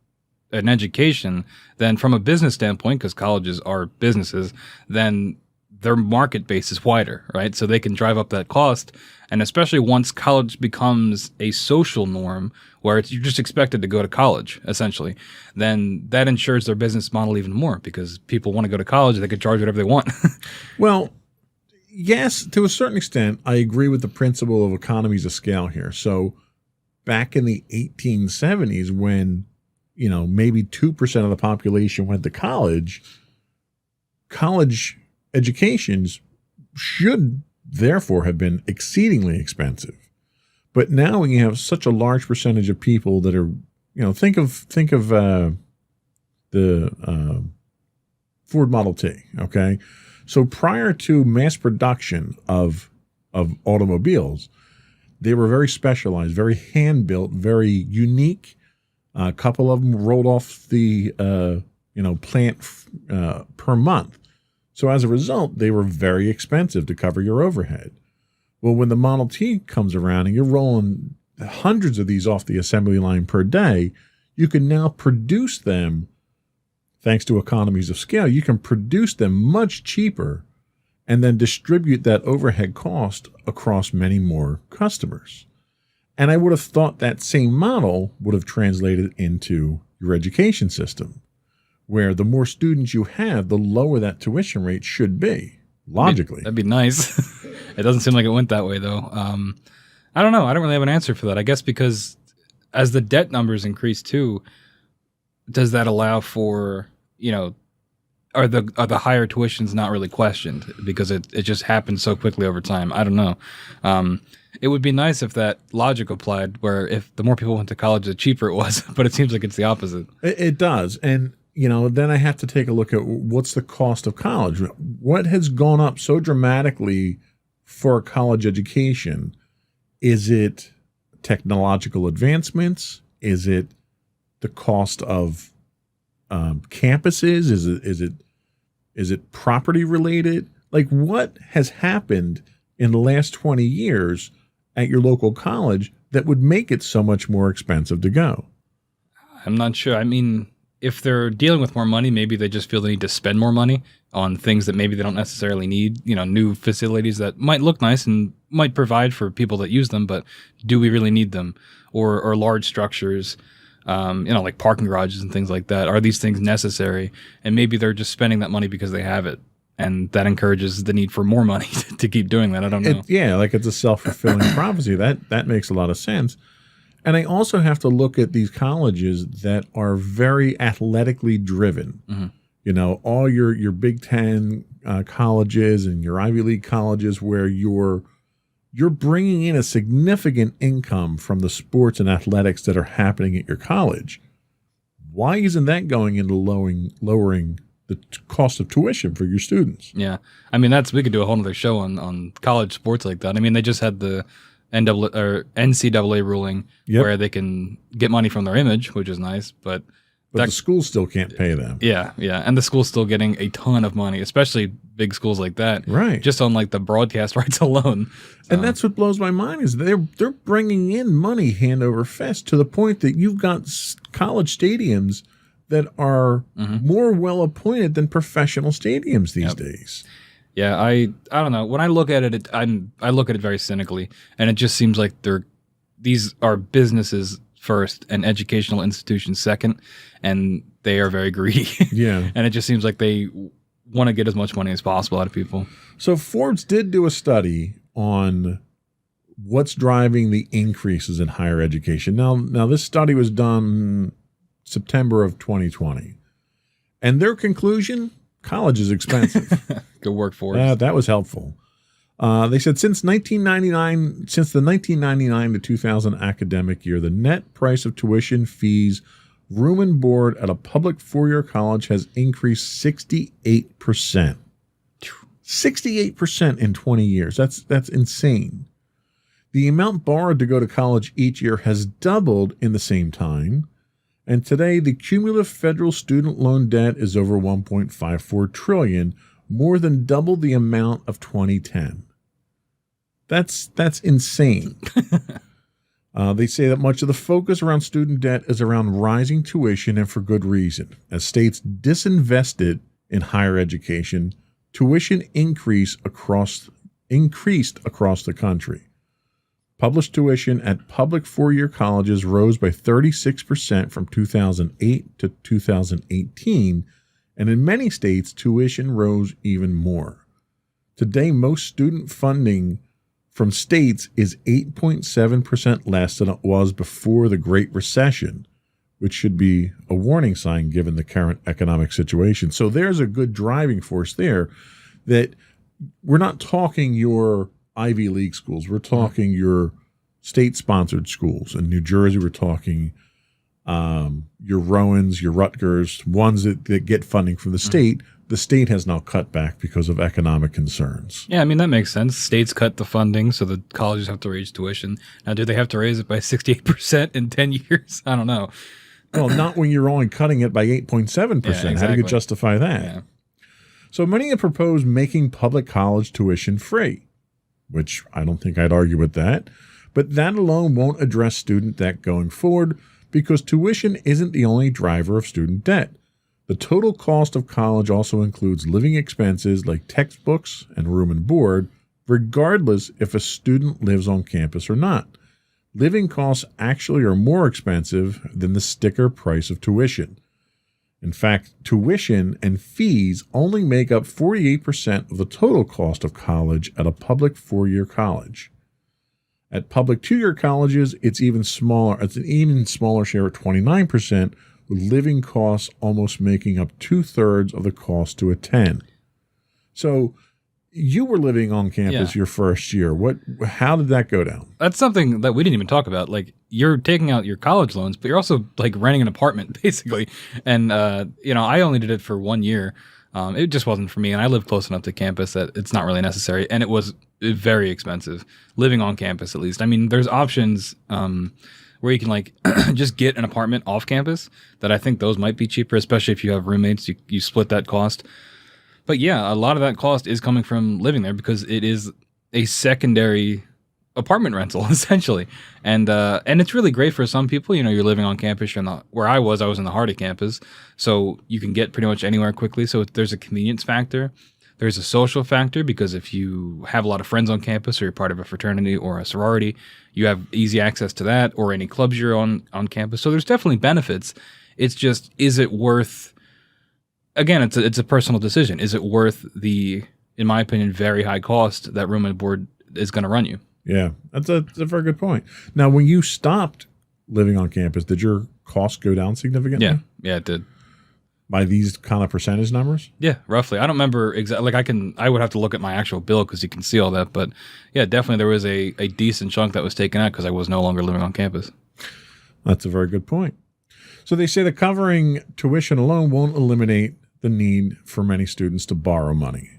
an education, then from a business standpoint, because colleges are businesses, then their market base is wider, right? So they can drive up that cost. And especially once college becomes a social norm where you're just expected to go to college, essentially, then that ensures their business model even more, because people want to go to college. They can charge whatever they want. Well, yes, to a certain extent, I agree with the principle of economies of scale here. So back in the 1870s, when, maybe 2% of the population went to college educations should therefore have been exceedingly expensive. But now when you have such a large percentage of people that are, think of the Ford Model T, okay? So prior to mass production of automobiles, they were very specialized, very hand-built, very unique. A couple of them rolled off the plant per month. So as a result, they were very expensive to cover your overhead. Well, when the Model T comes around and you're rolling hundreds of these off the assembly line per day, you can now produce them, thanks to economies of scale, you can produce them much cheaper and then distribute that overhead cost across many more customers. And I would have thought that same model would have translated into your education system, where the more students you have, the lower that tuition rate should be, logically. That'd be nice. It doesn't seem like it went that way, though. I don't know. I don't really have an answer for that. I guess because as the debt numbers increase, too, does that allow for, are the higher tuitions not really questioned because it just happens so quickly over time? I don't know. It would be nice if that logic applied, where if the more people went to college, the cheaper it was. But it seems like it's the opposite. It does. And then I have to take a look at what's the cost of college. What has gone up so dramatically for a college education? Is it technological advancements? Is it the cost of campuses? Is it property related? Like, what has happened in the last 20 years at your local college that would make it so much more expensive to go? I'm not sure. I mean, if they're dealing with more money, maybe they just feel the need to spend more money on things that maybe they don't necessarily need, new facilities that might look nice and might provide for people that use them, but do we really need them? Or large structures, like parking garages and things like that. Are these things necessary? And maybe they're just spending that money because they have it, and that encourages the need for more money to keep doing that. I don't know. It's a self-fulfilling prophecy. That makes a lot of sense. And I also have to look at these colleges that are very athletically driven. Mm-hmm. All your Big Ten colleges and your Ivy League colleges, where you're bringing in a significant income from the sports and athletics that are happening at your college. Why isn't that going into lowering the cost of tuition for your students? Yeah. I mean, we could do a whole other show on college sports like that. I mean, they just had the NCAA ruling where they can get money from their image, which is nice, but but the school still can't pay them. Yeah, yeah. And the school's still getting a ton of money, especially big schools like that. Right. Just on like the broadcast rights alone. And that's what blows my mind is they're bringing in money hand over fist to the point that you've got college stadiums that are more well appointed than professional stadiums these days. Yeah, I don't know. When I look at it, I look at it very cynically, and it just seems like these are businesses first and educational institutions second, and they are very greedy. Yeah. And it just seems like they want to get as much money as possible out of people. So Forbes did do a study on what's driving the increases in higher education. Now this study was done September of 2020. And their conclusion, college is expensive. Good work for us. That was helpful. They said since the 1999 to 2000 academic year, the net price of tuition, fees, room and board at a public four-year college has increased 68%. 68% in 20 years. That's insane. The amount borrowed to go to college each year has doubled in the same time. And today, the cumulative federal student loan debt is over $1.54 trillion, more than double the amount of 2010. That's insane. They say that much of the focus around student debt is around rising tuition, and for good reason. As states disinvested in higher education, tuition increased across the country. Published tuition at public four-year colleges rose by 36% from 2008 to 2018, and in many states, tuition rose even more. Today, most student funding from states is 8.7% less than it was before the Great Recession, which should be a warning sign given the current economic situation. So there's a good driving force there that we're not talking your Ivy League schools. We're talking your state-sponsored schools. In New Jersey, we're talking your Rowans, your Rutgers, ones that get funding from the state. The state has now cut back because of economic concerns. Yeah, I mean, that makes sense. States cut the funding, so the colleges have to raise tuition. Now, do they have to raise it by 68% in 10 years? I don't know. Well, not when you're only cutting it by 8.7%. Yeah, exactly. How do you justify that? Yeah. So many have proposed making public college tuition free, which I don't think I'd argue with that. But that alone won't address student debt going forward because tuition isn't the only driver of student debt. The total cost of college also includes living expenses like textbooks and room and board, regardless if a student lives on campus or not. Living costs actually are more expensive than the sticker price of tuition. In fact, tuition and fees only make up 48% of the total cost of college at a public four-year college. At public two-year colleges, it's even smaller. It's an even smaller share at 29%, with living costs almost making up 2/3 of the cost to attend. So you were living on campus your first year. How did that go down? That's something that we didn't even talk about. Like, you're taking out your college loans, but you're also like renting an apartment basically. And, I only did it for 1 year. It just wasn't for me. And I live close enough to campus that it's not really necessary. And it was very expensive living on campus, at least. I mean, there's options, where you can like just get an apartment off campus that I think those might be cheaper, especially if you have roommates, you split that cost. But yeah, a lot of that cost is coming from living there because it is a secondary apartment rental essentially. And it's really great for some people. You're living on campus. Where I was in the heart of campus. So you can get pretty much anywhere quickly. So there's a convenience factor. There's a social factor because if you have a lot of friends on campus or you're part of a fraternity or a sorority, you have easy access to that or any clubs you're on campus. So there's definitely benefits. It's just, is it worth, again, it's a personal decision. Is it worth the, in my opinion, very high cost that room and board is going to run you? Yeah, that's a very good point. Now, when you stopped living on campus, did your costs go down significantly? Yeah, it did. By these kind of percentage numbers? Yeah, roughly. I don't remember exactly. Like I would have to look at my actual bill because you can see all that. But yeah, definitely there was a decent chunk that was taken out because I was no longer living on campus. That's a very good point. So they say that covering tuition alone won't eliminate the need for many students to borrow money.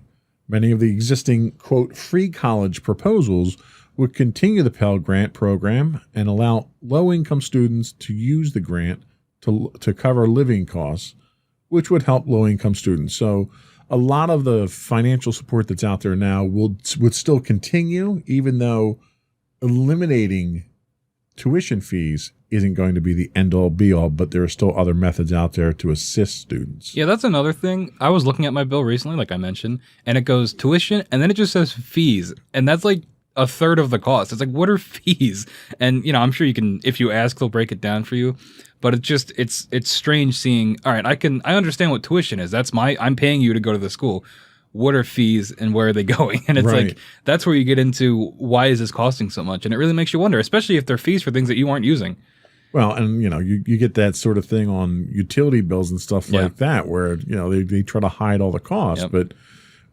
Many of the existing, quote, free college proposals would continue the Pell Grant program and allow low-income students to use the grant to cover living costs, which would help low-income students. So a lot of the financial support that's out there now would still continue, even though eliminating tuition fees isn't going to be the end-all, be-all, but there are still other methods out there to assist students. Yeah, that's another thing. I was looking at my bill recently, like I mentioned, and it goes tuition, and then it just says fees, and that's like a third of the cost. It's like, what are fees? And, you know, I'm sure you can, if you ask, they'll break it down for you. But it's strange seeing, all right, I understand what tuition is. I'm paying you to go to the school. What are fees and where are they going? And it's Right. like, that's where you get into why is this costing so much? And it really makes you wonder, especially if they're fees for things that you aren't using. Well, and, you know, you get that sort of thing on utility bills and stuff Yeah. like that, where, you know, they try to hide all the costs. Yep. But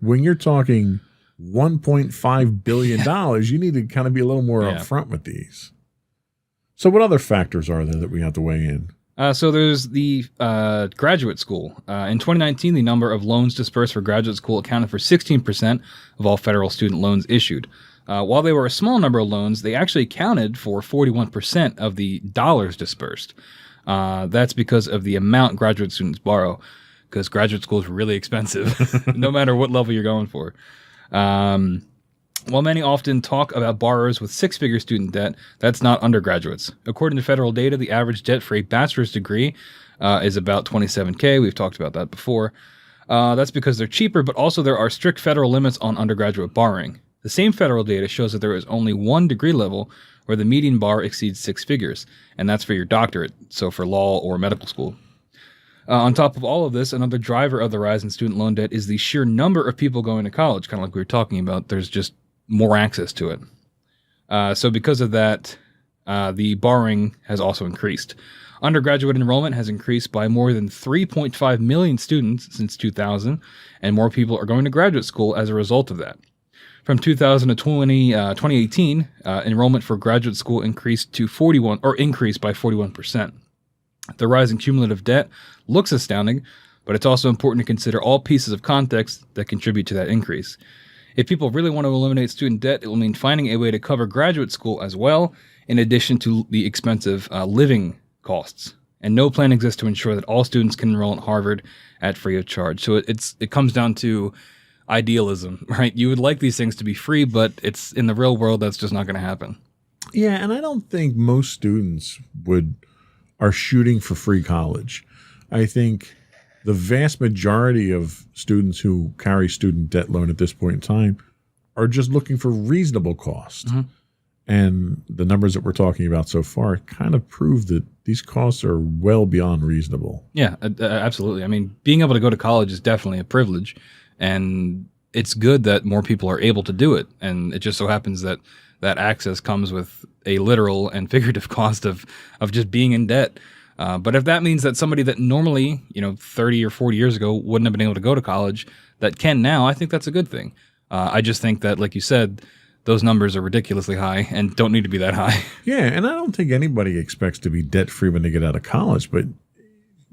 when you're talking $1.5 billion, you need to kind of be a little more Yeah. upfront with these. So what other factors are there that we have to weigh in? So there's the graduate school. In 2019, the number of loans dispersed for graduate school accounted for 16% of all federal student loans issued. While they were a small number of loans, they actually accounted for 41% of the dollars dispersed. That's because of the amount graduate students borrow, because graduate school is really expensive, no matter what level you're going for. While many often talk about borrowers with six-figure student debt, that's not undergraduates. According to federal data, the average debt for a bachelor's degree is about $27K. We've talked about that before. That's because they're cheaper, but also there are strict federal limits on undergraduate borrowing. The same federal data shows that there is only one degree level where the median bar exceeds six figures, and that's for your doctorate, so for law or medical school. On top of all of this, another driver of the rise in student loan debt is the sheer number of people going to college, kind of like we were talking about. There's just more access to it. So because of that, the borrowing has also increased. Undergraduate enrollment has increased by more than 3.5 million students since 2000, and more people are going to graduate school as a result of that. From 2000 to 2018, enrollment for graduate school increased by 41%. The rise in cumulative debt looks astounding, but it's also important to consider all pieces of context that contribute to that increase. If people really want to eliminate student debt, it will mean finding a way to cover graduate school as well, in addition to the expensive living costs. And no plan exists to ensure that all students can enroll at Harvard at free of charge. So it comes down to idealism, right? You would like these things to be free, but it's in the real world, that's just not going to happen. Yeah, and I don't think most students are shooting for free college. I think the vast majority of students who carry student debt loan at this point in time are just looking for reasonable cost. Mm-hmm. And the numbers that we're talking about so far kind of prove that these costs are well beyond reasonable. Yeah, absolutely. I mean, being able to go to college is definitely a privilege, and it's good that more people are able to do it. And it just so happens that that access comes with a literal and figurative cost of just being in debt. But if that means that somebody that normally, 30 or 40 years ago wouldn't have been able to go to college, that can now, I think that's a good thing. I just think that, like you said, those numbers are ridiculously high and don't need to be that high. Yeah, and I don't think anybody expects to be debt-free when they get out of college, but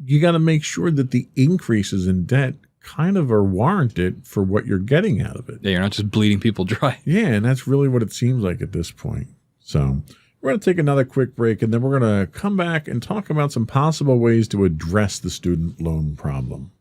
you got to make sure that the increases in debt kind of are warranted for what you're getting out of it. Yeah, you're not just bleeding people dry. Yeah, and that's really what it seems like at this point. So we're going to take another quick break, and then we're going to come back and talk about some possible ways to address the student loan problem.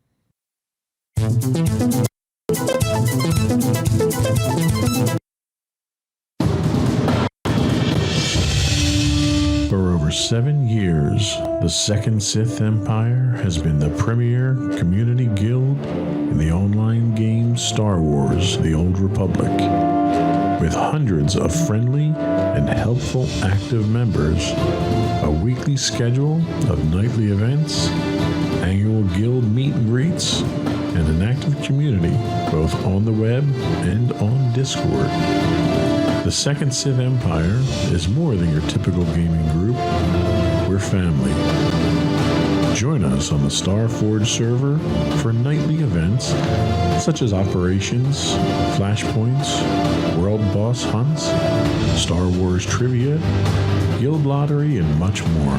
For over 7 years, the Second Sith Empire has been the premier community guild in the online game Star Wars: The Old Republic. With hundreds of friendly and helpful active members, a weekly schedule of nightly events, annual guild meet and greets, and an active community both on the web and on Discord. The Second Sith Empire is more than your typical gaming group. We're family. Join us on the Starforge server for nightly events such as operations, flashpoints, world boss hunts, Star Wars trivia, guild lottery, and much more.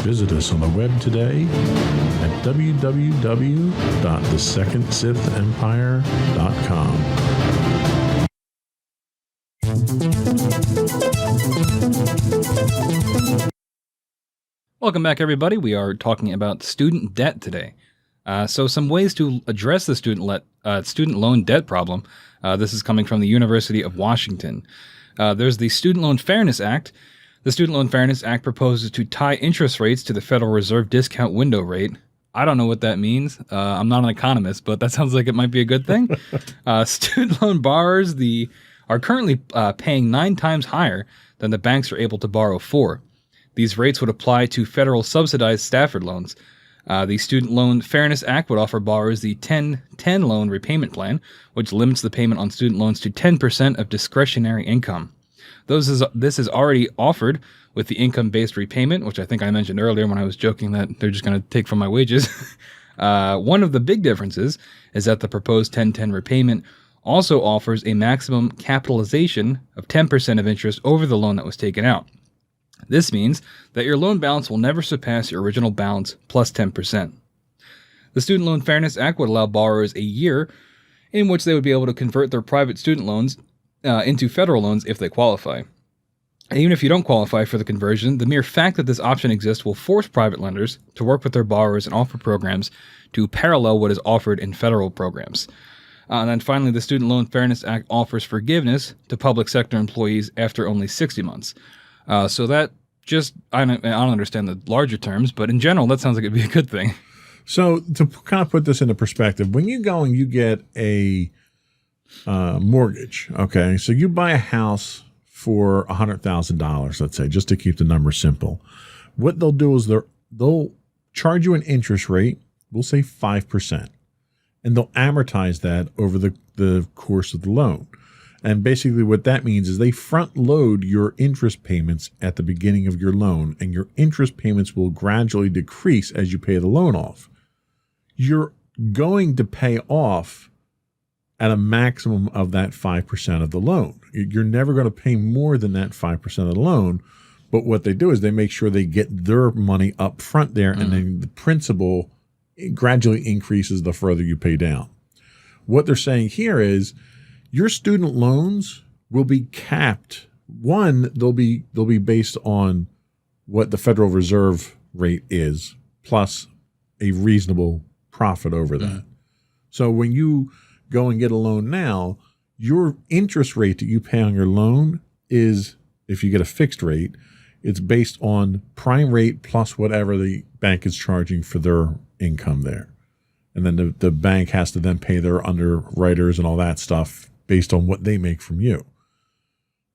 Visit us on the web today at www.thesecondsithempire.com. Welcome back, everybody. We are talking about student debt today. So some ways to address the student loan debt problem. This is coming from the University of Washington. There's the Student Loan Fairness Act. The Student Loan Fairness Act proposes to tie interest rates to the Federal Reserve discount window rate. I don't know what that means. I'm not an economist, but that sounds like it might be a good thing. Student loan borrowers are currently paying 9 times higher than the banks are able to borrow for. These rates would apply to federal subsidized Stafford loans. The Student Loan Fairness Act would offer borrowers the 10-10 loan repayment plan, which limits the payment on student loans to 10% of discretionary income. This is already offered with the income-based repayment, which I think I mentioned earlier when I was joking that they're just going to take from my wages. One of the big differences is that the proposed 10-10 repayment also offers a maximum capitalization of 10% of interest over the loan that was taken out. This means that your loan balance will never surpass your original balance plus 10%. The Student Loan Fairness Act would allow borrowers a year in which they would be able to convert their private student loans into federal loans if they qualify. And even if you don't qualify for the conversion, the mere fact that this option exists will force private lenders to work with their borrowers and offer programs to parallel what is offered in federal programs. And then finally, the Student Loan Fairness Act offers forgiveness to public sector employees after only 60 months. So that I don't understand the larger terms, but in general, that sounds like it'd be a good thing. So to kind of put this into perspective, when you go and you get a mortgage, okay, so you buy a house for $100,000, let's say, just to keep the number simple. What they'll do is they'll charge you an interest rate, we'll say 5%, and they'll amortize that over the course of the loan. And basically what that means is they front load your interest payments at the beginning of your loan, and your interest payments will gradually decrease as you pay the loan off. You're going to pay off at a maximum of that 5% of the loan. You're never going to pay more than that 5% of the loan. But what they do is they make sure they get their money up front there, and then the principal gradually increases the further you pay down. What they're saying here is, your student loans will be capped. One, they'll be based on what the Federal Reserve rate is, plus a reasonable profit over that. So when you go and get a loan now, your interest rate that you pay on your loan is, if you get a fixed rate, it's based on prime rate plus whatever the bank is charging for their income there. And then the bank has to then pay their underwriters and all that stuff based on what they make from you.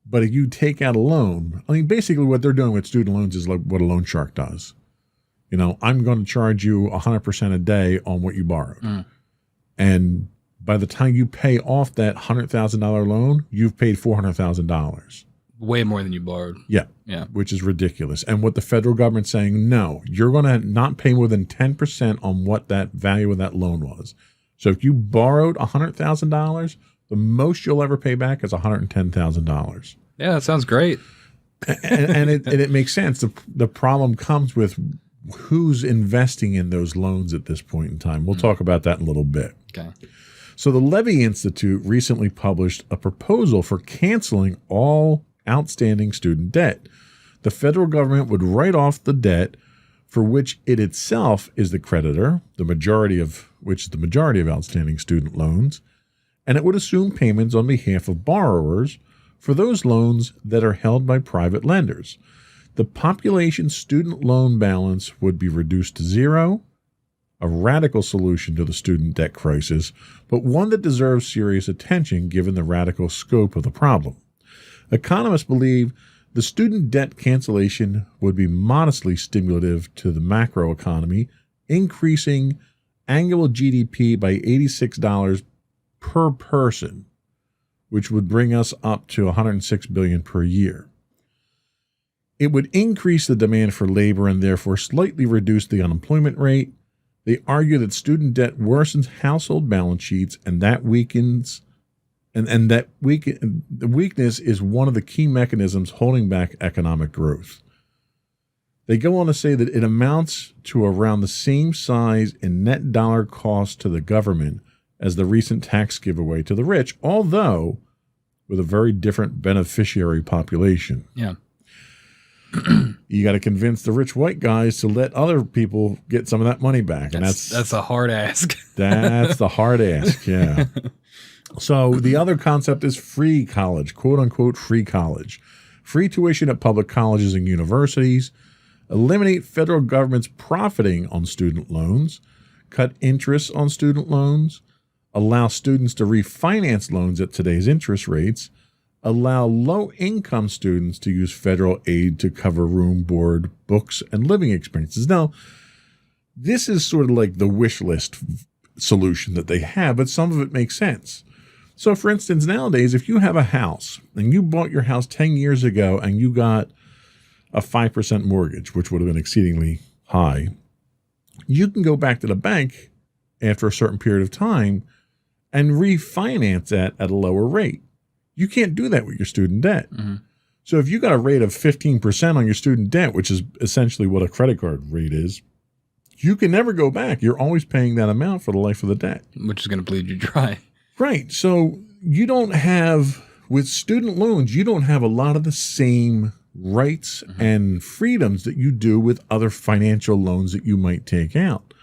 But if you take out a loan, I mean, basically what they're doing with student loans is like what a loan shark does. You know, I'm going to charge you 100% a day on what you borrowed. And by the time you pay off that $100,000 loan, you've paid $400,000. Way more than you borrowed. Yeah, which is ridiculous. And what the federal government's saying, no, you're going to not pay more than 10% on what that value of that loan was. So if you borrowed $100,000, the most you'll ever pay back is $110,000. Yeah, that sounds great. and it makes sense. The problem comes with who's investing in those loans at this point in time. We'll talk about that in a little bit. Okay. So the Levy Institute recently published a proposal for canceling all outstanding student debt. The federal government would write off the debt for which it itself is the creditor, the majority of outstanding student loans, and it would assume payments on behalf of borrowers for those loans that are held by private lenders. The population student loan balance would be reduced to zero, a radical solution to the student debt crisis, but one that deserves serious attention given the radical scope of the problem. Economists believe the student debt cancellation would be modestly stimulative to the macroeconomy, increasing annual GDP by $86 per person, which would bring us up to $106 billion per year. It would increase the demand for labor and therefore slightly reduce the unemployment rate. They argue that student debt worsens household balance sheets, and that weakens, the weakness is one of the key mechanisms holding back economic growth. They go on to say that it amounts to around the same size in net dollar cost to the government as the recent tax giveaway to the rich, although with a very different beneficiary population. Yeah. You got to convince the rich white guys to let other people get some of that money back. And that's a hard ask. That's the hard ask, yeah. So the other concept is free college, quote unquote free college. Free tuition at public colleges and universities, eliminate federal government's profiting on student loans, cut interest on student loans, allow students to refinance loans at today's interest rates, allow low-income students to use federal aid to cover room, board, books, and living expenses. Now, this is sort of like the wish list solution that they have, but some of it makes sense. So, for instance, nowadays, if you have a house and you bought your house 10 years ago and you got a 5% mortgage, which would have been exceedingly high, you can go back to the bank after a certain period of time and refinance that at a lower rate. You can't do that with your student debt. Mm-hmm. So if you got a rate of 15% on your student debt, which is essentially what a credit card rate is, you can never go back. You're always paying that amount for the life of the debt. Which is going to bleed you dry. Right. So you don't have, with student loans, you don't have a lot of the same rights and freedoms that you do with other financial loans that you might take out.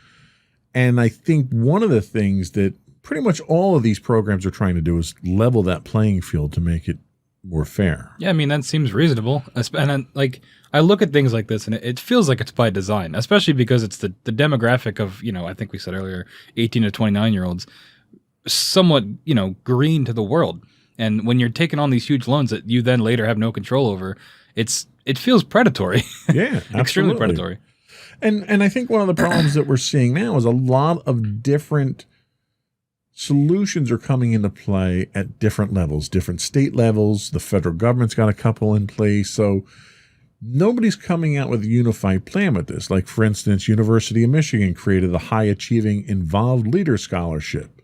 And I think one of the things that pretty much all of these programs are trying to do is level that playing field to make it more fair. Yeah, I mean, that seems reasonable. And I look at things like this and it feels like it's by design, especially because it's the demographic of, I think we said earlier, 18 to 29-year-olds, somewhat, green to the world. And when you're taking on these huge loans that you then later have no control over, it feels predatory. Yeah, extremely predatory. And I think one of the problems that we're seeing now is a lot of different solutions are coming into play at different levels, different state levels. The federal government's got a couple in place. So nobody's coming out with a unified plan with this. Like, for instance, University of Michigan created the High Achieving Involved Leader Scholarship.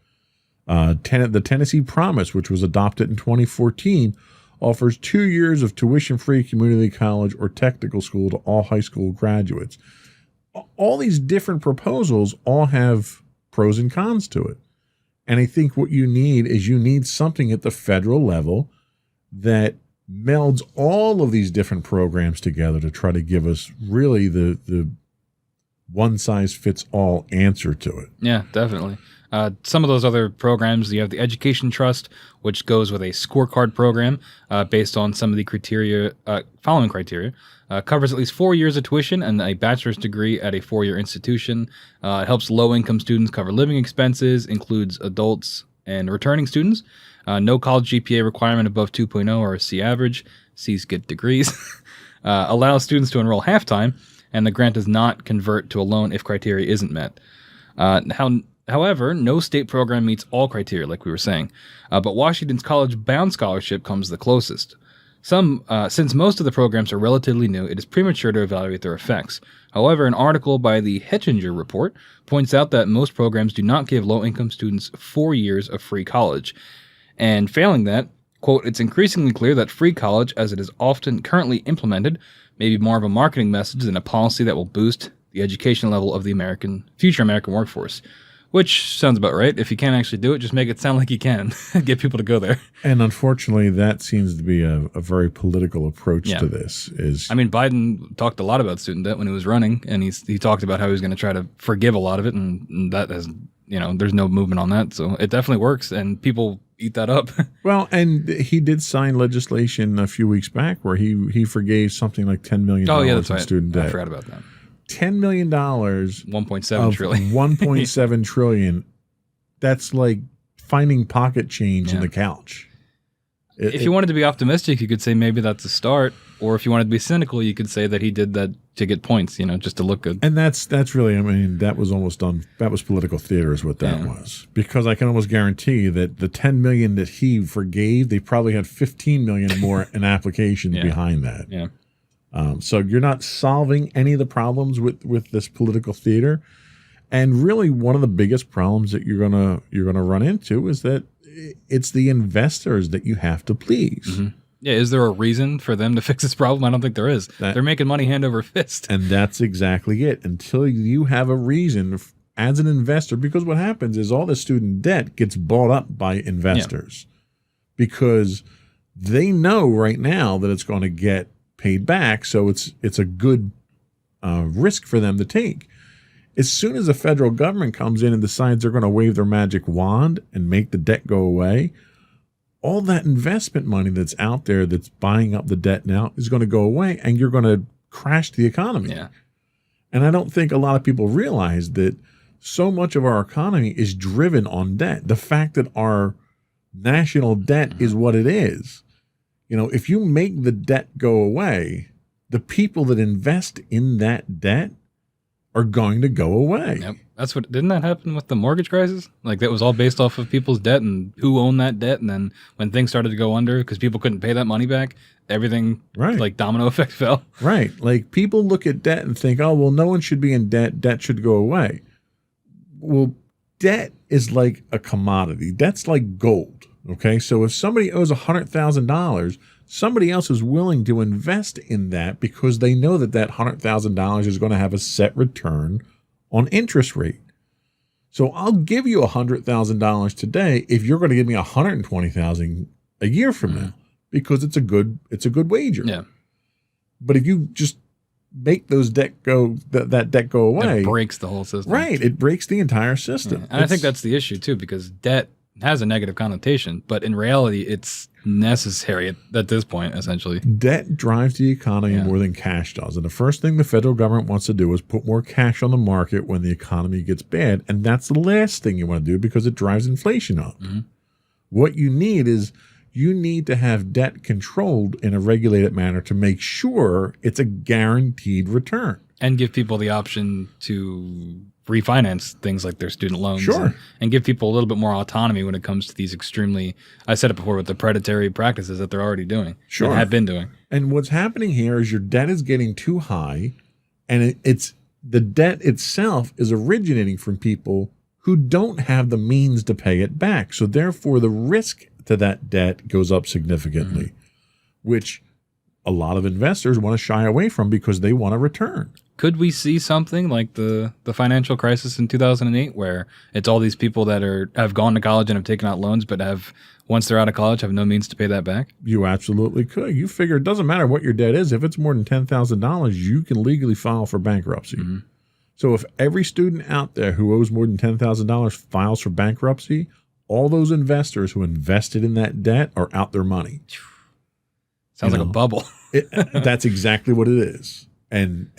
The Tennessee Promise, which was adopted in 2014, offers 2 years of tuition-free community college or technical school to all high school graduates. All these different proposals all have pros and cons to it. And I think what you need something at the federal level that melds all of these different programs together to try to give us really the one-size-fits-all answer to it. Yeah, definitely. Some of those other programs, you have the Education Trust, which goes with a scorecard program based on some of the following criteria. Covers at least 4 years of tuition and a bachelor's degree at a 4-year institution. It helps low-income students cover living expenses, includes adults and returning students. No college GPA requirement above 2.0 or a C average. C's get degrees. Allows students to enroll half-time, and the grant does not convert to a loan if criteria isn't met. However, no state program meets all criteria, like we were saying, but Washington's College Bound Scholarship comes the closest. Since most of the programs are relatively new, it is premature to evaluate their effects. However, an article by the Hettinger Report points out that most programs do not give low-income students 4 years of free college. And failing that, quote, it's increasingly clear that free college, as it is often currently implemented, may be more of a marketing message than a policy that will boost the education level of the future American workforce. Which sounds about right. If you can't actually do it, just make it sound like you can. Get people to go there. And unfortunately, that seems to be a very political approach to this. Biden talked a lot about student debt when he was running, and he talked about how he was going to try to forgive a lot of it, and that has, there's no movement on that. So it definitely works, and people eat that up. Well, and he did sign legislation a few weeks back where he forgave something like $10 million in student debt. I forgot about that. $10 million. 1.7 trillion. 1.7 trillion. That's like finding pocket change in the couch. If you wanted to be optimistic, you could say maybe that's a start. Or if you wanted to be cynical, you could say that he did that to get points, just to look good. And that's really, that was almost done. That was political theater is what that was. Because I can almost guarantee that the 10 million that he forgave, they probably had 15 million more in applications behind that. Yeah. So you're not solving any of the problems with this political theater. And really one of the biggest problems that you're gonna run into is that it's the investors that you have to please. Mm-hmm. Yeah, is there a reason for them to fix this problem? I don't think there is. They're making money hand over fist. And that's exactly it. Until you have a reason as an investor, because what happens is all the student debt gets bought up by investors because they know right now that it's going to get paid back. So it's a good risk for them to take. As soon as the federal government comes in and decides they're going to wave their magic wand and make the debt go away, all that investment money that's out there that's buying up the debt now is going to go away, and you're going to crash the economy. Yeah. And I don't think a lot of people realize that so much of our economy is driven on debt. The fact that our national debt is what it is. If you make the debt go away, the people that invest in that debt are going to go away. Yep. Didn't that happen with the mortgage crisis? Like, that was all based off of people's debt and who owned that debt. And then when things started to go under because people couldn't pay that money back, everything, like domino effect, fell. Right. Like, people look at debt and think, oh, well, no one should be in debt. Debt should go away. Well, debt is like a commodity. Debt's like gold. Okay. So if somebody owes $100,000, somebody else is willing to invest in that because they know that $100,000 is going to have a set return on interest rate. So I'll give you $100,000 today if you're going to give me $120,000 a year from now, because it's a good wager. Yeah. But if you just make those debt go away, it breaks the whole system. Right. It breaks the entire system. Yeah. And I think that's the issue too, because debt has a negative connotation, but in reality, it's necessary at this point, essentially. Debt drives the economy more than cash does. And the first thing the federal government wants to do is put more cash on the market when the economy gets bad. And that's the last thing you want to do because it drives inflation up. Mm-hmm. What you need is to have debt controlled in a regulated manner to make sure it's a guaranteed return. And give people the option to refinance things like their student loans. Sure. And give people a little bit more autonomy when it comes to these extremely, I said it before, with the predatory practices that they're already doing. Sure. And have been doing. And what's happening here is your debt is getting too high, and it's the debt itself is originating from people who don't have the means to pay it back. So therefore, the risk to that debt goes up significantly, which a lot of investors want to shy away from because they want a return. Could we see something like the financial crisis in 2008, where it's all these people that have gone to college and have taken out loans, but once they're out of college, have no means to pay that back? You absolutely could. You figure it doesn't matter what your debt is. If it's more than $10,000, you can legally file for bankruptcy. Mm-hmm. So if every student out there who owes more than $10,000 files for bankruptcy, all those investors who invested in that debt are out their money. Sounds like a bubble. That's exactly what it is. And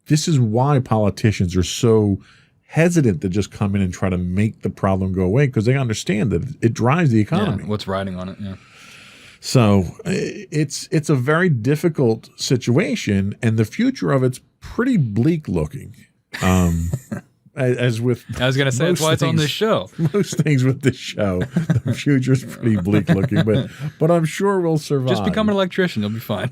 this is why politicians are so hesitant to just come in and try to make the problem go away, because they understand that it drives the economy. Yeah, what's riding on it, yeah. So it's a very difficult situation, and the future of it's pretty bleak looking. As with I was going to say, that's why it's on this show. Most things with this show, the future's pretty bleak looking, but I'm sure we'll survive. Just become an electrician, you'll be fine.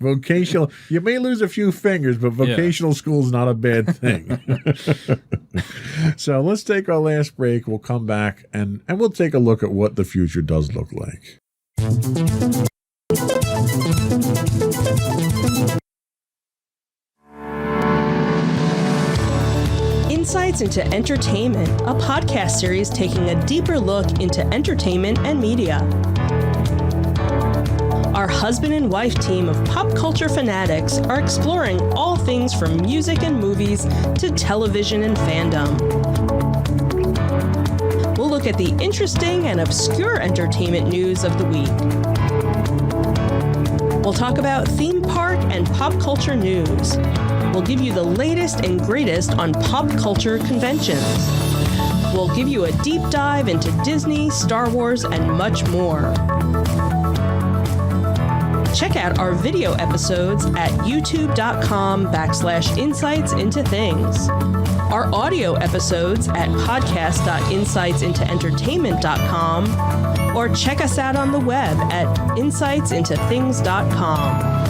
Vocational, you may lose a few fingers, but vocational school's not a bad thing. So let's take our last break. We'll come back and we'll take a look at what the future does look like. Insights into Entertainment, a podcast series taking a deeper look into entertainment and media. Our husband and wife team of pop culture fanatics are exploring all things from music and movies to television and fandom. We'll look at the interesting and obscure entertainment news of the week. We'll talk about theme park and pop culture news. We'll give you the latest and greatest on pop culture conventions. We'll give you a deep dive into Disney, Star Wars, and much more. Check out our video episodes at youtube.com/insightsintothings. Our audio episodes at podcast.insightsintoentertainment.com, or check us out on the web at insightsintothings.com.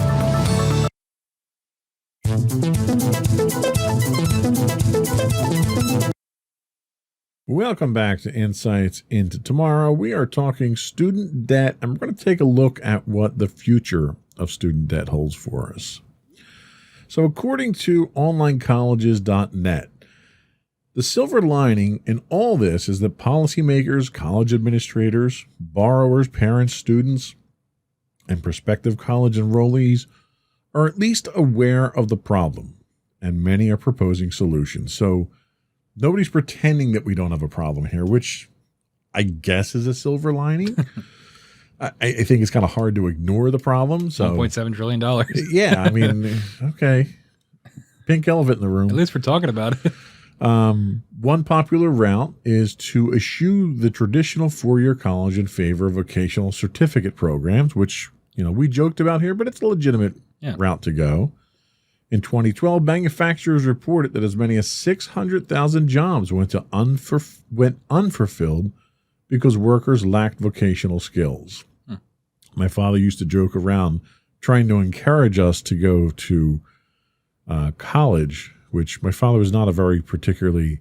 Welcome back to Insights into Tomorrow. We are talking student debt, and we're going to take a look at what the future of student debt holds for us. So according to onlinecolleges.net, the silver lining in all this is that policymakers, college administrators, borrowers, parents, students and prospective college enrollees are at least aware of the problem, and many are proposing solutions. So nobody's pretending that we don't have a problem here, which I guess is a silver lining. I think it's kind of hard to ignore the problem. So $1.7 trillion. yeah, I mean, okay. Pink elephant in the room. At least we're talking about it. One popular route is to eschew the traditional four-year college in favor of vocational certificate programs, which, we joked about here, but it's a legitimate route to go. In 2012, manufacturers reported that as many as 600,000 jobs went unfulfilled because workers lacked vocational skills. My father used to joke around trying to encourage us to go to college, which my father was not a very particularly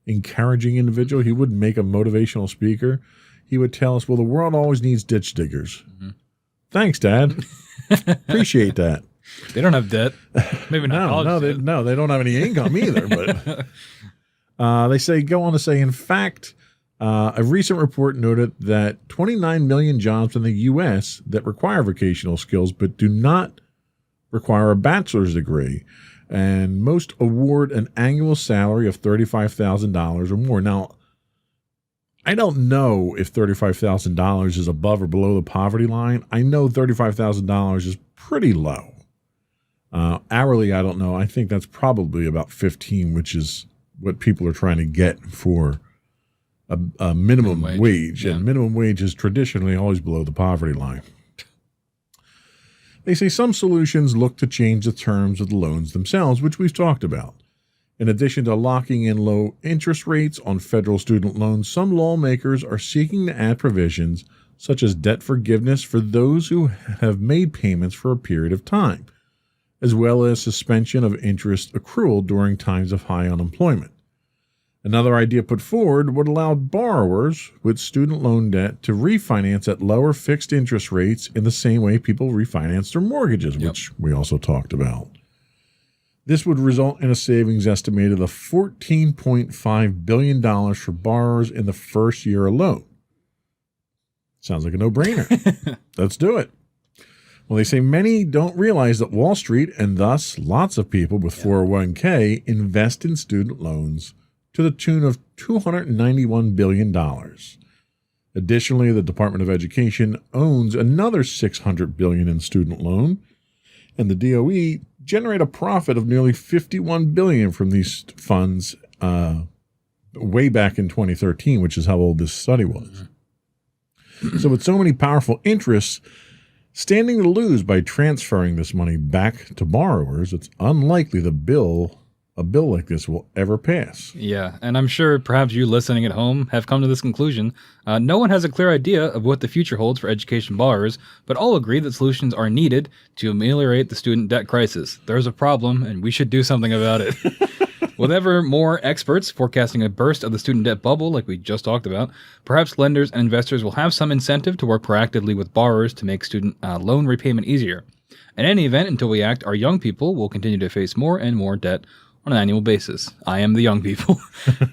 encouraging individual. He wouldn't make a motivational speaker. He would tell us, well, the world always needs ditch diggers. Mm-hmm. Thanks, Dad. Appreciate that. They don't have debt. Maybe not college debt. They don't have any income either. But they go on to say, in fact, a recent report noted that 29 million jobs in the U.S. that require vocational skills but do not require a bachelor's degree, and most award an annual salary of $35,000 or more. Now, I don't know if $35,000 is above or below the poverty line. I know $35,000 is pretty low. Hourly, I don't know. I think that's probably about 15, which is what people are trying to get for a minimum wage. And minimum wage is traditionally always below the poverty line. They say some solutions look to change the terms of the loans themselves, which we've talked about. In addition to locking in low interest rates on federal student loans, some lawmakers are seeking to add provisions such as debt forgiveness for those who have made payments for a period of time, as well as suspension of interest accrual during times of high unemployment. Another idea put forward would allow borrowers with student loan debt to refinance at lower fixed interest rates in the same way people refinance their mortgages, which we also talked about. This would result in a savings estimated of $14.5 billion for borrowers in the first year alone. Sounds like a no-brainer. Let's do it. Well, they say many don't realize that Wall Street, and thus lots of people with 401k, invest in student loans to the tune of $291 billion. Additionally, the Department of Education owns another $600 billion in student loan, and the DOE generate a profit of nearly $51 billion from these funds way back in 2013, which is how old this study was. So with so many powerful interests standing to lose by transferring this money back to borrowers, it's unlikely a bill like this will ever pass. Yeah, and I'm sure perhaps you listening at home have come to this conclusion. No one has a clear idea of what the future holds for education borrowers, but all agree that solutions are needed to ameliorate the student debt crisis. There's a problem, and we should do something about it. With ever more experts forecasting a burst of the student debt bubble like we just talked about, perhaps lenders and investors will have some incentive to work proactively with borrowers to make student loan repayment easier. In any event, until we act, our young people will continue to face more and more debt on an annual basis. I am the young people,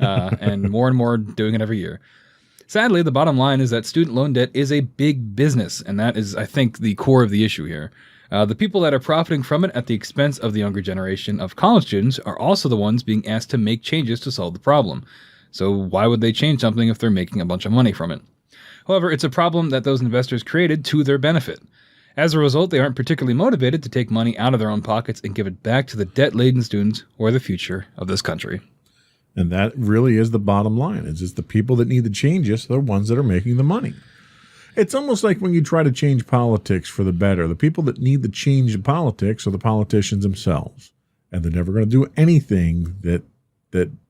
and more doing it every year. Sadly, the bottom line is that student loan debt is a big business, and that is, I think, the core of the issue here. The people that are profiting from it at the expense of the younger generation of college students are also the ones being asked to make changes to solve the problem. So why would they change something if they're making a bunch of money from it? However, it's a problem that those investors created to their benefit. As a result, they aren't particularly motivated to take money out of their own pockets and give it back to the debt-laden students or the future of this country. And that really is the bottom line. It's just the people that need the changes are the ones that are making the money. It's almost like when you try to change politics for the better. The people that need the change in politics are the politicians themselves. And they're never going to do anything that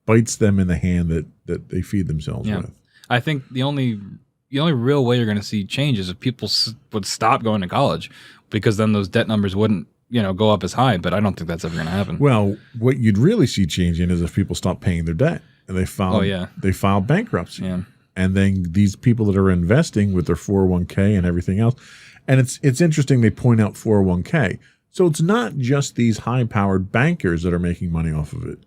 bites them in the hand that they feed themselves with. I think the only real way you're going to see change is if people would stop going to college, because then those debt numbers wouldn't, go up as high. But I don't think that's ever going to happen. Well, what you'd really see changing is if people stop paying their debt and they file bankruptcy. Yeah. And then these people that are investing with their 401k and everything else. And it's interesting they point out 401k. So it's not just these high-powered bankers that are making money off of it.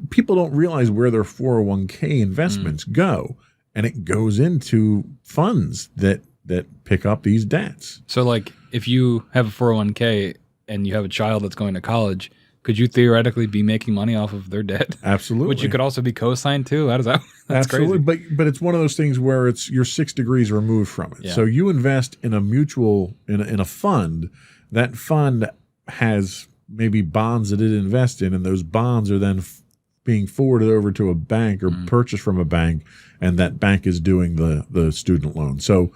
People don't realize where their 401k investments go. And it goes into funds that that pick up these debts. So, like, if you have a 401k and you have a child that's going to college, could you theoretically be making money off of their debt? Absolutely. Which you could also be co-signed too. How does that? That's Absolutely. crazy. But it's one of those things where you're 6 degrees removed from it. Yeah. So you invest in a mutual in a fund. That fund has maybe bonds that it invests in, and those bonds are then being forwarded over to a bank or purchased from a bank, and that bank is doing the student loan. So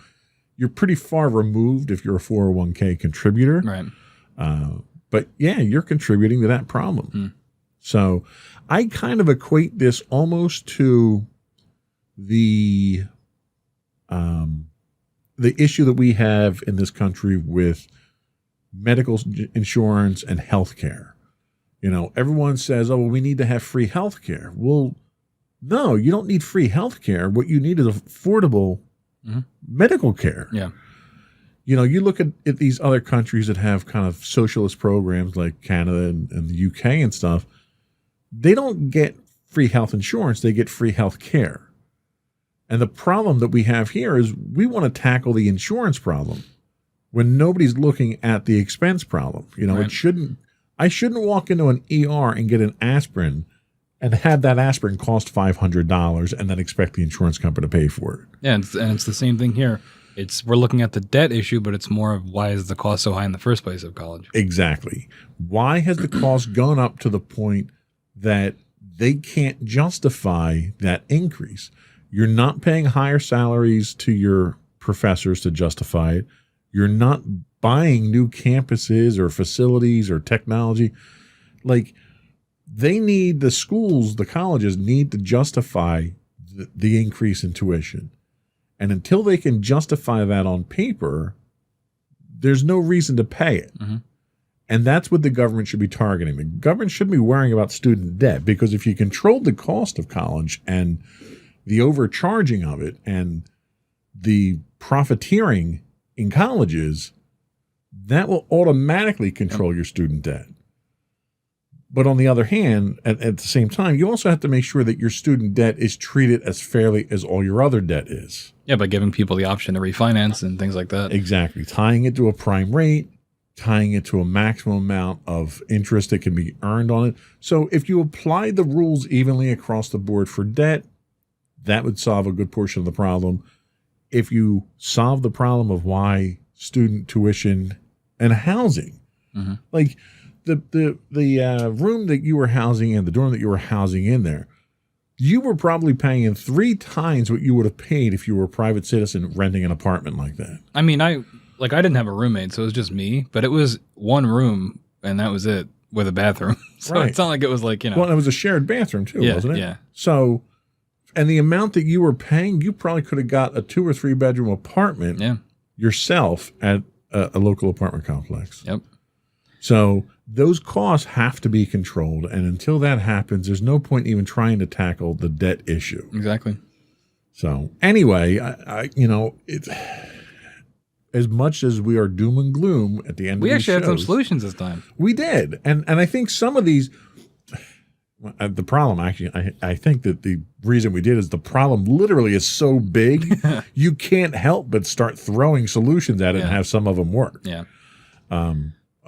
you're pretty far removed if you're a 401k contributor. Right. But yeah, you're contributing to that problem. So I kind of equate this almost to the issue that we have in this country with medical insurance and health care. You know, everyone says, oh, well, we need to have free health care. Well, no, you don't need free health care. What you need is affordable medical care. Yeah. You know, you look at these other countries that have kind of socialist programs like Canada and the UK and stuff. They don't get free health insurance. They get free health care. And the problem that we have here is we want to tackle the insurance problem when nobody's looking at the expense problem. You know, Right. I shouldn't walk into an ER and get an aspirin and have that aspirin cost $500 and then expect the insurance company to pay for it. Yeah, and it's the same thing here. We're looking at the debt issue, but it's more of why is the cost so high in the first place of college? Exactly. Why has the cost gone up to the point that they can't justify that increase? You're not paying higher salaries to your professors to justify it. You're not buying new campuses or facilities or technology. Like, the schools, the colleges need to justify the increase in tuition. And until they can justify that on paper, there's no reason to pay it. And that's what the government should be targeting. The government shouldn't be worrying about student debt, because if you control the cost of college and the overcharging of it and the profiteering in colleges, that will automatically control your student debt. But on the other hand, at the same time, you also have to make sure that your student debt is treated as fairly as all your other debt is. Yeah, by giving people the option to refinance and things like that. Exactly. Tying it to a prime rate, tying it to a maximum amount of interest that can be earned on it. So if you apply the rules evenly across the board for debt, that would solve a good portion of the problem. If you solve the problem of why student tuition and housing, like the room that you were housing in, the dorm that you were housing in there, you were probably paying 3 times what you would have paid if you were a private citizen renting an apartment like that. I mean, I didn't have a roommate, so it was just me, but it was one room and that was it with a bathroom. So Right. it's not like it was like, Well, it was a shared bathroom too, wasn't it? Yeah. So, and the amount that you were paying, you probably could have got a 2 or 3 bedroom apartment yourself at a local apartment complex. Yep. So those costs have to be controlled. And until that happens, there's no point even trying to tackle the debt issue. Exactly. So anyway, it's as much as we are doom and gloom at the end of We these actually had some shows, solutions this time. we did. And I think some of these, the problem actually, I think that the reason we did is the problem literally is so big, you can't help but start throwing solutions at it and have some of them work. Yeah.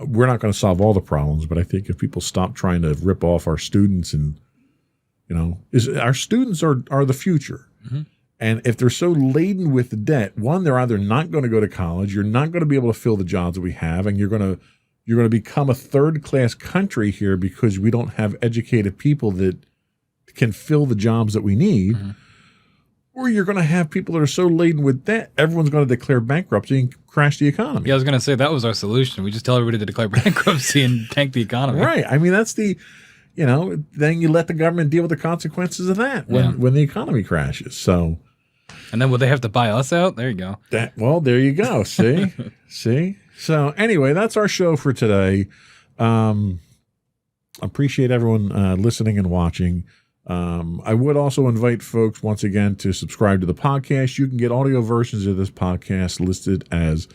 We're not going to solve all the problems, but I think if people stop trying to rip off our students and, our students are the future. And if they're so laden with the debt, one, they're either not going to go to college, you're not going to be able to fill the jobs that we have, and you're going to become a third-class country here because we don't have educated people that can fill the jobs that we need. Or you're going to have people that are so laden with debt, everyone's going to declare bankruptcy and crash the economy. Yeah, I was going to say that was our solution. We just tell everybody to declare bankruptcy and tank the economy. Right. I mean, that's then you let the government deal with the consequences of that when the economy crashes. So, and then will they have to buy us out? There you go. There you go. See? See? So anyway, that's our show for today. Appreciate everyone listening and watching. I would also invite folks once again to subscribe to the podcast. You can get audio versions of this podcast listed as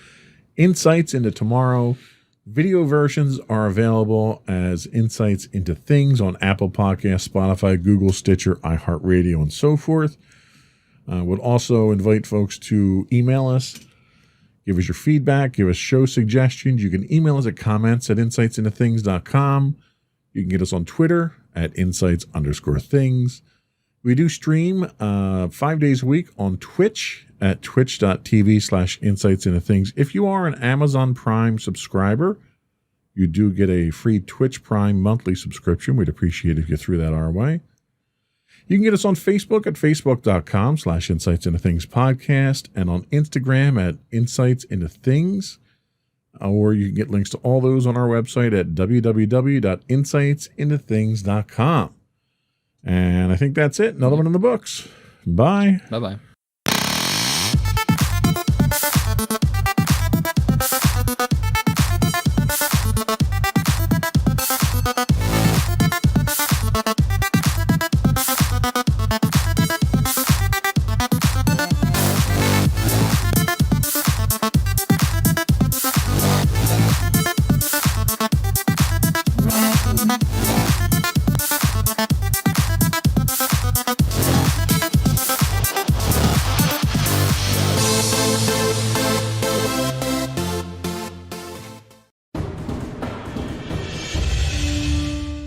Insights into Tomorrow. Video versions are available as Insights into Things on Apple Podcasts, Spotify, Google, Stitcher, iHeartRadio, and so forth. Would also invite folks to email us Give us your feedback. Give us show suggestions. You can email us at comments@insightsintothings.com. You can get us on Twitter at insights_things. We do stream 5 days a week on Twitch at twitch.tv/insightsintothings. If you are an Amazon Prime subscriber, you do get a free Twitch Prime monthly subscription. We'd appreciate it if you threw that our way. You can get us on Facebook at facebook.com/insightsintothingspodcast and on Instagram at insightsintothings. Or you can get links to all those on our website at www.insightsintothings.com. And I think that's it. Another one in the books. Bye. Bye-bye.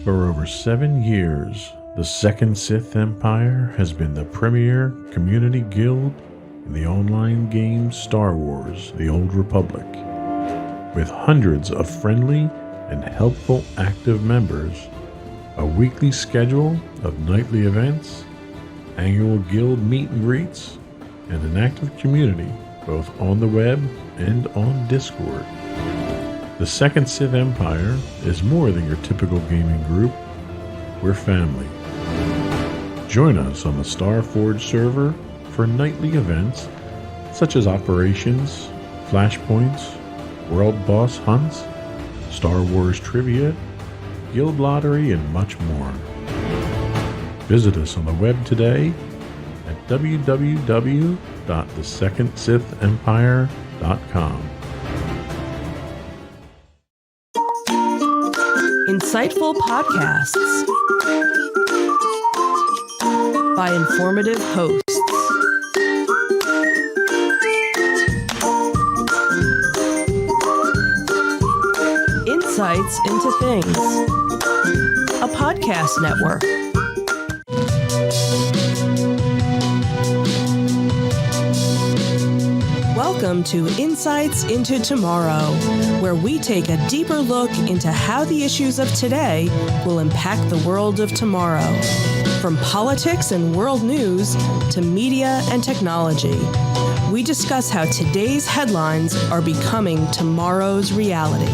For over 7 years, the Second Sith Empire has been the premier community guild in the online game Star Wars: The Old Republic. With hundreds of friendly and helpful active members, a weekly schedule of nightly events, annual guild meet and greets, and an active community both on the web and on Discord. The Second Sith Empire is more than your typical gaming group. We're family. Join us on the Starforge server for nightly events such as operations, flashpoints, world boss hunts, Star Wars trivia, guild lottery, and much more. Visit us on the web today at www.thesecondsithempire.com. Insightful podcasts by informative hosts. Insights into Things, a podcast network. Welcome to Insights into Tomorrow, where we take a deeper look into how the issues of today will impact the world of tomorrow. From politics and world news to media and technology, we discuss how today's headlines are becoming tomorrow's reality.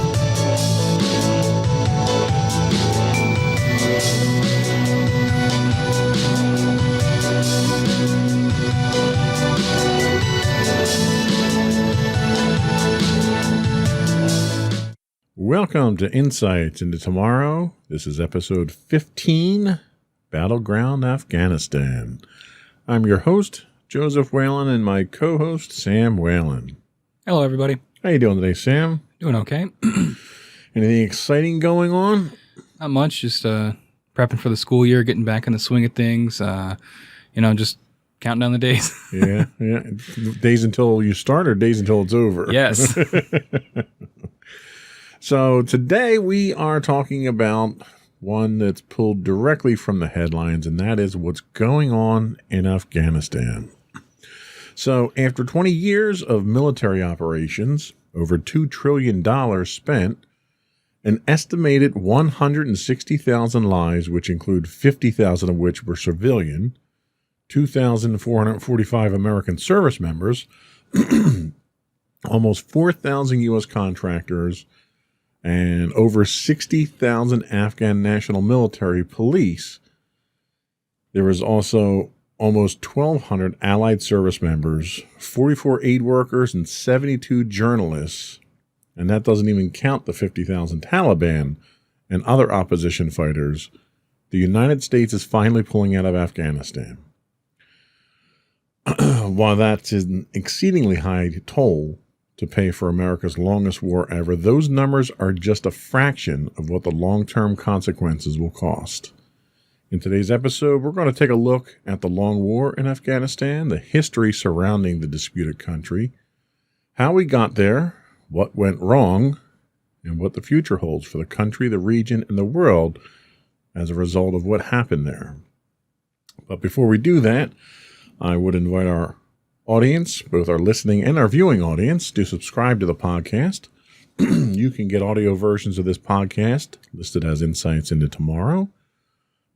Welcome to Insights into Tomorrow. This is episode 15, Battleground Afghanistan. I'm your host, Joseph Whalen, and my co-host, Sam Whalen. Hello, everybody. How you doing today, Sam? Doing okay. Anything exciting going on? Not much. Just prepping for the school year, getting back in the swing of things. Just counting down the days. Yeah. Days until you start or days until it's over? Yes. So today we are talking about one that's pulled directly from the headlines, and that is what's going on in Afghanistan. So after 20 years of military operations, over $2 trillion spent, an estimated 160,000 lives, which include 50,000 of which were civilian, 2,445 American service members, almost 4,000 U.S. contractors, and over 60,000 Afghan National Military Police. There was also almost 1,200 Allied service members, 44 aid workers, and 72 journalists. And that doesn't even count the 50,000 Taliban and other opposition fighters. The United States is finally pulling out of Afghanistan. While that's an exceedingly high toll to pay for America's longest war ever, those numbers are just a fraction of what the long-term consequences will cost. In today's episode, we're going to take a look at the long war in Afghanistan, the history surrounding the disputed country, how we got there, what went wrong, and what the future holds for the country, the region, and the world as a result of what happened there. But before we do that, I would invite our audience, both our listening and our viewing audience, to subscribe to the podcast. You can get audio versions of this podcast listed as Insights into Tomorrow.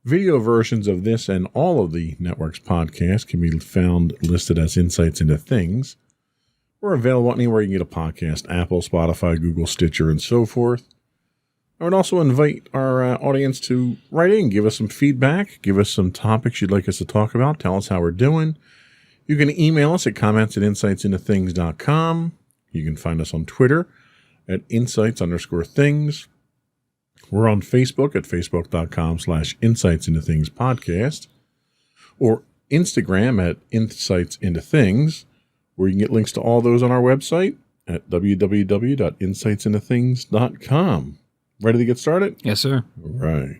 Video versions of this and all of the network's podcasts can be found listed as Insights into Things. We're available anywhere you can get a podcast: Apple, Spotify, Google, Stitcher, and so forth. I would also invite our audience to write in, give us some feedback, give us some topics you'd like us to talk about, tell us how we're doing. You can email us at comments@insightsintothings.com. You can find us on Twitter at insights_things. We're on Facebook at facebook.com/insightsintothingspodcast, or Instagram at insightsintothings, where you can get links to all those on our website at www.insightsintothings.com. Ready to get started? Yes, sir. All right.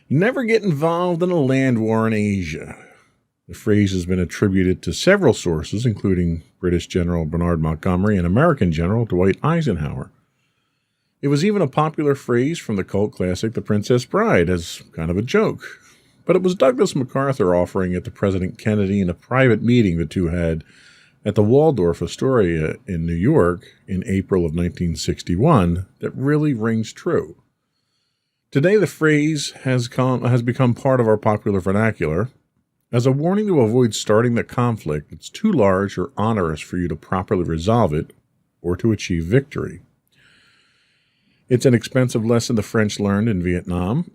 Never get involved in a land war in Asia. The phrase has been attributed to several sources, including British General Bernard Montgomery and American General Dwight Eisenhower. It was even a popular phrase from the cult classic The Princess Bride as kind of a joke. But it was Douglas MacArthur offering it to President Kennedy in a private meeting the two had at the Waldorf Astoria in New York in April of 1961 that really rings true. Today, the phrase has become part of our popular vernacular as a warning to avoid starting the conflict that's too large or onerous for you to properly resolve it or to achieve victory. It's an expensive lesson the French learned in Vietnam,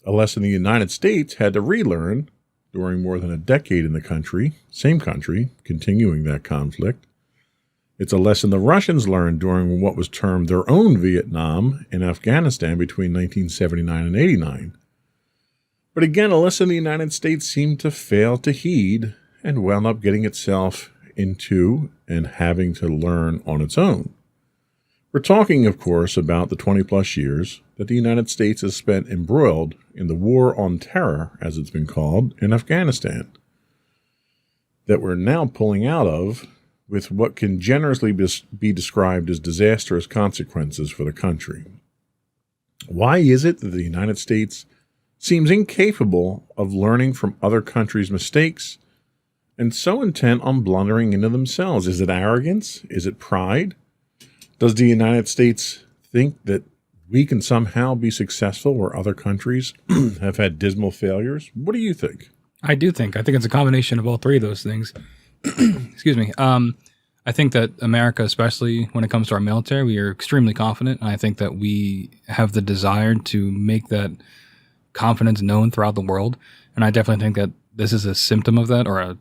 a lesson the United States had to relearn during more than a decade in the same country, continuing that conflict. It's a lesson the Russians learned during what was termed their own Vietnam in Afghanistan between 1979 and 89. But again, a lesson the United States seemed to fail to heed and wound up getting itself into and having to learn on its own. We're talking, of course, about the 20-plus years that the United States has spent embroiled in the war on terror, as it's been called, in Afghanistan, that we're now pulling out of with what can generously be described as disastrous consequences for the country. Why is it that the United States seems incapable of learning from other countries' mistakes and so intent on blundering into themselves? Is it arrogance? Is it pride? Does the United States think that we can somehow be successful where other countries have had dismal failures? What do you think? I think it's a combination of all three of those things. Excuse me. I think that America, especially when it comes to our military, we are extremely confident. And I think that we have the desire to make that confidence known throughout the world. And I definitely think that this is a symptom of that, or a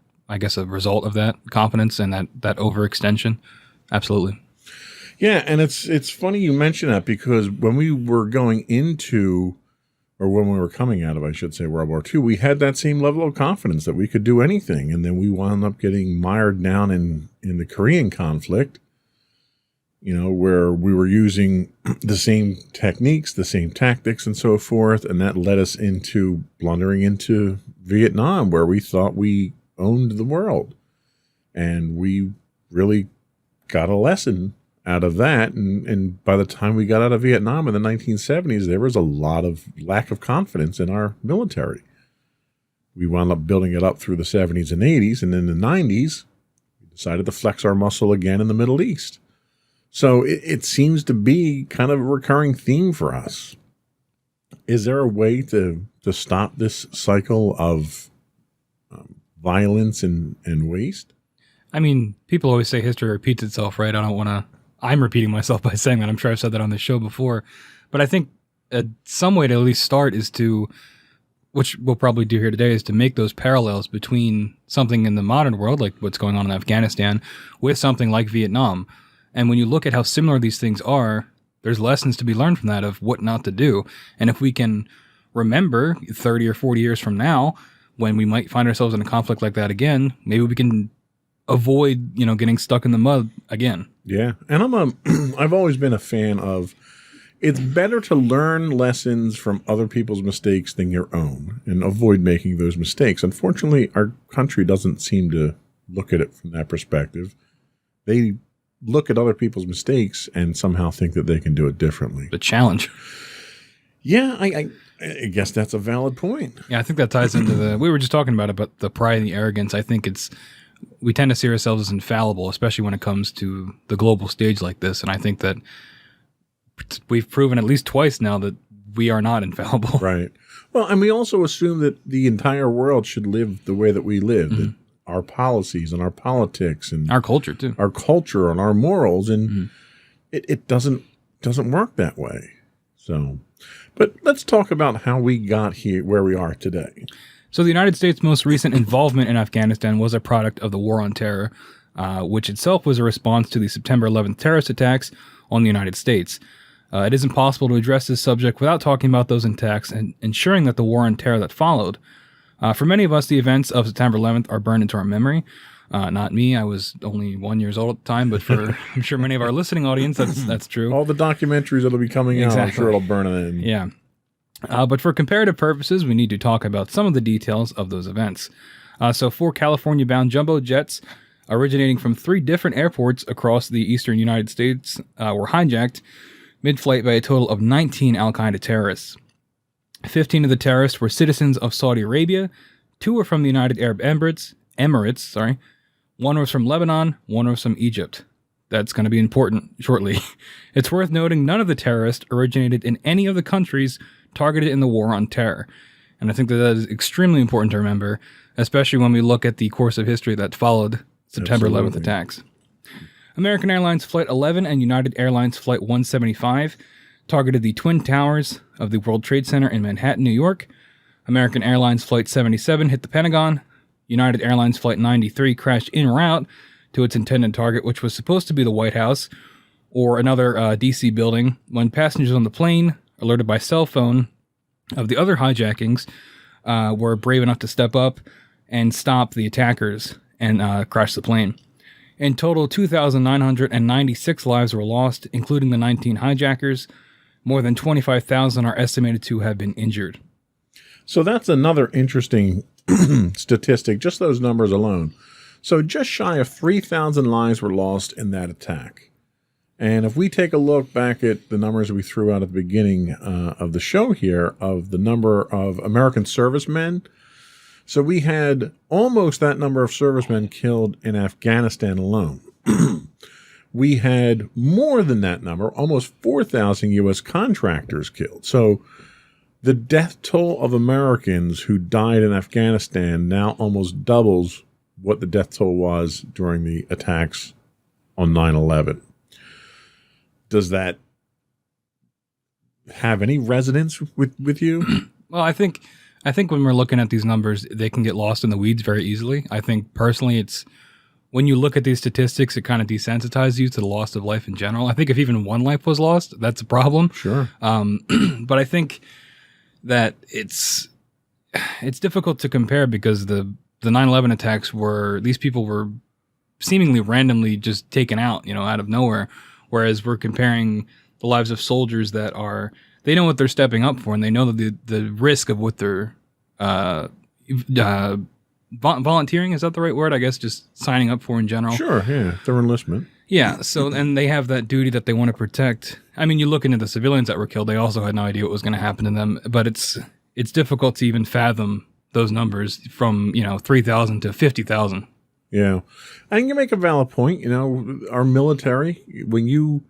result of that confidence and that overextension. Absolutely. Yeah, and it's funny you mention that, because when we were going into, or when we were coming out of, I should say, World War II, we had that same level of confidence that we could do anything. And then we wound up getting mired down in the Korean conflict, where we were using the same techniques, the same tactics, and so forth. And that led us into blundering into Vietnam, where we thought we owned the world. And we really got a lesson out of that. And by the time we got out of Vietnam in the 1970s, there was a lot of lack of confidence in our military. We wound up building it up through the 70s and 80s. And in the 90s, we decided to flex our muscle again in the Middle East. So it seems to be kind of a recurring theme for us. Is there a way to stop this cycle of violence and waste? I mean, people always say history repeats itself, right? I'm repeating myself by saying that. I'm sure I've said that on this show before. But I think some way to at least start is to, which we'll probably do here today, is to make those parallels between something in the modern world, like what's going on in Afghanistan, with something like Vietnam. And when you look at how similar these things are, there's lessons to be learned from that of what not to do. And if we can remember 30 or 40 years from now, when we might find ourselves in a conflict like that again, maybe we can avoid, getting stuck in the mud again. Yeah. And I've always been a fan of, it's better to learn lessons from other people's mistakes than your own and avoid making those mistakes. Unfortunately, our country doesn't seem to look at it from that perspective. They look at other people's mistakes and somehow think that they can do it differently. The challenge. Yeah, I guess that's a valid point. Yeah, I think that ties into we were just talking about it, but the pride and the arrogance. I think we tend to see ourselves as infallible, especially when it comes to the global stage like this. And I think that we've proven at least twice now that we are not infallible. Right. Well, and we also assume that the entire world should live the way that we live, that our policies and our politics and our culture too, our culture and our morals, and it doesn't work that way. So, but let's talk about how we got here, where we are today. So the United States' most recent involvement in Afghanistan was a product of the War on Terror, which itself was a response to the September 11th terrorist attacks on the United States. It is impossible to address this subject without talking about those attacks and ensuring that the war on terror that followed. For many of us, the events of September 11th are burned into our memory. Not me. I was only 1 year old at the time, but for I'm sure many of our listening audience, that's true. All the documentaries that'll be coming out, I'm sure it'll burn it in. Yeah. But for comparative purposes, we need to talk about some of the details of those events. So 4 California-bound jumbo jets originating from 3 different airports across the eastern United States were hijacked mid-flight by a total of 19 al-Qaeda terrorists. 15 of the terrorists were citizens of Saudi Arabia, 2 were from the United Arab Emirates, 1 was from Lebanon, 1 was from Egypt. That's going to be important shortly. It's worth noting none of the terrorists originated in any of the countries targeted in the war on terror. And I think that is extremely important to remember, especially when we look at the course of history that followed September 11th attacks. American Airlines Flight 11 and United Airlines Flight 175 targeted the Twin Towers of the World Trade Center in Manhattan, New York. American Airlines Flight 77 hit the Pentagon. United Airlines Flight 93 crashed en route to its intended target, which was supposed to be the White House or another D.C. building, when passengers on the plane, alerted by cell phone of the other hijackings, were brave enough to step up and stop the attackers and crash the plane. In total, 2,996 lives were lost, including the 19 hijackers. More than 25,000 are estimated to have been injured. So that's another interesting statistic, just those numbers alone. So just shy of 3,000 lives were lost in that attack. And if we take a look back at the numbers we threw out at the beginning of the show here of the number of American servicemen, so we had almost that number of servicemen killed in Afghanistan alone. We had more than that number, almost 4,000 U.S. contractors killed. So the death toll of Americans who died in Afghanistan now almost doubles what the death toll was during the attacks on 9/11. Does that have any resonance with you? Well, I think when we're looking at these numbers, they can get lost in the weeds very easily. I think personally, it's when you look at these statistics, it kind of desensitizes you to the loss of life in general. I think if even one life was lost, that's a problem. Sure. But I think that it's difficult to compare because the 9/11 attacks these people were seemingly randomly just taken out, out of nowhere. Whereas we're comparing the lives of soldiers that they know what they're stepping up for, and they know the risk of what they're volunteering. Is that the right word? I guess just signing up for in general. Sure, yeah, their enlistment. Yeah, so and they have that duty that they want to protect. I mean, you look into the civilians that were killed; they also had no idea what was going to happen to them. But it's difficult to even fathom those numbers from 3,000 to 50,000. Yeah, I think you make a valid point. Our military, when you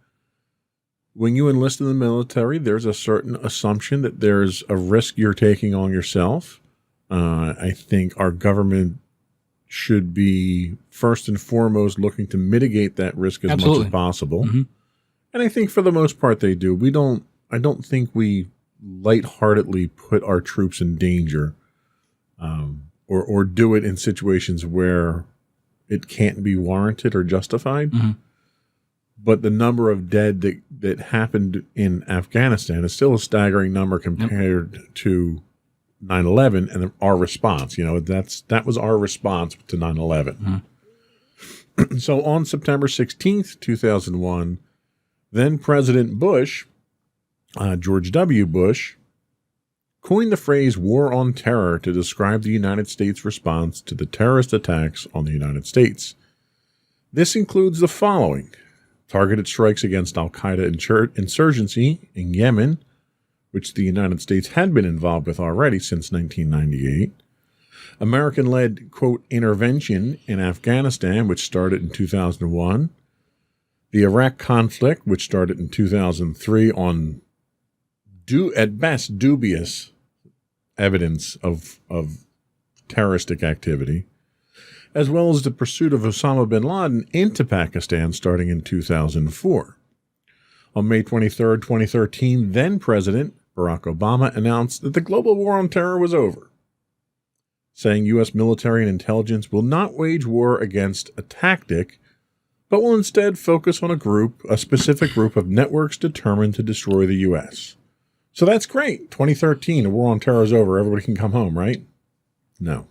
enlist in the military, there's a certain assumption that there's a risk you're taking on yourself. I think our government should be first and foremost looking to mitigate that risk as much as possible. Mm-hmm. And I think for the most part they do. I don't think we lightheartedly put our troops in danger, or do it in situations where it can't be warranted or justified. Mm-hmm. But the number of dead that happened in Afghanistan is still a staggering number compared to 9/11 and our response. That was our response to 9/11. Mm-hmm. So on September 16th, 2001, then President Bush George W. Bush coined the phrase war on terror to describe the United States response to the terrorist attacks on the United States. This includes the following: targeted strikes against al-Qaeda insurgency in Yemen, which the United States had been involved with already since 1998. American-led, quote, intervention in Afghanistan, which started in 2001. The Iraq conflict, which started in 2003 on, at best, dubious evidence of terroristic activity, as well as the pursuit of Osama bin Laden into Pakistan starting in 2004. On May 23, 2013, then-President Barack Obama announced that the global war on terror was over, saying U.S. military and intelligence will not wage war against a tactic, but will instead focus on a specific group of networks determined to destroy the U.S. So that's great. 2013, the war on terror is over. Everybody can come home, right? No.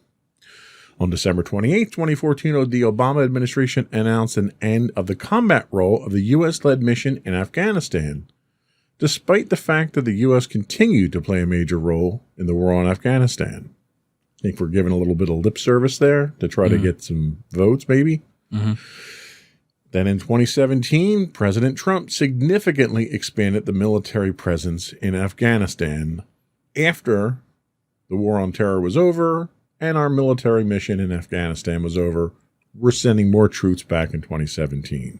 On December 28, 2014, the Obama administration announced an end of the combat role of the U.S.-led mission in Afghanistan, despite the fact that the U.S. continued to play a major role in the war on Afghanistan. I think we're giving a little bit of lip service there to try to get some votes, maybe. Mm-hmm. Then in 2017, President Trump significantly expanded the military presence in Afghanistan after the war on terror was over and our military mission in Afghanistan was over. We're sending more troops back in 2017.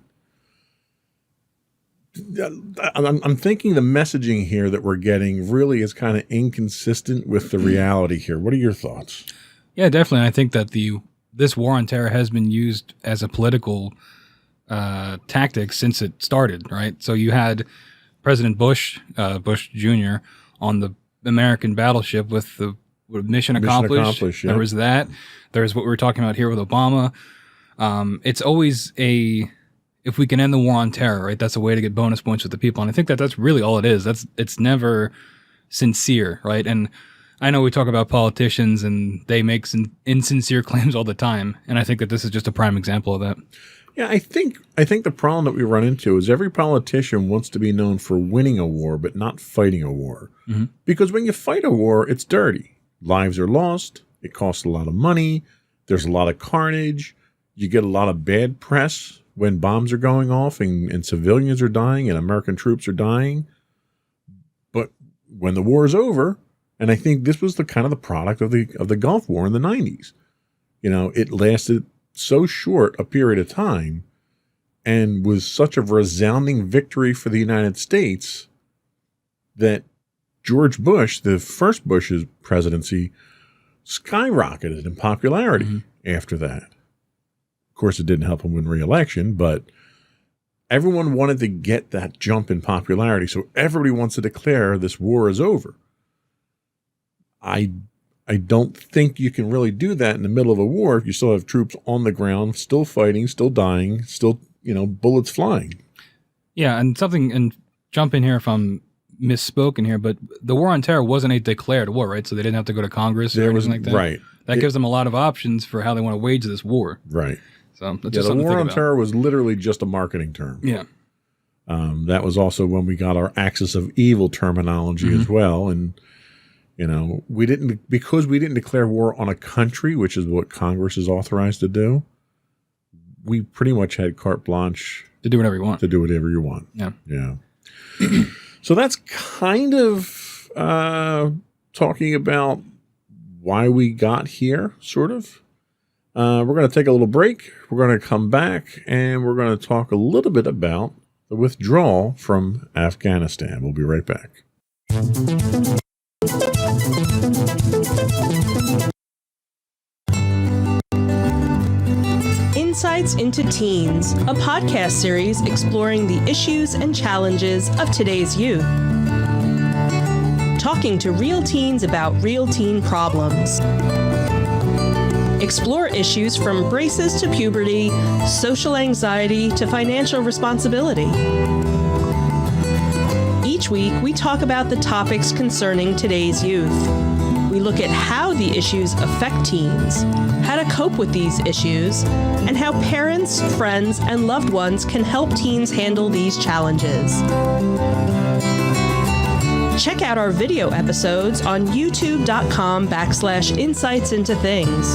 I'm thinking the messaging here that we're getting really is kind of inconsistent with the reality here. What are your thoughts? Yeah, definitely. I think that this war on terror has been used as a political tactic since it started, right? So you had President Bush Jr. on the American battleship with the mission accomplished. Yeah. There was that. There's what we were talking about here with Obama. It's always if we can end the war on terror, right? That's a way to get bonus points with the people. And I think that's really all it is. It's never sincere, right? And I know we talk about politicians and they make insincere claims all the time. And I think that this is just a prime example of that. Yeah, I think the problem that we run into is every politician wants to be known for winning a war, but not fighting a war. Mm-hmm. Because when you fight a war, it's dirty. Lives are lost. It costs a lot of money. There's a lot of carnage. You get a lot of bad press when bombs are going off and civilians are dying and American troops are dying. But when the war is over, and I think this was the kind of the product of the Gulf War in the 90s. You know, it lasted so short a period of time and was such a resounding victory for the United States that George Bush, the first Bush's presidency, skyrocketed in popularity after that. Of course, it didn't help him win re-election, but everyone wanted to get that jump in popularity, so everybody wants to declare this war is over. I don't think you can really do that in the middle of a war if you still have troops on the ground, still fighting, still dying, still, bullets flying. Yeah, and jump in here if I'm misspoken here, but the war on terror wasn't a declared war, right? So they didn't have to go to Congress or anything like that. Right. That gives them a lot of options for how they want to wage this war. Right. So that's just the war on about. terror was literally just a marketing term. Yeah. That was also when we got our axis of evil terminology as well. And, we didn't declare war on a country, which is what Congress is authorized to do. We pretty much had carte blanche to do whatever you want. To do whatever you want. Yeah. Yeah. So that's kind of talking about why we got here, sort of. We're going to take a little break. We're going to come back, and we're going to talk a little bit about the withdrawal from Afghanistan. We'll be right back. Insights into Teens, a podcast series exploring the issues and challenges of today's youth. Talking to real teens about real teen problems. Explore issues from braces to puberty, social anxiety to financial responsibility. Each week, we talk about the topics concerning today's youth. We look at how the issues affect teens, how to cope with these issues, and how parents, friends, and loved ones can help teens handle these challenges. Check out our video episodes on youtube.com/insightsintothings.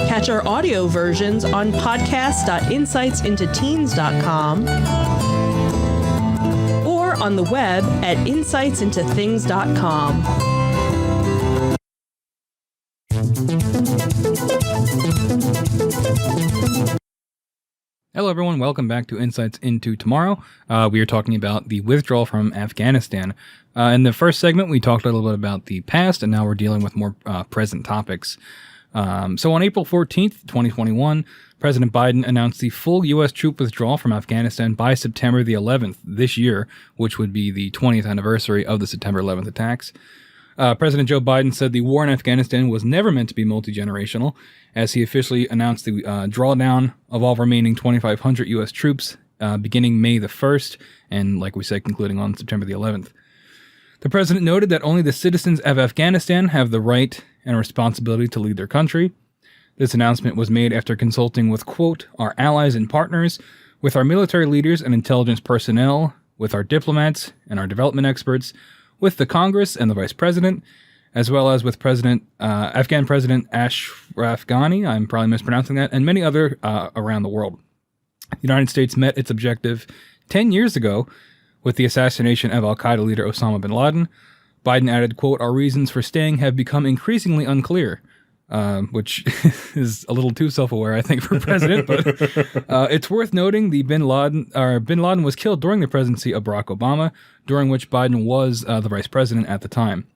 Catch our audio versions on podcast.insightsintoteens.com or on the web at insightsintothings.com. Hello, everyone. Welcome back to Insights into Tomorrow. We are talking about the withdrawal from Afghanistan. In the first segment, we talked a little bit about the past, and now we're dealing with more present topics. So on April 14th, 2021, President Biden announced the full U.S. troop withdrawal from Afghanistan by September the 11th this year, which would be the 20th anniversary of the September 11th attacks. President Joe Biden said the war in Afghanistan was never meant to be multi-generational, as he officially announced the drawdown of all remaining 2,500 U.S. troops beginning May the 1st, and like we said, concluding on September the 11th. The president noted that only the citizens of Afghanistan have the right and responsibility to lead their country. This announcement was made after consulting with, quote, our allies and partners, with our military leaders and intelligence personnel, with our diplomats and our development experts, with the Congress and the Vice President, as well as with Afghan President Ashraf Ghani, I'm probably mispronouncing that, and many other around the world. The United States met its objective 10 years ago with the assassination of al-Qaeda leader Osama bin Laden. Biden added, quote, our reasons for staying have become increasingly unclear, which is a little too self-aware, I think, for a president, but it's worth noting the bin Laden was killed during the presidency of Barack Obama, during which Biden was the vice president at the time.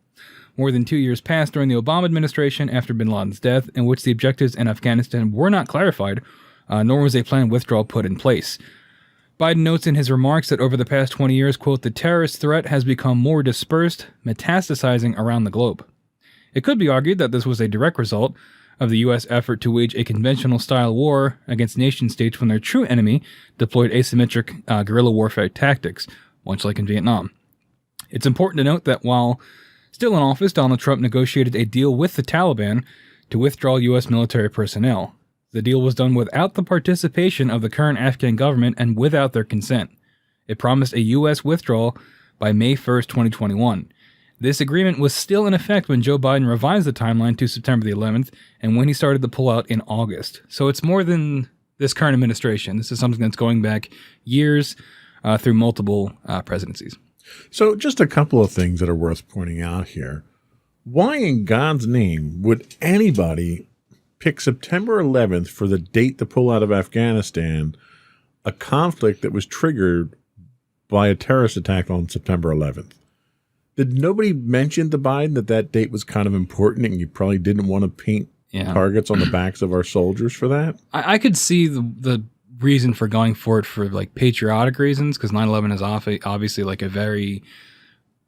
More than 2 years passed during the Obama administration after bin Laden's death, in which the objectives in Afghanistan were not clarified, nor was a planned withdrawal put in place. Biden notes in his remarks that over the past 20 years, quote, the terrorist threat has become more dispersed, metastasizing around the globe. It could be argued that this was a direct result of the U.S. effort to wage a conventional-style war against nation-states when their true enemy deployed asymmetric guerrilla warfare tactics, much like in Vietnam. It's important to note that while still in office, Donald Trump negotiated a deal with the Taliban to withdraw U.S. military personnel. The deal was done without the participation of the current Afghan government and without their consent. It promised a U.S. withdrawal by May 1st, 2021. This agreement was still in effect when Joe Biden revised the timeline to September the 11th and when he started the pullout in August. So it's more than this current administration. This is something that's going back years through multiple presidencies. So just a couple of things that are worth pointing out here. Why in God's name would anybody pick September 11th for the date to pull out of Afghanistan, a conflict that was triggered by a terrorist attack on September 11th? Did nobody mention to Biden that that date was kind of important and you probably didn't want to paint targets on the backs of our soldiers for that? I could see the reason for going for it for like patriotic reasons, because 9/11 is obviously like a very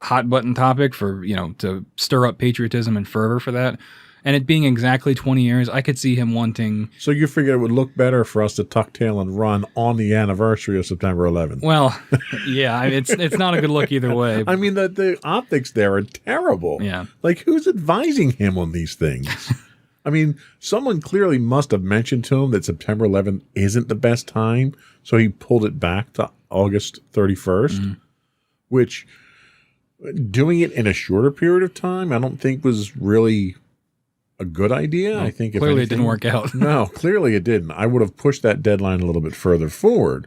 hot button topic for, to stir up patriotism and fervor for that. And it being exactly 20 years, I could see him wanting... So you figured it would look better for us to tuck tail and run on the anniversary of September 11th? Well, yeah, it's not a good look either way. I mean, the optics there are terrible. Yeah. Like, who's advising him on these things? I mean, someone clearly must have mentioned to him that September 11th isn't the best time, so he pulled it back to August 31st, which doing it in a shorter period of time, I don't think was really a good idea. Well, I think if clearly anything, it didn't work out. No, clearly it didn't. I would have pushed that deadline a little bit further forward.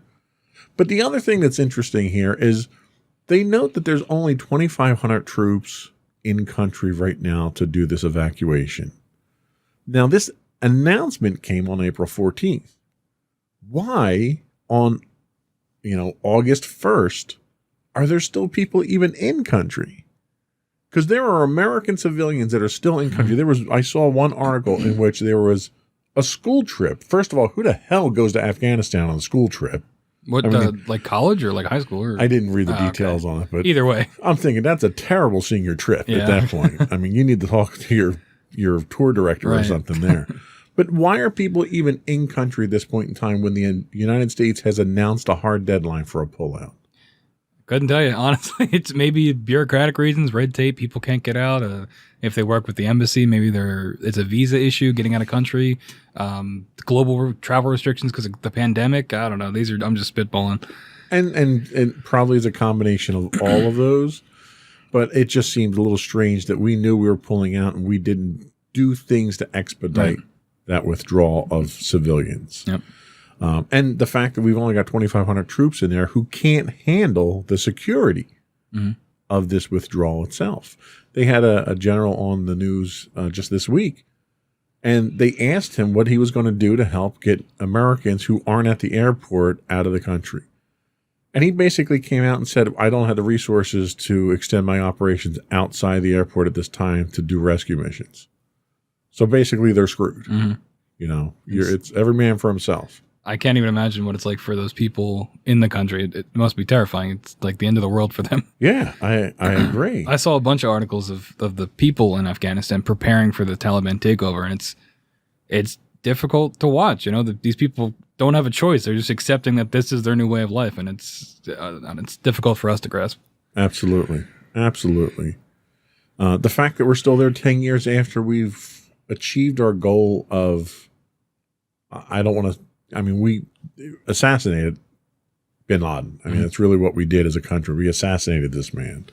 But the other thing that's interesting here is they note that there's only 2,500 troops in country right now to do this evacuation. Now, this announcement came on April 14th. Why on, August 1st are there still people even in country? Because there are American civilians that are still in country. I saw one article in which there was a school trip. First of all, who the hell goes to Afghanistan on a school trip? What, like college or like high school? Or? I didn't read the details on it, but either way, I'm thinking that's a terrible senior trip at that point. I mean, you need to talk to your tour director or something there. But why are people even in country at this point in time when the United States has announced a hard deadline for a pullout? Couldn't tell you. Honestly, it's maybe bureaucratic reasons, red tape, people can't get out. If they work with the embassy, maybe it's a visa issue, getting out of country, global travel restrictions because of the pandemic. I don't know. I'm just spitballing. And it probably is a combination of all of those, but it just seemed a little strange that we knew we were pulling out and we didn't do things to expedite that withdrawal of civilians. Yep. And the fact that we've only got 2,500 troops in there who can't handle the security of this withdrawal itself. They had a general on the news just this week, and they asked him what he was going to do to help get Americans who aren't at the airport out of the country. And he basically came out and said, I don't have the resources to extend my operations outside the airport at this time to do rescue missions. So basically they're screwed. You know, it's every man for himself. I can't even imagine what it's like for those people in the country. It must be terrifying. It's like the end of the world for them. Yeah, I agree. I saw a bunch of articles of the people in Afghanistan preparing for the Taliban takeover, and it's difficult to watch. You know, these people don't have a choice. They're just accepting that this is their new way of life, and it's difficult for us to grasp. Absolutely. The fact that we're still there 10 years after we've achieved our goal of, we assassinated bin Laden. I mean, that's really what we did as a country. We assassinated this man.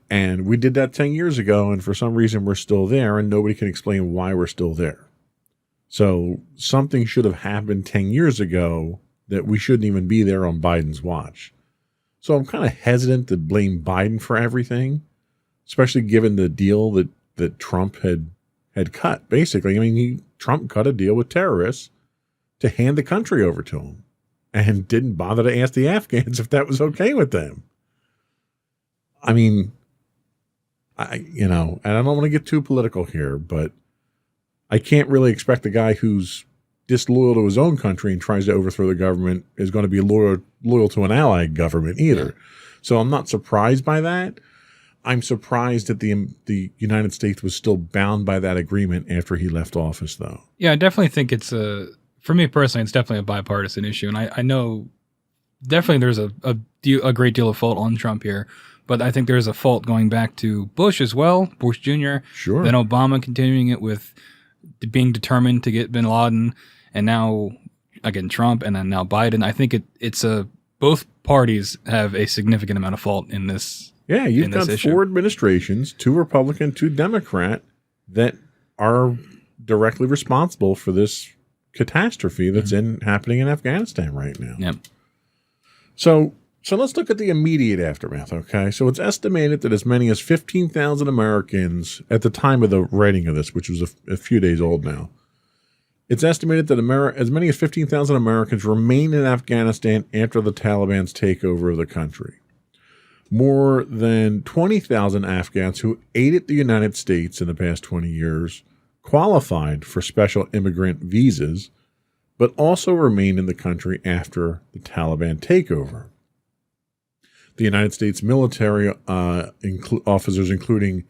And we did that 10 years ago, and for some reason we're still there, and nobody can explain why we're still there. So something should have happened 10 years ago that we shouldn't even be there on Biden's watch. So I'm kind of hesitant to blame Biden for everything, especially given the deal that Trump had cut. Basically, I mean, Trump cut a deal with terrorists to hand the country over to him and didn't bother to ask the Afghans if that was okay with them. I mean, and I don't want to get too political here, but I can't really expect a guy who's disloyal to his own country and tries to overthrow the government is going to be loyal to an allied government either. Yeah. So I'm not surprised by that. I'm surprised that the United States was still bound by that agreement after he left office, though. Yeah, I definitely think for me personally, it's definitely a bipartisan issue. And I know definitely there's a great deal of fault on Trump here, but I think there's a fault going back to Bush as well, Bush Jr., sure. Then Obama continuing it with being determined to get bin Laden, and now again Trump, and then now Biden. I think it's both parties have a significant amount of fault in this. Yeah, you've got four administrations, 2 Republican, 2 Democrat, that are directly responsible for this catastrophe that's happening in Afghanistan right now. Yep. So let's look at the immediate aftermath, okay? So it's estimated that as many as 15,000 Americans at the time of the writing of this, which was a few days old now, it's estimated that as many as 15,000 Americans remain in Afghanistan after the Taliban's takeover of the country. More than 20,000 Afghans who aided the United States in the past 20 years qualified for special immigrant visas, but also remained in the country after the Taliban takeover. The United States military officers, including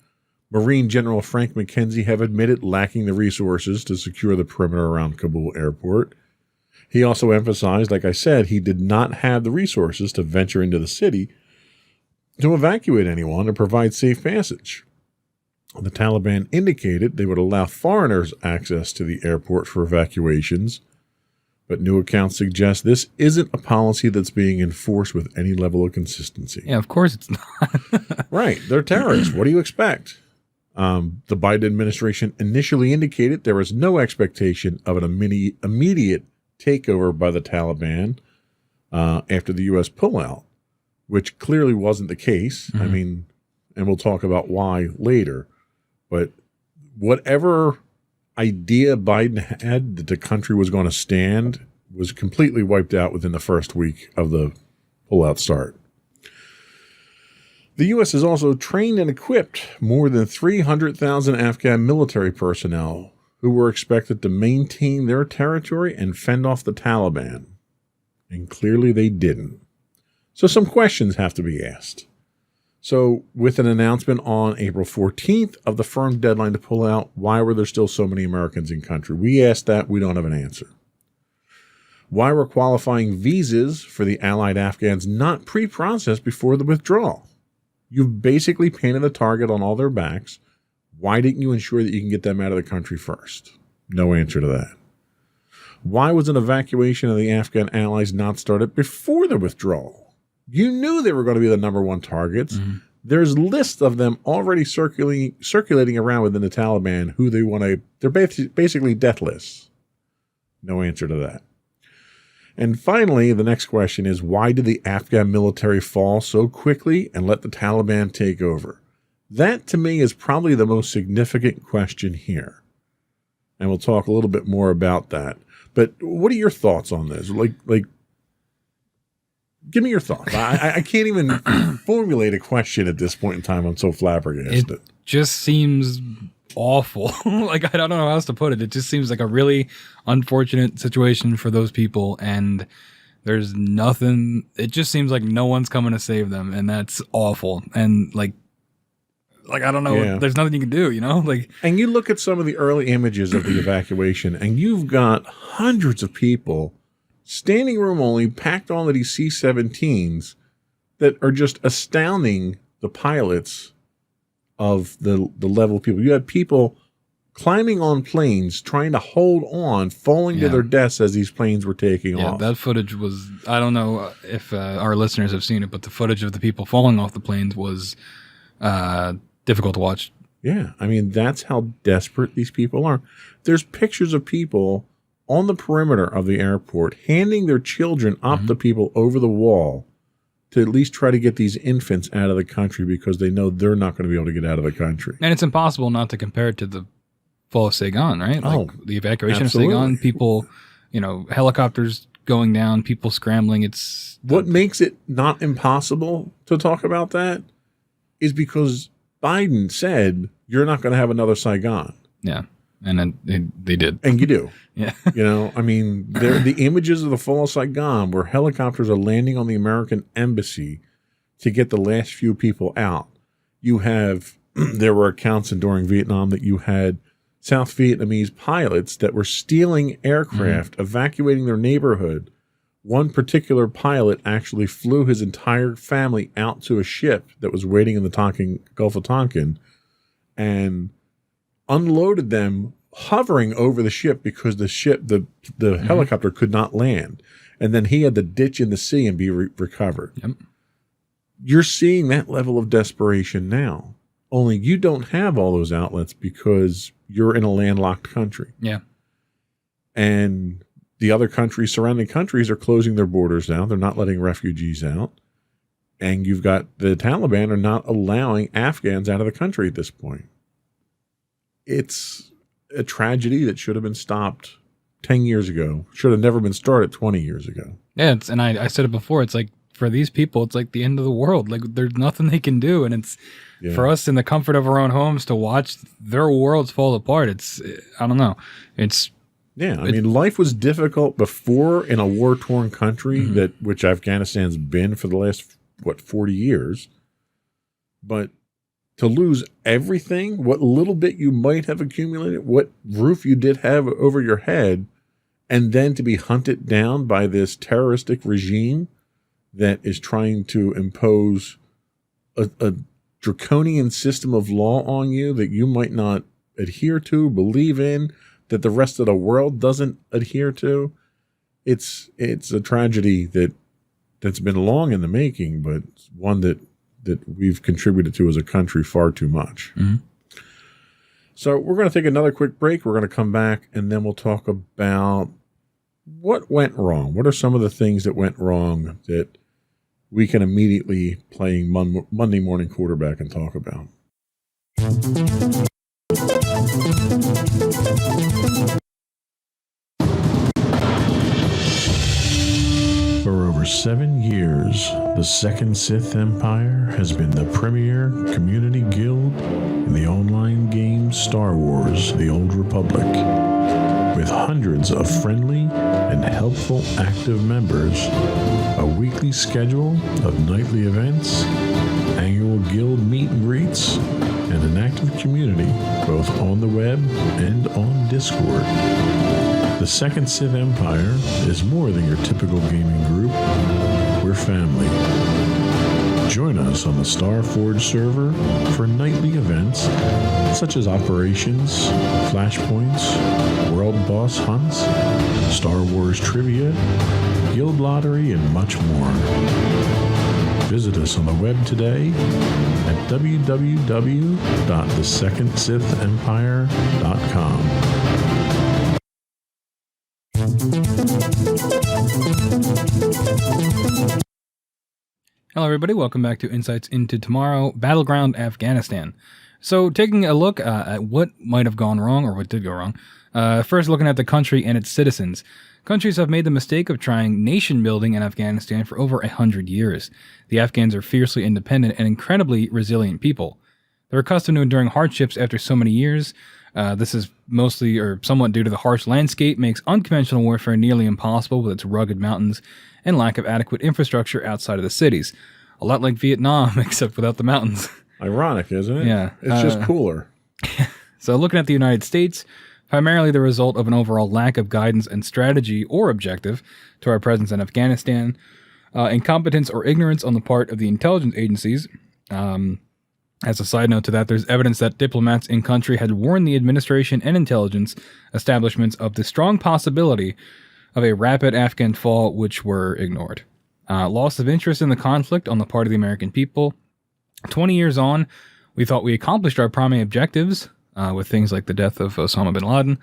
Marine General Frank McKenzie, have admitted lacking the resources to secure the perimeter around Kabul airport. He also emphasized, like I said, he did not have the resources to venture into the city to evacuate anyone or provide safe passage. The Taliban indicated they would allow foreigners access to the airport for evacuations, but new accounts suggest this isn't a policy that's being enforced with any level of consistency. Yeah, of course it's not. Right. They're terrorists. What do you expect? The Biden administration initially indicated there was no expectation of an immediate takeover by the Taliban after the U.S. pullout, which clearly wasn't the case. I mean, and we'll talk about why later. But whatever idea Biden had that the country was going to stand was completely wiped out within the first week of the pullout start. The U.S. has also trained and equipped more than 300,000 Afghan military personnel who were expected to maintain their territory and fend off the Taliban. And clearly they didn't. So some questions have to be asked. So with an announcement on April 14th of the firm deadline to pull out, why were there still so many Americans in country? We asked that. We don't have an answer. Why were qualifying visas for the allied Afghans not pre-processed before the withdrawal? You've basically painted the target on all their backs. Why didn't you ensure that you can get them out of the country first? No answer to that. Why was an evacuation of the Afghan allies not started before the withdrawal? You knew they were going to be the number one targets. Mm-hmm. There's lists of them already circulating around within the Taliban who they want to. They're basically death lists. No answer to that. And finally, the next question is, why did the Afghan military fall so quickly and let the Taliban take over? That, to me, is probably the most significant question here. And we'll talk a little bit more about that. But what are your thoughts on this? Like, give me your thoughts. I can't even formulate a question at this point in time. I'm so flabbergasted. It just seems awful. Like, I don't know how else to put it. It just seems like a really unfortunate situation for those people, and there's nothing. It just seems like no one's coming to save them, and that's awful. And like I don't know. Yeah. There's nothing you can do, you know. Like, and you look at some of the early images of the evacuation, and you've got hundreds of people, standing room only, packed onto these C-17s that are just astounding the pilots of the level of people. You had people climbing on planes, trying to hold on, falling to their deaths as these planes were taking off. That footage was, I don't know if our listeners have seen it, but the footage of the people falling off the planes was difficult to watch. Yeah, I mean, that's how desperate these people are. There's pictures of people on the perimeter of the airport handing their children up to people over the wall to at least try to get these infants out of the country because they know they're not going to be able to get out of the country. And it's impossible not to compare it to the fall of Saigon, right? Like the evacuation absolutely. of Saigon, people, helicopters going down, people scrambling. What makes it not impossible to talk about that is because Biden said, you're not going to have another Saigon. Yeah. And then they did. And you do. Yeah. I mean, the images of the fall of Saigon where helicopters are landing on the American embassy to get the last few people out. You have, there were accounts during Vietnam that you had South Vietnamese pilots that were stealing aircraft, evacuating their neighborhood. One particular pilot actually flew his entire family out to a ship that was waiting in the Gulf of Tonkin and unloaded them hovering over the ship because the helicopter could not land. And then he had to ditch in the sea and be recovered. Yep. You're seeing that level of desperation now. Only you don't have all those outlets because you're in a landlocked country. Yeah. And the other surrounding countries are closing their borders down. They're not letting refugees out. And you've got the Taliban are not allowing Afghans out of the country at this point. It's a tragedy that should have been stopped 10 years ago. Should have never been started 20 years ago. Yeah, and I said it before. It's like, for these people, it's like the end of the world. Like, there's nothing they can do. And it's for us in the comfort of our own homes to watch their worlds fall apart. I don't know. I mean, life was difficult before in a war-torn country which Afghanistan's been for the last, 40 years. But to lose everything, what little bit you might have accumulated, what roof you did have over your head, and then to be hunted down by this terroristic regime that is trying to impose a draconian system of law on you that you might not adhere to, believe in, that the rest of the world doesn't adhere to. It's a tragedy that's been long in the making, but one that we've contributed to as a country far too much. Mm-hmm. So we're going to take another quick break. We're going to come back, and then we'll talk about what went wrong. What are some of the things that went wrong that we can immediately playing Monday morning quarterback and talk about? For over 7 years, the Second Sith Empire has been the premier community guild in the online game Star Wars: The Old Republic. With hundreds of friendly and helpful active members, a weekly schedule of nightly events, annual guild meet and greets, and an active community both on the web and on Discord. The Second Sith Empire is more than your typical gaming group. We're family. Join us on the Starforge server for nightly events such as operations, flashpoints, world boss hunts, Star Wars trivia, guild lottery, and much more. Visit us on the web today at www.thesecondsithempire.com. Hello, everybody. Welcome back to Insights into Tomorrow, Battleground Afghanistan. So, taking a look at what might have gone wrong or what did go wrong. First, looking at the country and its citizens. Countries have made the mistake of trying nation building in Afghanistan for over 100 years. The Afghans are fiercely independent and incredibly resilient people. They're accustomed to enduring hardships after so many years. This is mostly or somewhat due to the harsh landscape, makes unconventional warfare nearly impossible with its rugged mountains and lack of adequate infrastructure outside of the cities. A lot like Vietnam, except without the mountains. Ironic, isn't it? Yeah. It's just cooler. So looking at the United States, primarily the result of an overall lack of guidance and strategy or objective to our presence in Afghanistan, incompetence or ignorance on the part of the intelligence agencies. As a side note to that, there's evidence that diplomats in country had warned the administration and intelligence establishments of the strong possibility of a rapid Afghan fall, which were ignored. Loss of interest in the conflict on the part of the American people. 20 years on, we thought we accomplished our primary objectives with things like the death of Osama bin Laden.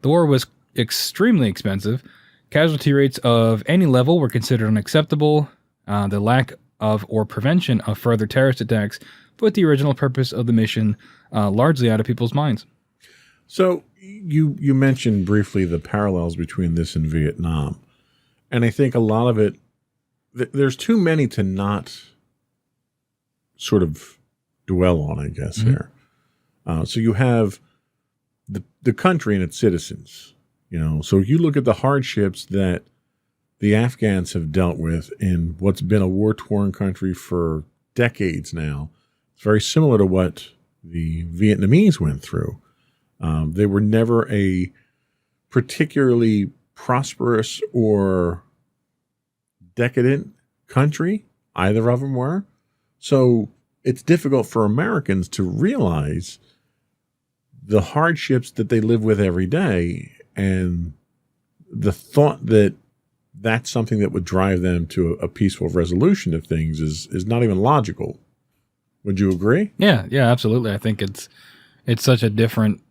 The war was extremely expensive. Casualty rates of any level were considered unacceptable. The lack of or prevention of further terrorist attacks put the original purpose of the mission largely out of people's minds. So you mentioned briefly the parallels between this and Vietnam. And I think a lot of it, there's too many to not sort of dwell on, I guess, here. So you have the country and its citizens, so you look at the hardships that the Afghans have dealt with in what's been a war-torn country for decades now. It's very similar to what the Vietnamese went through. They were never a particularly prosperous or decadent country. Either of them were. So it's difficult for Americans to realize the hardships that they live with every day and the thought that that's something that would drive them to a peaceful resolution of things is not even logical. Would you agree? Yeah, absolutely. I think it's such a different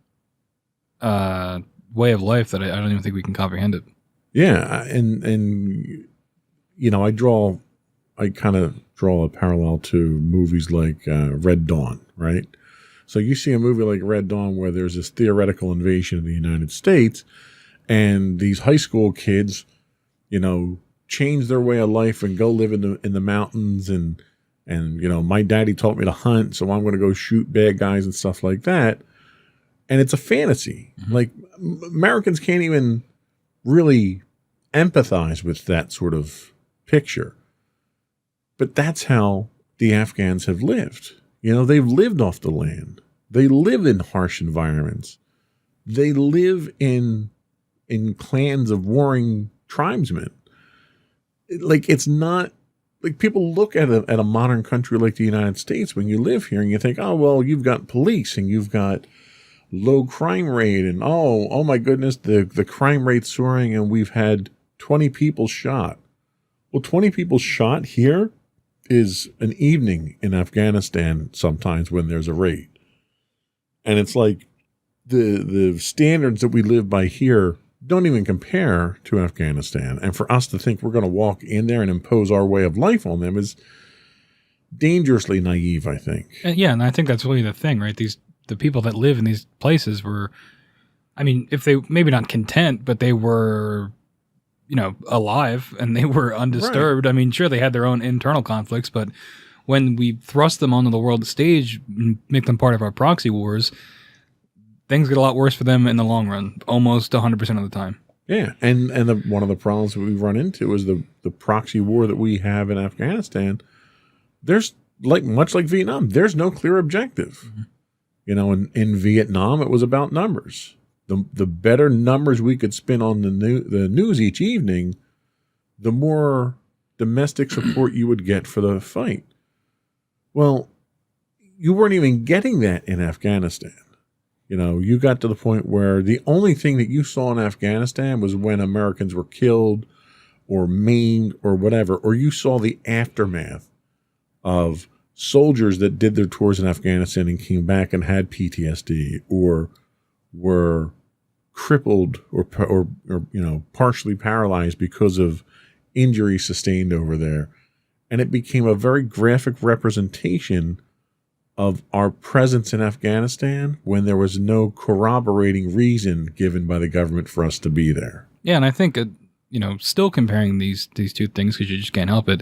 way of life that I don't even think we can comprehend it. Yeah, and I kind of draw a parallel to movies like Red Dawn, right? So you see a movie like Red Dawn where there's this theoretical invasion of the United States, and these high school kids, change their way of life and go live in the mountains, and my daddy taught me to hunt, so I'm going to go shoot bad guys and stuff like that. And it's a fantasy. Mm-hmm. Like Americans can't even really empathize with that sort of picture. But that's how the Afghans have lived. They've lived off the land. They live in harsh environments. They live in clans of warring tribesmen. It's not like people look at a modern country like the United States when you live here and you think, oh, well, you've got police and you've got low crime rate and oh my goodness, the crime rate's soaring and we've had 20 people shot. Well, 20 people shot here is an evening in Afghanistan sometimes when there's a raid. And it's like the standards that we live by here don't even compare to Afghanistan. And for us to think we're going to walk in there and impose our way of life on them is dangerously naive, I think. And I think that's really the thing, right? The people that live in these places were, if they maybe not content, but they were, alive and they were undisturbed. Right. Sure, they had their own internal conflicts, but when we thrust them onto the world stage and make them part of our proxy wars, things get a lot worse for them in the long run, almost 100% of the time. Yeah, and one of the problems that we run into is the proxy war that we have in Afghanistan. There's much like Vietnam, there's no clear objective. Mm-hmm. In Vietnam, it was about numbers. The better numbers we could spin on the news each evening, the more domestic support you would get for the fight. Well, you weren't even getting that in Afghanistan. You got to the point where the only thing that you saw in Afghanistan was when Americans were killed or maimed or whatever, or you saw the aftermath of soldiers that did their tours in Afghanistan and came back and had PTSD or were crippled or partially paralyzed because of injury sustained over there. And it became a very graphic representation of our presence in Afghanistan when there was no corroborating reason given by the government for us to be there. Yeah, and I think, still comparing these two things, because you just can't help it,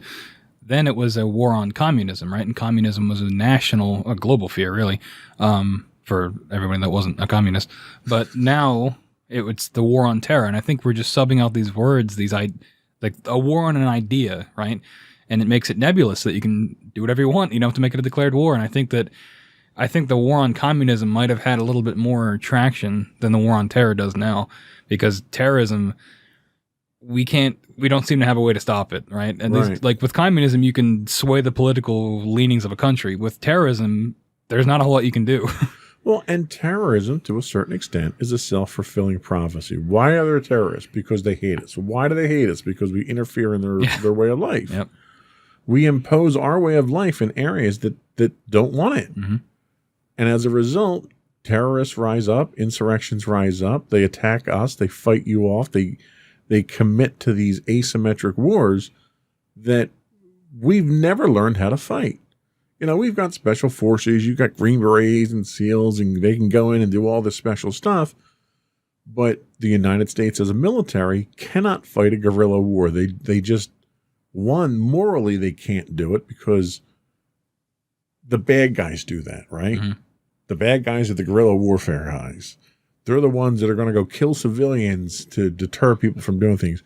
then it was a war on communism, right? And communism was a global fear, really, for everyone that wasn't a communist. But now it's the war on terror, and I think we're just subbing out these words, like a war on an idea, right? And it makes it nebulous that you can do whatever you want. You don't have to make it a declared war. And I think the war on communism might have had a little bit more traction than the war on terror does now, because terrorism, we don't seem to have a way to stop it, right? And right. Like with communism, you can sway the political leanings of a country. With terrorism, there's not a whole lot you can do. Well, and terrorism, to a certain extent, is a self-fulfilling prophecy. Why are there terrorists? Because they hate us. Why do they hate us? Because we interfere in their way of life. Yep. We impose our way of life in areas that don't want it. Mm-hmm. And as a result, terrorists rise up, insurrections rise up, they attack us, they fight you off, they commit to these asymmetric wars that we've never learned how to fight. We've got special forces, you've got Green Berets and SEALs, and they can go in and do all this special stuff. But the United States as a military cannot fight a guerrilla war. They just, morally they can't do it because the bad guys do that, right? Mm-hmm. The bad guys are the guerrilla warfare guys. They're the ones that are going to go kill civilians to deter people from doing things.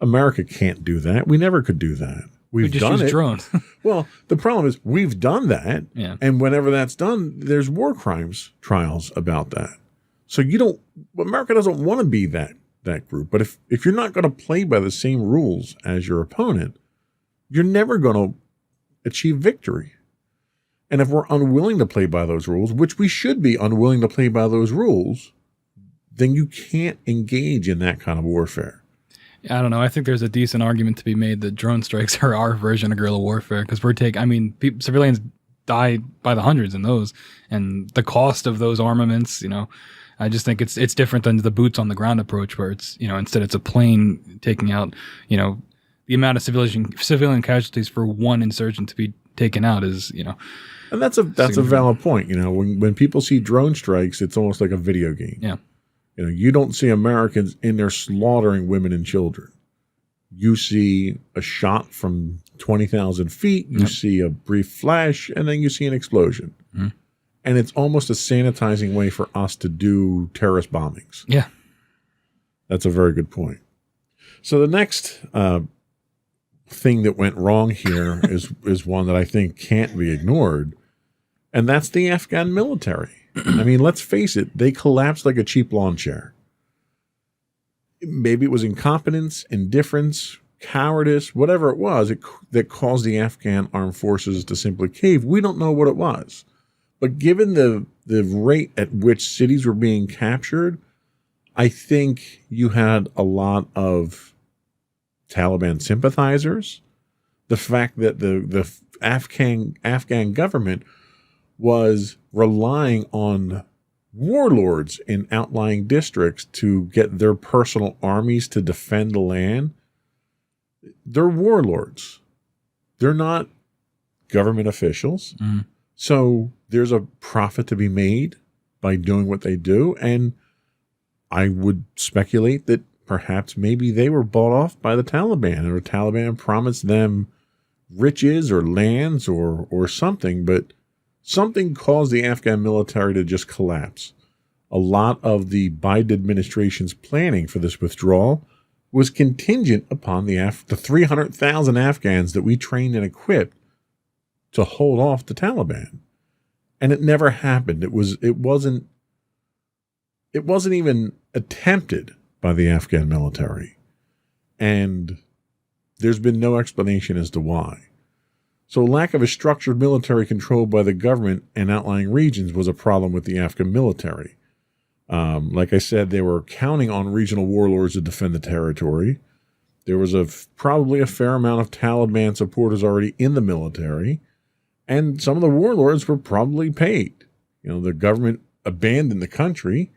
America can't do that. We never could do that. We've just done use it. drones. Well, the problem is we've done that. Yeah. And whenever that's done, there's war crimes trials about that. So America doesn't want to be that group. But if you're not going to play by the same rules as your opponent, you're never going to achieve victory. And if we're unwilling to play by those rules, which we should be unwilling to play by those rules, then you can't engage in that kind of warfare. I don't know. I think there's a decent argument to be made that drone strikes are our version of guerrilla warfare, because civilians die by the hundreds in those, and the cost of those armaments, I just think it's different than the boots on the ground approach, where it's, instead it's a plane taking out, the amount of civilian casualties for one insurgent to be taken out is, And that's a valid point. When people see drone strikes, it's almost like a video game. Yeah. You don't see Americans in there slaughtering women and children. You see a shot from 20,000 feet, you see a brief flash, and then you see an explosion. Mm-hmm. And it's almost a sanitizing way for us to do terrorist bombings. Yeah. That's a very good point. So the next thing that went wrong here is one that I think can't be ignored, and that's the Afghan military. I mean, let's face it, they collapsed like a cheap lawn chair. Maybe it was incompetence, indifference, cowardice, whatever it was that caused the Afghan armed forces to simply cave. We don't know what it was. But given the rate at which cities were being captured, I think you had a lot of Taliban sympathizers. The fact that the Afghan government was relying on warlords in outlying districts to get their personal armies to defend the land. They're warlords. They're not government officials. Mm-hmm. So there's a profit to be made by doing what they do. And I would speculate that perhaps maybe they were bought off by the Taliban, or the Taliban promised them riches or lands or something, but something caused the Afghan military to just collapse. A lot of the Biden administration's planning for this withdrawal was contingent upon the 300,000 Afghans that we trained and equipped to hold off the Taliban. And it never happened. It wasn't even attempted by the Afghan military. And there's been no explanation as to why. So lack of a structured military control by the government and outlying regions was a problem with the Afghan military. Like I said, they were counting on regional warlords to defend the territory. There was probably a fair amount of Taliban supporters already in the military, and some of the warlords were probably paid. The government abandoned the country.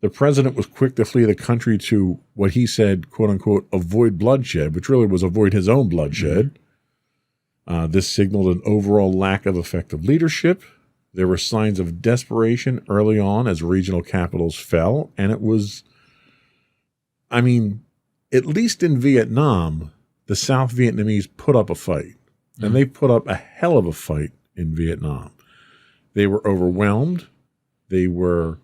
The president was quick to flee the country to what he said, quote unquote, avoid bloodshed, which really was avoid his own bloodshed. This signaled an overall lack of effective leadership. There were signs of desperation early on as regional capitals fell, and it was, at least in Vietnam, the South Vietnamese put up a fight, and they put up a hell of a fight in Vietnam. They were overwhelmed. They were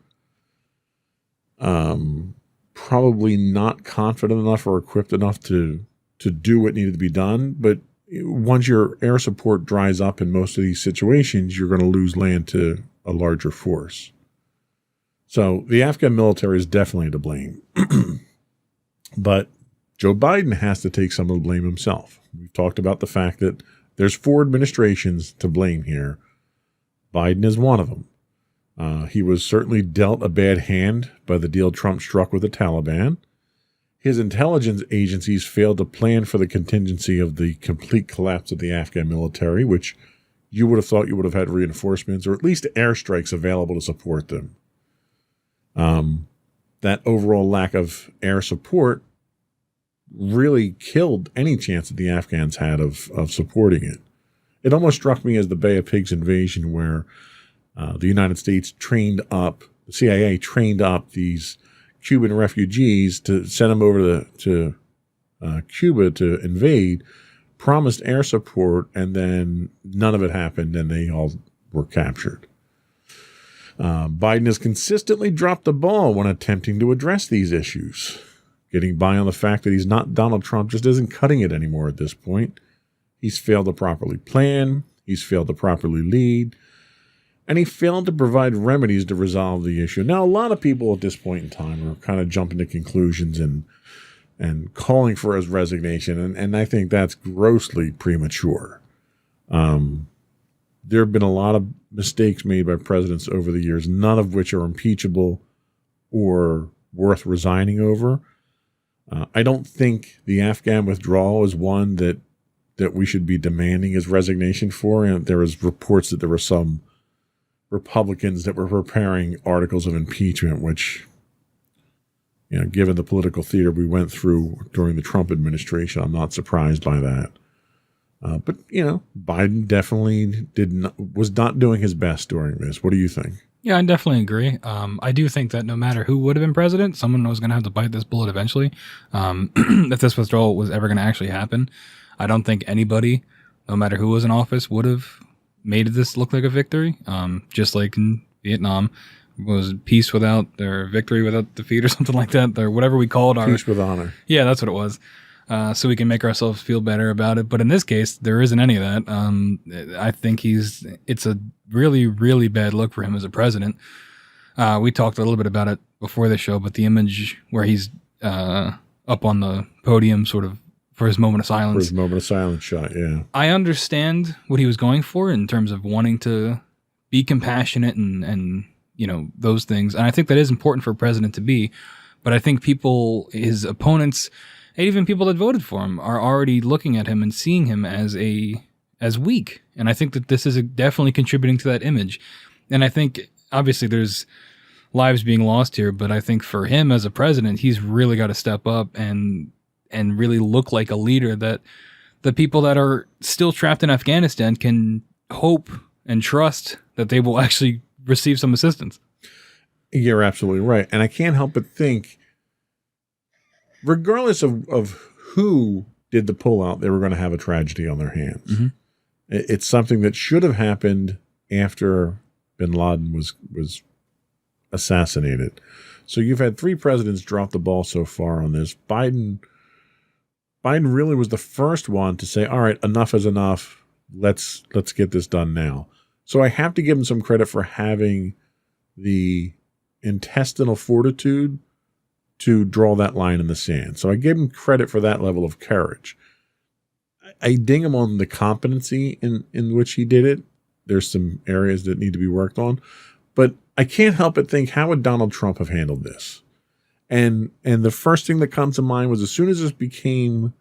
probably not confident enough or equipped enough to do what needed to be done, but once your air support dries up in most of these situations, you're going to lose land to a larger force. So the Afghan military is definitely to blame. But Joe Biden has to take some of the blame himself. We've talked about the fact that there's 4 administrations to blame here. Biden is one of them. He was certainly dealt a bad hand by the deal Trump struck with the Taliban. His intelligence agencies failed to plan for the contingency of the complete collapse of the Afghan military, which you would have thought you would have had reinforcements or at least airstrikes available to support them. That overall lack of air support really killed any chance that the Afghans had of supporting it. It almost struck me as the Bay of Pigs invasion, where the United States the CIA trained up these Cuban refugees to send them over to Cuba to invade, promised air support, and then none of it happened, and they all were captured. Biden has consistently dropped the ball when attempting to address these issues. Getting by on the fact that he's not Donald Trump just isn't cutting it anymore at this point. He's failed to properly plan, he's failed to properly lead, and he failed to provide remedies to resolve the issue. Now, a lot of people at this point in time are kind of jumping to conclusions and calling for his resignation, and I think that's grossly premature. There have been a lot of mistakes made by presidents over the years, none of which are impeachable or worth resigning over. I don't think the Afghan withdrawal is one that we should be demanding his resignation for. And there was reports that there were some Republicans that were preparing articles of impeachment, which, given the political theater we went through during the Trump administration, I'm not surprised by that. But Biden definitely was not doing his best during this. What do you think? Yeah, I definitely agree. I do think that no matter who would have been president, someone was going to have to bite this bullet eventually. If this withdrawal was ever going to actually happen, I don't think anybody, no matter who was in office, would have made this look like a victory. Just like in Vietnam, was peace without, or victory without defeat, or something like that, or whatever we called our peace with honor. Yeah, that's what it was. So we can make ourselves feel better about it. But in this case, there isn't any of that. I think it's a really, really bad look for him as a president. We talked a little bit about it before the show, but the image where he's up on the podium sort of for his moment of silence. For his moment of silence shot, yeah. I understand what he was going for in terms of wanting to be compassionate and those things. And I think that is important for a president to be. But I think his opponents, and even people that voted for him, are already looking at him and seeing him as weak. And I think that this is definitely contributing to that image. And I think, obviously, there's lives being lost here, but I think for him as a president, he's really got to step up and really look like a leader that the people that are still trapped in Afghanistan can hope and trust that they will actually receive some assistance. You're absolutely right. And I can't help but think, regardless of who did the pullout, they were going to have a tragedy on their hands. Mm-hmm. It's something that should have happened after bin Laden was assassinated. So you've had 3 presidents drop the ball so far on this. Biden really was the first one to say, all right, enough is enough. Let's get this done now. So I have to give him some credit for having the intestinal fortitude to draw that line in the sand. So I give him credit for that level of courage. I ding him on the competency in which he did it. There's some areas that need to be worked on, but I can't help but think, how would Donald Trump have handled this? And the first thing that comes to mind was, as soon as this became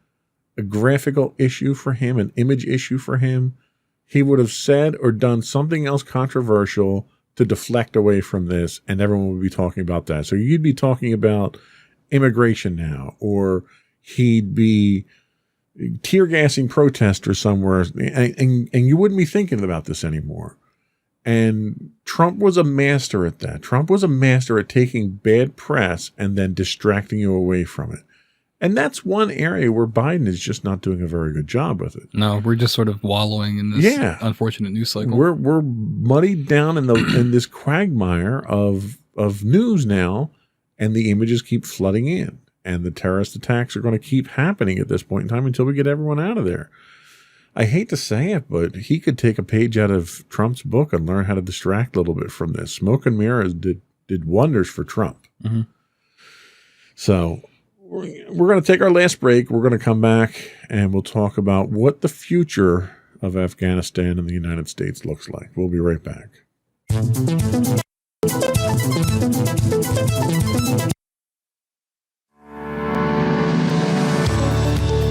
a graphical issue for him, an image issue for him, he would have said or done something else controversial to deflect away from this, and everyone would be talking about that. So you'd be talking about immigration now, or he'd be tear gassing protesters somewhere, and you wouldn't be thinking about this anymore. And Trump was a master at that. Trump was a master at taking bad press and then distracting you away from it. And that's one area where Biden is just not doing a very good job with it. No, we're just sort of wallowing in this unfortunate news cycle. We're muddied down in this quagmire of news now, and the images keep flooding in. And the terrorist attacks are going to keep happening at this point in time until we get everyone out of there. I hate to say it, but he could take a page out of Trump's book and learn how to distract a little bit from this. Smoke and mirrors did wonders for Trump. Mm-hmm. So we're going to take our last break. We're going to come back and we'll talk about what the future of Afghanistan and the United States looks like. We'll be right back.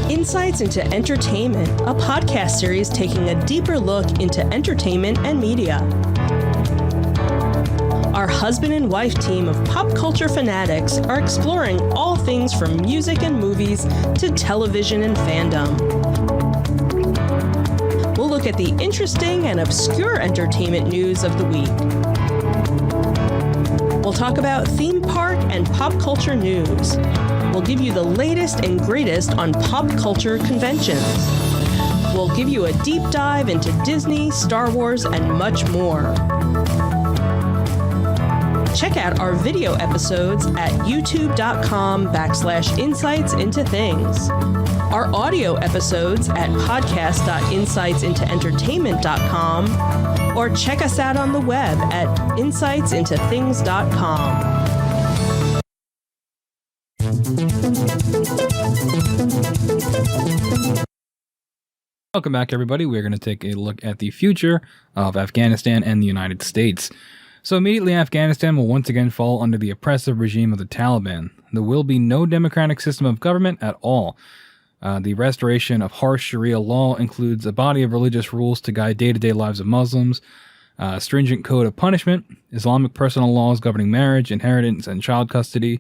Insights into Entertainment, a podcast series taking a deeper look into entertainment and media. Our husband and wife team of pop culture fanatics are exploring all things from music and movies to television and fandom. We'll look at the interesting and obscure entertainment news of the week. We'll talk about theme park and pop culture news. We'll give you the latest and greatest on pop culture conventions. We'll give you a deep dive into Disney, Star Wars, and much more. Check out our video episodes at youtube.com/insightsintothings. Our audio episodes at podcast.insightsintoentertainment.com, or check us out on the web at insightsintothings.com. Welcome back, everybody. We're going to take a look at the future of Afghanistan and the United States. So immediately, Afghanistan will once again fall under the oppressive regime of the Taliban. There will be no democratic system of government at all. The restoration of harsh Sharia law includes a body of religious rules to guide day-to-day lives of Muslims, a stringent code of punishment, Islamic personal laws governing marriage, inheritance, and child custody,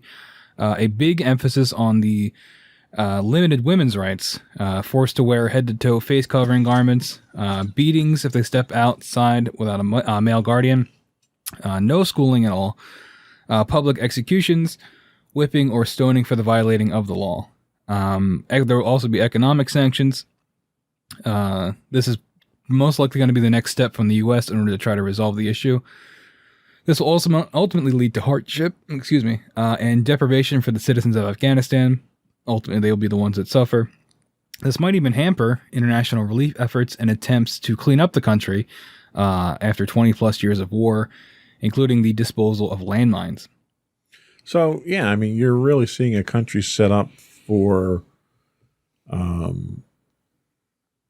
a big emphasis on the limited women's rights, forced to wear head-to-toe face-covering garments, beatings if they step outside without a male guardian, no schooling at all, public executions, whipping or stoning for the violating of the law. There will also be economic sanctions. This is most likely going to be the next step from the U.S. in order to try to resolve the issue. This will also ultimately lead to hardship, and deprivation for the citizens of Afghanistan. Ultimately, they will be the ones that suffer. This might even hamper international relief efforts and attempts to clean up the country after 20 plus years of war, including the disposal of landmines. So, yeah, I mean, you're really seeing a country set up for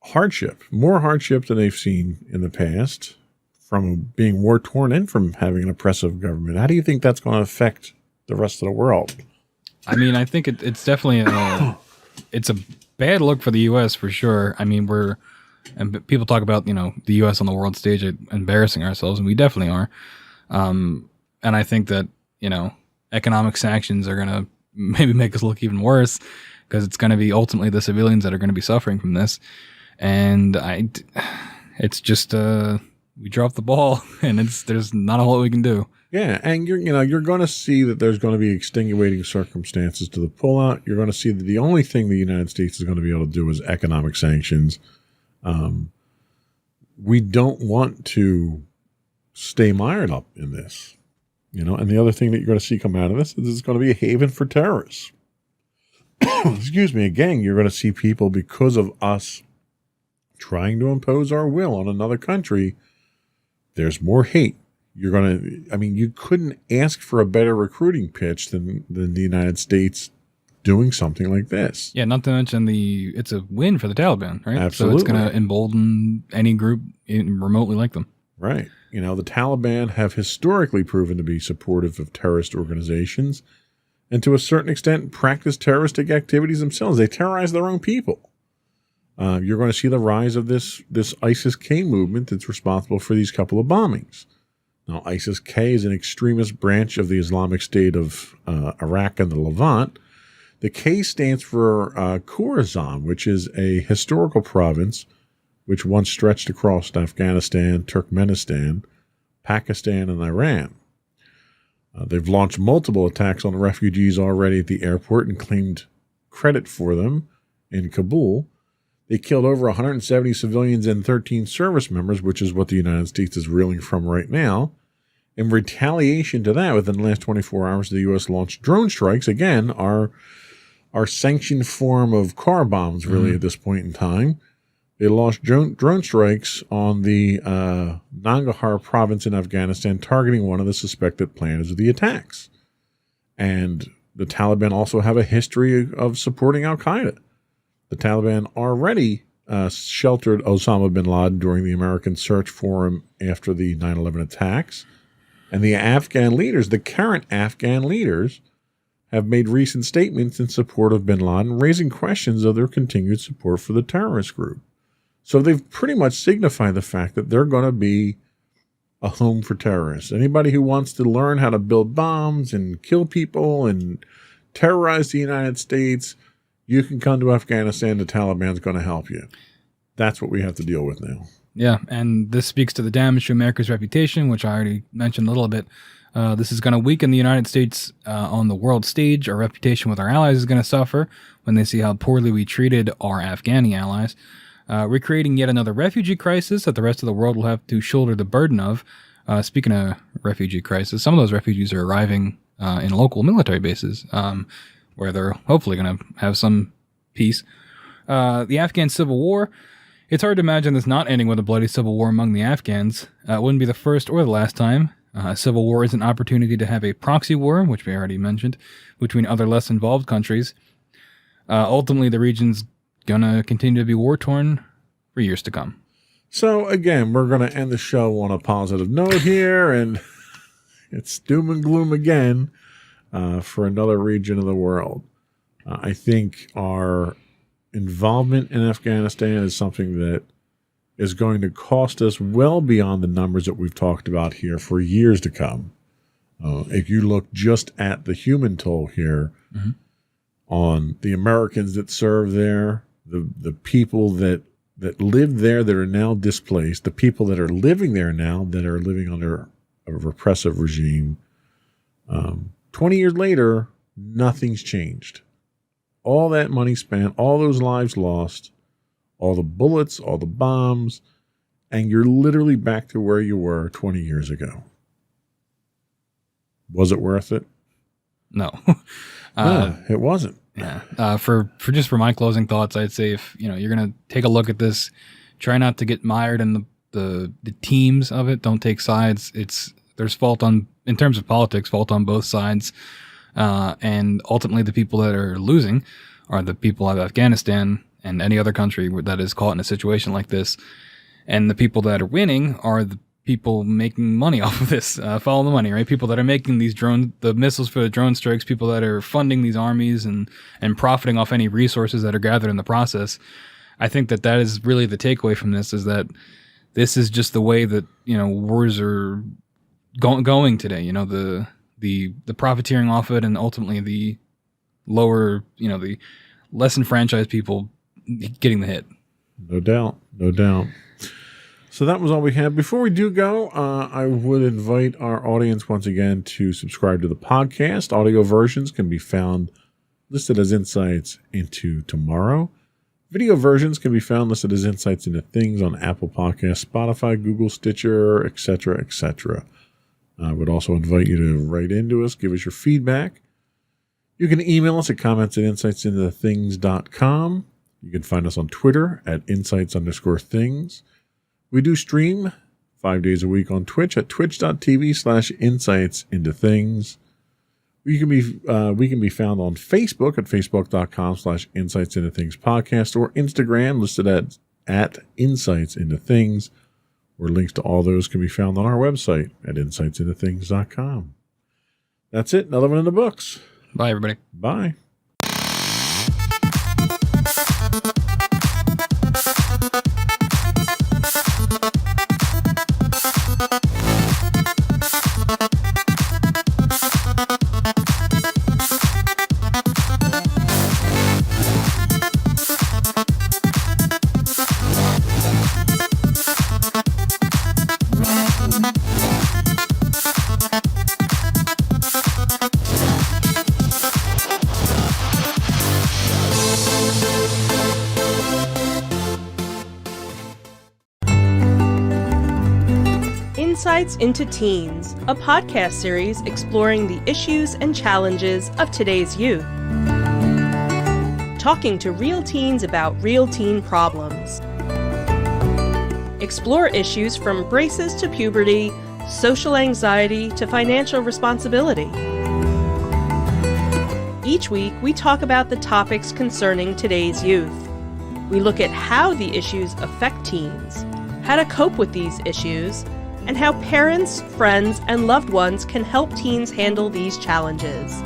hardship, more hardship than they've seen in the past, from being war-torn and from having an oppressive government. How do you think that's going to affect the rest of the world? I mean, I think it's definitely it's a bad look for the U.S. for sure. I mean, and people talk about, the U.S. on the world stage embarrassing ourselves, and we definitely are. And I think that, economic sanctions are going to maybe make us look even worse, because it's going to be ultimately the civilians that are going to be suffering from this. And it's just, we dropped the ball, and there's not a whole lot we can do. Yeah, and you're going to see that there's going to be extenuating circumstances to the pullout. You're going to see that the only thing the United States is going to be able to do is economic sanctions. We don't want to stay mired up in this, And the other thing that you're going to see come out of this is it's going to be a haven for terrorists. Excuse me. Again, you're going to see people, because of us trying to impose our will on another country, there's more hate. You couldn't ask for a better recruiting pitch than the United States doing something like this. Yeah, not to mention it's a win for the Taliban, right? Absolutely. So it's going to embolden any group remotely like them. Right. You know, the Taliban have historically proven to be supportive of terrorist organizations and to a certain extent practice terroristic activities themselves. They terrorize their own people. You're going to see the rise of this ISIS-K movement that's responsible for these couple of bombings. Now, ISIS-K is an extremist branch of the Islamic State of Iraq and the Levant. The K stands for Khorasan, which is a historical province which once stretched across Afghanistan, Turkmenistan, Pakistan, and Iran. They've launched multiple attacks on refugees already at the airport and claimed credit for them in Kabul. They killed over 170 civilians and 13 service members, which is what the United States is reeling from right now. In retaliation to that, within the last 24 hours, the U.S. launched drone strikes. Again, our sanctioned form of car bombs, really, at this point in time. They launched drone strikes on the Nangarhar province in Afghanistan, targeting one of the suspected planners of the attacks. And the Taliban also have a history of supporting al-Qaeda. The Taliban already sheltered Osama bin Laden during the American search for him after the 9/11 attacks. And the Afghan leaders, the current Afghan leaders, have made recent statements in support of bin Laden, raising questions of their continued support for the terrorist group. So they've pretty much signified the fact that they're going to be a home for terrorists. Anybody who wants to learn how to build bombs and kill people and terrorize the United States, you can come to Afghanistan. The Taliban's going to help you. That's what we have to deal with now. Yeah, and this speaks to the damage to America's reputation, which I already mentioned a little bit. This is going to weaken the United States on the world stage. Our reputation with our allies is going to suffer when they see how poorly we treated our Afghani allies. We're creating yet another refugee crisis that the rest of the world will have to shoulder the burden of. Speaking of refugee crisis, some of those refugees are arriving in local military bases, where they're hopefully going to have some peace. The Afghan Civil War. It's hard to imagine this not ending with a bloody civil war among the Afghans. It wouldn't be the first or the last time. Civil war is an opportunity to have a proxy war, which we already mentioned, between other less involved countries. Ultimately, the region's going to continue to be war-torn for years to come. So, again, we're going to end the show on a positive note here, and it's doom and gloom again for another region of the world. I think our involvement in Afghanistan is something that is going to cost us well beyond the numbers that we've talked about here for years to come. If you look just at the human toll here on the Americans that serve there, the people that lived there that are now displaced, the people that are living there now that are living under a repressive regime, 20 years later, nothing's changed. All that money spent, all those lives lost, all the bullets, all the bombs, and you're literally back to where you were 20 years ago. Was it worth it? No. No, it wasn't. Yeah. For my closing thoughts, I'd say if you're gonna take a look at this, try not to get mired in the teams of it. Don't take sides. There's fault in terms of politics, fault on both sides. And ultimately the people that are losing are the people of Afghanistan and any other country that is caught in a situation like this. And the people that are winning are the people making money off of this, follow the money, right? People that are making the missiles for the drone strikes, people that are funding these armies and profiting off any resources that are gathered in the process. I think that is really the takeaway from this, is that this is just the way that, wars are going today. The profiteering off it, and ultimately the lower, the less enfranchised people getting the hit. No doubt. So that was all we had. Before we do go, I would invite our audience once again to subscribe to the podcast. Audio versions can be found listed as Insights into Tomorrow. Video versions can be found listed as Insights into Things on Apple Podcasts, Spotify, Google, Stitcher, etc., etc. I would also invite you to write into us, give us your feedback. You can email us at comments@insightsintothethings.com. You can find us on Twitter at insights_things. We do stream 5 days a week on Twitch at twitch.tv/insightsintothings. We can be found on Facebook at facebook.com/Insights Into Things podcast, or Instagram listed at Insights Into Things, where links to all those can be found on our website at insightsintothings.com. That's it. Another one in the books. Bye, everybody. Bye. Insights into Teens, a podcast series exploring the issues and challenges of today's youth. Talking to real teens about real teen problems. Explore issues from braces to puberty, social anxiety to financial responsibility. Each week, we talk about the topics concerning today's youth. We look at how the issues affect teens, how to cope with these issues, and how parents, friends, and loved ones can help teens handle these challenges.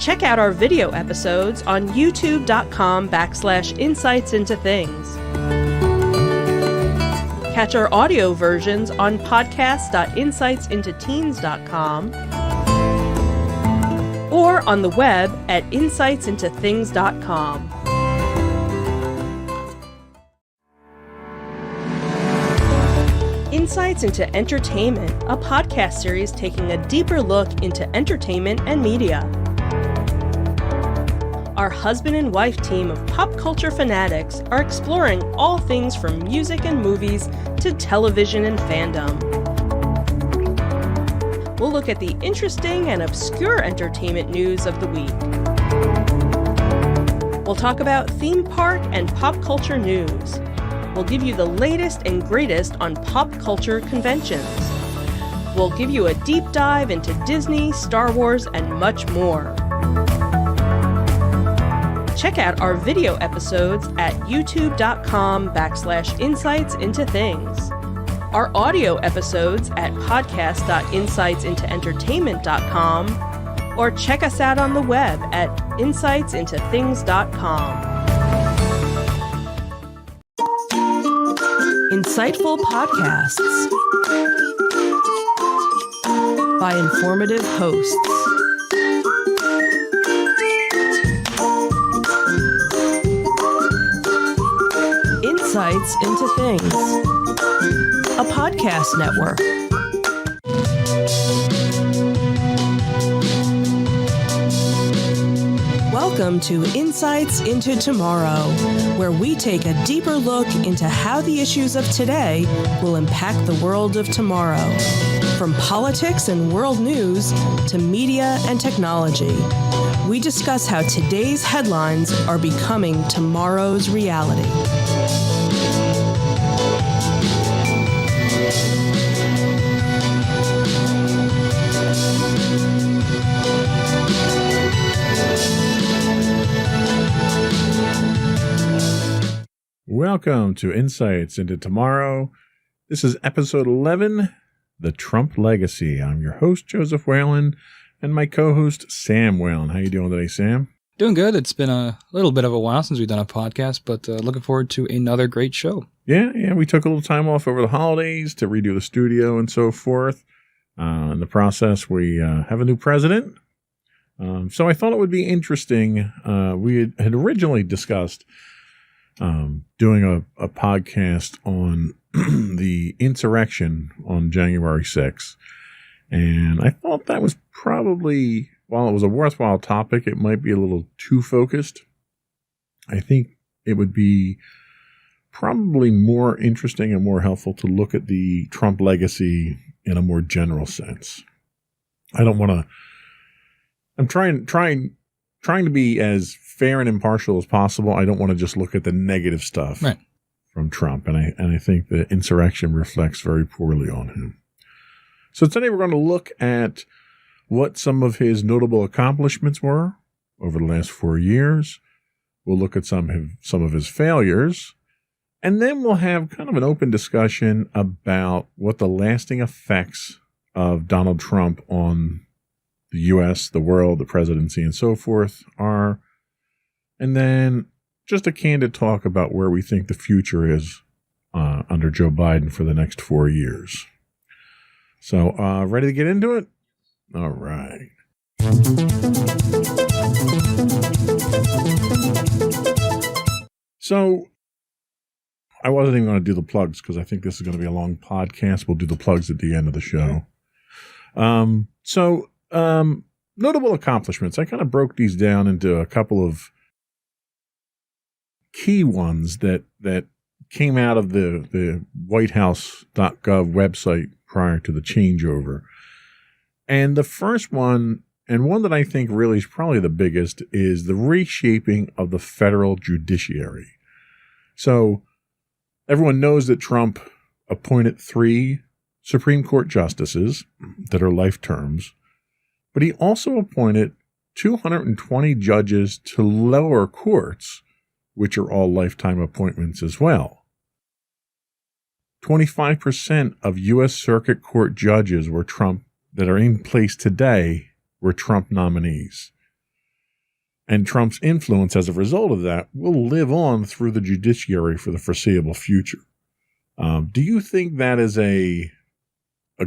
Check out our video episodes on youtube.com/Insights Into Things. Catch our audio versions on podcast.insightsintoteens.com or on the web at insightsintothings.com. Insights into Entertainment, a podcast series taking a deeper look into entertainment and media. Our husband and wife team of pop culture fanatics are exploring all things from music and movies to television and fandom. We'll look at the interesting and obscure entertainment news of the week. We'll talk about theme park and pop culture news. We'll give you the latest and greatest on pop culture conventions. We'll give you a deep dive into Disney, Star Wars, and much more. Check out our video episodes at youtube.com/Insights Into Things. Our audio episodes at podcast.insightsintoentertainment.com, or check us out on the web at insightsintothings.com. Insightful podcasts by informative hosts. Insights Into Things, a podcast network. Welcome to Insights Into Tomorrow, where we take a deeper look into how the issues of today will impact the world of tomorrow. From politics and world news to media and technology, we discuss how today's headlines are becoming tomorrow's reality. Welcome to Insights Into Tomorrow. This is episode 11, The Trump Legacy. I'm your host, Joseph Whalen, and my co-host, Sam Whalen. How you doing today, Sam? Doing good. It's been a little bit of a while since we've done a podcast, but looking forward to another great show. Yeah, we took a little time off over the holidays to redo the studio and so forth. In the process, we have a new president. So I thought it would be interesting. We had originally discussed doing a podcast on the insurrection on January 6th. And I thought that was probably, while it was a worthwhile topic, it might be a little too focused. I think it would be probably more interesting and more helpful to look at the Trump legacy in a more general sense. I don't want to, I'm trying to be as fair and impartial as possible. I don't want to just look at the negative stuff from Trump. And I think the insurrection reflects very poorly on him. So today we're going to look at what some of his notable accomplishments were over the last 4 years. We'll look at some of his failures. And then we'll have kind of an open discussion about what the lasting effects of Donald Trump on the U.S., the world, the presidency, and so forth are. And then just a candid talk about where we think the future is under Joe Biden for the next 4 years. So, ready to get into it? All right. So, I wasn't even going to do the plugs because I think this is going to be a long podcast. We'll do the plugs at the end of the show. Notable accomplishments. I kind of broke these down into a couple of key ones that came out of the whitehouse.gov website prior to the changeover. And the first one, and one that I think really is probably the biggest, is the reshaping of the federal judiciary. So everyone knows that Trump appointed 3 Supreme Court justices that are life terms, but he also appointed 220 judges to lower courts, which are all lifetime appointments as well. 25% of U.S. Circuit Court judges that are in place today were Trump nominees. And Trump's influence as a result of that will live on through the judiciary for the foreseeable future. Do you think that is a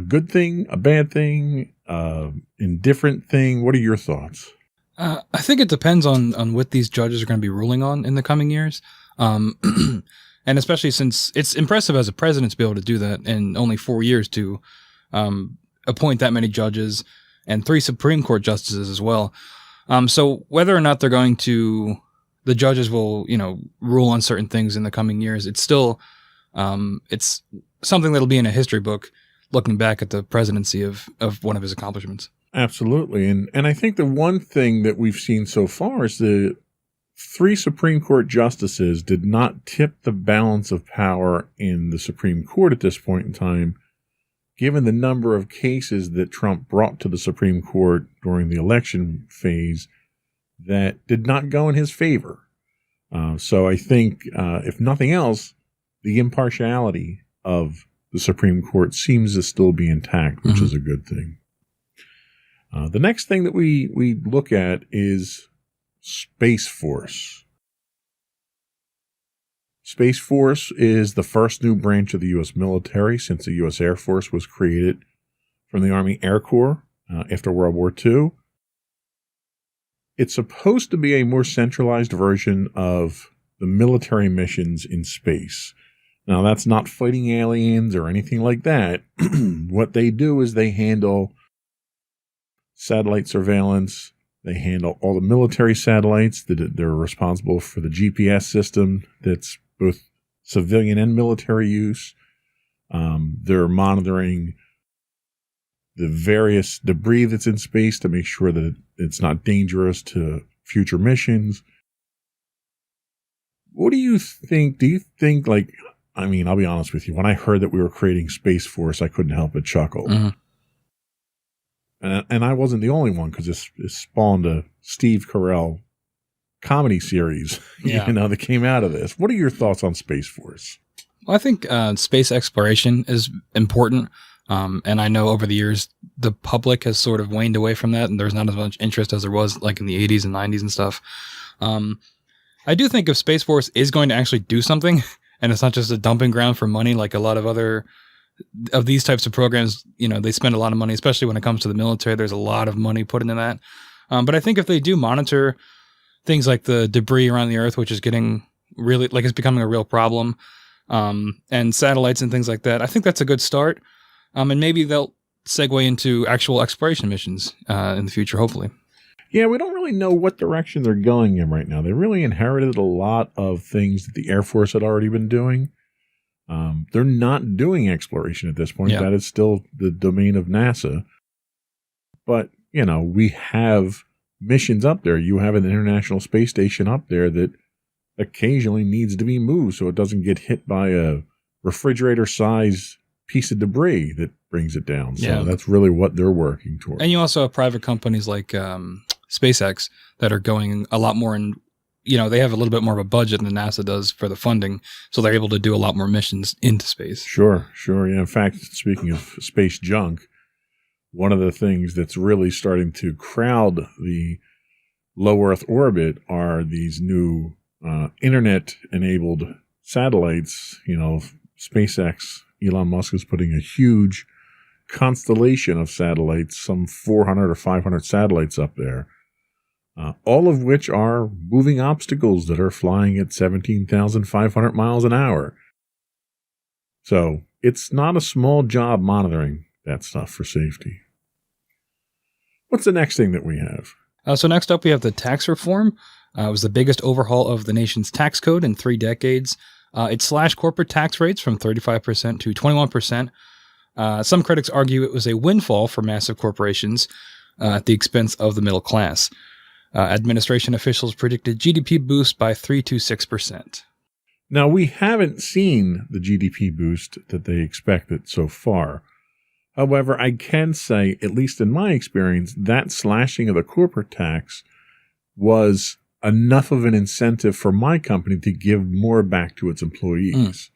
good thing, a bad thing, indifferent thing? What are your thoughts? I think it depends on what these judges are going to be ruling on in the coming years. And especially since it's impressive as a president to be able to do that in only 4 years to appoint that many judges and 3 Supreme Court justices as well. So whether or not the judges will, rule on certain things in the coming years, it's still, it's something that'll be in a history book looking back at the presidency of one of his accomplishments. Absolutely. And I think the one thing that we've seen so far is the 3 Supreme Court justices did not tip the balance of power in the Supreme Court at this point in time, given the number of cases that Trump brought to the Supreme Court during the election phase that did not go in his favor. So I think, if nothing else, the impartiality of the Supreme Court seems to still be intact, which is a good thing. The next thing that we look at is Space Force. Space Force is the first new branch of the U.S. military since the U.S. Air Force was created from the Army Air Corps after World War II. It's supposed to be a more centralized version of the military missions in space. Now, that's not fighting aliens or anything like that. What they do is they handle satellite surveillance. They handle all the military satellites. They're responsible for the GPS system that's both civilian and military use. They're monitoring the various debris that's in space to make sure that it's not dangerous to future missions. What do you think? Do you think, I'll be honest with you. When I heard that we were creating Space Force, I couldn't help but chuckle. Mm-hmm. And I wasn't the only one, because it spawned a Steve Carell comedy series, that came out of this. What are your thoughts on Space Force? Well, I think space exploration is important. And I know over the years, the public has sort of waned away from that, and there's not as much interest as there was like in the 80s and 90s and stuff. I do think if Space Force is going to actually do something, and it's not just a dumping ground for money like a lot of other of these types of programs, they spend a lot of money, especially when it comes to the military. There's a lot of money put into that. But I think if they do monitor things like the debris around the Earth, which is getting really, it's becoming a real problem, and satellites and things like that, I think that's a good start. And maybe they'll segue into actual exploration missions in the future, hopefully. Yeah, we don't really know what direction they're going in right now. They really inherited a lot of things that the Air Force had already been doing. They're not doing exploration at this point. Yeah. That is still the domain of NASA. But, we have missions up there. You have an International Space Station up there that occasionally needs to be moved so it doesn't get hit by a refrigerator-sized piece of debris that brings it down. So Yeah. that's really what they're working towards. And you also have private companies like SpaceX that are going a lot more in, they have a little bit more of a budget than NASA does for the funding. So they're able to do a lot more missions into space. Sure. Yeah. In fact, speaking of space junk, one of the things that's really starting to crowd the low Earth orbit are these new internet-enabled satellites. SpaceX, Elon Musk is putting a huge constellation of satellites, some 400 or 500 satellites up there, all of which are moving obstacles that are flying at 17,500 miles an hour. So it's not a small job monitoring that stuff for safety. What's the next thing that we have? So next up, we have the tax reform. It was the biggest overhaul of the nation's tax code in 3 decades. It slashed corporate tax rates from 35% to 21%. Some critics argue it was a windfall for massive corporations at the expense of the middle class. Administration officials predicted GDP boost by 3 to 6%. Now, we haven't seen the GDP boost that they expected so far. However, I can say, at least in my experience, that slashing of the corporate tax was enough of an incentive for my company to give more back to its employees.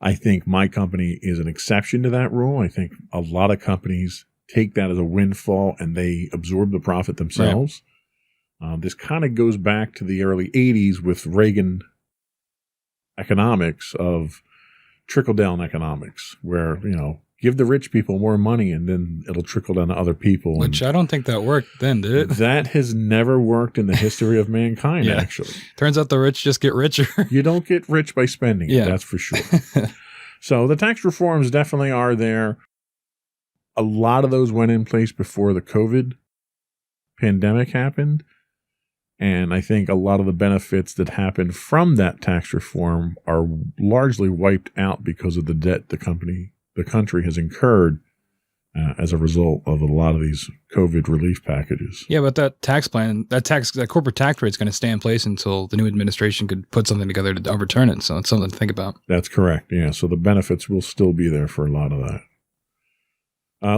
I think my company is an exception to that rule. I think a lot of companies take that as a windfall and they absorb the profit themselves. Right. This kind of goes back to the early 80s with Reagan economics of trickle-down economics, where, give the rich people more money and then it'll trickle down to other people. Which I don't think that worked then, did it? That has never worked in the history of mankind, actually. Turns out the rich just get richer. You don't get rich by spending it, that's for sure. So the tax reforms definitely are there. A lot of those went in place before the COVID pandemic happened. And I think a lot of the benefits that happened from that tax reform are largely wiped out because of the debt the country has incurred as a result of a lot of these COVID relief packages. Yeah, but that tax plan, that corporate tax rate is going to stay in place until the new administration could put something together to overturn it. So it's something to think about. That's correct. Yeah. So the benefits will still be there for a lot of that.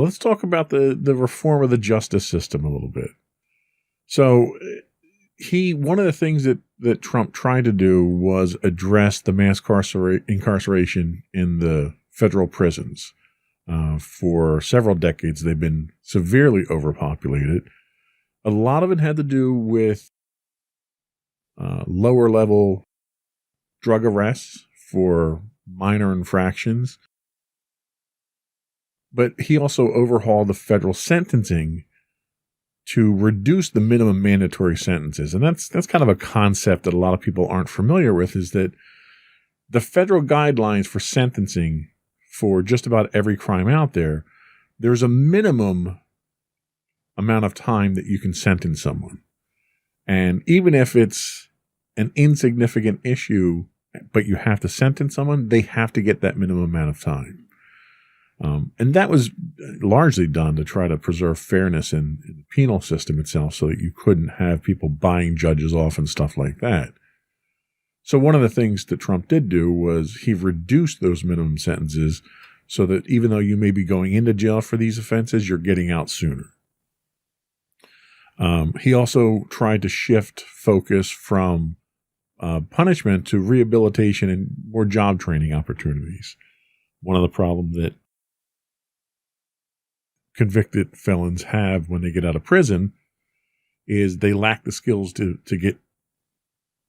Let's talk about the reform of the justice system a little bit. So one of the things that Trump tried to do was address the mass incarceration in the federal prisons. For several decades, they've been severely overpopulated. A lot of it had to do with lower level drug arrests for minor infractions. But he also overhauled the federal sentencing to reduce the minimum mandatory sentences. And that's kind of a concept that a lot of people aren't familiar with, is that the federal guidelines for sentencing for just about every crime out there, there's a minimum amount of time that you can sentence someone. And even if it's an insignificant issue, but you have to sentence someone, they have to get that minimum amount of time. And that was largely done to try to preserve fairness in the penal system itself, so that you couldn't have people buying judges off and stuff like that. So one of the things that Trump did do was he reduced those minimum sentences so that even though you may be going into jail for these offenses, you're getting out sooner. He also tried to shift focus from punishment to rehabilitation and more job training opportunities. One of the problems that convicted felons have when they get out of prison is they lack the skills to get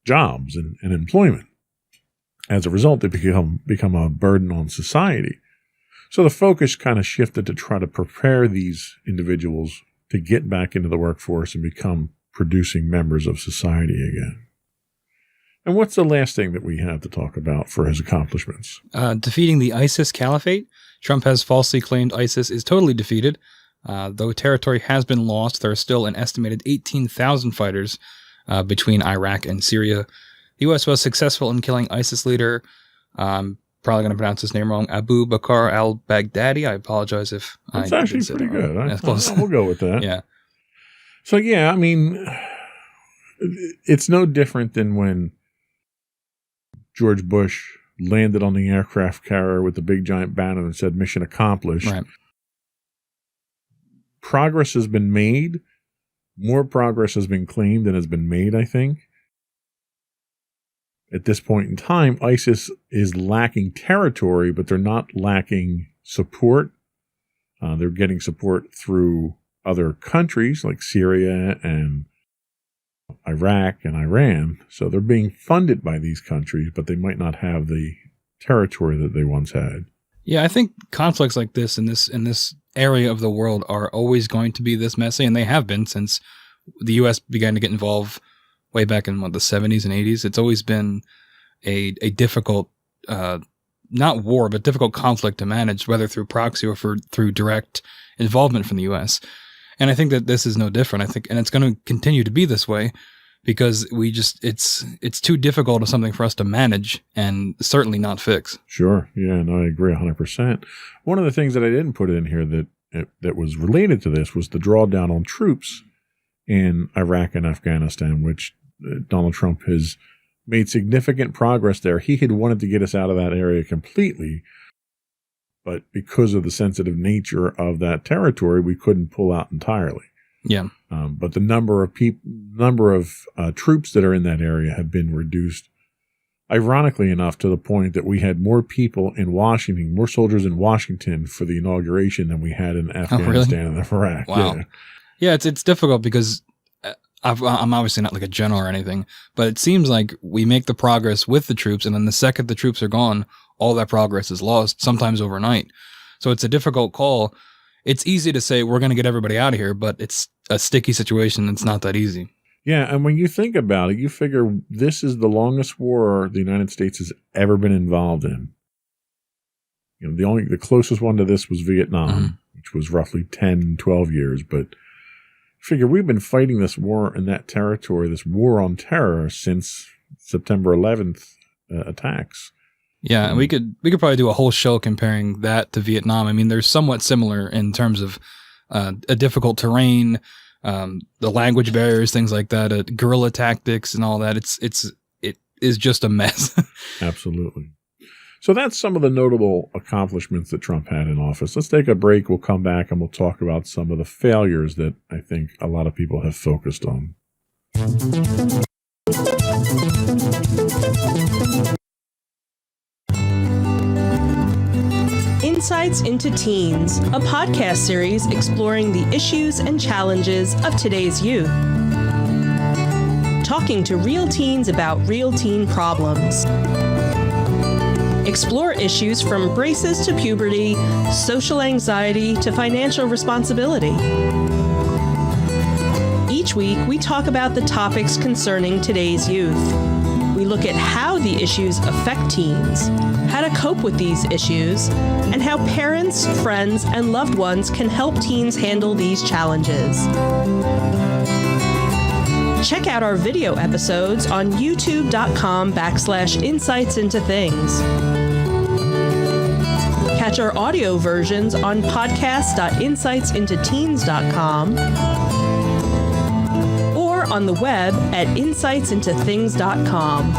jobs and employment. As a result, they become a burden on society. So the focus kind of shifted to try to prepare these individuals to get back into the workforce and become producing members of society again. And what's the last thing that we have to talk about for his accomplishments? Defeating the ISIS caliphate. Trump has falsely claimed ISIS is totally defeated. Though territory has been lost, there are still an estimated 18,000 fighters between Iraq and Syria. The U.S. was successful in killing ISIS leader, probably going to pronounce his name wrong, Abu Bakr al-Baghdadi. I apologize if That's actually pretty good. We'll go with that. Yeah. So, yeah, I mean, it's no different than when George Bush landed on the aircraft carrier with the big giant banner that said mission accomplished. Right. Progress has been made. More progress has been claimed than has been made, I think. At this point in time, ISIS is lacking territory, but they're not lacking support. They're getting support through other countries like Syria and Iraq and Iran. So they're being funded by these countries, but they might not have the territory that they once had. Yeah, I think conflicts like this in this area of the world are always going to be this messy, and they have been since the U.S. began to get involved way back in the 70s and 80s. It's always been a difficult, not war, but difficult conflict to manage, whether through proxy or through direct involvement from the U.S. And I think that this is no different. I think, and it's going to continue to be this way because it's too difficult of something for us to manage and certainly not fix. Sure. Yeah, no, I agree 100%. One of the things that I didn't put in here that was related to this was the drawdown on troops in Iraq and Afghanistan, which Donald Trump has made significant progress there. He had wanted to get us out of that area completely, but because of the sensitive nature of that territory, we couldn't pull out entirely. Yeah. But the number of troops that are in that area have been reduced, ironically enough, to the point that we had more people in Washington, more soldiers in Washington for the inauguration than we had in Afghanistan and Iraq. Wow. Yeah, it's difficult because I'm obviously not like a general or anything, but it seems like we make the progress with the troops, and then the second the troops are gone, all that progress is lost, sometimes overnight. So it's a difficult call. It's easy to say we're going to get everybody out of here, but it's a sticky situation. It's not that easy. Yeah, and when you think about it, you figure this is the longest war the United States has ever been involved in. You know, the closest one to this was Vietnam, which was roughly 10, 12 years. But figure we've been fighting this war in that territory, this war on terror, since September 11th attacks. Yeah, and we could probably do a whole show comparing that to Vietnam. I mean, they're somewhat similar in terms of a difficult terrain, the language barriers, things like that, guerrilla tactics, and all that. It is just a mess. Absolutely. So that's some of the notable accomplishments that Trump had in office. Let's take a break. We'll come back and we'll talk about some of the failures that I think a lot of people have focused on. Insights into Teens, a podcast series exploring the issues and challenges of today's youth. Talking to real teens about real teen problems. Explore issues from braces to puberty, social anxiety to financial responsibility. Each week, we talk about the topics concerning today's youth. We look at how the issues affect teens, how to cope with these issues, and how parents, friends, and loved ones can help teens handle these challenges. Check out our video episodes on youtube.com/insightsintothings. Catch our audio versions on podcast.insightsintoteens.com or on the web at insightsintothings.com.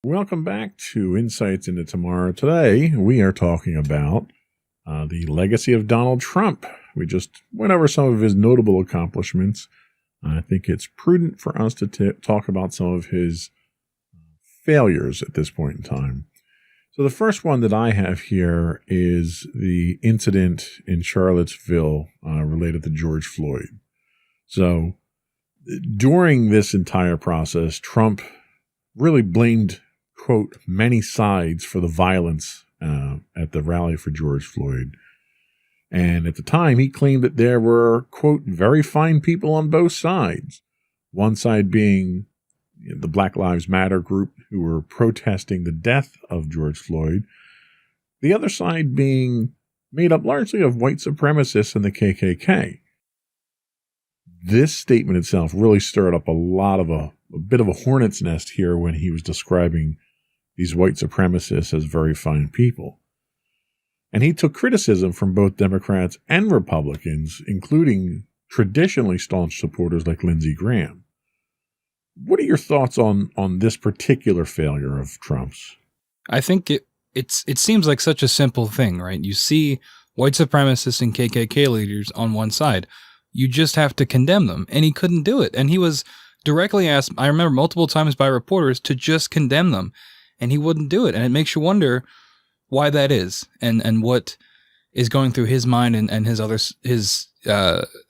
Welcome back to Insights into Tomorrow. Today, we are talking about the legacy of Donald Trump. We just went over some of his notable accomplishments. I think it's prudent for us to talk about some of his failures at this point in time. So the first one that I have here is the incident in Charlottesville related to George Floyd. So during this entire process, Trump really blamed, quote, many sides for the violence at the rally for George Floyd. And at the time, he claimed that there were, quote, very fine people on both sides. One side being the Black Lives Matter group who were protesting the death of George Floyd. The other side being made up largely of white supremacists and the KKK. This statement itself really stirred up a bit of a hornet's nest here when he was describing these white supremacists as very fine people. And he took criticism from both Democrats and Republicans, including traditionally staunch supporters like Lindsey Graham. What are your thoughts on this particular failure of Trump's? I think it seems like such a simple thing, right? You see white supremacists and KKK leaders on one side. You just have to condemn them. And he couldn't do it. And he was directly asked, I remember multiple times by reporters, to just condemn them. And he wouldn't do it. And it makes you wonder why that is and what is going through his mind and his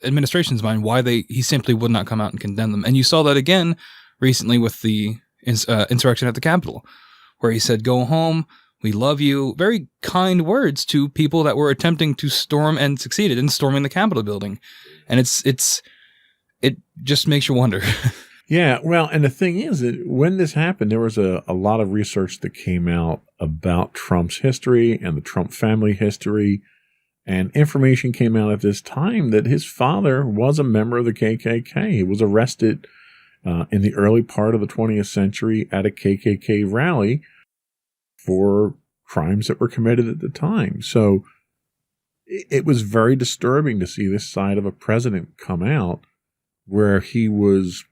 administration's mind, why he simply would not come out and condemn them. And you saw that again recently with the insurrection at the Capitol, where he said, "Go home. We love you." Very kind words to people that were attempting to storm and succeeded in storming the Capitol building. And it just makes you wonder. Yeah, well, and the thing is that when this happened, there was a lot of research that came out about Trump's history and the Trump family history. And information came out at this time that his father was a member of the KKK. He was arrested in the early part of the 20th century at a KKK rally for crimes that were committed at the time. So it was very disturbing to see this side of a president come out where he was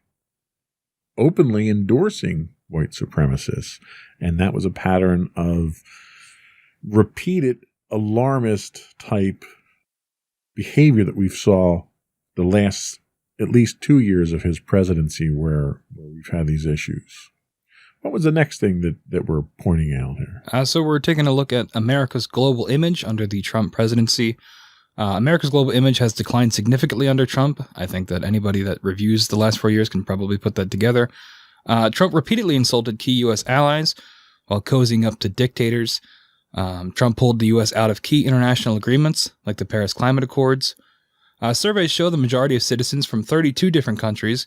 openly endorsing white supremacists. And that was a pattern of repeated alarmist type behavior that we've saw the last at least 2 years of his presidency where we've had these issues. What was the next thing that we're pointing out here? So we're taking a look at America's global image under the Trump presidency. America's global image has declined significantly under Trump. I think that anybody that reviews the last 4 years can probably put that together. Trump repeatedly insulted key U.S. allies while cozying up to dictators. Trump pulled the U.S. out of key international agreements, like the Paris Climate Accords. Surveys show the majority of citizens from 32 different countries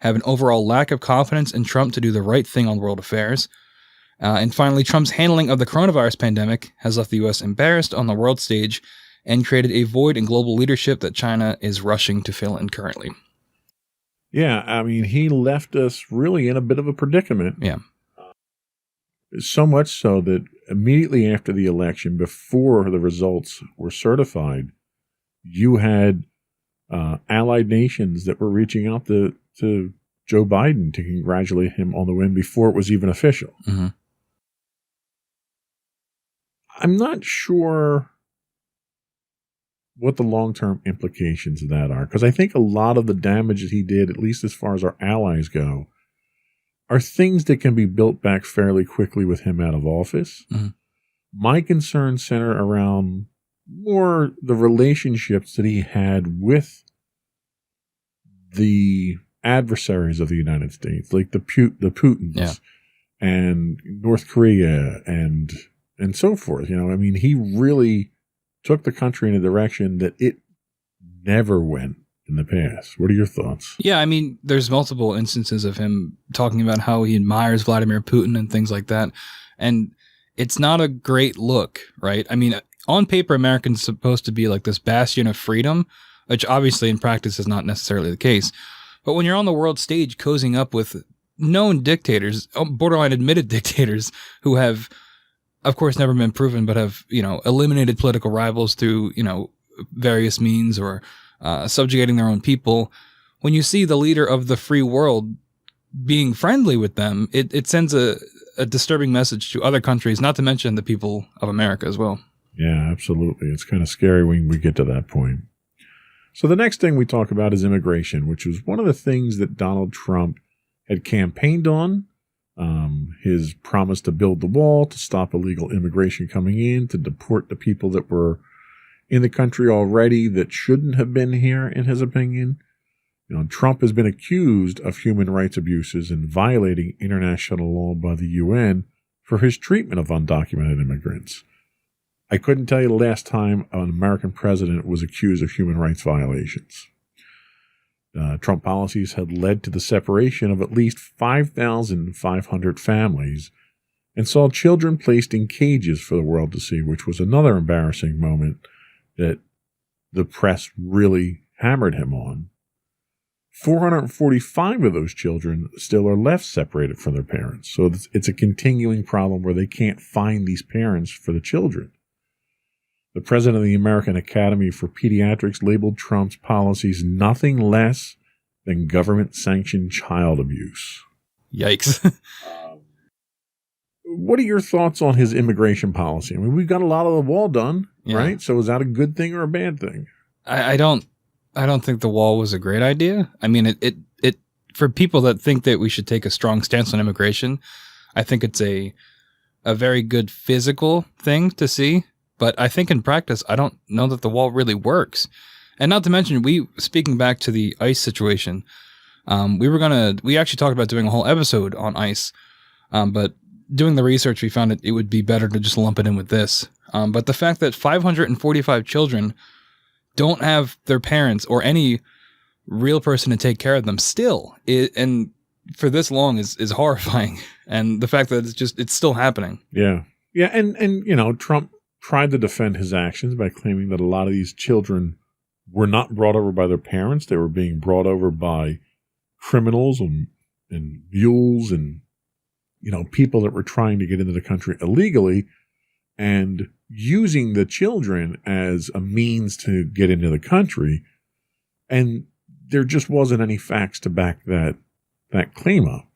have an overall lack of confidence in Trump to do the right thing on world affairs. And finally, Trump's handling of the coronavirus pandemic has left the U.S. embarrassed on the world stage and created a void in global leadership that China is rushing to fill in currently. Yeah, I mean, he left us really in a bit of a predicament. Yeah. So much so that immediately after the election, before the results were certified, you had allied nations that were reaching out to Joe Biden to congratulate him on the win before it was even official. Mm-hmm. I'm not sure what the long-term implications of that are, because I think a lot of the damage that he did, at least as far as our allies go, are things that can be built back fairly quickly with him out of office. Mm-hmm. My concerns center around more the relationships that he had with the adversaries of the United States, like the Putins and North Korea and so forth. You know, I mean, he really took the country in a direction that it never went in the past. What are your thoughts? Yeah, I mean, there's multiple instances of him talking about how he admires Vladimir Putin and things like that. And it's not a great look, right? I mean, on paper, America's supposed to be like this bastion of freedom, which obviously in practice is not necessarily the case. But when you're on the world stage cozying up with known dictators, borderline admitted dictators who have, of course, never been proven, but have, eliminated political rivals through, various means or subjugating their own people. When you see the leader of the free world being friendly with them, it sends a disturbing message to other countries, not to mention the people of America as well. Yeah, absolutely. It's kind of scary when we get to that point. So the next thing we talk about is immigration, which was one of the things that Donald Trump had campaigned on. His promise to build the wall, to stop illegal immigration coming in, to deport the people that were in the country already that shouldn't have been here, in his opinion. Trump has been accused of human rights abuses and violating international law by the UN for his treatment of undocumented immigrants. I couldn't tell you the last time an American president was accused of human rights violations. Trump policies had led to the separation of at least 5,500 families and saw children placed in cages for the world to see, which was another embarrassing moment that the press really hammered him on. 445 of those children still are left separated from their parents. So it's a continuing problem where they can't find these parents for the children. the president of the American Academy for Pediatrics labeled Trump's policies nothing less than government-sanctioned child abuse. Yikes. What are your thoughts on his immigration policy? I mean, we've got a lot of the wall done, right? So is that a good thing or a bad thing? I don't think the wall was a great idea. I mean, it for people that think that we should take a strong stance on immigration, I think it's a very good physical thing to see. But I think in practice, I don't know that the wall really works. And not to mention, speaking back to the ICE situation, we actually talked about doing a whole episode on ICE, but doing the research, we found it would be better to just lump it in with this. But the fact that 545 children don't have their parents or any real person to take care of them still, and for this long is horrifying. And the fact that it's still happening. Yeah. Yeah. And Trump tried to defend his actions by claiming that a lot of these children were not brought over by their parents. They were being brought over by criminals and mules and, people that were trying to get into the country illegally and using the children as a means to get into the country. And there just wasn't any facts to back that claim up.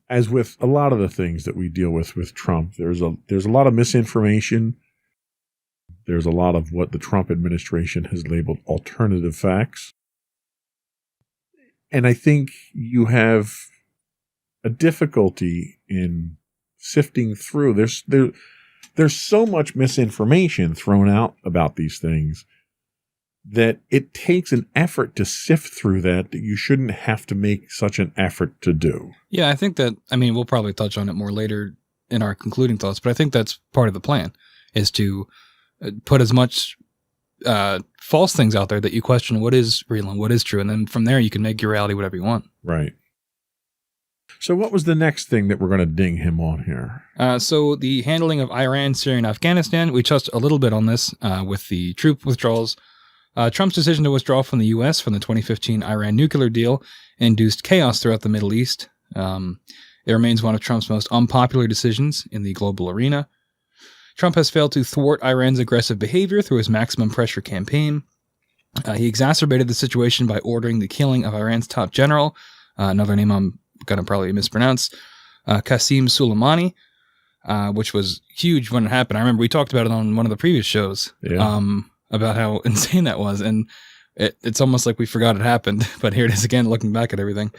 As with a lot of the things that we deal with Trump, there's a lot of misinformation. There's a lot of what the Trump administration has labeled alternative facts. And I think you have a difficulty in sifting through. There's so much misinformation thrown out about these things that it takes an effort to sift through that you shouldn't have to make such an effort to do. Yeah, I think that, we'll probably touch on it more later in our concluding thoughts, but I think that's part of the plan, is to put as much false things out there that you question what is real and what is true. And then from there, you can make your reality whatever you want. Right. So what was the next thing that we're going to ding him on here? So the handling of Iran, Syria, and Afghanistan, we touched a little bit on this with the troop withdrawals. Trump's decision to withdraw from the U.S. from the 2015 Iran nuclear deal induced chaos throughout the Middle East. It remains one of Trump's most unpopular decisions in the global arena. Trump has failed to thwart Iran's aggressive behavior through his maximum pressure campaign. He exacerbated the situation by ordering the killing of Iran's top general, another name I'm going to probably mispronounce, Qasem Soleimani, which was huge when it happened. I remember we talked about it on one of the previous shows. Yeah. About how insane that was. And it's almost like we forgot it happened, but here it is again, looking back at everything.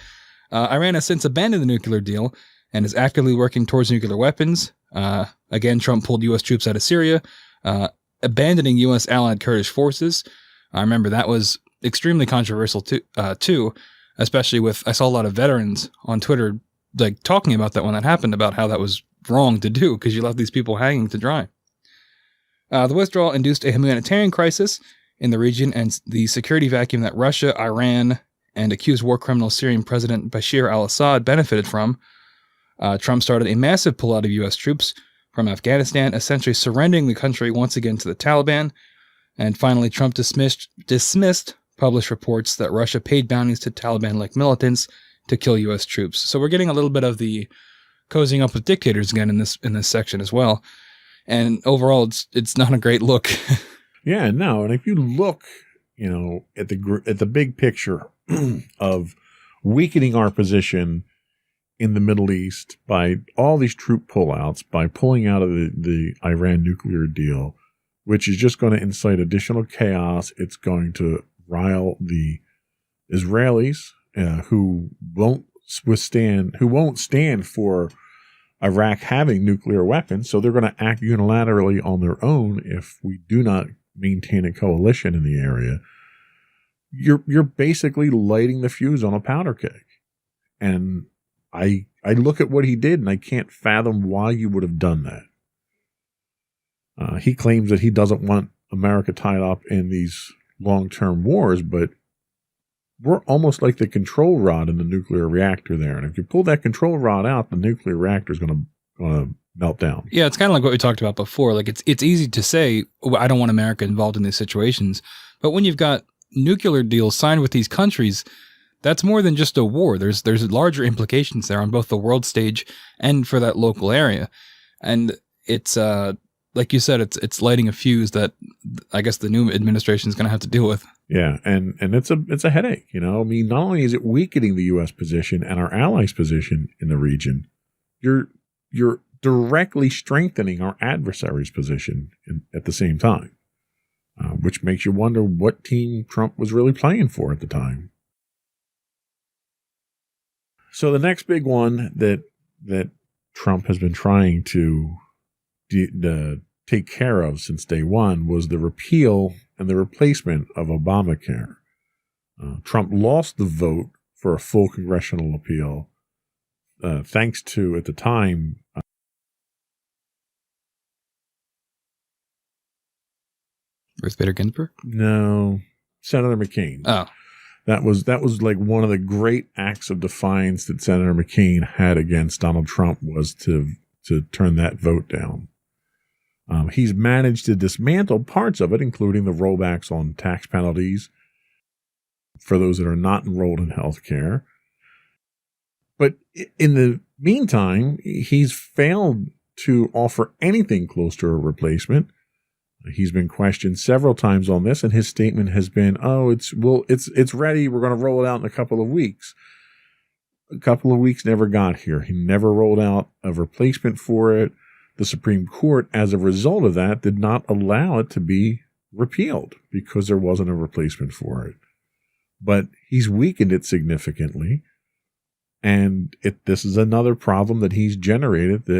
Iran has since abandoned the nuclear deal and is actively working towards nuclear weapons. Again, Trump pulled U.S. troops out of Syria, abandoning U.S. allied Kurdish forces. I remember that was extremely controversial too, especially I saw a lot of veterans on Twitter talking about that when that happened, about how that was wrong to do because you left these people hanging to dry. The withdrawal induced a humanitarian crisis in the region and the security vacuum that Russia, Iran, and accused war criminal Syrian President Bashar al-Assad benefited from. Trump started a massive pullout of U.S. troops from Afghanistan, essentially surrendering the country once again to the Taliban. And finally, Trump dismissed published reports that Russia paid bounties to Taliban-like militants to kill U.S. troops. So we're getting a little bit of the cozying up with dictators again in this section as well. And overall, it's not a great look. Yeah, no. And if you look, at the big picture of weakening our position in the Middle East by all these troop pullouts, by pulling out of the Iran nuclear deal, which is just going to incite additional chaos. It's going to rile the Israelis who won't stand for Iraq having nuclear weapons, so they're going to act unilaterally on their own if we do not maintain a coalition in the area. You're basically lighting the fuse on a powder keg. And I look at what he did, and I can't fathom why you would have done that. He claims that he doesn't want America tied up in these long-term wars, but we're almost like the control rod in the nuclear reactor there. And if you pull that control rod out, the nuclear reactor is going to melt down. Yeah, it's kind of like what we talked about before. Like it's easy to say, I don't want America involved in these situations. But when you've got nuclear deals signed with these countries, that's more than just a war. There's larger implications there on both the world stage and for that local area. And it's like you said, it's lighting a fuse that I guess the new administration is going to have to deal with. Yeah, and it's a headache. I mean, not only is it weakening the U.S. position and our allies' position in the region, you're directly strengthening our adversary's position at the same time, which makes you wonder what team Trump was really playing for at the time. So the next big one that Trump has been trying to take care of since day one was the repeal and the replacement of Obamacare. Trump lost the vote for a full congressional appeal, thanks to, at the time, Ruth Bader Ginsburg? No, Senator McCain. Oh. That was like one of the great acts of defiance that Senator McCain had against Donald Trump, was to turn that vote down. He's managed to dismantle parts of it, including the rollbacks on tax penalties for those that are not enrolled in health care. But in the meantime, he's failed to offer anything close to a replacement. He's been questioned several times on this, and his statement has been, it's ready. We're going to roll it out in a couple of weeks. A couple of weeks never got here. He never rolled out a replacement for it. The Supreme Court, as a result of that, did not allow it to be repealed because there wasn't a replacement for it. But he's weakened it significantly. And this is another problem that he's generated that